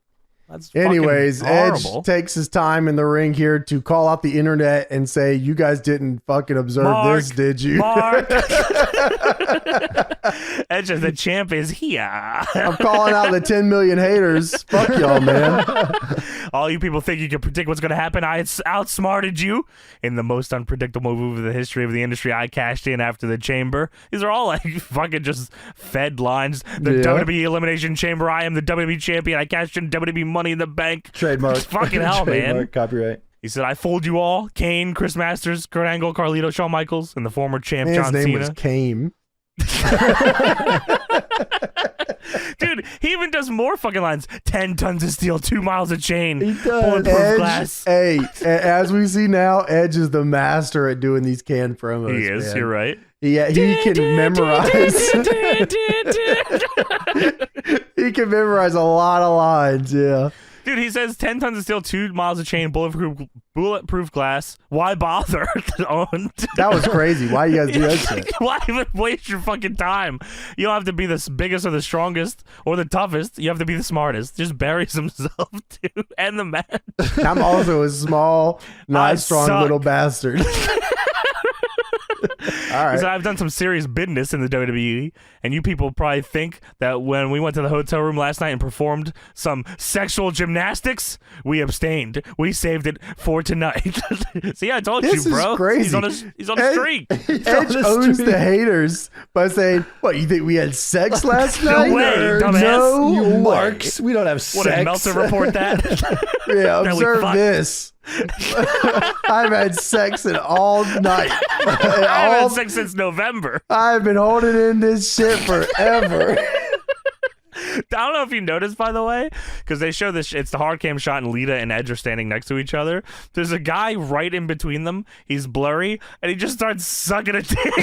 That's Anyways, fucking horrible. Edge takes his time in the ring here to call out the internet and say, "You guys didn't fucking observe Mark, this, did you?" Mark. Edge as the champ is here. I'm calling out the 10 million haters. Fuck y'all, man. All you people think you can predict what's going to happen. I outsmarted you in the most unpredictable move of the history of the industry. I cashed in after the chamber. These are all like fucking just fed lines. The Yeah. WWE Elimination Chamber. I am the WWE champion. I cashed in WWE Money in the Bank. Trademark. Fucking hell, man. Trademark, copyright. He said, I fooled you all. Kane, Chris Masters, Kurt Angle, Carlito, Shawn Michaels, and the former champ His John name Cena. was Kame. Dude, he even does more fucking lines. 10 tons of steel, 2 miles of chain. He does. Bulletproof Edge, glass. hey, as we see now, Edge is the master at doing these canned promos. He is, man. you're right. He can memorize. He can memorize a lot of lines. Yeah. Dude, he says 10 tons of steel, 2 miles of chain, bulletproof glass. Why bother? That was crazy. Why you guys do that shit? Why even waste your fucking time? You don't have to be the biggest or the strongest or the toughest. You have to be the smartest. Just buries himself, too. And the match. I'm also a small, not I strong suck. little bastard. All right. So I've done some serious business in the WWE, and you people probably think that when we went to the hotel room last night and performed some sexual gymnastics, we abstained. We saved it for tonight. See, I told This you, is bro. crazy. He's on a Ed- streak. Edge owns the haters by saying, "What, you think we had sex last night? way, dumbass. No You way." marks. We don't have What sex. did Meltzer report that? Yeah, That we observe fucked. this. I've had sex in all night. I've had sex since November. I've been holding in this shit forever. I don't know if you noticed, by the way, because they show this. It's the hard cam shot, and Lita and Edge are standing next to each other. There's a guy right in between them. He's blurry, and he just starts sucking a dick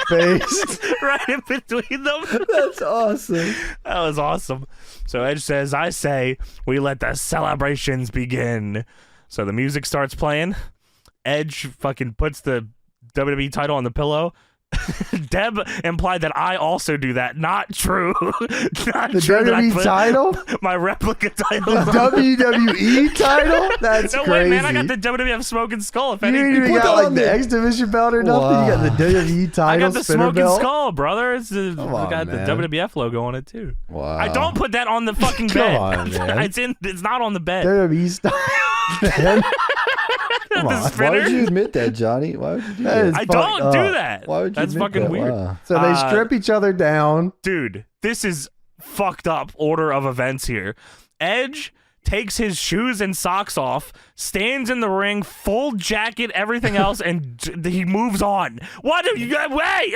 Face. right in between them. That's awesome. That was awesome. So Edge says, I say, we let the celebrations begin. So the music starts playing. Edge fucking puts the WWE title on the pillow. Deb implied that I also do that. Not true. Not The true that I WWE put title? my replica title. The WWE title? That's No crazy. way, man. I got the WWF Smoking Skull. If You anything, ain't even put got that like on the there. X Division belt or nothing. Wow. You got the WWE I title, got the spinner Smoking belt. Skull, brother. It's I on, got man. the WWF logo on it too. Wow. I don't put that on the fucking Come bed. on, man. It's not on the bed. WWE style. Man. Come The on. Why spinner. would you admit that, Johnny? Why would you do That that? is I fucked don't do up. that. Why would you That's admit fucking that? weird. Wow. So they strip each other down. Dude, this is fucked up order of events here. Edge takes his shoes and socks off, stands in the ring, full jacket, everything else, and he moves on. What are you got? Wait!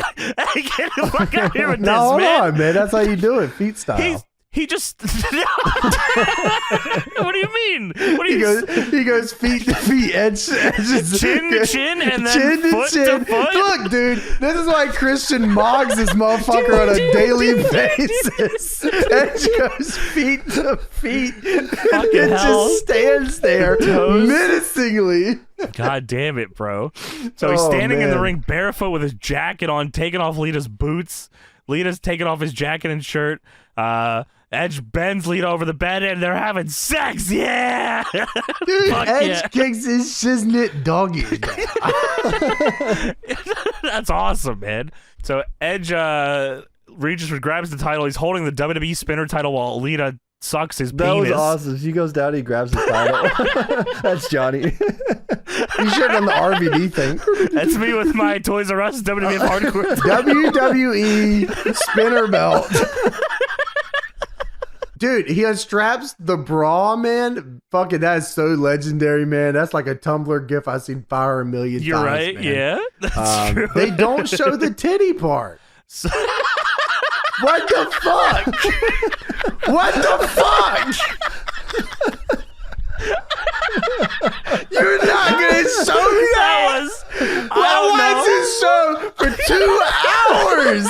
Get the fuck out of here with No, this, hold man. on, man. That's how you do it, feet style. He just. What do you mean? What do you? He goes feet to feet, edge Chin to chin, and then chin foot to chin. to foot. Look, dude, this is why Christian mogs this motherfucker on a daily basis. Edge goes feet to feet, and it just stands there menacingly. God damn it, bro. So he's standing in the ring barefoot with his jacket on, taking off Lita's boots. Lita's taking off his jacket and shirt. Edge bends Lita over the bed and they're having sex. Yeah. Dude, Edge kicks his shiznit doggy. That's awesome, man. So Edge grabs the title. He's holding the WWE spinner title while Lita sucks his penis. That was awesome. She goes down, he grabs the title. That's Johnny. You should have done the RVD thing. That's me with my Toys R Us WWF Hardcore. WWE spinner belt. Dude, he unstraps the bra, man. Fucking, that is so legendary, man. That's like a Tumblr gif I've seen 500 million You're times. right, man. yeah. That's true. They don't show the titty part. What the fuck? What the fuck? You're not gonna show me that? Why was it shown for 2 hours?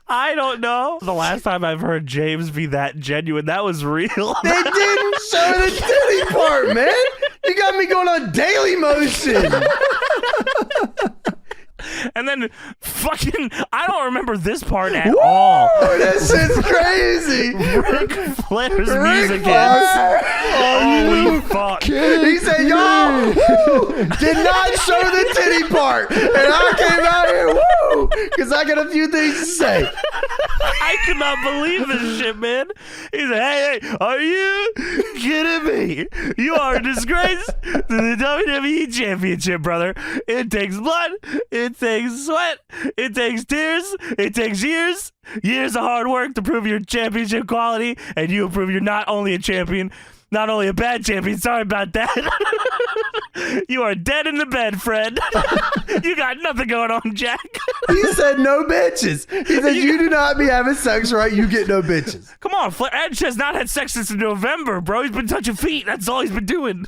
I don't know. The last time I've heard James be that genuine, that was real. They didn't show the titty part, man. You got me going on Daily Motion. And then fucking, I don't remember this part at all. This is crazy. Ric Flair's music hits. Flair. Holy fuck. He said, y'all did not show the titty part. And I came out here, woo, because I got a few things to say. I could not believe this shit, man. He said, hey, are you kidding me? You are a disgrace to the WWE Championship, brother. It takes blood. It takes sweat. It takes tears. It takes years of hard work to prove your championship quality, and you prove you're not only a champion, not only a bad champion. Sorry about that. You are dead in the bed, Fred. You got nothing going on, Jack. He said no bitches. He said you do not be having sex right. You get no bitches. Come on, Flair. Edge has not had sex since November, bro. He's been touching feet. That's all he's been doing.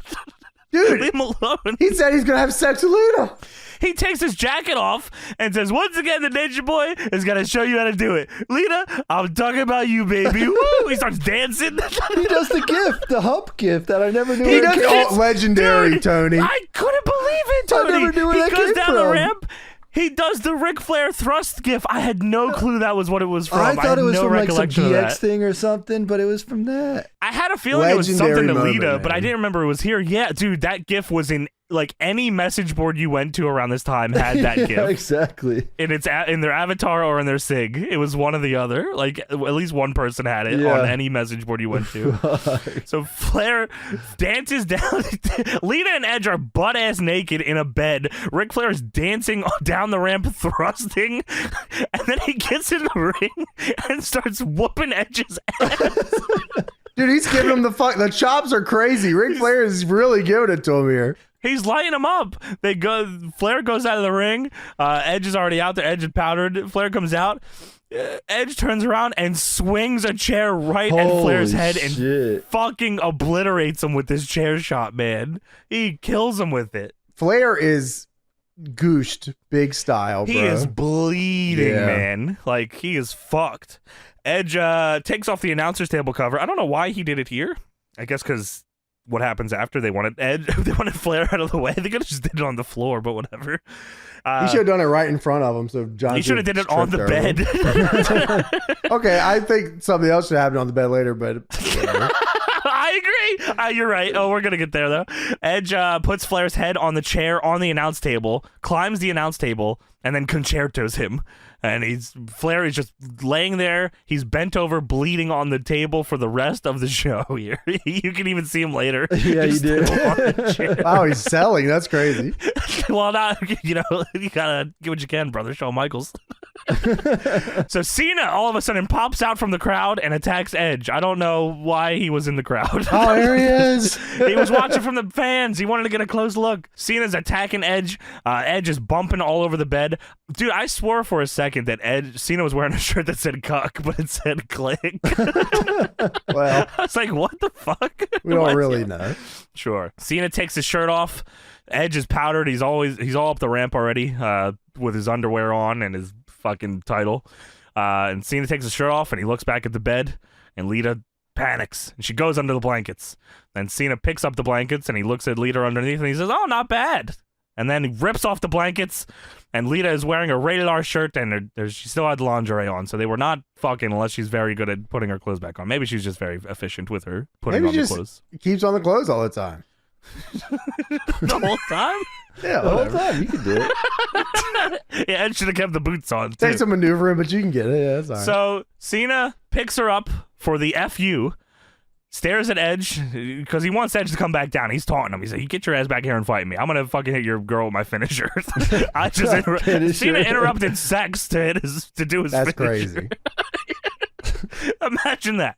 Dude, leave him alone. He said he's going to have sex with Lita. He takes his jacket off and says, once again, the Ninja Boy is going to show you how to do it. Lita, I'm talking about you, baby. Woo! He starts dancing. He does the gift, the hump gift that I never knew. He does legendary, dude, Tony. I couldn't believe it, Tony. I never knew where he that goes came down the from. ramp. He does the Ric Flair thrust gif. I had no clue that was what it was from. I thought had it was no from like some recollection of DX that. thing or something, but it was from that. I had a feeling it was something to Legendary Lita, moment, but I man. didn't remember it was here. Yeah, dude, that gif was in like any message board you went to around this time had that Yeah, gif. exactly. In in their avatar or in their SIG. It was one or the other. Like at least one person had it Yeah. on any message board you went to. So Flair dances down. Lita and Edge are butt ass naked in a bed. Ric Flair is dancing down the ramp, thrusting, and then he gets in the ring and starts whooping Edge's ass. Dude, he's giving him the fuck. The chops are crazy. Ric Flair is really giving it to him here. He's lighting him up. Flair goes out of the ring. Edge is already out there. Edge is powdered. Flair comes out. Edge turns around and swings a chair right at Flair's head and fucking obliterates him with this chair shot, man. He kills him with it. Flair is gooshed big style, bro. He is bleeding, Yeah. man. Like, he is fucked. Edge takes off the announcer's table cover. I don't know why he did it here. I guess because what happens after they wanted Flair out of the way. They could have just did it on the floor, but whatever. He should have done it right in front of him. So John. He should have did it on the bed. Okay, I think something else should happen on the bed later, but whatever. I agree. You're right. Oh, we're going to get there, though. Edge puts Flair's head on the chair on the announce table, climbs the announce table, and then concertos him. And Flair is just laying there. He's bent over, bleeding on the table for the rest of the show here. You can even see him later. Yeah, you did. Wow, he's selling. That's crazy. Well, not, you gotta get what you can, brother. Shawn Michaels. So Cena all of a sudden pops out from the crowd and attacks Edge. I don't know why he was in the crowd. Oh, here he is. He was watching from the fans. He wanted to get a close look. Cena's attacking Edge. Edge is bumping all over the bed. Dude, I swore for a second that Cena was wearing a shirt that said cuck, but it said click. Well, I was like, what the fuck? we don't really know. Sure. Cena takes his shirt off. Edge is powdered. He's all up the ramp already with his underwear on and his fucking title. And Cena takes his shirt off and he looks back at the bed and Lita panics and she goes under the blankets. Then Cena picks up the blankets and he looks at Lita underneath and he says, oh, not bad. And then he rips off the blankets and Lita is wearing a rated R shirt and she still had lingerie on. So they were not fucking unless she's very good at putting her clothes back on. Maybe she's just very efficient with her putting on the clothes. Keeps on the clothes all the time. The whole time? Yeah, The whole whatever. time you can do it. Yeah, Ed should have kept the boots on, too. Takes some maneuvering, but you can get it. Yeah, that's all right. So Cena picks her up for the FU, stares at Edge, because he wants Edge to come back down. He's taunting him. He's like, you get your ass back here and fight me. I'm going to fucking hit your girl with my finisher. Cena interrupted sex to do his That's finisher. crazy. Imagine that.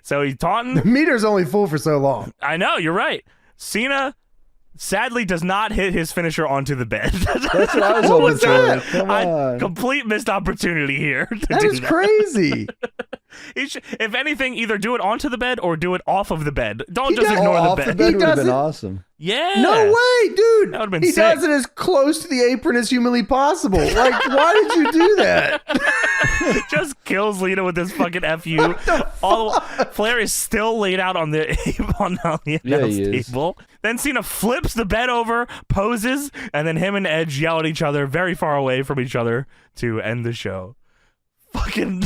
So he's taunting. The meter's only full for so long. I know, you're right. Cena sadly does not hit his finisher onto the bed. That's what I was hoping that? for. Come on. Complete missed opportunity here. That is crazy. He should, if anything, either do it onto the bed or do it off of the bed. Don't He just does- ignore the Off bed. the bed He would have does been it- awesome. Yeah. No way, dude. That would've been he sick. does it as close to the apron as humanly possible. Like, why did you do that? Just kills Lita with this fucking FU. Flair is still laid out on the announce he is. table. Then Cena flips the bed over, poses, and then him and Edge yell at each other very far away from each other to end the show. Fucking,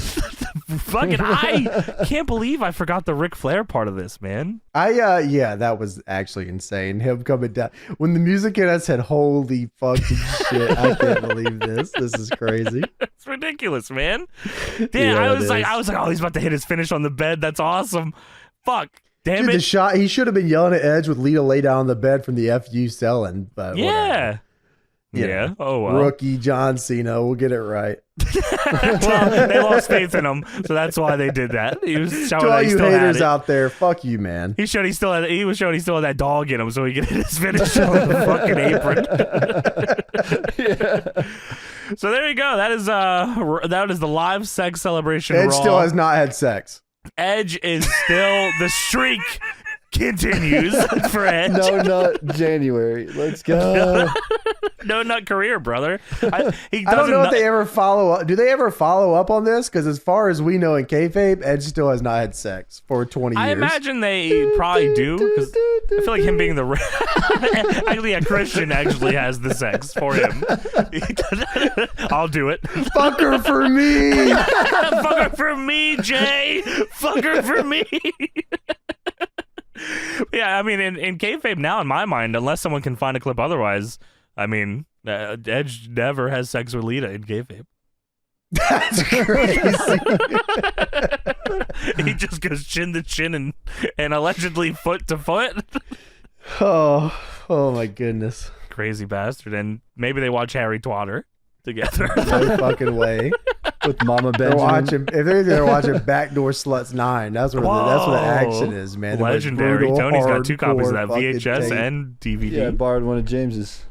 I can't believe I forgot the Ric Flair part of this, man. Yeah, that was actually insane. Him coming down when the music hit, I said, "Holy fucking shit! I can't believe this. This is crazy." It's ridiculous, man. Damn, I was like, oh, he's about to hit his finish on the bed. That's awesome. Fuck. Damn Dude, it. the shot, he should have been yelling at Edge with Lita lay down on the bed from the FU selling, but Yeah. whatever. You Yeah. know, Oh, well. Rookie John Cena, we'll get it right. Well, they lost faith in him, so that's why they did that. He was showing To all that he you still had haters it. out there, fuck you, man. He was showing he still had that dog in him, so he could hit his finish on the fucking apron. So there you go. That is the live sex celebration. Edge Raw. still has not had sex. Edge is still the streak continues for Edge. No nut January. Let's go. No nut career, brother. I don't know if they ever follow up. Do they ever follow up on this? Because as far as we know in kayfabe, Edge still has not had sex for 20 years. I imagine they probably do, because I feel like him being actually a Christian actually has the sex for him. I'll do it. Fuck her for me. Fuck her for me, Jay. Fuck her for me. Yeah, I mean, in kayfabe now, in my mind, unless someone can find a clip otherwise, I mean, Edge never has sex with Lita in kayfabe. That's crazy. He just goes chin to chin and allegedly foot to foot. Oh my goodness. Crazy bastard. And maybe they watch Harry Twatter together. No fucking way. With Mama They're Benjamin. watching. If they're watching Backdoor Sluts 9, that's where the action is, man. The most Legendary. brutal, Tony's got 2 copies of that, hardcore fucking VHS tape. and DVD. Yeah, I borrowed one of James's.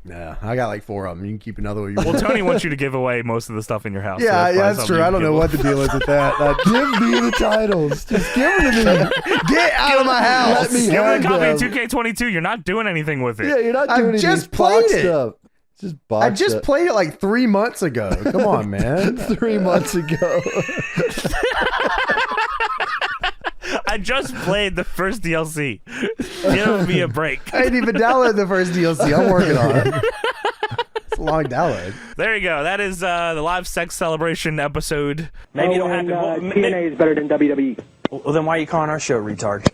Nah, I got like 4 of them. You can keep another one. Well, Tony wants you to give away most of the stuff in your house. Yeah, so yeah, probably that's something true. you I don't can know give what the deal is with that. Give me the titles. Just give them to me. Get out of my house. Let me Give have me a copy of them. 2K22. You're not doing anything with it. Yeah, you're not I doing just any played boxed it. up. Just boxed I just up. played it like 3 months ago. Come on, man. 3 months ago. I just played the first DLC. Give me a break. I didn't even download the first DLC. I'm working on it. It's a long download. There you go. That is the live sex celebration episode. Maybe you don't have to. TNA is better than WWE. Well, then why are you calling our show retard?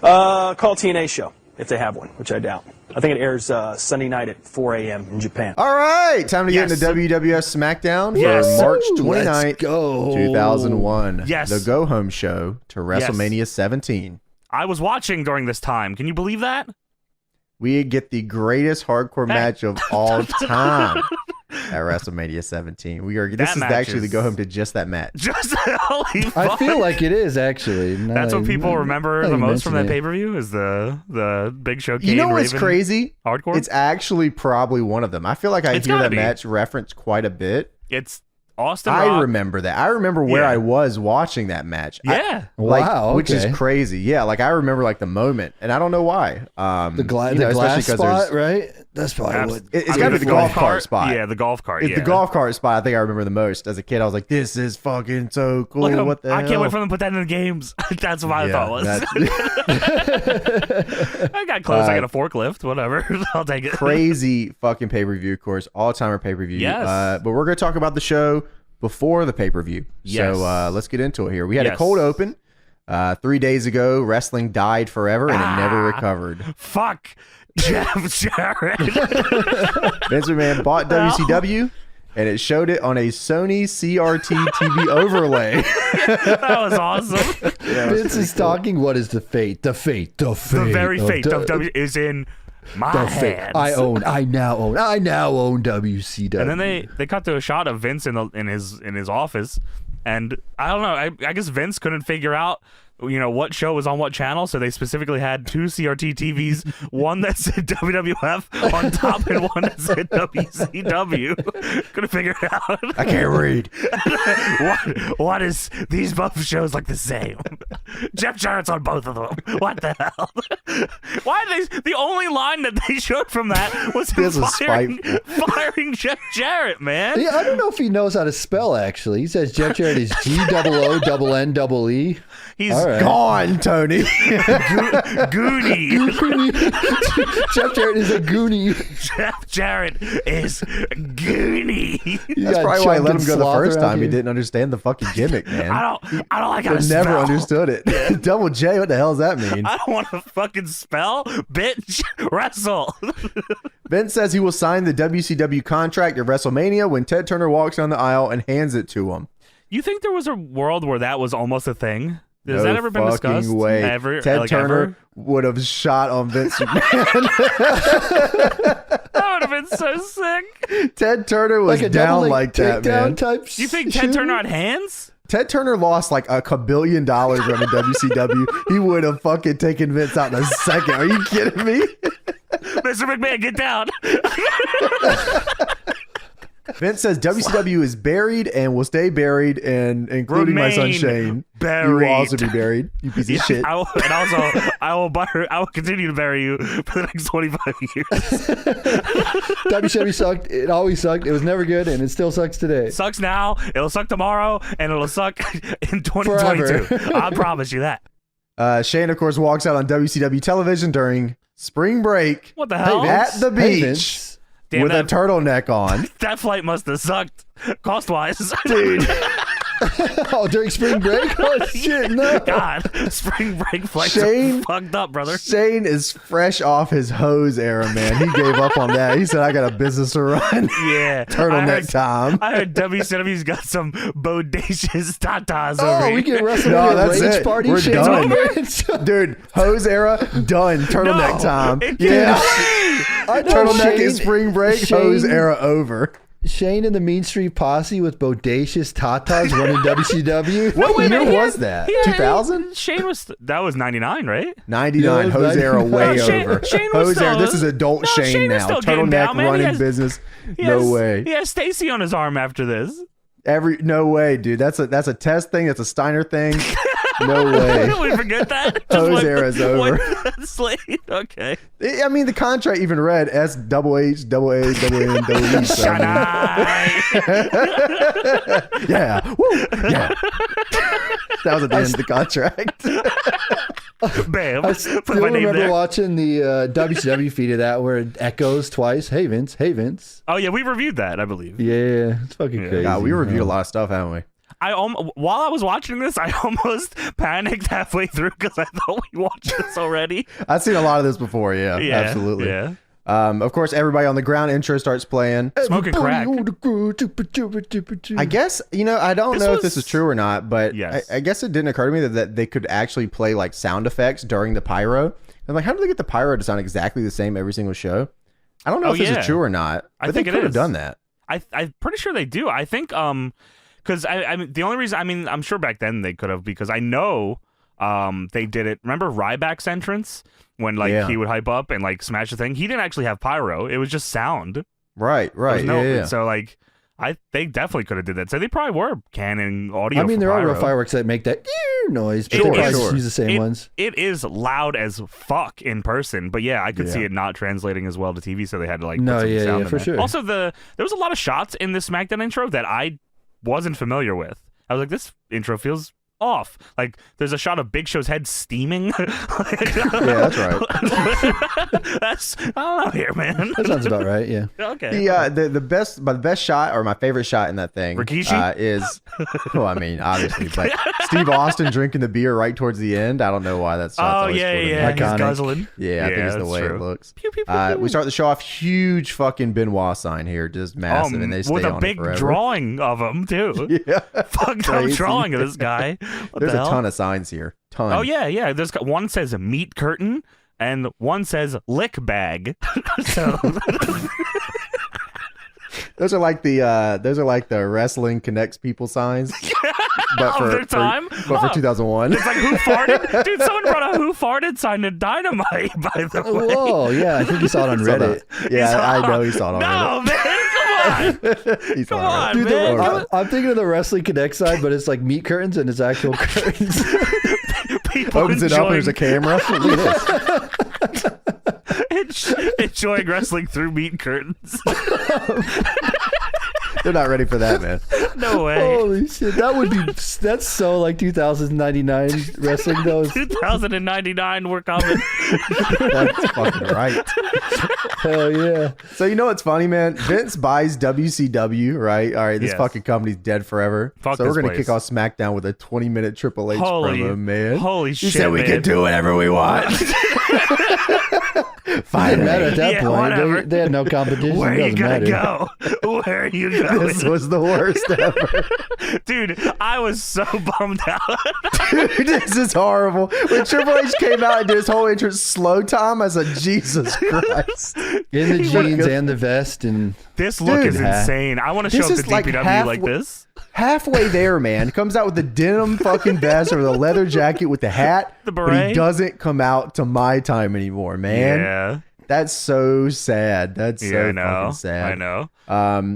Call TNA show, if they have one, which I doubt. I think it airs Sunday night at 4 a.m. in Japan. All right. Time to Yes. get into WWF SmackDown Yes. for March Let's 29th, go. 2001. Yes. The go-home show to WrestleMania 17. I was watching during this time. Can you believe that? We get the greatest hardcore match of all time. at WrestleMania 17. This is actually the go home to just that match. Just holy fuck. I feel like it is actually. That's what people remember the most from that pay-per-view is the Big Show. You know what's crazy? Hardcore. It's actually probably one of them. I feel like I hear that match referenced quite a bit. It's Austin Rock. I remember that. I remember where I was watching that match. Yeah. Wow. Which is crazy. Yeah. Like I remember like the moment, and I don't know why. The glass spot, right? That's probably what. It's got to be the golf cart spot. Yeah, the golf cart. It's the golf cart spot. I think I remember the most. As a kid, I was like, "This is fucking so cool." What the hell? I can't wait for them to put that in the games. That's what I thought was. I got close. I got a forklift. Whatever. I'll take it. Crazy fucking pay-per-view, of course. All-timer pay-per-view. Yes. But we're going to talk about the show before the pay-per-view. Yes. So let's get into it here. We had a cold open 3 days ago. Wrestling died forever, and it never recovered. Fuck. Jeff Jarrett. Vince McMahon bought WCW, and it showed it on a Sony CRT TV overlay. That was awesome. Vince is talking. What is the fate? The fate. The very fate of WWE is in my hands. I now own WCW. And then they cut to a shot of Vince in his office, and I don't know. I guess Vince couldn't figure out what show was on what channel, so they specifically had two CRT TVs, one that said WWF on top and one that said WCW. Couldn't figure it out. I can't read. What is these both shows like the same? Jeff Jarrett's on both of them. What the hell? Why did the only line that they showed from that was firing Jeff Jarrett, man? Yeah, I don't know if he knows how to spell actually. He says Jeff Jarrett is GOONNE. He's gone, Tony. Goonie. Jeff Jarrett is a goonie. Jeff Jarrett is goonie. That's probably why I let him go the first time. He didn't understand the fucking gimmick, man. I don't like how to never spell. Understood it. Double J, what the hell does that mean? I don't want to fucking spell. Bitch, wrestle. Vince says he will sign the WCW contract at WrestleMania when Ted Turner walks down the aisle and hands it to him. You think there was a world where that was almost a thing? Has that ever been discussed? Way. Ever? Ted Turner would have shot on Vince McMahon. That would have been so sick. Ted Turner was like down like that, man. You think Ted Turner had hands? Ted Turner lost like $1 billion running WCW. He would have fucking taken Vince out in a second. Are you kidding me? Mr. McMahon, get down. Vince says WCW is buried and will stay buried, and including my son Shane. Buried. You will also be buried, you piece of shit. I will continue to bury you for the next 25 years. WCW sucked. It always sucked. It was never good, and it still sucks today. It sucks now. It'll suck tomorrow, and it'll suck in 2022. I promise you that. Shane, of course, walks out on WCW television during spring break. What the hell? At the beach. With a turtleneck on. That flight must have sucked cost-wise. Dude. Oh, during spring break? Oh, shit, no. God, spring break flights are fucked up, brother. Shane is fresh off his hose era, man. He gave up on that. He said, I got a business to run. Yeah. Turtleneck time. I heard WCW's got some bodacious tatas over Oh, here. we get WrestleMania rage party. We're Shane's done. over. Dude, hose era, done. Turtleneck time. Yeah. I know Turtleneck Shane, is spring break, hose era over. Shane and the Mean Street Posse with bodacious tatas running WCW. What year was that? 2000? Shane was... That was 99, right? 99. Yeah, Hose era way over. Shane was Hose still, era. This is adult Shane Shane now. Turtleneck Turtleneck running business. No way. He has Stacy on his arm after this. No way, dude. That's a Test thing. That's a Steiner thing. No way. We forget that. Hose era's over. Okay. I mean, the contract even read SHHAAAAAE. Shut up. Yeah. Woo. Yeah. That was at the end of the contract. Bam. I still remember watching the WCW feed of that where it echoes twice. Hey, Vince. Hey, Vince. Oh, yeah. We reviewed that, I believe. Yeah. It's fucking crazy. God, we reviewed a lot of stuff, haven't we? While I was watching this, I almost panicked halfway through because I thought we watched this already. I've seen a lot of this before. Yeah, absolutely. Yeah. Of course, everybody on the ground intro starts playing. Smoking crack. I guess, I don't know if this is true or not, but yes. I guess it didn't occur to me that they could actually play like sound effects during the pyro. I'm like, how do they get the pyro to sound exactly the same every single show? I don't know if this is true or not, but I think they could have done that. I'm pretty sure they do. I think because I mean the only reason I'm sure back then they could have, because I know they did it. Remember Ryback's entrance when he would hype up and like smash the thing? He didn't actually have pyro. It was just sound. Right. So they definitely could have did that. So they probably were canning audio. I mean, there are pyro. real fireworks that make that noise, but they probably use the same ones. It is loud as fuck in person, but I could see it not translating as well to TV, so they had to put some sound in for there. sure. Also, there was a lot of shots in the SmackDown intro that I wasn't familiar with. I was like, this intro feels off. Like, there's a shot of Big Show's head steaming. Yeah, that's right. I don't know here, man. That sounds about right. Yeah. Okay. The best shot, or my favorite shot in that thing, is, well, I mean, obviously, but Steve Austin drinking the beer right towards the end. I don't know why that's. He's guzzling. Yeah, I think it's the way it looks. Pew, pew, pew, pew. We start the show off, huge fucking Benoit sign here, just massive, and they stay with a on big it forever. drawing of him too. Yeah, fucked up drawing of this guy. There's a ton of signs here. Ton. Oh yeah. There's one says meat curtain and one says lick bag. So those are like the wrestling connects people signs. But for their time? For 2001. It's like who farted? Dude, someone brought a who farted sign to Dynamite, by the way. Whoa, yeah, I think you saw it on Reddit. Yeah, I know he saw it on No, Reddit. man, come on. Dude, man. I'm thinking of the Wrestling Connect side, but it's like meat curtains and it's actual curtains. Opens it up and there's a camera. Look at this. Enjoying wrestling through meat curtains. They're not ready for that, man. No way. Holy shit, that's so like 2099 wrestling though. 2099, we're coming. That's fucking right. Hell yeah. So you know what's funny, man? Vince buys WCW, right? All right, this fucking company's dead forever. Fuck so we're gonna place. kick off SmackDown with a 20-minute Triple H promo, man. Holy shit, said we can do whatever we want. Fine, matter at that point. Whatever. They had no competition. Where are you Doesn't gonna matter. go? Where are you going? This was the worst ever. Dude, I was so bummed out. Dude, this is horrible. When Triple H came out and did his whole entrance slow time, I said, Jesus Christ. In the jeans and the vest and this look is insane. I want to show up to DPW like this. Halfway there, man. Comes out with the denim fucking vest or the leather jacket with the hat. The beret. But he doesn't come out to my time anymore, man. Yeah. That's so sad. That's so fucking sad. I know.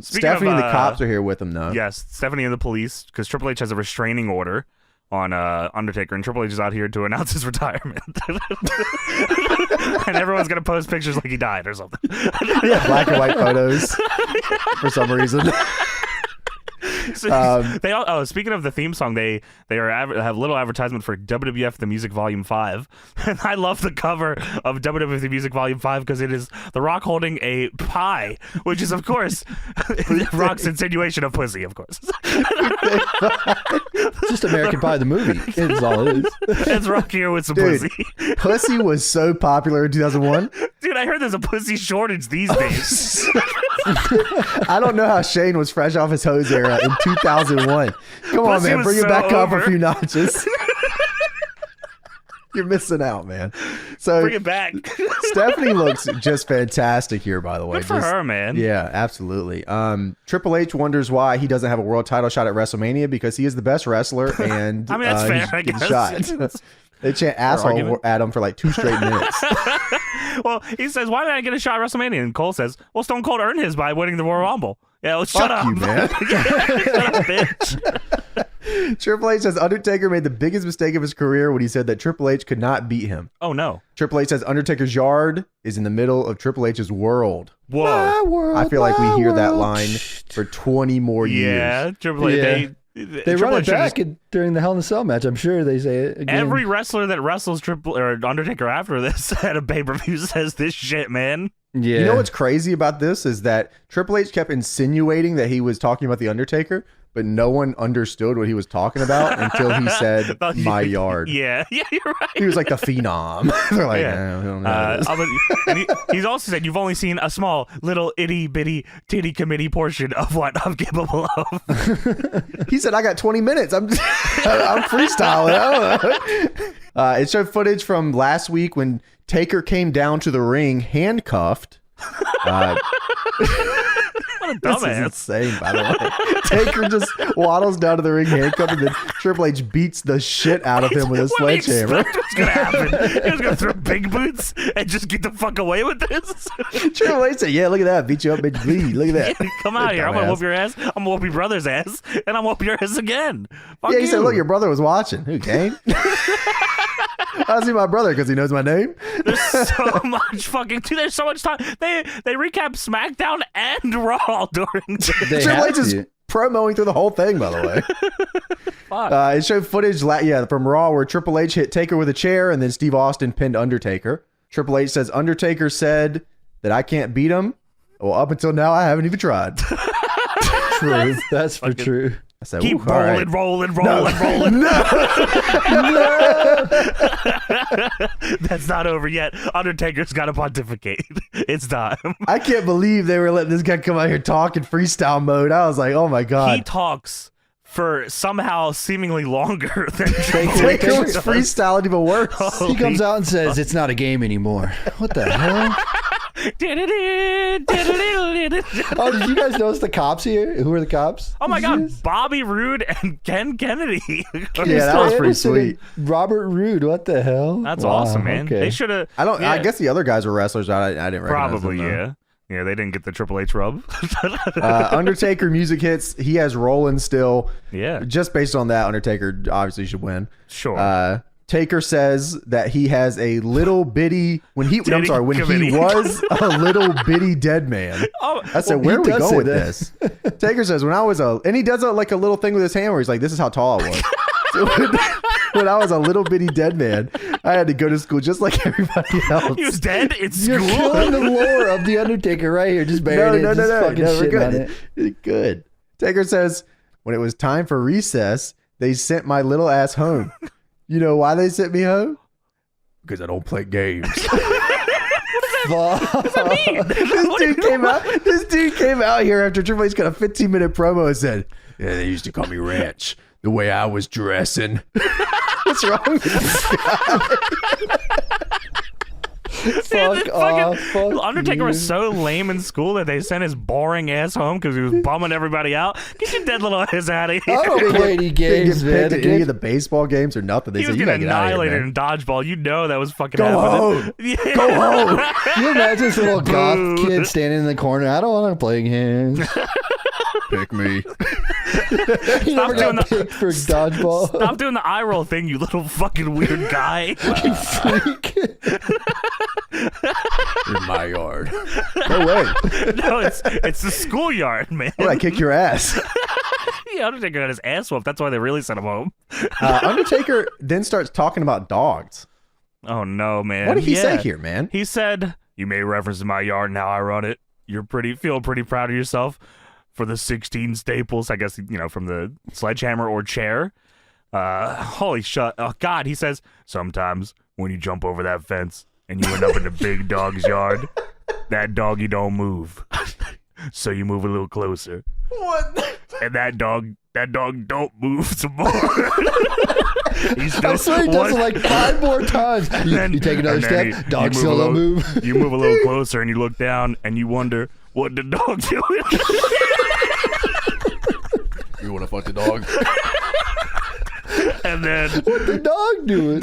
Stephanie and the cops are here with him, though. Yes, Stephanie and the police, because Triple H has a restraining order on Undertaker, and Triple H is out here to announce his retirement. And everyone's going to post pictures like he died or something. Yeah, black and white photos for some reason. So they all, speaking of the theme song, they have a little advertisement for WWF The Music Volume 5, and I love the cover of WWF The Music Volume 5 because it is The Rock holding a pie, which is of course Rock's insinuation of pussy, of course. it's just American Pie the movie. It's all it is. It's Rock here with some pussy. Pussy was so popular in 2001. Dude, I heard there's a pussy shortage these days. I don't know how Shane was fresh off his hose era in 2001. Come on, man. Bring it back up a few notches. You're missing out, man. So bring it back. Stephanie looks just fantastic here, by the way. Good for her, man. Yeah, absolutely. Triple H wonders why he doesn't have a world title shot at WrestleMania because he is the best wrestler, and I mean that's fair. I guess. Shot. They chant asshole at him for like 2 straight minutes. Well, he says, "Why did I get a shot at WrestleMania?" And Cole says, "Well, Stone Cold earned his by winning the Royal Rumble." Yeah, well, shut up, you, man. Shut up, bitch. Triple H says Undertaker made the biggest mistake of his career when he said that Triple H could not beat him. Oh no. Triple H says Undertaker's yard is in the middle of Triple H's world. Whoa. World, I feel like we hear that line for 20 more years. Yeah, Triple H. They run it back during the Hell in a Cell match. I'm sure they say it again. Every wrestler that wrestles Undertaker after this at a pay-per-view says this shit, man. Yeah. You know what's crazy about this is that Triple H kept insinuating that he was talking about the Undertaker, but no one understood what he was talking about until he said my yard. Yeah, you're right. He was like the Phenom. They're like, I don't know. And he's also said you've only seen a small, little, itty bitty titty committee portion of what I'm capable of. He said, I got 20 minutes. I'm freestyling. I don't know. It showed footage from last week when Taker came down to the ring handcuffed. What a This is dumbass. insane, by the way. Taker just waddles down to the ring handcuffed, and then Triple H beats the shit out of him with a What do you sledgehammer. expect was going to happen? He was going to throw big boots and just get the fuck away with this? Triple H said, yeah, look at that. Beat you up, bitch, bleed. Look at that. Come out here. I'm going to Dumbass. whoop your ass. I'm going to whoop your brother's ass. And I'm going to whoop your ass again. Fuck Yeah, he you. said, look, your brother was watching. Who, Kane? I see my brother because he knows my name. There's so much fucking... Dude, there's so much time. They recap SmackDown and Raw during this. They Triple have H is to. promoting through the whole thing, by the way. Fuck. It showed footage, from Raw where Triple H hit Taker with a chair, and then Steve Austin pinned Undertaker. Triple H says Undertaker said that I can't beat him. Well, up until now, I haven't even tried. True. That's for true. I said, Keep "Ooh, all right." rolling. No. That's not over yet. Undertaker's got to pontificate. It's time. I can't believe they were letting this guy come out here talk in freestyle mode. I was like, oh my God. He talks for somehow seemingly longer than Taker was freestyling even worse. He comes out and says it's not a game anymore. What the hell? Oh, did you guys notice the cops here? Who are the cops? Oh my Did you God, guys- Bobby Roode and Ken Kennedy. Yeah, that was pretty Anderson sweet. and Robert Roode. What the hell? That's Wow, awesome, man. okay. They should have. I guess the other guys were wrestlers. I didn't recognize Probably, them, though. yeah. They didn't get the Triple H rub. Undertaker music hits. He has Rollin' still. Yeah. Just based on that, Undertaker obviously should win. Sure. Taker says that he has a little bitty when he Diddy committee. was a little bitty dead man. Oh, I said, well, where he are we does going say with that. this? Taker says, when I was and he does like a little thing with his hand where he's like, this is how tall I was. So when I was a little bitty dead man, I had to go to school just like everybody else. He was dead in You're school. killing the lore of the Undertaker right here. Just burying it. Just fucking we're shitting on good. it. Good. Taker says, when it was time for recess, they sent my little ass home. You know why they sent me home? Because I don't play games. This dude came out here after Triple H got a 15-minute promo and said, yeah, they used to call me Ranch the way I was dressing. What's wrong with this guy? Fuck off. Fuck Undertaker you. was so lame in school that they sent his boring ass home because he was bumming everybody out. Get your dead little ass out of here. I don't play any He games, gets man. picked at any of the baseball games or nothing. They He said, was you gotta getting get out of here, annihilated man. in dodgeball. You know that was fucking Go happening. home. Yeah. Go home. Can you imagine this little goth Boo. kid standing in the corner? I don't want to play games. Pick me. He never doing got picked for dodgeball. Stop doing the eye roll thing, you little fucking weird guy. You freak. In my yard. Go away. No, it's the schoolyard, man. When I kick your ass. Yeah, Undertaker got his ass whooped. That's why they really sent him home. Undertaker then starts talking about dogs. Oh no, man. What did he say Yeah. here, man? He said, "You made reference to my yard and how I run it. You're feel pretty proud of yourself for the 16 staples, I guess, from the sledgehammer or chair. Holy shut. Oh God." He says, "Sometimes when you jump over that fence and you end up in the big dog's yard, that doggy don't move. So you move a little closer. What? And that dog don't move some more." He's I swear he does it like 5 more times. You take another and then step, you dog move still a don't little- move. You move a little closer and you look down and you wonder what the dog doing. You want to fuck the dog? And then What the dog doing?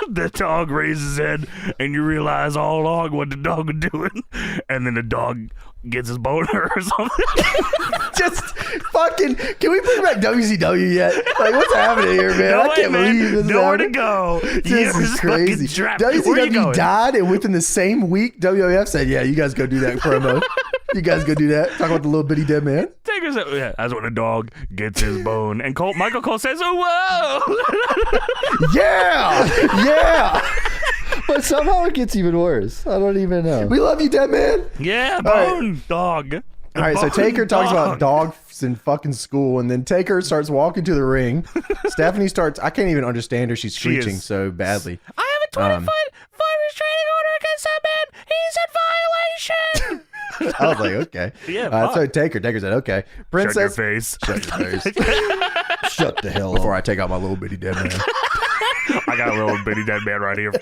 the dog raises his head and you realize all along what the dog was doing. And then the dog gets his boner or something. Just fucking. Can we bring back WCW yet? Like, what's happening here, man? No I way, can't man. believe this is Nowhere to happening. go. This You're is fucking crazy. trapped. Where are you WCW going? died, and within the same week, WWF said, "Yeah, you guys go do that promo. You guys go do that. Talk about the little bitty dead man." Taker said, "Yeah, that's when a dog gets his bone." And Michael Cole says, "Oh, whoa!" Yeah. But somehow it gets even worse. I don't even know. We love you, dead man. Yeah, right. bone dog. All right, so Bone Taker talks about dog. dogs in fucking school, and then Taker starts walking to the ring. Stephanie starts. I can't even understand her. She's She screeching is- so badly. I have a 20-foot restraining order against that man. He's in violation. I was like, okay. Yeah, so Taker said, okay. Shut your Princess, face. shut your face Shut the hell before up. I take out my little bitty dead man. I got a little bitty dead man right here.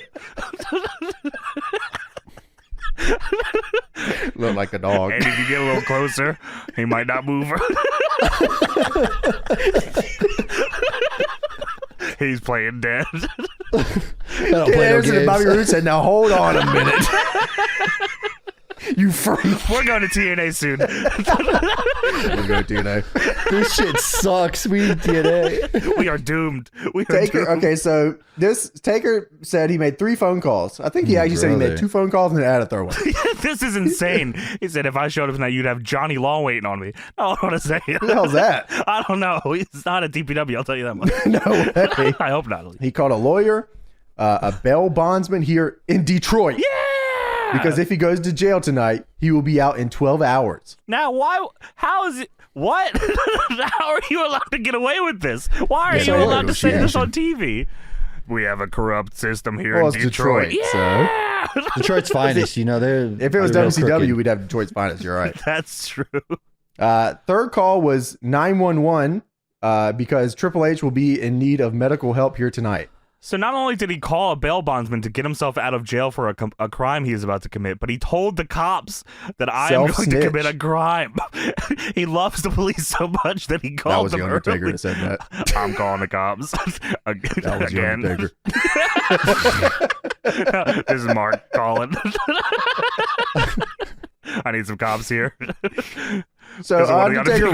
Look like a dog. And if you get a little closer, he might not move. He's playing dead. Bobby Roode said, "Now hold on a minute." You freak. We're going to TNA soon. We're going to TNA. This shit sucks. We need TNA. We are doomed. Taker. Okay, so Taker said he made 3 phone calls. I think he actually said he made 2 phone calls and then added a third one. This is insane. He said if I showed up tonight, you'd have Johnny Law waiting on me. I don't want to say it. Who the hell's that? I don't know. He's not at DPW. I'll tell you that much. No way. I hope not. He called a lawyer, a bail bondsman here in Detroit. Yeah. Because if he goes to jail tonight, he will be out in 12 hours. Now, why? How is it? What? How are you allowed to get away with this? Why are you allowed to say this on TV? We have a corrupt system here in Detroit. Yeah. So. Detroit's finest, you know. If it was WCW, we'd have Detroit's finest. You're right. That's true. Third call was 911 because Triple H will be in need of medical help here tonight. So not only did he call a bail bondsman to get himself out of jail for a crime he is about to commit, but he told the cops that I am going to commit a crime. He loves the police so much that he called them. That was the Undertaker that said that. I'm calling the cops. That was the Undertaker. This is Mark calling. I need some cops here. So Undertaker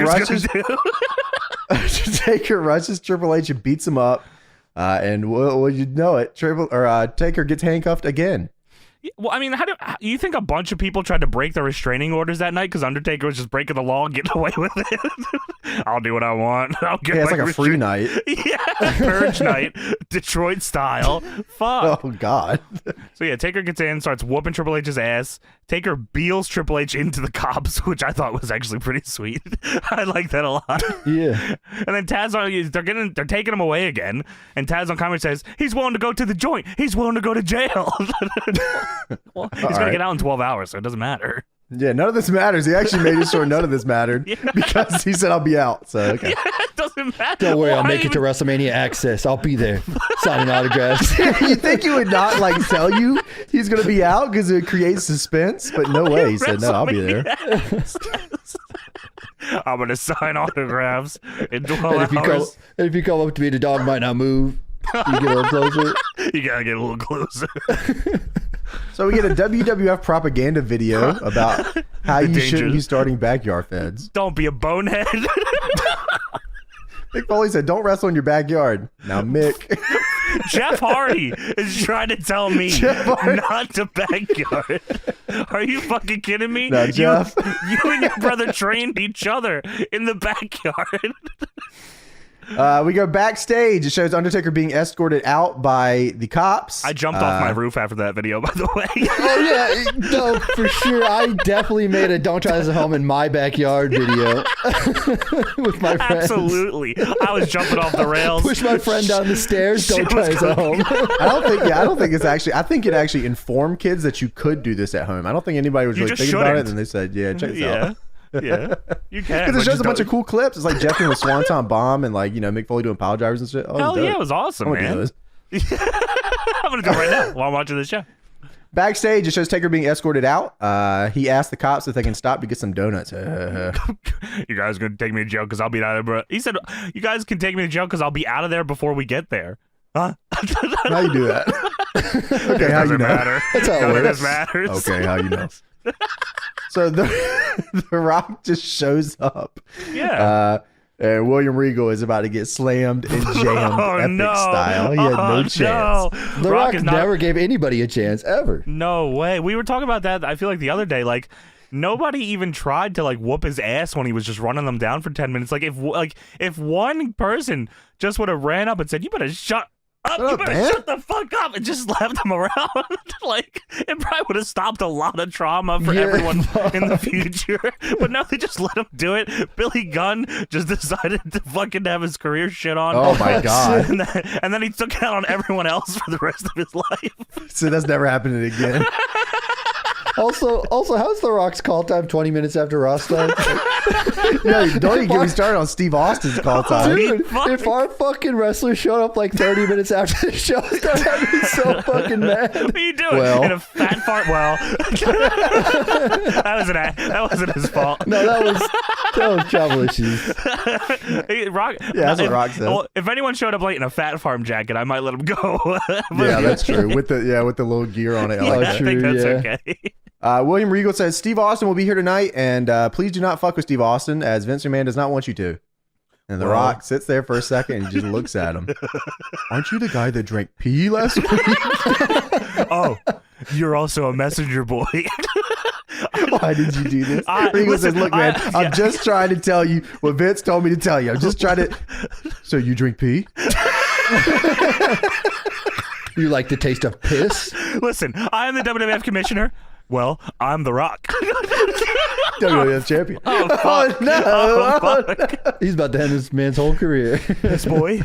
rushes Triple H and beats him up. And well, you know it, Taker gets handcuffed again. Well, I mean, how do you think a bunch of people tried to break the restraining orders that night because Undertaker was just breaking the law and getting away with it? I'll do what I want. I'll get it's like a free night. Yeah, purge night, Detroit style. Fuck. Oh God. So yeah, Taker gets in, starts whooping Triple H's ass. Taker beels Triple H into the cops, which I thought was actually pretty sweet. I like that a lot. Yeah. And then Taz, they're taking him away again, and Taz on commentary says he's willing to go to the joint. He's willing to go to jail. Well, he's going to get out in 12 hours, so it doesn't matter. Yeah, none of this matters. He actually made it sure none of this mattered because he said, I'll be out. So, okay. Yeah, it doesn't matter. Don't worry, I'll make it to WrestleMania Access. I'll be there signing autographs. You think he would not tell you he's going to be out because it creates suspense? But no way. He said, no, I'll be there. I'm going to sign autographs in 12 hours. If you come up to me, the dog might not move. You get a little closer. You got to get a little closer. So we get a WWF propaganda video about how you shouldn't be starting backyard feds. Don't be a bonehead. Mick Foley said, don't wrestle in your backyard. Now, Mick. Jeff Hardy is trying to tell me not to backyard. Are you fucking kidding me? No, Jeff. You and your brother trained each other in the backyard. We go backstage. It shows Undertaker being escorted out by the cops. I jumped off my roof after that video, by the way. Oh, yeah. No, for sure. I definitely made a Don't Try This at Home in my backyard video with my friends. Absolutely. I was jumping off the rails. Push my friend down the stairs. Don't try this at home. I don't think it's actually, I think it actually informed kids that you could do this at home. I don't think anybody was really thinking about it. And they said, yeah, check this out. Yeah, you can. Because it shows a bunch of cool clips. It's like Jeff doing the Swanton Bomb and like, Mick Foley doing pile drivers and shit. Oh, hell yeah, it was awesome, man. I'm going to do it right now while I'm watching the show. Backstage, it shows Taker being escorted out. He asked the cops if they can stop to get some donuts. You guys going to take me to jail because I'll be out of there, bro. He said, you guys can take me to jail because I'll be out of there before we get there. Huh? How you do that? Okay, how you know? Matter. That's how it None of works. this matters. Okay, how you know? So the Rock just shows up. Yeah. And William Regal is about to get slammed and jammed epic style. He had no chance. The Rock never gave anybody a chance, ever. No way. We were talking about that, I feel like, the other day. Like, nobody even tried to, like, whoop his ass when he was just running them down for 10 minutes. Like, if one person just would have ran up and said, you better shut up, you better shut the fuck up, and just left him around. Like, it probably would have stopped a lot of trauma for everyone in the future. But no, they just let him do it. Billy Gunn just decided to fucking have his career shit on. Oh my God. And then he took it out on everyone else for the rest of his life. So that's never happening again. Also, how's The Rock's call time 20 minutes after Raw starts? No, don't even get me started on Steve Austin's call time. Dude, if our fucking wrestlers showed up like 30 minutes after the show started, I'd be so fucking mad. What are you doing? Well. In a fat fart? Well, that wasn't his fault. No, that was travel issues. Rock, Yeah, that's what Rock said. Well, if anyone showed up late in a fat farm jacket, I might let him go. Yeah, that's true. With the little gear on it. I like that. I think that's yeah. okay. William Regal says Steve Austin will be here tonight, and please do not fuck with Steve Austin, as Vince McMahon does not want you to. And The Rock sits there for a second and just looks at him. Aren't you the guy that drank pee last week? Oh, you're also a messenger boy. Why did you do this? Regal says, look, man, I'm just trying to tell you what Vince told me to tell you. I'm just trying to... So you drink pee? You like the taste of piss? Listen, I am the WWF commissioner. Well, I'm The Rock. WWF champion. Oh, no. Oh, fuck. He's about to end this man's whole career. This boy.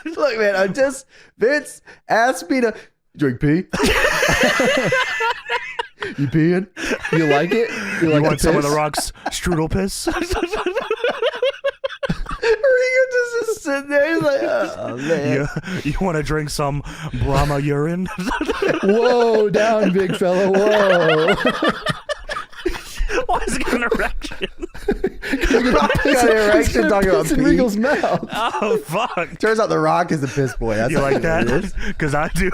Look, man, Vince asked me to drink pee. You peeing? You like it? You like Want the some of piss? The Rock's strudel piss? Regan just sitting there. He's like, oh, man. You want to drink some Brahma urine? Whoa, down, big fella. Whoa. Why is he got an erection? Rock got an erection talking about Piss in pee. Regal's mouth. Oh, fuck. Turns out The Rock is the piss boy. That's You how like it is. that? Because I do.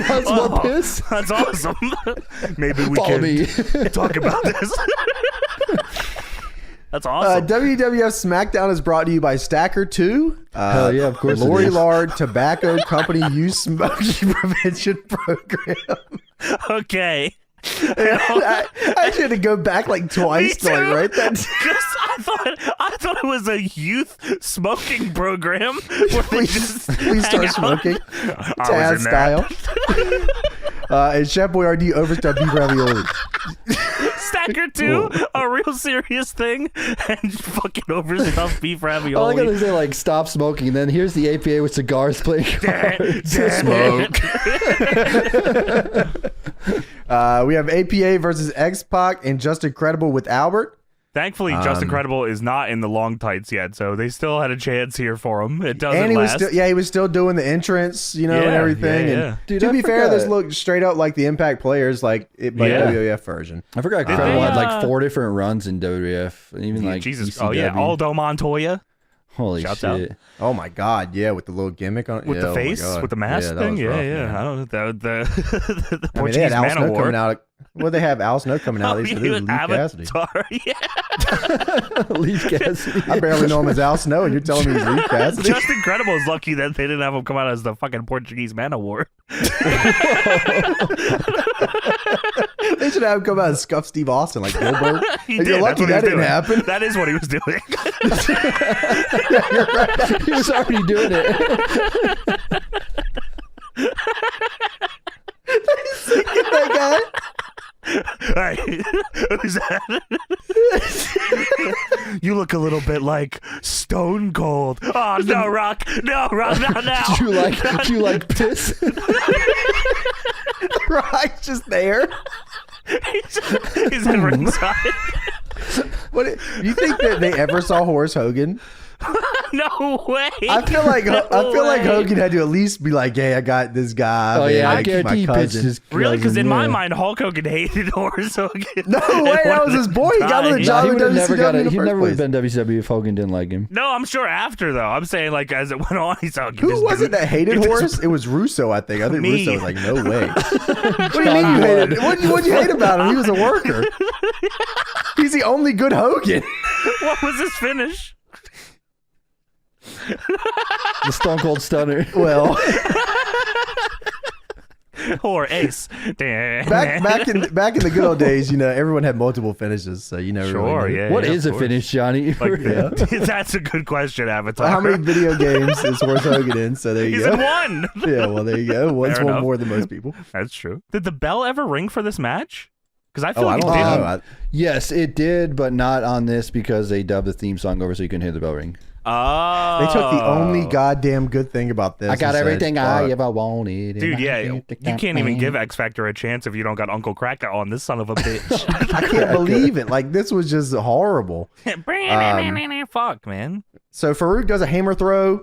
Wants more piss? That's awesome. Maybe we Follow can me. talk about this. That's awesome. WWF SmackDown is brought to you by Stacker 2. Hell yeah, of course it Lori is. Lard Tobacco Company Youth Smoking Prevention Program. Okay. I should have go back like twice to like write that. I thought it was a youth smoking program where they just We start hang out. smoking. I Taz was in there. style. And Chef Boyardee overstuffed beef ravioli. Stacker 2, a real serious thing, and fucking overstuffed beef All I ravioli. gotta say, like, stop smoking. And then here's the APA with cigars playing cards. Smoke. We have APA versus X-Pac and Just Incredible with Albert. Thankfully, Just Incredible is not in the long tights yet, so they still had a chance here for him. It doesn't And he last. was still doing the entrance, and everything. Yeah, And Dude, to I be fair, forgot. this looked straight up like the Impact players, like it by Yeah. WWF version. I forgot Did Incredible they, had like 4 different runs in WWF. And even like Jesus. ECW. Oh, yeah. Aldo Montoya Holy Shouts shit. out. Oh my god, yeah, with the little gimmick on it. with yeah, the oh my face, God. with the mask that thing. was Yeah, rough, yeah. man. I don't know. The I mean, Portuguese they had Al Man Snow Award. coming out. Well, they have Al Snow coming out. They said it was Lee Cassidy. Avatar. Yeah. Leaf Cassidy. I barely know him as Al Snow, and you're telling me he's Lee Cassidy? Just Incredible is lucky that they didn't have him come out as the fucking Portuguese Man Award. They should have him come out and scuff Steve Austin like Goldberg. He And did. you're lucky That's what he was that didn't doing. happen. That is what he was doing. He was already doing it. That guy. Hey, who's that? You look a little bit like Stone Cold. Oh no, Rock! No, Rock! Not now! Do you like piss? Rock's just there. He's in ringside. What? You think that they ever saw Horace Hogan? No way! I feel like Hogan had to at least be like, "Hey, I got this guy." Oh man, yeah, I like, guarantee he my pitched cousin." his Really? Because in my yeah. mind, Hulk Hogan hated Horace Hogan. No way, that was his boy. He got him the Dying. job He with would have never got WCW it. in the He first never would place. have been WCW if Hogan didn't like him. No, I'm sure after though. I'm saying like as it went on, he's like, Who was it that hated this- Horace? It was Russo, I think. I think Me. Russo was like, "No way." What do you mean you hated? What'd you hate about him? He was a worker. He's the only good Hogan. What was his finish? The Stone Cold Stunner. Well, Or Ace. back in the good old days, everyone had multiple finishes, so you never Sure, really knew. yeah. What yeah, is of a course. finish, Johnny? Like, that's a good question, Avatar. How many video games is Horace Hogan in? So there you He's go. in one. Yeah, well, there you go. One's Fair one enough. more than most people. That's true. Did the bell ever ring for this match? Because I feel Oh, I like don't it did. know. Yes, it did, but not on this because they dubbed the theme song over so you couldn't hear the bell ring. Oh. They took the only goddamn good thing about this. I got and said, everything I "Fuck." ever wanted. Dude, yeah, you can't even give X Factor a chance if you don't got Uncle Cracker on this son of a bitch. I can't believe it. Like, this was just horrible. Fuck, man. So Farouk does a hammer throw,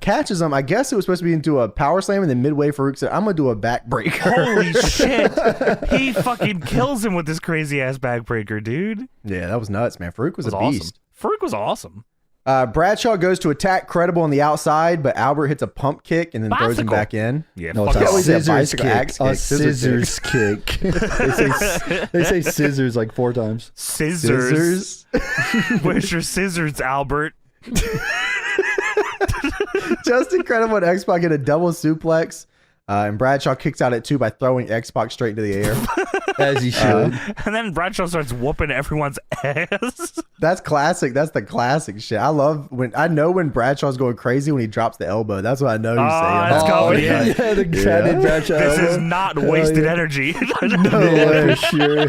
catches him. I guess it was supposed to be into a power slam, and then midway Farouk said, I'm going to do a backbreaker. Holy shit. He fucking kills him with this crazy ass backbreaker, dude. Yeah, that was nuts, man. Farouk was a awesome. beast. Farouk was awesome. Bradshaw goes to attack Credible on the outside, but Albert hits a pump kick and then throws him back in. Yeah, No, fuck it's a off. scissors kick. Axe A kick. scissors kick. They say scissors like 4 times. Scissors. Where's your scissors, Albert? Justin Credible and X-Pac get a double suplex, and Bradshaw kicks out at 2 by throwing X-Pac straight into the air. As he should. And then Bradshaw starts whooping everyone's ass. That's classic. That's the classic shit. I know when Bradshaw's going crazy when he drops the elbow. That's what I know he's saying. Let's go. Yeah. Yeah, the padded Bradshaw. This elbow. is not wasted energy. No way. For sure.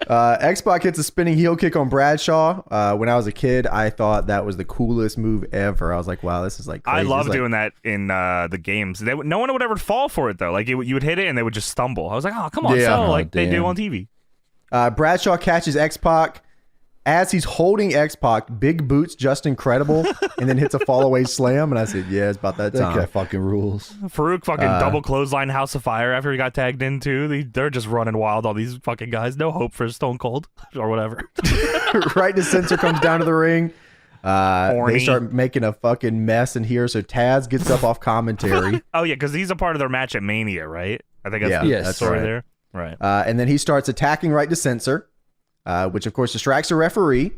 X-Pac hits a spinning heel kick on Bradshaw. When I was a kid, I thought that was the coolest move ever. I was like, wow, this is like crazy. I love doing that in the games. No one would ever fall for it, though. Like, you would hit it and they would just stumble. I was like, oh, come on. Yeah. So, like they damn. do on TV. Bradshaw catches X-Pac. As he's holding X-Pac, big boots Justin Credible, and then hits a fall-away slam. And I said, yeah, it's about that That time. guy fucking rules. Farouk fucking double clothesline House of Fire after he got tagged in, too. They're just running wild, all these fucking guys. No hope for Stone Cold or whatever. Right to censor comes down to the ring. Horny. They start making a fucking mess in here. So Taz gets up off commentary. Oh, yeah, because he's a part of their match at Mania, right? I think that's Yeah, the that's story right. there. Right. And then he starts attacking right to censor, which of course distracts the referee,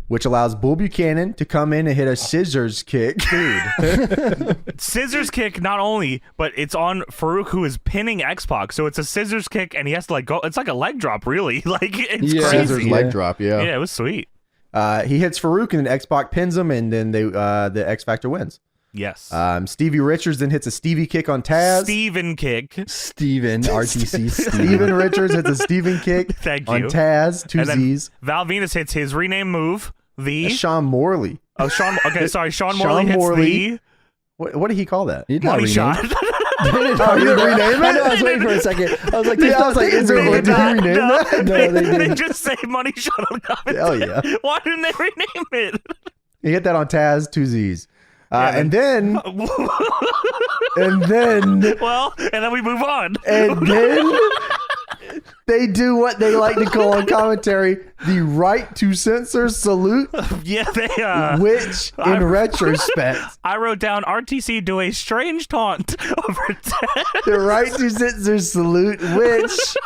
which allows Bull Buchanan to come in and hit a scissors kick. Dude. Scissors kick, not only, but it's on Farouk, who is pinning X-Pac. So it's a scissors kick, and he has to like go. It's like a leg drop, really. Like, it's Yeah. crazy. Scissors leg drop, yeah. Yeah, it was sweet. He hits Farouk, and then X-Pac pins him, and then the X Factor wins. Yes. Stevie Richards then hits a Stevie kick on Taz. Steven kick. Steven, RTC Steven. Steven Richards hits a Steven kick Thank on you. Taz, 2 And then Z's. Val Venis hits his rename move. That's Sean Morley. Sean. Okay, sorry. Sean Morley hits the What did he call that? He did not money rename shot. it. Oh, you didn't rename it? I know, I was waiting for a second. I was like, is there, did he rename that? No, they They didn't. just say money shot on commentary. Hell yeah. Why didn't they rename it? He hit that on Taz, 2 Z's. Yeah, and then and then we move on. and then they do what they like to call on commentary the right to censor salute, Yeah, they which in retrospect, I wrote down RTC do a strange taunt over Taz. the right to censor salute, which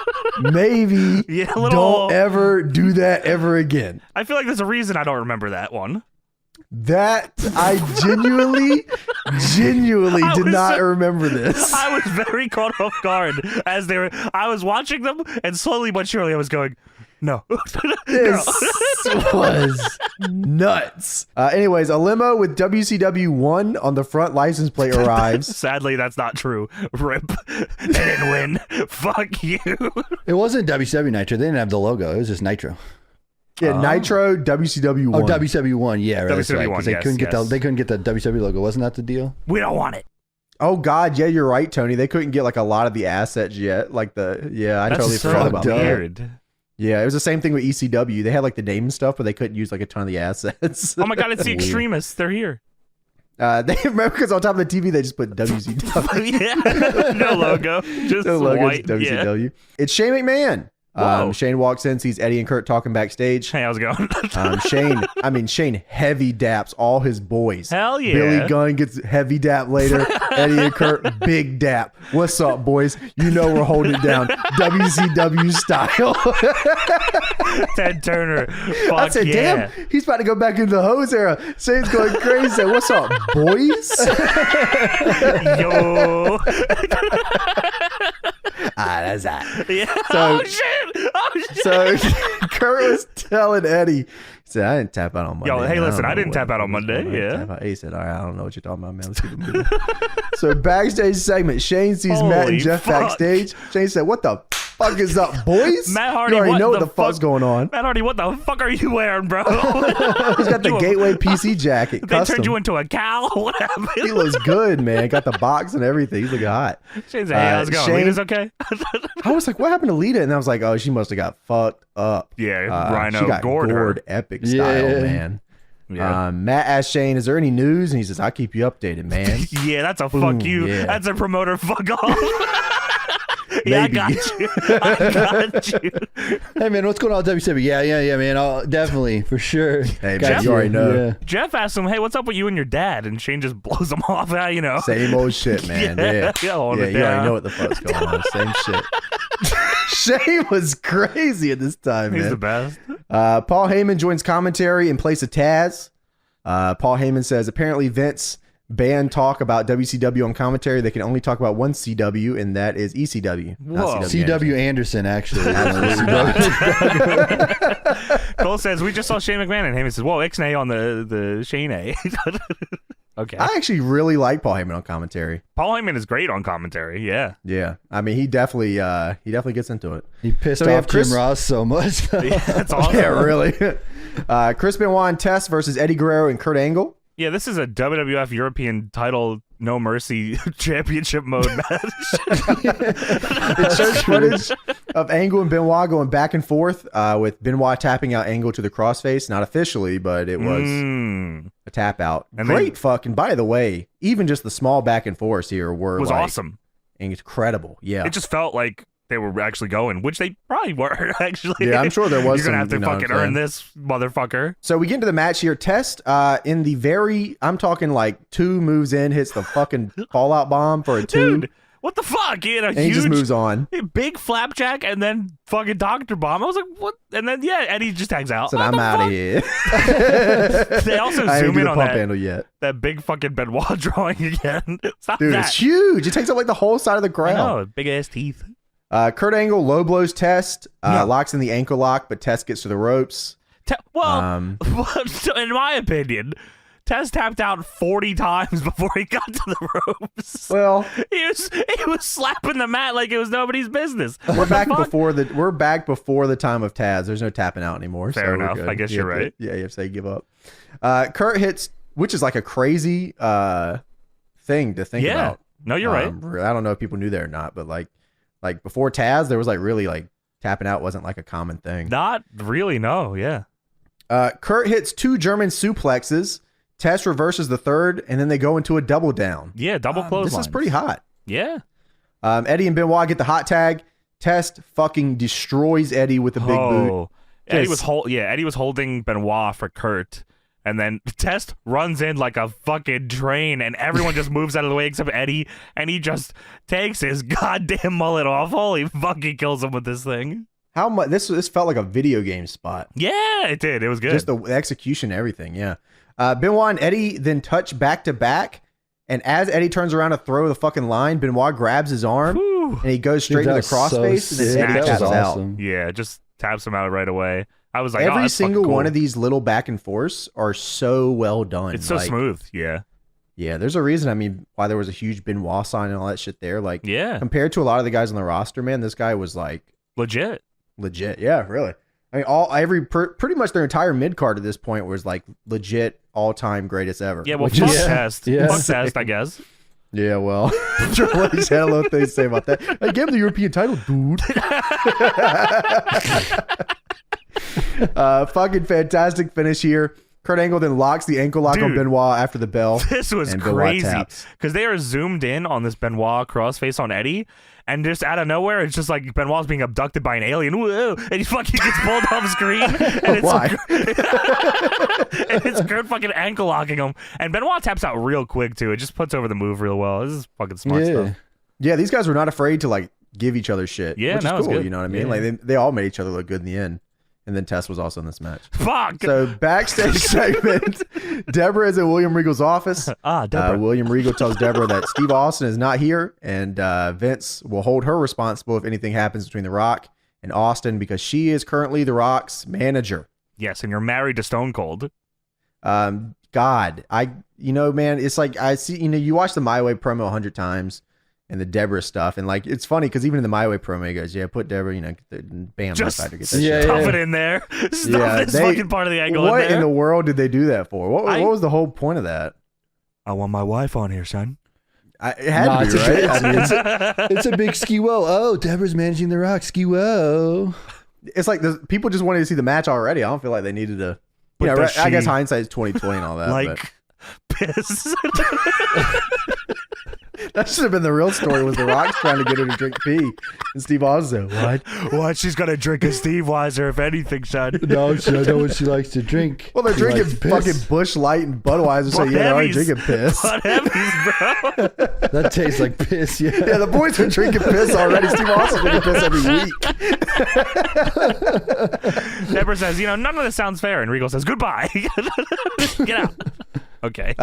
maybe Yeah, a little- don't ever do that ever again. I feel like there's a reason I don't remember that one. That I genuinely I did was not so- remember this. I was very caught off guard as they were. I was watching them, and slowly but surely, I was going, "No, This was nuts. Anyways, a limo with WCW 1 on the front license plate arrives. Sadly, that's not true. Rip. They didn't win. Fuck you. It wasn't WCW Nitro. They didn't have the logo. It was just Nitro. Yeah, Nitro WCW 1. Oh, WCW1. Yeah, right. That's right. WCW1, Because they yes, couldn't get yes. they couldn't get the WCW logo. Wasn't that the deal? We don't want it. Oh God, yeah, you're right, Tony. They couldn't get like a lot of the assets yet. Like I totally so forgot about that. weird. Yeah, it was the same thing with ECW. They had like the name and stuff, but they couldn't use like a ton of the assets. Oh my God, it's the extremists. They're here. They remember because on top of the TV they just put WCW. Yeah. No logo. Just No logo, white. just Yeah. WCW. It's Shane McMahon. Whoa. Shane walks in, sees Eddie and Kurt talking backstage. Hey, how's it going? Shane heavy daps all his boys. Hell yeah. Billy Gunn gets heavy dap later. Eddie and Kurt, big dap. What's up, boys? You know we're holding it down. WCW style. Ted Turner. Fuck I said, yeah. damn, he's about to go back into the hose era. Shane's going crazy. Said, what's up, boys? Yo. That's that. Yeah. So- Oh shit. Oh shit. So Kurt was telling Eddie, he said, I didn't tap out on Monday. Yo, hey, man. listen, don't I know didn't what tap out on was Monday, going on. yeah. Tap out. He said, all right, I don't know what you're talking about, man. Let's keep it moving. So backstage segment, Shane sees Matt and Holy Jeff fuck. backstage. Shane said, what the fuck is up, boys? Matt Hardy, you already what know what the the fuck's going on. Matt Hardy, what the fuck are you wearing, bro? He's got the Gateway PC jacket. They custom. turned you into a cow? What happened? He looks good, man. Got the box and everything. He's looking hot. Shane's like, hey, how's it going? Shane- Lita's okay? I was like, what happened to Lita? And I was like, oh, she must have got fucked up. Yeah, Rhino she got gored her. epic style, man. Yeah. Matt asked Shane, is there any news? And he says, I'll keep you updated, man. Yeah, that's a fuck Boom, you. yeah. That's a promoter fuck off. Yeah, Maybe. I got you. I got you. Hey man, what's going on with WCW? Yeah, man. I'll definitely for sure. Hey, Got man, you already know. Yeah. Jeff asked him, hey, what's up with you and your dad? And Shane just blows him off. You know. Same old shit, man. Yeah. Yeah, hold it you already down. know what the fuck's going on. Same shit. Shane was crazy at this time, He's man. the best. Paul Heyman joins commentary in place of Taz. Paul Heyman says, apparently Vince banned talk about WCW on commentary. They can only talk about one CW, and that is ECW. Whoa. CW Anderson, actually. Cole says, we just saw Shane McMahon. And Heyman says, whoa, Ixnay on the Shane A. Okay. I actually really like Paul Heyman on commentary. Paul Heyman is great on commentary. Yeah. Yeah, I mean, he definitely gets into it. He pissed So we off have Chris- Jim Ross so much. Yeah, that's awesome. Yeah, really. Chris Benoit and Test versus Eddie Guerrero and Kurt Angle. Yeah, this is a WWF European title No Mercy championship mode match. It shows footage of Angle and Benoit going back and forth, with Benoit tapping out Angle to the crossface. Not officially, but it was a tap out. And Great fucking, by the way, even just the small back and forths here were was like, awesome. incredible. Yeah. It just felt like they were actually going, which they probably were, actually. Yeah, I'm sure there was You're going to have some, to you know fucking what I'm earn this, motherfucker. So we get into the match here. Test in the I'm talking like 2 moves in, hits the fucking fallout bomb for a 2. Dude, what the fuck? He had a and huge, he just moves on. big flapjack and then fucking Dr. Bomb. I was like, what? And then, yeah, Eddie just tags out. So What I'm the out of fuck? here. They also I ain't zoom do in the on pump that, handle yet. that big fucking Benoit drawing again. Stop Dude, that. it's huge. It takes up like the whole side of the I crowd. know, big ass teeth. Kurt Angle low blows Test, No. locks in the ankle lock, but Test gets to the ropes. Well, in my opinion, Test tapped out 40 times before he got to the ropes. Well, He was slapping the mat like it was nobody's business. we're What the back fuck? before the time of Taz. There's no tapping out anymore. Fair so we're enough. good. I guess You you're have to- right. Yeah, you have to say give up. Kurt hits, which is like a crazy thing to think Yeah. about. No, you're right. I don't know if people knew that or not, but like before Taz, there was like really like tapping out wasn't like a common thing. Not really, no, yeah. Kurt hits 2 German suplexes. Test reverses the third, and then they go into a double down. Yeah, double clothesline. This is pretty hot. Yeah. Eddie and Benoit get the hot tag. Test fucking destroys Eddie with a big boot. Eddie Just- was holding Benoit for Kurt. And then Test runs in like a fucking train, and everyone just moves out of the way except Eddie, and he just takes his goddamn mullet off. Holy fuck, he kills him with this thing. How much? This felt like a video game spot. Yeah, it did. It was good. Just the execution, everything. Yeah. Benoit and Eddie then touch back to back, and as Eddie turns around to throw the fucking line, Benoit grabs his arm Whew. and he goes straight to the crossface, and then Eddie taps out. Yeah, just taps him out right away. I was like, oh, Every that's single fucking cool. one of these little back and forths are so well done. It's so Like, smooth. Yeah. Yeah, there's a reason. I mean, why there was a huge Benoit sign and all that shit there. Like, Yeah. compared to a lot of the guys on the roster, man, this guy was like Legit. Yeah, really. I mean, pretty much their entire mid card at this point was like legit all time greatest ever. Yeah, well, Which fuck is- Test. Yeah. Fuck Test, I guess. Yeah, well, Triple H had a little thing to say about that. I gave him the European title, dude. Fucking fantastic finish here. Kurt Angle then locks the ankle lock on Dude, Benoit after the bell. This was and Benoit crazy taps. because they are zoomed in on this Benoit crossface on Eddie, and just out of nowhere, it's just like Benoit's being abducted by an alien. Whoa, and he fucking gets pulled off screen. And it's Why? and it's Kurt fucking ankle locking him, and Benoit taps out real quick too. It just puts over the move real well. This is fucking smart stuff. Yeah, these guys were not afraid to like give each other shit. Yeah, which no, is it's cool. good. You know what I mean? Yeah. Like they all made each other look good in the end. And then Tess was also in this match. Fuck. So backstage segment, Deborah is at William Regal's office. Deborah. William Regal tells Deborah that Steve Austin is not here, and Vince will hold her responsible if anything happens between The Rock and Austin because she is currently The Rock's manager. Yes, and you're married to Stone Cold. God, man, it's like I see. You know, you watch the My Way promo 100 times, and the Deborah stuff. And like, it's funny because even in the My Way promo, he goes, "Yeah, put Deborah, you know, bam, just get that shit stuff it in there. Stuff this fucking part of the angle in there. What in the world did they do that for? What was the whole point of that? I want my wife on here, son. It had to be, right? I mean, it's a big ski-wo. Oh, Deborah's managing the Rock. Ski-wo. It's like people just wanted to see the match already. I don't feel like they needed to. You know, I guess hindsight is 20/20 and all that. Like, piss. That should have been the real story. Was the Rock trying to get her to drink pee, and Steve Austin said, What? She's gonna drink a Steve Weiser if anything, son. No, I know what she likes to drink. Well, they're drinking fucking Busch Light and Budweiser, so yeah, they're already drinking piss. Butt heavies, bro. That tastes like piss. Yeah. Yeah, the boys are drinking piss already. Steve Austin's drinking piss every week. Deborah says, none of this sounds fair, and Regal says, goodbye. Get out. Okay.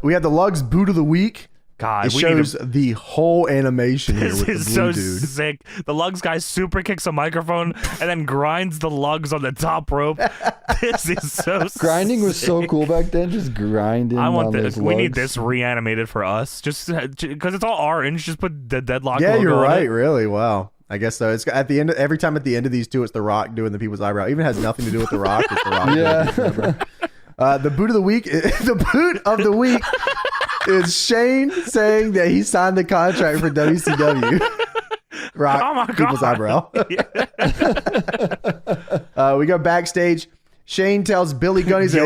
We have the Lugs boot of the week. God, it shows the whole animation here with the blue so dude. Sick. The Lugs guy super kicks a microphone and then grinds the lugs on the top rope. This is so grinding sick. was so cool back then. Just grinding. I want this. We need this reanimated for us, just because it's all orange. Just put the Deadlock. Yeah, logo you're right. on it. Really, wow. I guess so. It's at the end. Every time at the end of these two, it's the Rock doing the people's eyebrow. Even has nothing to do with the Rock. It's the Rock. Yeah. The boot of the week. The boot of the week is Shane saying that he signed the contract for WCW. Rock people's eyebrow. We go backstage. Shane tells Billy Gunn, he's like,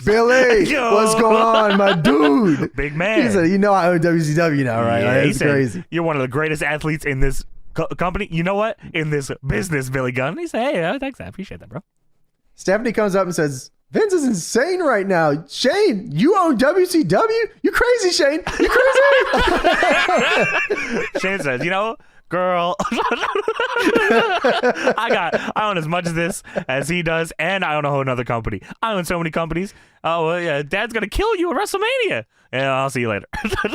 Billy, what's going on, my dude? Big man. He said, I own WCW now, right? Yeah, It's crazy. You're one of the greatest athletes in this company. You know what? In this business, Billy Gunn. He said, hey, thanks. I appreciate that, bro. Stephanie comes up and says, Vince is insane right now. Shane, you own WCW? You crazy, Shane. You crazy. Shane says, girl, I own as much of this as he does, and I own a whole nother company. I own so many companies. Oh, well, yeah, Dad's going to kill you at WrestleMania. Yeah, I'll see you later.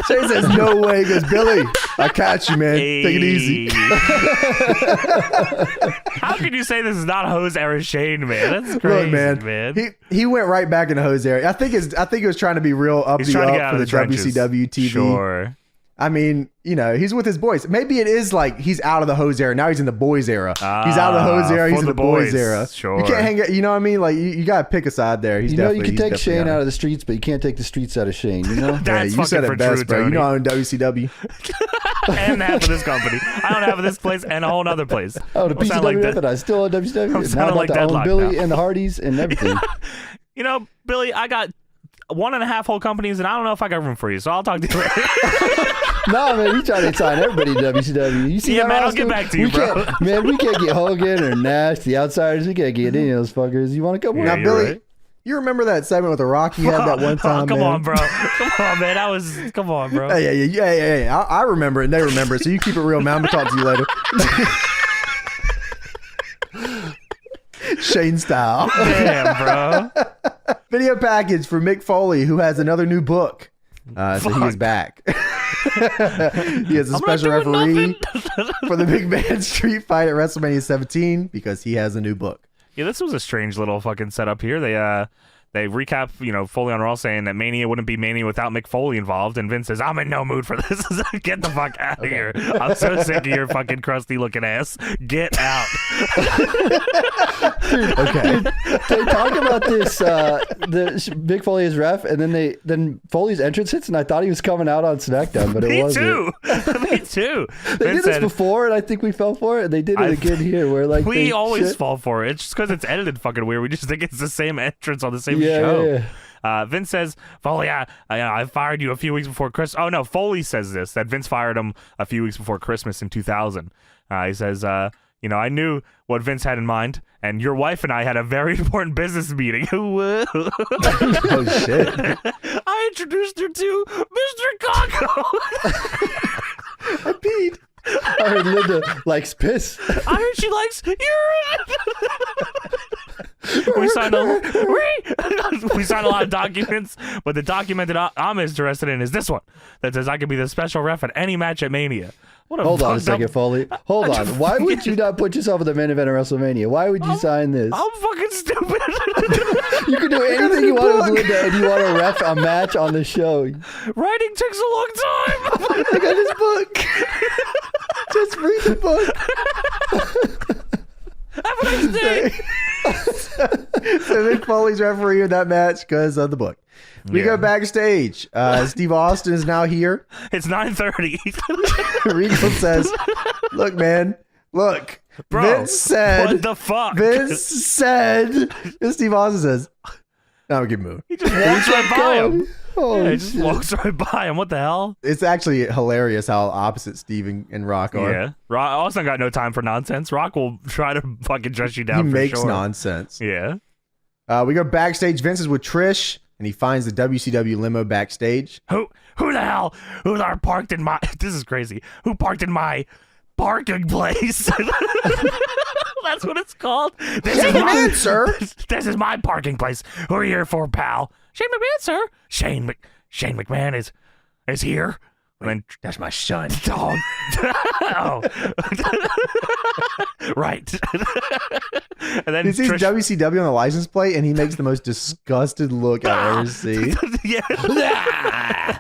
Shane says, no way. He goes, Billy, I catch you, man. Take it easy. How could you say this is not Hose era Shane, man? That's crazy, look, man. He went right back into Hose era. I think he was trying to be real up He's trying to get out for of the trenches. WCW TV. Sure. I mean, he's with his boys. Maybe it is like he's out of the Hose era. Now he's in the boys era. He's out of the Hose era. He's in the boys era. Sure. You can't hang out. You know what I mean? Like, you got to pick a side there. He's you can take Shane out of the streets, but you can't take the streets out of Shane. That's you said it best, bro. Tony. I own WCW. And half of this company. I own half of this place and a whole other place. Oh, the piece of WWF, I still own WCW. Now I'm about to own Billy and the Hardys and everything. Billy, I got 1.5 whole companies, and I don't know if I got room for you, so I'll talk to you later. No, man, we trying to sign everybody to WCW. You see man, I'll get back to you, bro. Man, we can't get Hogan or Nash, the Outsiders. We can't get any of those fuckers. You want to come now, Billy, right. You remember that segment with the Rock you had that one time, come man? on, bro. Come on, man. Come on, bro. Yeah. I remember it, and they remember it, so you keep it real, man. I'm going to talk to you later. Shane style. Damn, bro. Video package for Mick Foley, who has another new book. So he is back. He has a special referee for the big man street fight at WrestleMania 17 because he has a new book. Yeah, this was a strange little fucking setup here. They recap, Foley on Raw saying that Mania wouldn't be Mania without Mick Foley involved, and Vince says, I'm in no mood for this. Get the fuck out of here. I'm so sick of your fucking crusty looking ass. Get out. Dude, they talk about this, Mick Foley is ref, and then Foley's entrance hits, and I thought he was coming out on SmackDown, but it wasn't. Me too. They did this before, and I think we fell for it, and they did it again here, where we always fall for it. It's just because it's edited fucking weird. We just think it's the same entrance on the same show. Yeah. Vince says, Foley, I fired you a few weeks before Christmas. Oh, no, Foley says this, that Vince fired him a few weeks before Christmas in 2000. He says, I knew what Vince had in mind, and your wife and I had a very important business meeting. Oh, shit. I introduced her to Mr. Congo. I peed. I heard Linda likes piss. I heard she likes urine. We signed a lot of documents, but the document that I'm interested in is this one that says I can be the special ref at any match at Mania. Hold on a second, Foley. Hold on. Why would you not put yourself in the main event of WrestleMania? Why would you sign this? I'm fucking stupid. You can do anything you want with Linda, and you want to ref a match on the show. Writing takes a long time. I got his book. the book. Have a nice day. So Mick Foley's refereeing that match because of the book. We go backstage. Steve Austin is now here. It's 9:30. Regal says, "Look, man, look." Bro, Vince said, what the fuck? Vince said, and Steve Austin says, "Now we can move." He just walks right by him. Oh, Yeah, he just walks right by him. What the hell? It's actually hilarious how opposite Steve and Rock are. Yeah. Rock Austin got no time for nonsense. Rock will try to fucking dress you He down for makes sure. nonsense. Yeah. We go backstage. Vince is with Trish, and he finds the WCW limo backstage. Who the hell? Who's our parked in my... This is crazy. Who parked in my parking place? That's what it's called. This is McMahon, sir. This is my parking place. Who are you here for, pal? Shane McMahon, sir. Shane McMahon is here. And then That's my son. dog. Oh. Right. And then He sees Trish... WCW on the license plate, and he makes the most disgusted look I've ever seen. Yeah.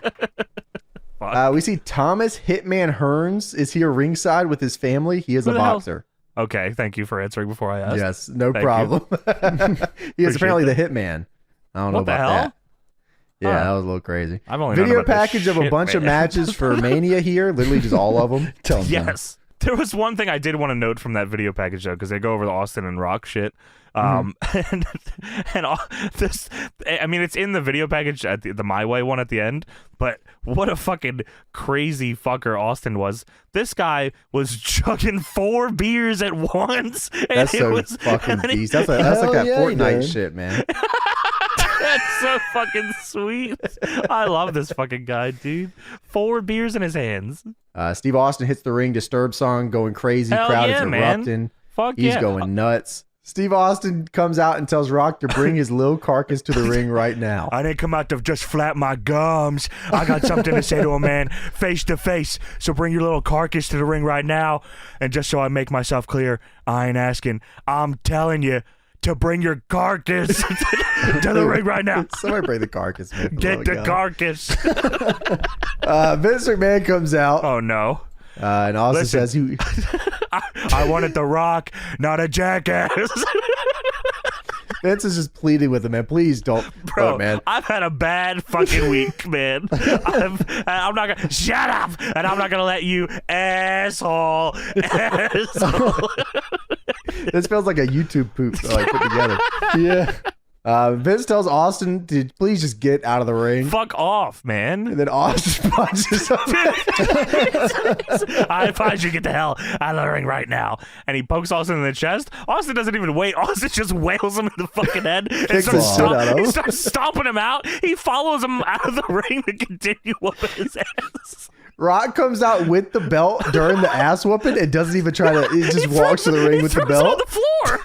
We see Thomas Hitman Hearns is here ringside with his family. He is Who a the hell? boxer. Okay, thank you for answering before I asked. Yes, no Thank problem. He is apparently that. the Hitman. I don't know What the about hell? that. Yeah, that was a little crazy. I've only known Video about this package of a shit, bunch of man. matches for Mania here. Literally just all of them. Tell him. Yes. There was one thing I did want to note from that video package though, because they go over the Austin and Rock shit. And all this, I mean, it's in the video package at the My Way one at the end, but what a fucking crazy fucker Austin was. This guy was chugging 4 beers at once. And That's it so was, fucking and beast. That's like that yeah, he Fortnite did. shit, man. That's so fucking sweet. I love this fucking guy, dude. 4 beers in his hands. Steve Austin hits the ring, Disturb song going crazy. Hell Crowd yeah, is man. erupting. Fuck He's yeah. going nuts. Steve Austin comes out and tells Rock to bring his little carcass to the ring right now. I didn't come out to just flap my gums. I got something to say to a man face to face. So bring your little carcass to the ring right now. And just so I make myself clear, I ain't asking. I'm telling you to bring your carcass to the ring right now. Somebody bring the carcass, man. Get the carcass. Vince McMahon comes out Oh, no. and Austin Listen. says he... I wanted The Rock, not a jackass. Vince is just pleading with him, man. Please don't, Bro, look, man. I've had a bad fucking week, man. I'm not gonna shut up, and I'm not gonna let you asshole. This feels like a YouTube poop like put together. Yeah. Vince tells Austin to please just get out of the ring, Fuck off, man. and then Austin punches him. I advise you get the hell out of the ring right now. And he pokes Austin in the chest. Austin doesn't even wait. Austin just wails him in the fucking head and Kicks the shit out of him. he starts stomping him out. He follows him out of the ring to continue whooping his ass. Rock comes out with the belt during the ass whooping and doesn't even try to. He just walks to the ring with the He throws it on belt. the floor.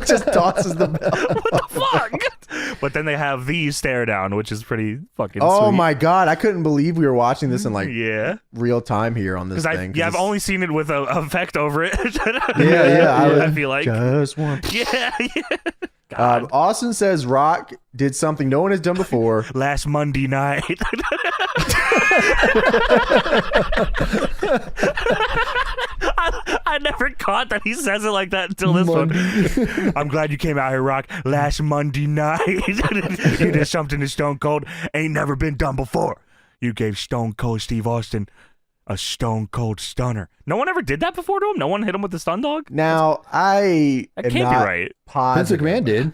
Just tosses the belt. What the fuck? But then they have the stare down, which is pretty fucking Oh sweet. my god! I couldn't believe we were watching this in like Yeah. real time here on this Because thing. I've only seen it with a effect over it. Yeah. I feel like. Just one. Yeah. Austin says Rock did something no one has done before. Last Monday night. I never caught that he says it like that until this one. I'm glad you came out here, Rock. Last Monday night, you did something that Stone Cold ain't never been done before. You gave Stone Cold Steve Austin a Stone Cold stunner. No one ever did that before to him? No one hit him with the stun dog? Now I That am can't not be right. Vince positive. McMahon did.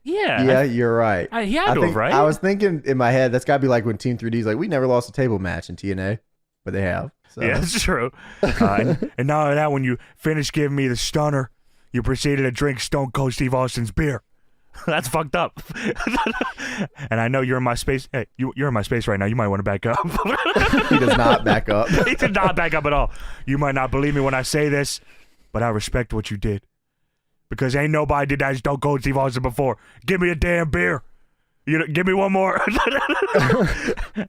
Yeah. Yeah, you're right. He had to have, right? I was thinking in my head that's got to be like when Team 3D's like we never lost a table match in TNA, but they have. So. Yeah, it's true. And not only that, when you finished giving me the stunner, you proceeded to drink Stone Cold Steve Austin's beer. That's fucked up. And I know you're in my space. Hey, you're in my space right now. You might want to back up. He does not back up. He did not back up at all. You might not believe me when I say this, but I respect what you did. Because ain't nobody did that Stone Cold Steve Austin before. Give me a damn beer. Give me one more.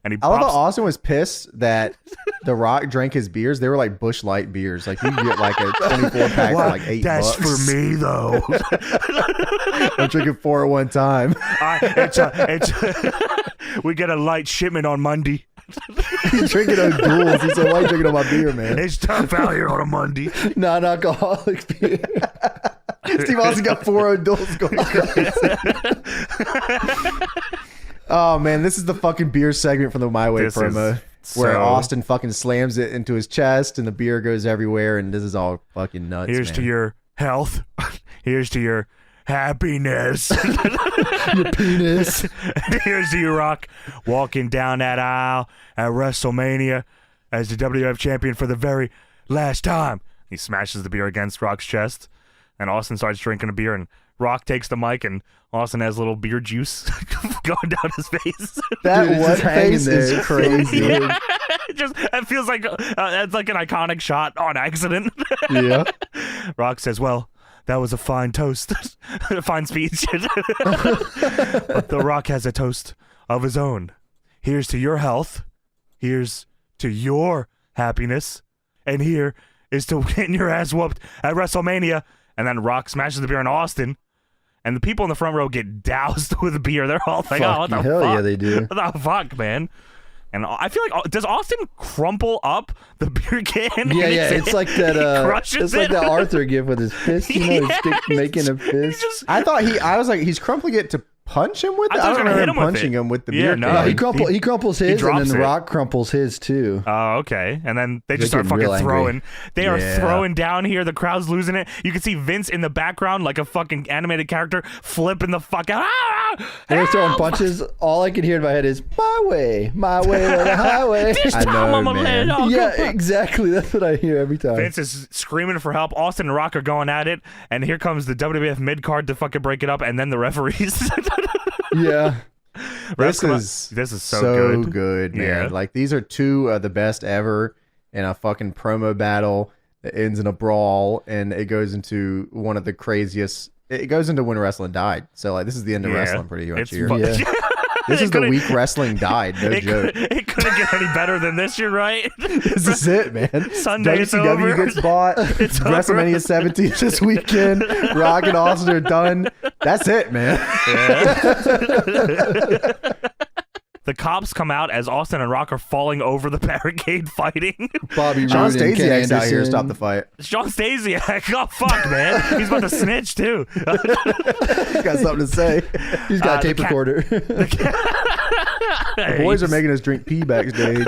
And he I love how pops. Austin was pissed that The Rock drank his beers. They were like Busch Light beers. Like you can get like a 24 pack for like $8. That's for me, though. I'm drinking 4 at one time. We get a light shipment on Monday. He's drinking O'Doul's. He said, "Why are you drinking on my beer, man?" It's tough out here on a Monday. Non-alcoholic beer. Steve Austin got 4 O'Doul's going crazy. Oh man, this is the fucking beer segment from the My Way promo, where Austin fucking slams it into his chest and the beer goes everywhere, and this is all fucking nuts. Here's to your health. Here's to your happiness. Your penis. Here's to you, Rock, walking down that aisle at WrestleMania as the WWF champion for the very last time. He smashes the beer against Rock's chest, and Austin starts drinking a beer, and Rock takes the mic, and Austin has little beer juice going down his face. That one face is crazy. Yeah. It feels like it's like an iconic shot on accident. Yeah. Rock says, "Well, that was a fine toast." A fine speech. But The Rock has a toast of his own. Here's to your health. Here's to your happiness. And here is to getting your ass whooped at WrestleMania. And then Rock smashes the beer on Austin. And the people in the front row get doused with beer. They're all like, "Oh, what the hell fuck? yeah, they do. What the fuck, man?" And I feel like, does Austin crumple up the beer can? Yeah. It's like that. It's like that Arthur gif with his fist. You know, making a fist. I was like, he's crumpling it to punch him with it. I don't remember him punching him with the beer can. No, he crumples his, and then The Rock crumples his too. Oh, okay. And then they just start fucking throwing. They are throwing down here. The crowd's losing it. You can see Vince in the background like a fucking animated character flipping the fuck out. They're throwing punches. All I can hear in my head is my way or the highway. I know, man. Yeah, exactly. That's what I hear every time. Vince is screaming for help. Austin and Rock are going at it, and here comes the WWF mid card to fucking break it up, and then the referees. Yeah. This is so good, man. Yeah. Like, these are two of the best ever in a fucking promo battle that ends in a brawl, and it goes into one of the craziest. It goes into when wrestling died. So, like, this is the end of wrestling pretty much here. This is the week wrestling died. No joke. It couldn't get any better than this. You're right. This is it, man. Sunday WCW gets bought. It's WrestleMania 17 this weekend. Rock and Austin are done. That's it, man. The cops come out as Austin and Rock are falling over the barricade fighting. Bobby Sean Roode and Ken Stasiak's out here to Anderson. stop the fight. Sean Stasiak. Oh, fuck, man. He's about to snitch, too. He's got something to say. He's got a tape recorder. The boys are making us drink pee backstage.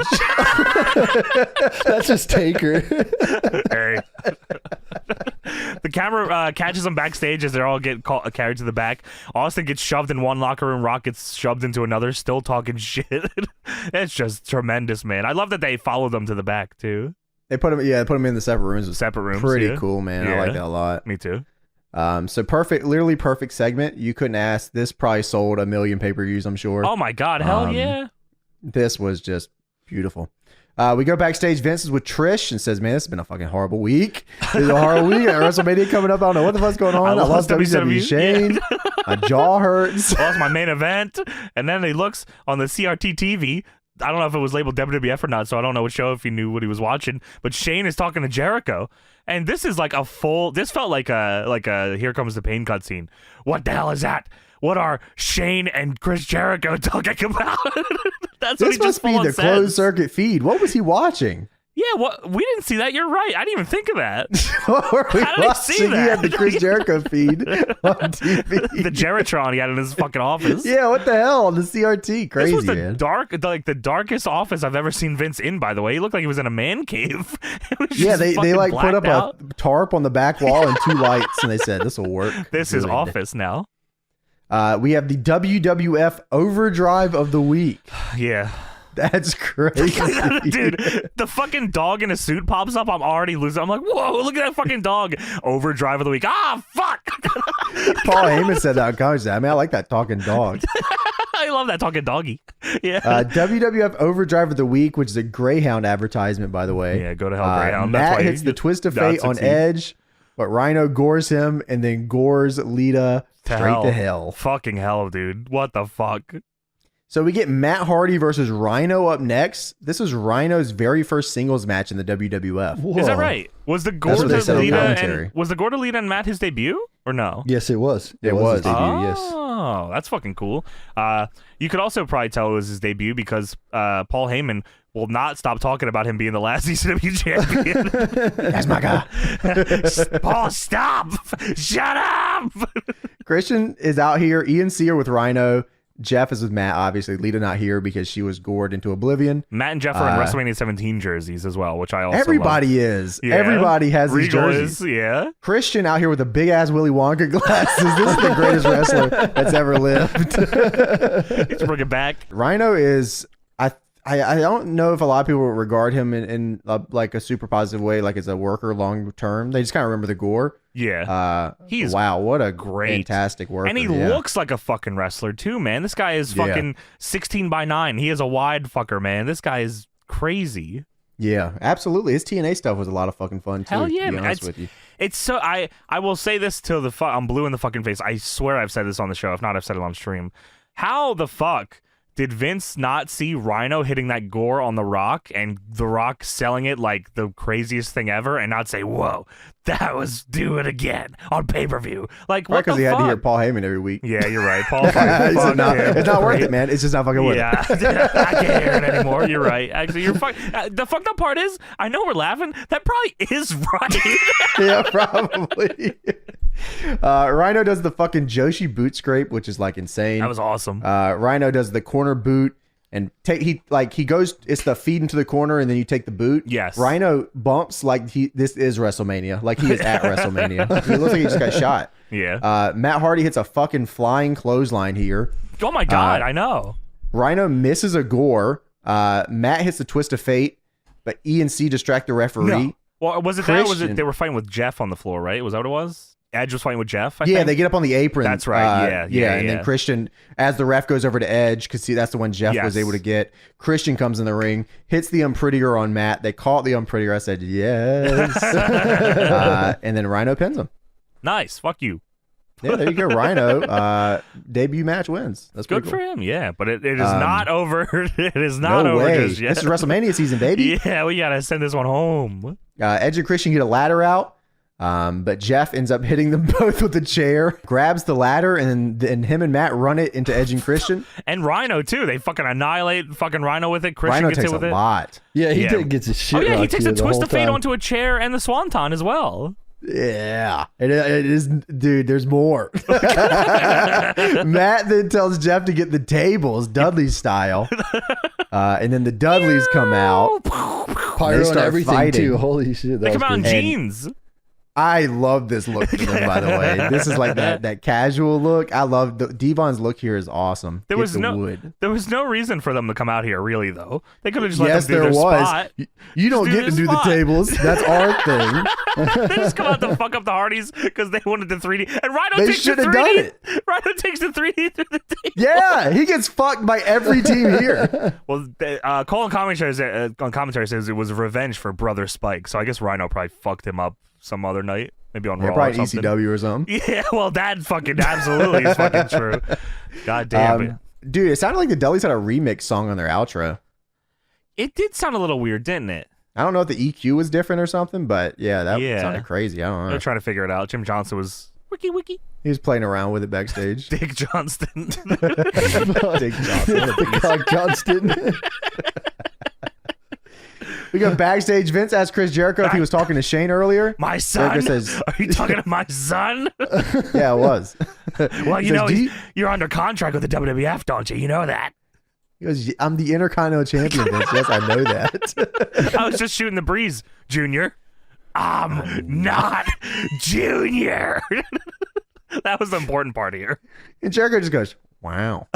That's just Taker. Hey. The camera catches them backstage as they all get carried to the back. Austin gets shoved in one locker room. Rock gets shoved into another, still talking shit. It's just tremendous, man. I love that they follow them to the back, too. They put them in the separate rooms. Separate rooms. Pretty cool, man. I like that a lot. Me too. So literally perfect segment. You couldn't ask. This probably sold 1 million pay-per-views, I'm sure. Oh my God, hell yeah. This was just beautiful. We go backstage. Vince is with Trish and says, "Man, this has been a fucking horrible week. This is a horrible week. WrestleMania coming up. I don't know what the fuck's going on. I lost WWE Shane. My jaw hurts. I lost my main event." And then he looks on the CRT TV. I don't know if it was labeled WWF or not, so I don't know what show if he knew what he was watching. But Shane is talking to Jericho, and this is like this felt like a Here Comes the Pain cutscene. What the hell is that? What are Shane and Chris Jericho talking about? This must be the closed circuit feed. What was he watching? Yeah, we didn't see that. You're right. I didn't even think of that. What were we How did I see watching? He had the Chris Jericho feed on TV. The Jeritron he had in his fucking office. Yeah, what the hell on the CRT? Crazy, this was the man. the darkest office I've ever seen Vince in. By the way, he looked like he was in a man cave. Yeah, they like put up a tarp on the back wall and 2 lights, and they said this will work. This is office now. We have the WWF Overdrive of the week. Yeah. That's crazy. Dude, the fucking dog in a suit pops up. I'm already losing. I'm like, whoa, look at that fucking dog. Overdrive of the week. Ah, fuck. Paul Heyman said that on comedy. I mean, I like that talking dog. I love that talking doggy. Yeah. WWF Overdrive of the week, which is a Greyhound advertisement, by the way. Yeah, go to hell, Greyhound. Matt hits the twist of fate on Edge, but Rhino gores him and then gores Lita straight to hell. Fucking hell, dude. What the fuck? So we get Matt Hardy versus Rhino up next. This was Rhino's very first singles match in the WWF. Whoa. Is that right? Was the Gore to Lita and Matt his debut or no? Yes, it was. It was. His debut, yes. Oh, Oh, that's fucking cool. You could also probably tell it was his debut because Paul Heyman will not stop talking about him being the last ECW champion. That's my guy. Paul, stop! Shut up! Christian is out here. Ian Sear with Rhino. Jeff is with Matt, obviously. Lita not here because she was gored into oblivion. Matt and Jeff are in WrestleMania 17 jerseys as well, which I also everybody love. is. Yeah. Everybody has these Regal jerseys. Is, yeah. Christian out here with a big ass Willy Wonka glasses. This is the greatest wrestler that's ever lived. Let's bring it back. Rhino is. I don't know if a lot of people regard him in like a super positive way, like as a worker long term. They just kind of remember the gore. Yeah. He's wow, what a great, fantastic worker. And he looks like a fucking wrestler too, man. This guy is fucking 16x9. He is a wide fucker, man. This guy is crazy. Yeah, absolutely. His TNA stuff was a lot of fucking fun too. Hell yeah, to be man. honest with you. It's so I will say this till I'm blue in the fucking face. I swear I've said this on the show. If not, I've said it on stream. How the fuck did Vince not see Rhino hitting that gore on The Rock and The Rock selling it like the craziest thing ever and not say, whoa, that was do it again on pay-per-view? Like, what the fuck? Because he had to hear Paul Heyman every week. Yeah, you're right. Paul it's not worth it, man. It's just not fucking worth it. Yeah, I can't hear it anymore. You're right. Actually, you're the fucked up part is, I know we're laughing. That probably is right. Yeah, probably. Rhino does the fucking Joshi boot scrape, which is like insane. That was awesome. Rhino does the corner boot and he goes, it's the feed into the corner and then you take the boot. Yes. Rhino bumps like this is WrestleMania. Like he is at WrestleMania. It looks like he just got shot. Yeah. Matt Hardy hits a fucking flying clothesline here. Oh my God, I know. Rhino misses a gore. Matt hits the twist of fate, but E and C distract the referee. No. Well, was it that or was it they were fighting with Jeff on the floor, right? Was that what it was? Edge was fighting with Jeff, I think? They get up on the apron. That's right. Yeah. And then Christian, as the ref goes over to Edge, because see, that's the one Jeff was able to get. Christian comes in the ring, hits the Unprettier on Matt. They call it the Unprettier. I said, yes. And then Rhino pins him. Nice. Fuck you. Yeah, there you go. Rhino, debut match wins. That's good cool. for him. Yeah, but it is not over. It is not over way. just yet. This is WrestleMania season, baby. Yeah, we got to send this one home. Edge and Christian get a ladder out. But Jeff ends up hitting them both with the chair, grabs the ladder, and then him and Matt run it into Edge and Christian. And Rhino, too. They fucking annihilate fucking Rhino with it. Christian Rhino gets takes hit with a lot. Yeah, he gets his shit. Oh, yeah, he takes a twist of of fate onto a chair and the Swanton as well. Yeah, it is, dude. There's more. Matt then tells Jeff to get the tables, Dudley style, and then the Dudleys come out. Pyro and everything fighting. Too. Holy shit! They come out in jeans. I love this look for them, by the way. This is like that casual look. I love Devon's look here is awesome. There was no reason for them to come out here, really, though. They could have just let them do their spot. You don't get to do the tables. That's our thing. They just come out to fuck up the Hardys because they wanted the 3D. And Rhino takes the 3D. Done it. Rhino takes the 3D through the table. Yeah, he gets fucked by every team here. Well, Cole on commentary says it was revenge for Brother Spike. So I guess Rhino probably fucked him up some other night, maybe on Raw probably or something. ECW or something. Yeah, well, that fucking absolutely is fucking true. God damn it. Dude, it sounded like the Dudleys had a remix song on their outro. It did sound a little weird, didn't it? I don't know if the EQ was different or something, but that sounded crazy. I don't know. They're trying to figure it out. Jim Johnson was wiki. He was playing around with it backstage. Dick Johnston. Dick Johnston. We go backstage. Vince asked Chris Jericho if he was talking to Shane earlier. My son? Jericho says, are you talking to my son? Yeah, it was. Well, you're under contract with the WWF, don't you? You know that. He goes, I'm the Intercontinental Champion, Vince. Yes, I know that. I was just shooting the breeze, Junior. I'm not Junior. That was the important part here. And Jericho just goes, wow.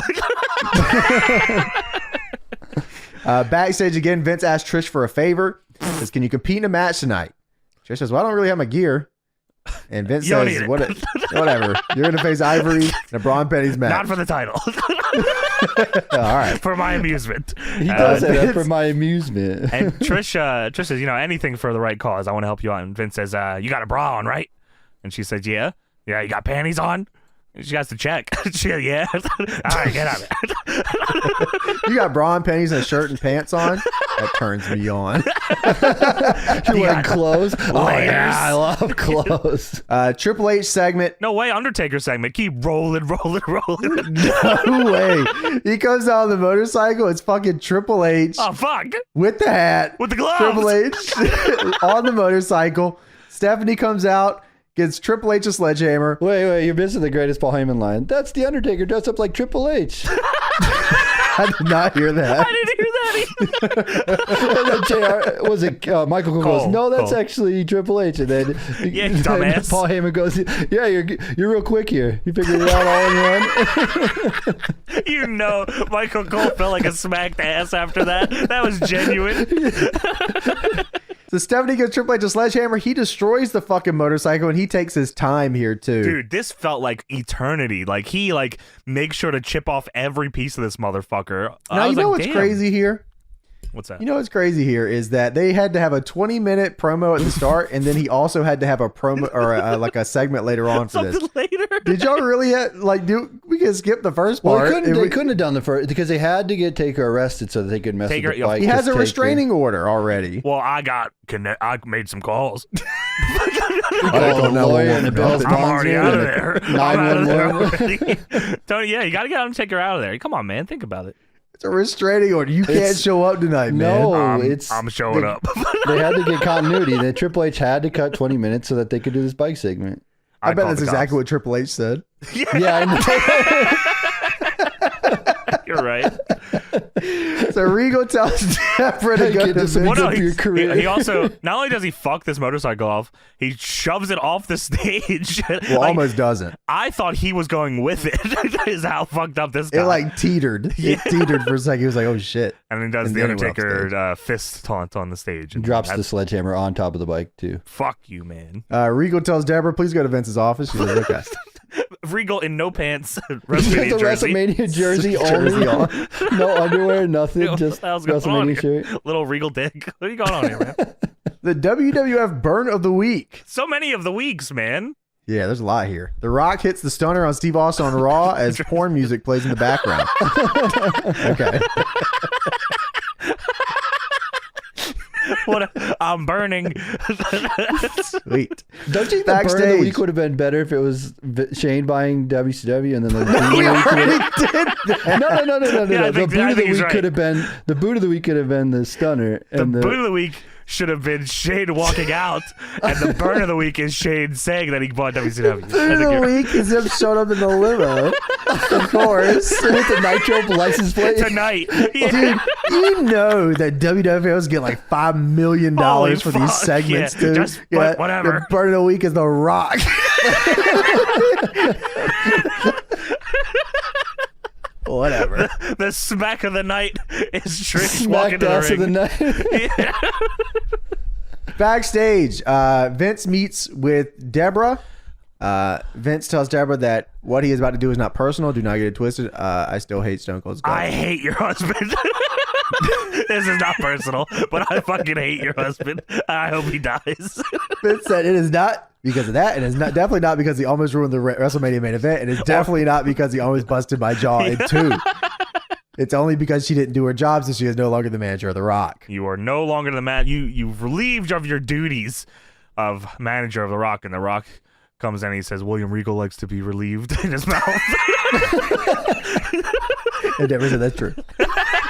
Backstage again, Vince asked Trish for a favor. Says, can you compete in a match tonight? Trish says, well, I don't really have my gear. And Vince says, whatever. You're going to face Ivory in a Braun Penny's match. Not for the title. All right. For my amusement. He does that for my amusement. And Trish says, anything for the right cause. I want to help you out. And Vince says, you got a bra on, right? And she says, yeah. Yeah, you got panties on? She has to check. Yeah. All right, get out of it. You got bra and panties and a shirt and pants on? That turns me on. You wearing clothes? Oh, yeah, I love clothes. Triple H segment. No way, Undertaker segment. Keep rolling. No way. He comes out on the motorcycle. It's fucking Triple H. Oh, fuck. With the hat. With the gloves. Triple H on the motorcycle. Stephanie comes out. Gets Triple H a sledgehammer. Wait, you're missing the greatest Paul Heyman line. That's the Undertaker dressed up like Triple H. I did not hear that. I didn't hear that either. Was it Michael Cole goes, no, that's actually Triple H. And then, yeah, dumbass. Paul Heyman goes, yeah, you're real quick here. You figured it out all in one. You know, Michael Cole felt like a smacked ass after that. That was genuine. So Stephanie gives Triple H a sledgehammer. He destroys the fucking motorcycle, and he takes his time here too. Dude, this felt like eternity. Like he makes sure to chip off every piece of this motherfucker. Now you know what's crazy here? What's that? You know what's crazy here is that they had to have a 20-minute promo at the start, and then he also had to have a promo or like a segment later on for Something this. later. Did y'all really we could skip the first part? Well, they couldn't have done the first because they had to get Taker arrested so that they could mess with the bike. He has a restraining order already. Well, I made some calls. Oh, lawyer and the Bill's I'm already out of there. 911. Tony, yeah, you got to get Undertaker out of there. Come on, man. Think about it. It's a restraining order. You can't show up tonight, man. No, I'm showing up. They had to get continuity. The Triple H had to cut 20 minutes so that they could do this bike segment. I bet that's exactly what Triple H said. Yeah, I know. You're right. So Regal tells Deborah to go to your career. He also, not only does he fuck this motorcycle off, he shoves it off the stage. Well, almost doesn't. I thought he was going with it. Is how fucked up this guy. It teetered. It teetered for a second. He was like, oh shit. And then does the Undertaker fist taunt on the stage. And drops the sledgehammer on top of the bike too. Fuck you, man. Regal tells Deborah, please go to Vince's office. She says, okay. Regal in no pants, WrestleMania jersey. WrestleMania jersey only. No underwear, nothing. Just WrestleMania shirt. Little Regal dick. What are you going on here, man? The WWF burn of the week. So many of the weeks, man. Yeah, there's a lot here. The Rock hits the stunner on Steve Austin on Raw as porn music plays in the background. Okay. I'm burning. Sweet. Don't you think the burn of the week would have been better if it was Shane buying WCW and then the boot of the week No. The boot of the week could have been the stunner. And the boot of the week should have been Shane walking out, and the burn of the week is Shane saying that he bought WCW. Boot of the week is him showing up in the limo, of course, with the Nitro license plate tonight. Yeah. Dude, you know that WWF's get like $5 million for these segments, dude. Just whatever. The burn of the week is The Rock. Whatever. The smack of the night is Trish walking to the ring. Of the night. Yeah. Backstage, Vince meets with Deborah. Vince tells Deborah that what he is about to do is not personal. Do not get it twisted. I still hate Stone Cold Steve. I hate your husband. This is not personal, but I fucking hate your husband. I hope he dies. Vince said it is not because of that, and it's not definitely not because he almost ruined the WrestleMania main event, and it's definitely not because he almost busted my jaw in two. It's only because she didn't do her job, so she is no longer the manager of The Rock. You are no longer the man. You've relieved of your duties of manager of The Rock, and The Rock comes in and he says, William Regal likes to be relieved in his mouth. And Deborah said, that's true.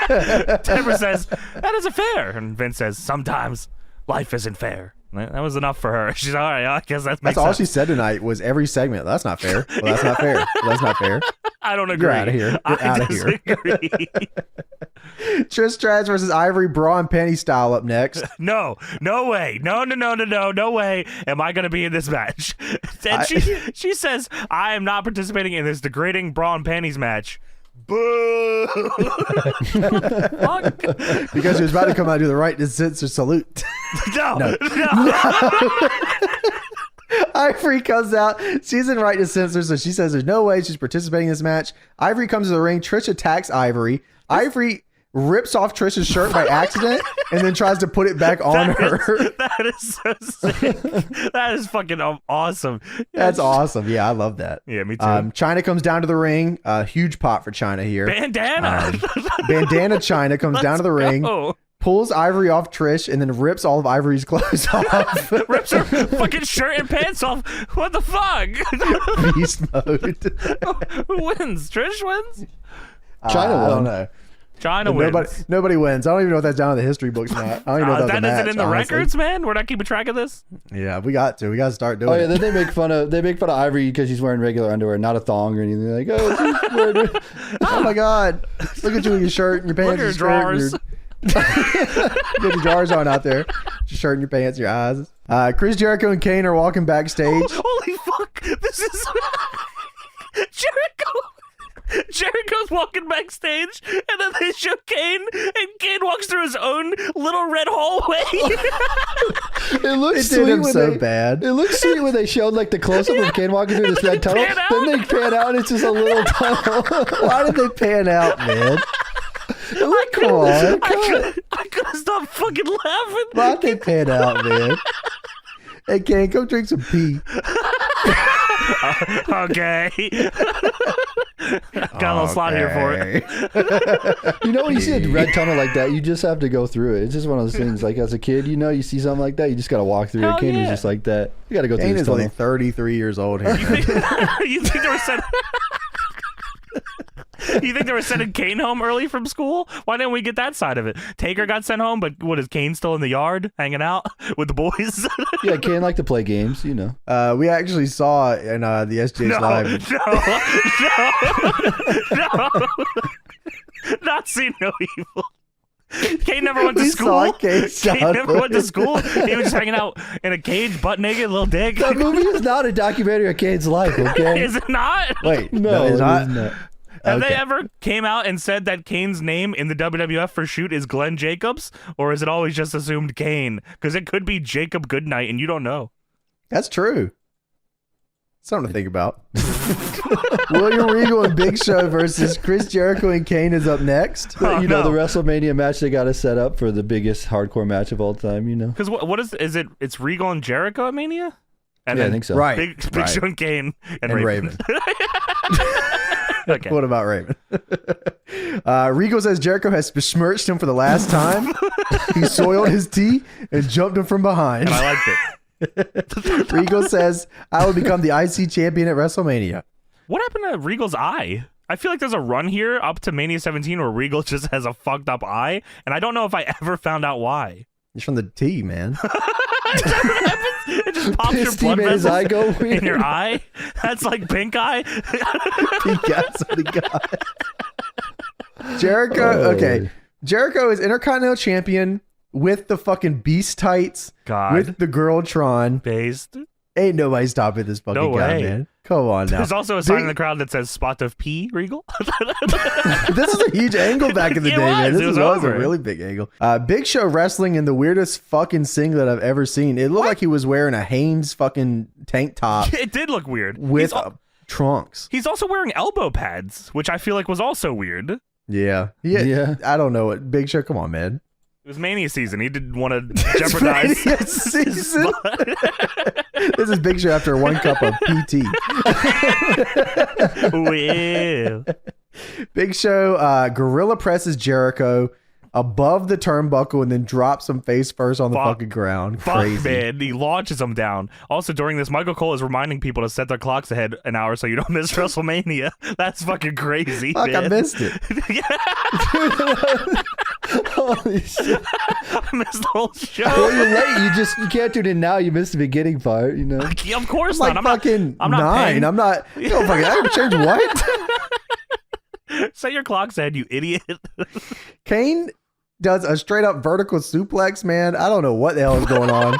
Deborah says, that isn't fair. And Vince says, sometimes life isn't fair. That was enough for her. She's all right. I guess that makes sense. All she said tonight was every segment. That's not fair. Well, that's not fair. Well, that's not fair. I don't agree. You're out of here. You're out of here. Trish Stratus versus Ivory, bra and panty style up next. No way. No way am I going to be in this match. And she says, I am not participating in this degrading bra and panties match. Boo! Fuck. Because she was about to come out and do the right to censor salute. No. Ivory comes out. She's in right to censor, so she says there's no way she's participating in this match. Ivory comes to the ring. Trish attacks Ivory. Ivory rips off Trish's shirt by accident, and then tries to put it back on her. That is so sick. That is fucking awesome. That's awesome. Yeah, I love that. Yeah, me too. Chyna comes down to the ring. Huge pop for Chyna here. Bandana. Bandana Chyna comes down to the ring. Pulls Ivory off Trish and then rips all of Ivory's clothes off. Rips her fucking shirt and pants off. What the fuck? Beast mode. Who wins? Trish wins? Chyna won. I don't know. Chyna wins. Nobody wins. I don't even know if that's down in the history books, Matt. I don't even know if that's a match, isn't in the honestly. records, man. We're not keeping track of this. Yeah, we got to start doing Oh yeah, it. then they make fun of Ivory because she's wearing regular underwear, not a thong or anything. They're like, oh, she's wearing Oh my God! Look at you in your shirt and your pants. Look at your drawers. You got your drawers on out there. Your shirt and your pants, your eyes. Chris Jericho and Kane are walking backstage. Holy fuck! This is Jericho's walking backstage, and then they show Kane, and Kane walks through his own little red hallway. It looks It did him so bad. It looks sweet when they showed like the close up of Kane walking through this red tunnel. Then they pan out and it's just a little tunnel. Why did they pan out, man? Come on. I couldn't stop fucking laughing. Why'd they pan out, man? Hey, Kane, go drink some pee. Okay. Got a little slot here for it. You know, when you see a red tunnel like that, you just have to go through it. It's just one of those things. Like as a kid, you know, you see something like that, you just got to walk through it. Kane was just like that. You got to go through Kane this is tunnel. only 33 years old here. You think they were sending? You think they were sending Kane home early from school? Why didn't we get that side of it? Taker got sent home, but what is Kane still in the yard hanging out with the boys? Yeah, Kane like to play games, you know. We actually saw in the SJ's Live. No. Not see no evil. Kane never went to We school. saw Kane Never went to school. He was just hanging out in a cage, butt naked, little dick. That movie is not a documentary of Kane's life, okay? Is it not? Wait, No, it's it not. is not. Have Okay. they ever came out and said that Kane's name in the WWF for shoot is Glenn Jacobs? Or is it always just assumed Kane? Because it could be Jacob Goodnight and you don't know. That's true. Something to think about. William Regal and Big Show versus Chris Jericho and Kane is up next. Oh, You know, no. the WrestleMania match they got to set up for the biggest hardcore match of all time, you know? Because what is it? It's Regal and Jericho at Mania? And Yeah, I then think so. Right. Big right. Show and Kane and And Raven. Okay. What about Raven? Regal says Jericho has besmirched him for the last time. He soiled his tea and jumped him from behind. And I liked it. Regal says, I will become the IC champion at WrestleMania. What happened to Regal's eye? I feel like there's a run here up to Mania 17 where Regal just has a fucked up eye, and I don't know if I ever found out why. It's from the tea, man. It just pops your His team blood made his vessels eye go in weird. your eye. That's like pink eye. He got somebody got. Jericho, okay. Jericho is Intercontinental Champion with the fucking Beast Tights, God. with the Girltron. Based. Ain't nobody stopping this fucking No guy, way. man. Come on now. There's also a sign in the crowd that says "Spot of P Regal." This is a huge angle back in the It day, man. was. This It was was a over. really big angle. Big Show wrestling in the weirdest fucking singlet I've ever seen. It looked like he was wearing a Hanes fucking tank top It did look weird. with trunks. He's also wearing elbow pads, which I feel like was also weird. It Yeah. Yeah. I don't know what. Big Show, come on, man. was Mania season. He didn't want to jeopardize. Mania season. This is Big Show after one cup of PT. Well, Big Show gorilla presses Jericho above the turnbuckle and then drops him face first on the fucking ground. fuck, Crazy. man. He launches him down. Also, during this, Michael Cole is reminding people to set their clocks ahead an hour so you don't miss WrestleMania. That's fucking crazy, Fuck, man. I missed it. Holy shit. I missed the whole show. Well, you're late. You can't tune in now. You missed the beginning part, you know? Of course Like not. fucking I'm not 9. paying. I'm not. You don't fucking. I haven't changed what? Set your clocks ahead, you idiot. Kane does a straight up vertical suplex, man. I don't know what the hell is going on.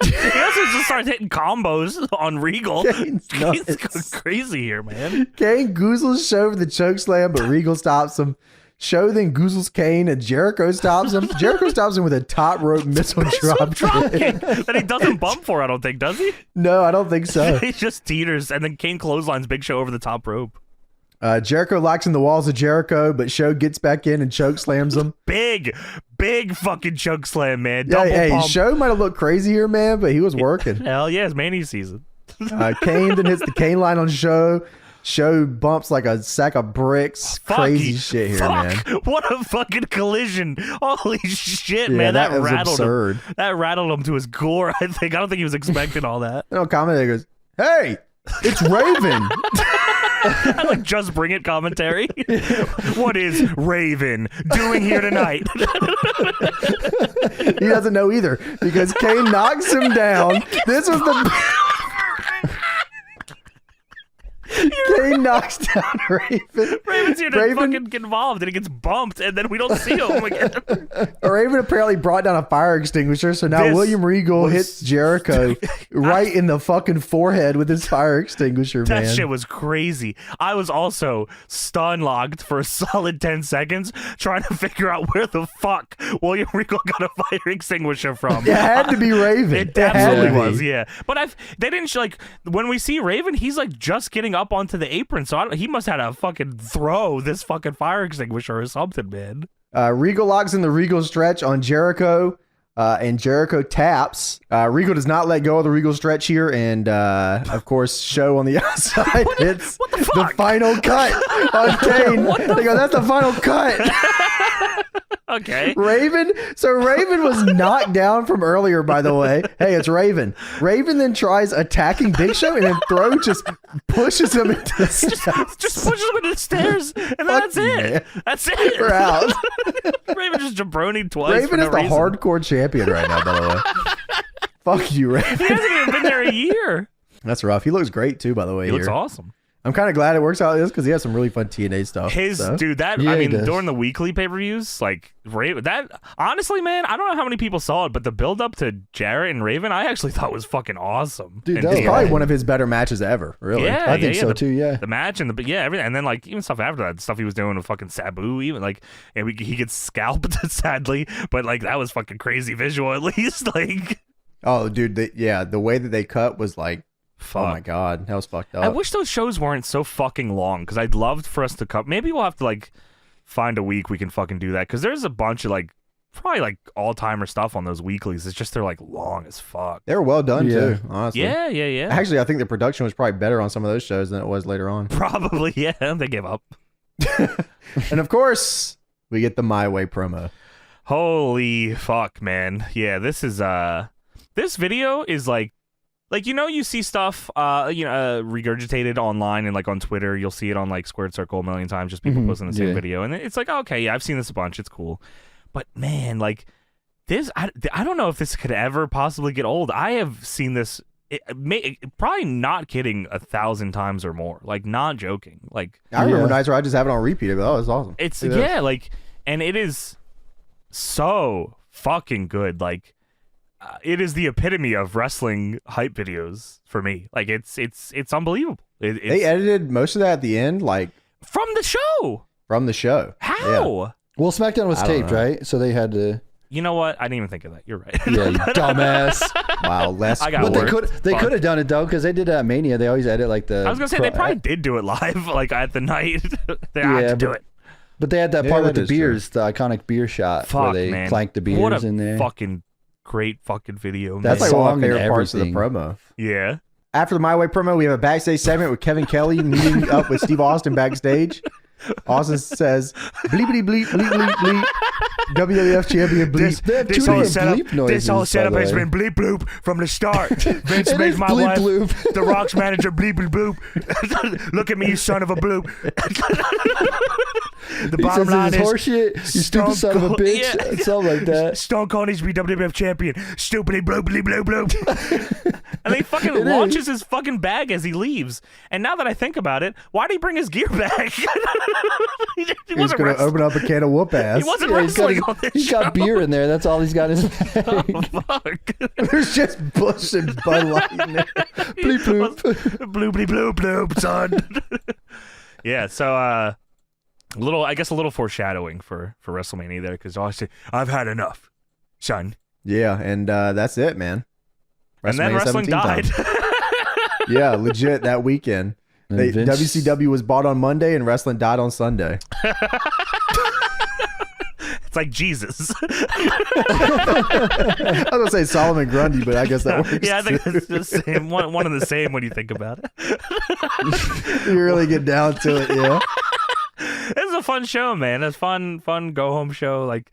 He also just starts hitting combos on Regal. Kane's He's nuts. going crazy here, man. Kane goozles Show for the choke slam, but Regal stops him. Show then goozles Kane and Jericho stops him. Jericho stops him with a top rope missile drop kick. That he doesn't bump for, I don't think, does he? No, I don't think so. He just teeters, and then Kane clotheslines Big Show over the top rope. Jericho locks in the walls of Jericho, but Show gets back in and choke slams him. Big fucking choke slam, man. Yeah, Double pump. Show might have looked crazy here, man, but he was working. Hell yeah, it's Mania season. Kane then hits the Kane line on Show. Show bumps like a sack of bricks. Crazy shit here, man. What a fucking collision. Holy shit, Yeah, man. That was rattled absurd. him. That rattled him to his core, I think. I don't think he was expecting all that. And on commentary goes, "Hey, it's Raven." I like Just Bring It commentary. What is Raven doing here tonight? He doesn't know either because Kane knocks him down. This was the... Kane knocks down Raven. Raven's here to fucking get involved, and he gets bumped, and then we don't see him again. Raven apparently brought down a fire extinguisher, so now William Regal hits Jericho right in the fucking forehead with his fire extinguisher, man. That shit was crazy. I was also stun-locked for a solid 10 seconds trying to figure out where the fuck William Regal got a fire extinguisher from. It had to be Raven. It absolutely was, yeah. But they didn't, like, when we see Raven, he's, like, just getting up onto the apron, so he must have had to fucking throw this fucking fire extinguisher or something, man. Regal locks in the Regal stretch on Jericho, and Jericho taps. Regal does not let go of the Regal stretch here, and of course, Show on the outside hits the final cut on Kane. They go, "That's the final cut." Okay. Raven was knocked down from earlier, by the way. Hey, it's Raven. Raven then tries attacking Big Show, and then Throw just pushes him into the steps. Just pushes him into the stairs, and that's it. Man. That's it. We're out. Raven just jabronied twice. Raven is the hardcore champion right now, by the way. Fuck you, Raven. He hasn't even been there a year. That's rough. He looks great, too, by the way. He looks awesome. I'm kind of glad it works out like this because he has some really fun TNA stuff. Dude, I mean, during the weekly pay-per-views, like, that, honestly, man, I don't know how many people saw it, but the build-up to Jarrett and Raven, I actually thought was fucking awesome. Dude, that was probably one of his better matches ever, really. Yeah, I think so, too, yeah. The match and everything. And then, like, even stuff after that, stuff he was doing with fucking Sabu, even, like, and he gets scalped, sadly, but, like, that was fucking crazy visual, at least, like. Oh, dude, the way that they cut was, like, oh my god, that was fucked up. I wish those shows weren't so fucking long because I'd love for us to cut. Maybe we'll have to like find a week we can fucking do that because there's a bunch of like probably like all-timer stuff on those weeklies. It's just they're like long as fuck. They were well done too, honestly. Yeah. Actually, I think the production was probably better on some of those shows than it was later on. Probably, yeah. They gave up. And of course, we get the My Way promo. Holy fuck, man. Yeah, this is this video is like, you see stuff, regurgitated online and like on Twitter. You'll see it on like Squared Circle a million times, just people posting the same video. And it's like, okay, yeah, I've seen this a bunch. It's cool. But man, like this, I don't know if this could ever possibly get old. I have seen this, probably not kidding, 1,000 times or more. Like not joking. Like I remember nights where I just have it on repeat. But it's awesome. It's and it is so fucking good. Like. It is the epitome of wrestling hype videos for me. Like it's unbelievable. They edited most of that at the end, like from the show. How? Yeah. Well, SmackDown was taped, right? So they had to. You know what? I didn't even think of that. You're right. Yeah, you dumbass. Wow, less. But they could have done it though, because they did Mania. They always edit like the. I was gonna say they probably did do it live, like at the night. They had to do it. But they had that part with the beers, the iconic beer shot where they clanked the beers in there. Fucking great fucking video. That's like one of my favorite parts of the promo. Yeah. After the My Way promo, we have a backstage segment with Kevin Kelly meeting up with Steve Austin backstage. Austin says, bleepity bleep, bleep, bleep, bleep. WWF champion bleep. This whole setup has been bleep bloop from the start. Vince makes my wife the Rock's manager bleep bloop. Look at me, you son of a bloop. The bottom line is horseshit. You stupid son of a bitch. Yeah. Something like that. Stone Cold needs to be WWF champion. Stupidly bloopity bloop bloop. And he fucking launches his fucking bag as he leaves. And now that I think about it, why did he bring his gear back? he was going to open up a can of whoop ass. He wasn't wrestling on this He's got beer in there. That's all he's got in his bag. Oh, fuck. There's just Bush and Bud Light in there. Bleep bloop. Bloopity bloop bloop, son. Yeah, so a little foreshadowing for WrestleMania there, because I've had enough, son. Yeah, and that's it, man. And then wrestling died. Yeah, legit that weekend. WCW was bought on Monday and wrestling died on Sunday. It's like Jesus. I was gonna say Solomon Grundy, but I guess that works. Yeah, I think it's the same. One and the same when you think about it. You really get down to it, yeah. It was a fun show, man. It's fun go home show. Like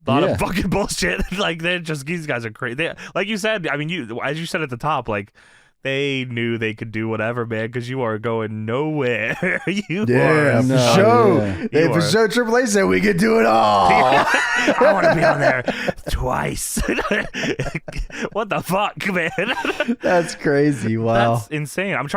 a lot of fucking bullshit. Like these guys are crazy. Like you said, I mean, as you said at the top, like they knew they could do whatever, man, because you are going nowhere. For sure. Triple H said we could do it all. I want to be on there twice. What the fuck, man? That's crazy. Wow. That's insane. I'm trying